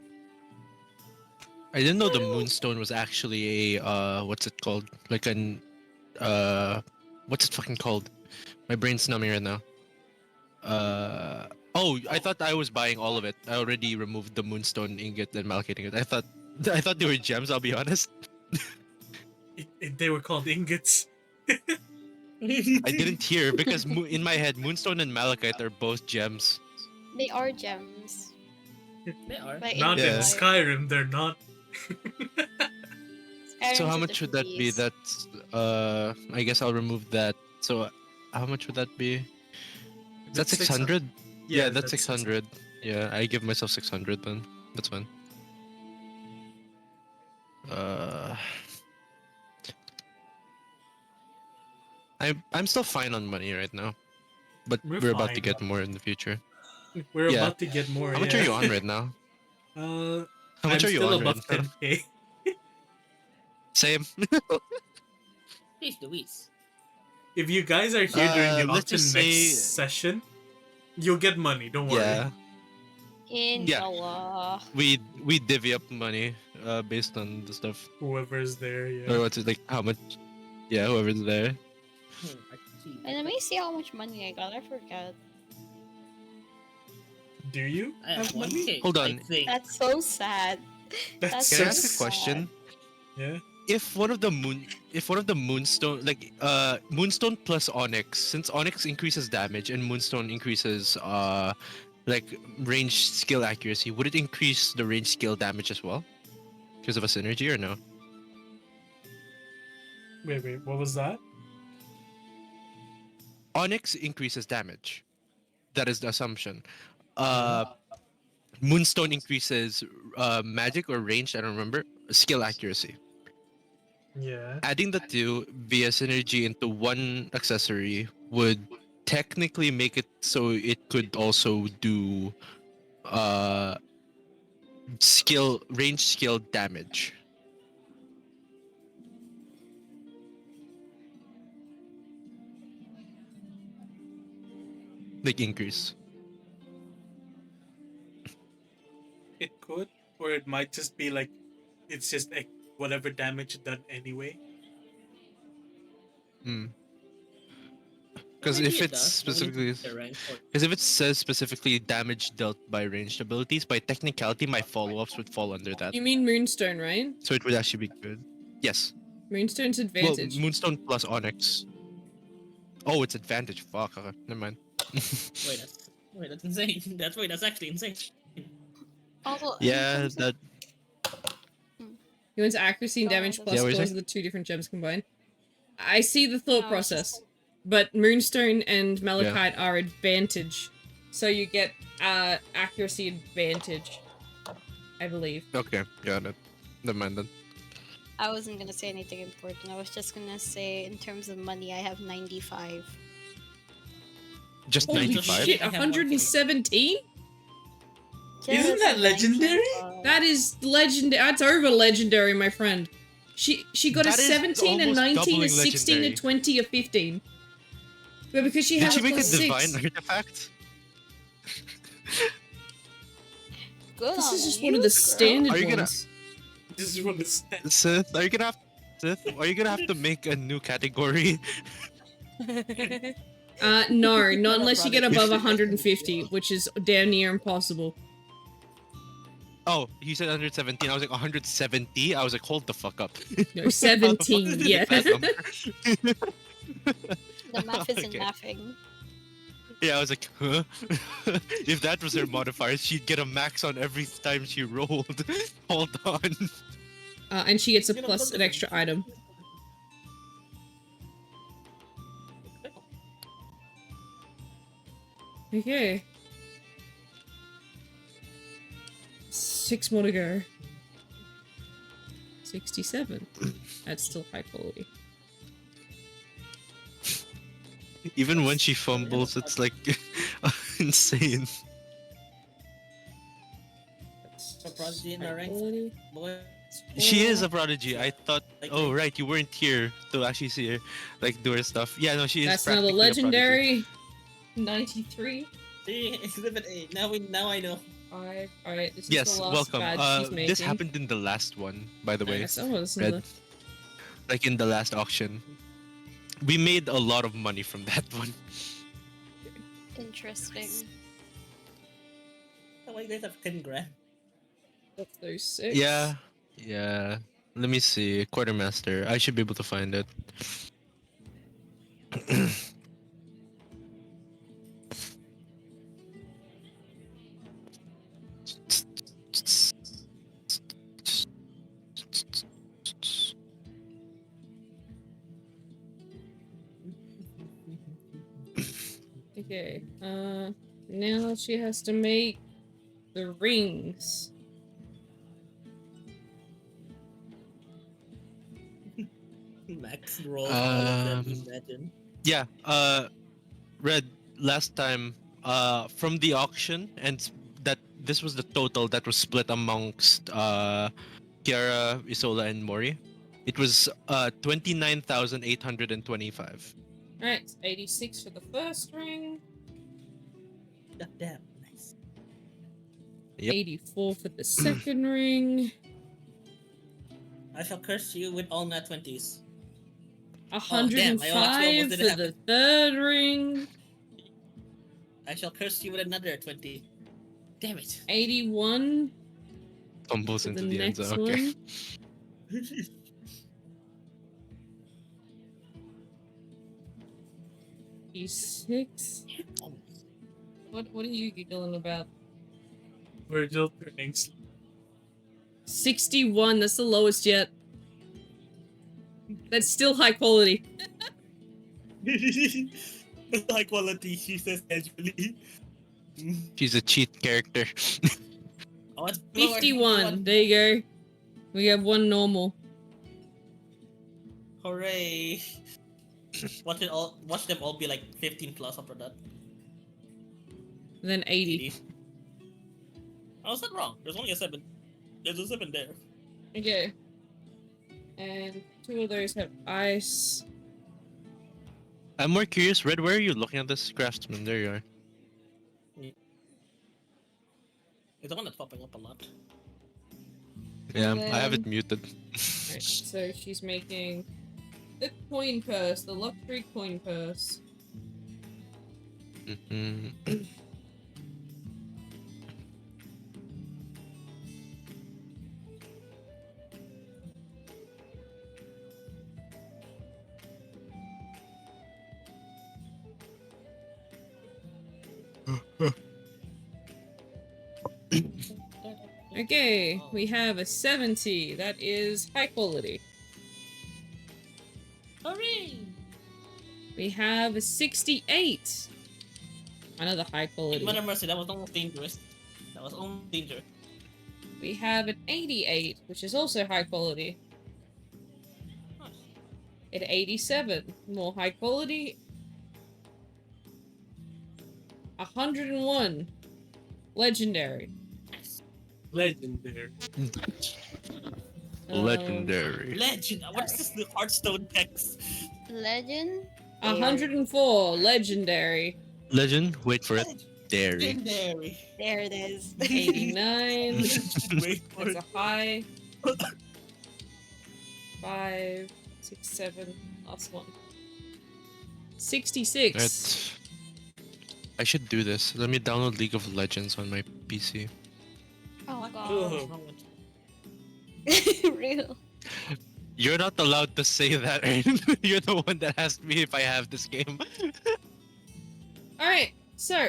I didn't know the moonstone was actually a what's it called? Like an what's it fucking called? My brain's numbing right now. Oh, I thought I was buying all of it. I already removed the moonstone ingot and malachite ingot. I thought they were gems, I'll be honest. They were called ingots. I didn't hear because in my head moonstone and malachite are both gems. They are gems. They are. But Not Yeah. in Skyrim, they're not. So how much would that be? That's I guess I'll remove that. So how much would that be? Is that 600? Yeah, that's 600. Yeah, I give myself 600 then. That's fine. I'm still fine on money right now, but we're about to fine. get more in the future. We're Yeah. about to get more. How much are you on right now? How How much I'm are you still on above right now? 10k. Same. Jeez Louise. If you guys are here during the let's auction just next say- session, you'll get money. Don't worry. Yeah, Inshallah. we divvy up money based on the stuff. Whoever's there, yeah. Or what's it like? How much? Yeah, whoever's there. I see. And let me see how much money I got. I forgot. Do you I have have money? 1K. Hold I on. think. That's so sad. That's Can I so ask a sad. question? Yeah. If one of the moonstone moonstone plus onyx, since onyx increases damage and moonstone increases like range skill accuracy, would it increase the range skill damage as well because of a synergy or no? Wait. What was that? Onyx increases damage. That is the assumption. Moonstone increases magic or range, I don't remember, skill accuracy. Yeah. Adding the two via synergy into one accessory would technically make it so it could also do range skill damage. Like increase. It could, or it might just be like, it's just like whatever damage done anyway. Because Maybe if it it's does, but we need to specifically, get the rank for it. because if it says specifically damage dealt by ranged abilities, by technicality, my follow-ups would fall under that. You mean Moonstone, right? So it would actually be good. Yes. Moonstone's advantage. Well, Moonstone plus Onyx. Oh, it's advantage. Fuck. Okay, never mind. Wait, that's insane. That's actually insane. Also, Yeah, that. He wants accuracy and damage Yeah, plus what you're cause saying? of the two different gems combined. I see the thought No, it's just process, but Moonstone and Malachite are advantage so you get accuracy advantage, I believe. Okay, got it. Never mind then. I wasn't gonna say anything important. I was just gonna say, in terms of money, I have 95. Just Holy 95? shit, I have 117? Isn't that legendary? That is legendary. That's over legendary, my friend. She got a That is 17, a almost 19, a doubling 16, a legendary. 20, a 15. But because she Did has she a make a plus divine 6, artifact? Good this on is just you, one of the girl. standard Are you gonna- ones. This is what it's. Sith, are you gonna have to make a new category? No, not unless you get above Prodigy. 150, which is damn near impossible. Oh, you said 117. I was like 170. I was like, hold the fuck up. No, 17, yeah. Big fat number. The math isn't Okay. mathing. Yeah, I was like, huh? If that was her modifier, she'd get a max on every time she rolled. Hold on. And she gets a You know, plus look an at extra them. item. Okay. 6 more to go. 67. That's still high quality. Even when she fumbles, it's like insane. A prodigy in High our ranks. quality. Boy, She is a prodigy. I thought. Like Oh me. right, you weren't here to actually see her, like do her stuff. Yeah, no, she is. That's another practically a prodigy. legendary. 93. See, exhibit A. Now I know. 5. Alright, this is Yes, the last welcome. badge she's making. This happened in the last one, by the way. Nice. Oh, this is Red. the- Like in the last auction, we made a lot of money from that one. Interesting. Oh, why you guys have 10 grand? That's those 6. Yeah, yeah. Let me see, quartermaster. I should be able to find it. Okay, now she has to make the rings. Max rolls all of them, Um, imagine. Yeah, Red, last time, from the auction, and that this was the total that was split amongst Kiara, Isola, and Mori. It was 29,825. Alright, it's 86 for the first ring, God damn, nice. Yep. 84 for the second ring, I shall curse you with all nat 20s. 105 almost for didn't the third ring, I shall curse you with another 20. Damn it. 81 Tumbles for the into the end next zone. Okay. one. E6. What are you giggling about? Virgil turning slow. 61, that's the lowest yet. That's still high quality. High quality, she says casually. She's a cheat character. Oh, it's lower, 51, there you go. We have one normal. Hooray. Watch them all be like 15 plus after that. Then 80. I was not wrong. There's only a 7. There's a 7 there. Okay. And 2 of those have ice. I'm more curious, Red, where are you looking at this craftsman? There you are. It's the one that's popping up a lot. Yeah, And I have it then- muted. Right, so she's making the coin purse, the luxury coin purse. Mhm. Okay, we have a 70. That is high quality. Hooray! We have a 68. Another high quality. Mother Mercy, that was almost dangerous. That was almost danger. We have an 88, which is also high quality. At 87, more high quality. 101, legendary. Legendary. Legendary. Legend. What's this new Hearthstone text? Legend. 104, legendary. Legend. Wait for it. Dairy. Legendary. There it is. 89, Wait for that's it. a high. 5, 6, 7, last one. 66. Right. I should do this. Let me download League of Legends on my PC. Oh What's god. wrong with Real. You're not allowed to say that, Aiden. You're the one that asked me if I have this game. Alright, so.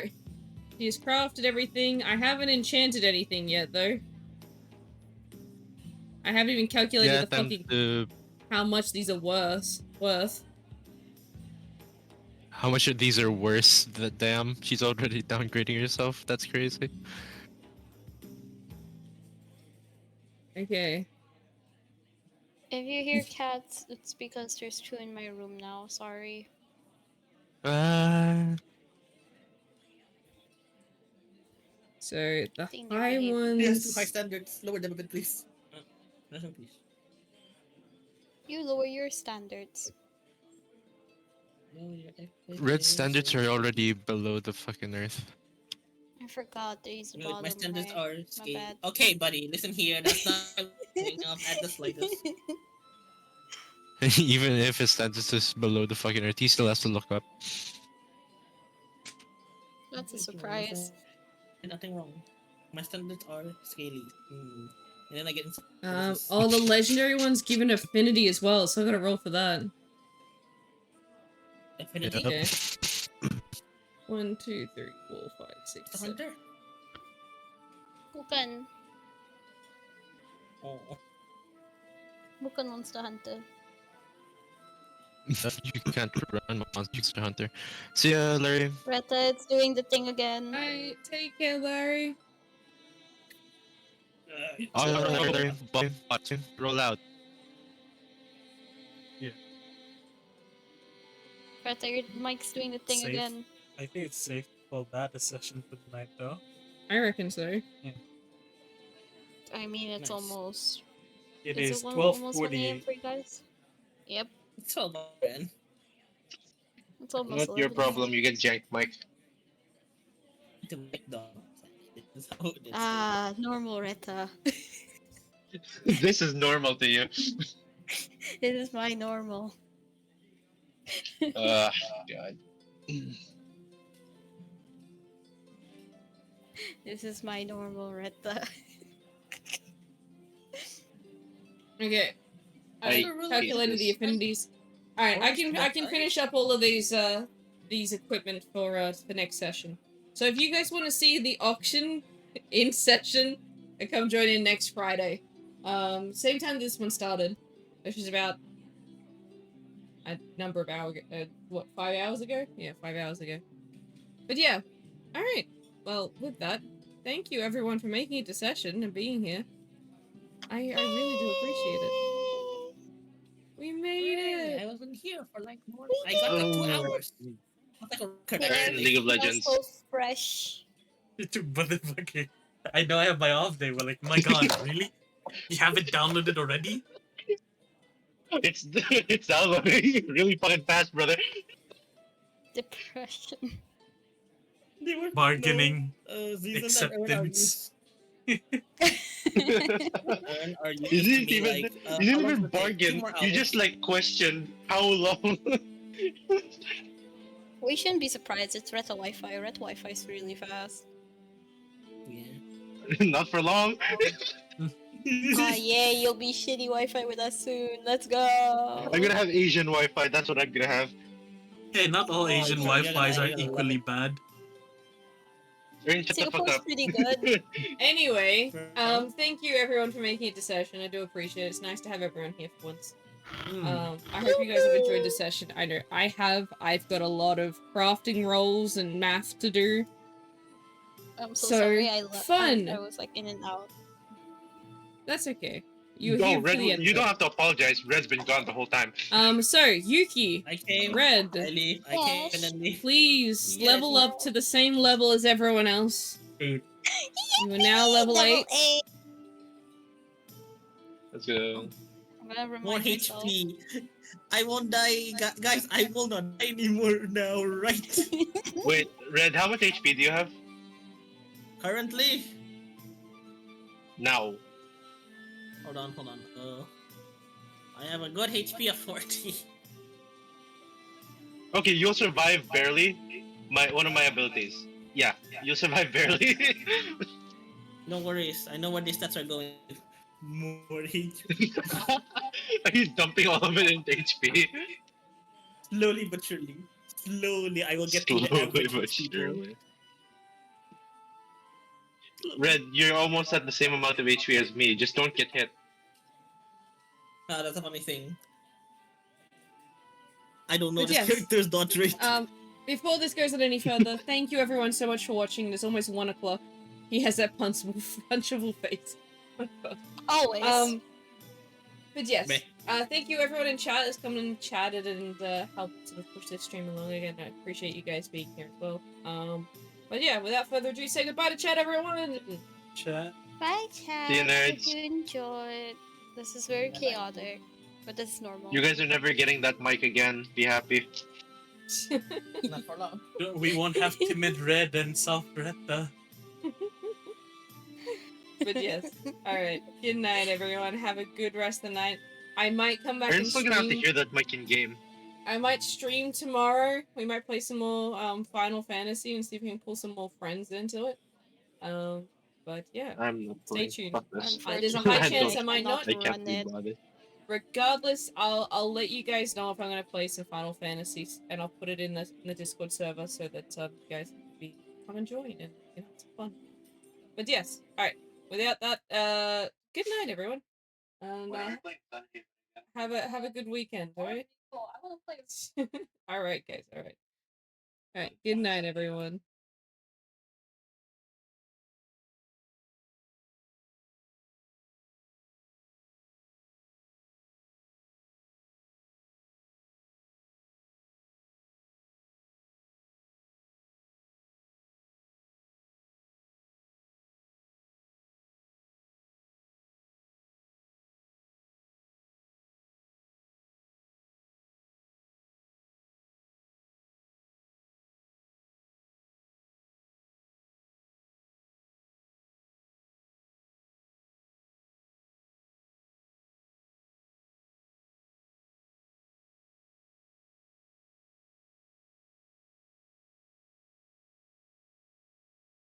He's crafted everything. I haven't enchanted anything yet, though. I haven't even calculated Yeah, the time fucking to... how much these are worth. How much of these are worse? Damn, she's already downgrading herself. That's crazy. Okay. If you hear cats, it's because there's 2 in my room now. Sorry. So the think they're high behaving. Yes, too high ones. standards. Lower them a bit, please. Nothing, please. You lower your standards. Red standards are already below the fucking earth. I forgot there's a Look, bottom my standards right. are My scale. bad. Okay, buddy, listen here. That's not going up at the slightest. Even if his standards is below the fucking earth, he still has to look up. That's a surprise. Nothing wrong. My standards are scaly. And then I get Oh, the legendary one's given affinity as well, so I gotta roll for that. Affinity. Yep. Okay. 1, 2, 3, 4, 5, 6, The 7. hunter. Bukan. Oh. Bukan Monster Hunter. You can't run Monster Hunter. See ya, Larry. Retta, it's doing the thing again. Alright, take care, Larry. Oh, Larry. Button. Roll out. Retta, your mic's doing the thing Safe. again. I think it's safe to call that a session for tonight, though. I reckon so. I mean, it's Nice. almost. It Is is it almost 1 a.m. 12:48. for you guys? Yep, It's all man. it's almost. Not your 11 problem. a.m. You get janked, Mike. To make dog. This is how it is. Ah, normal Retta. This is normal to you. This is my normal. God. This is my normal Retta. Okay. I I calculated the hate this. affinities. Alright, I can finish up all of these equipment for next session. So if you guys want to see the auction in session, come join in next Friday. Same time this one started, which is about a number of hours, 5 hours ago? Yeah, 5 hours ago. But yeah, alright. Well, with that, thank you everyone for making it to session and being here. I really do appreciate it. We made Hooray, I it! wasn't here for like more. I got like 2 hours. That's like a record. actually. League of Legends. So fresh. But the fucking... I know I have my off day, but like, my god, really? You have it downloaded already? It's downloading really fucking fast, brother. Depression. They were Bargaining. season that Acceptance. earn our You used to didn't be even like, you how didn't long even does it take? 2 bargain. more You hours. just like questioned how long. We shouldn't be surprised. It's Retta Wi-Fi. Retta Wi-Fi is really fast. Yeah. Not for long. Ah, yeah, you'll be shitty Wi-Fi with us soon. Let's go. I'm gonna have Asian Wi-Fi. That's what I'm gonna have. Hey, not all Asian yeah, you're Wi-Fis gonna are love equally it. bad. Shut the fuck Singapore's up. pretty good. Anyway, thank you everyone for making it to session. I do appreciate it. It's nice to have everyone here for once. I hope you guys have enjoyed the session. I know I have. I've got a lot of crafting rolls and math to do. I'm so So, sorry. fun. I was like in and out. That's okay. You're No, here for Red, the end. you don't have to apologize. Red's been gone the whole time. So Yuki, I came. Red, I leave. I came and then leave. please Yes. level up to the same level as everyone else. 8. You are now level 8. 8. Let's go. I'm gonna remind More myself. HP. I won't die, guys. I will not die anymore now, right? Wait, Red, how much HP do you have Currently, now? hold on. I have a good HP of 40. Okay, you'll survive barely. One of my abilities. Yeah, you'll survive barely. No worries. I know where these stats are going. More HP. Are you dumping all of it into HP? Slowly but surely. Slowly, I will get to the Slowly average but HP, bro. surely. Red, you're almost at the same amount of HP as me. Just don't get hit. Ah, that's a funny thing. I don't know But this yes. character's dodge rate. Before this goes on any further, thank you everyone so much for watching. It's almost 1 o'clock. He has that punchable face. Always. But yes, Meh. thank you everyone in chat that's come and chatted and helped sort of push this stream along again. I appreciate you guys being here as well. But yeah, without further ado, say goodbye to chat, everyone. Chat. Bye, chat. See you, nerds. Hope you enjoyed. This is very chaotic, but that's normal. You guys are never getting that mic again. Be happy. Not for long. We won't have timid Red and soft Retta. But yes, all right. Good night, everyone. Have a good rest of the night. I might come back and Aaron's still gonna have to stream. hear that mic in game. I might stream tomorrow. We might play some more Final Fantasy and see if we can pull some more friends into it. But yeah, I'm not stay playing. tuned. Fuck this. There's a high I chance don't- I might not. I can't be bothered. Regardless, I'll let you guys know if I'm gonna play some Final Fantasies, and I'll put it in the Discord server so that you guys can come and join and have some fun. But yes, all right. Without that, good night, everyone, and have a good weekend. All right. All right, guys. All right. Good night, everyone.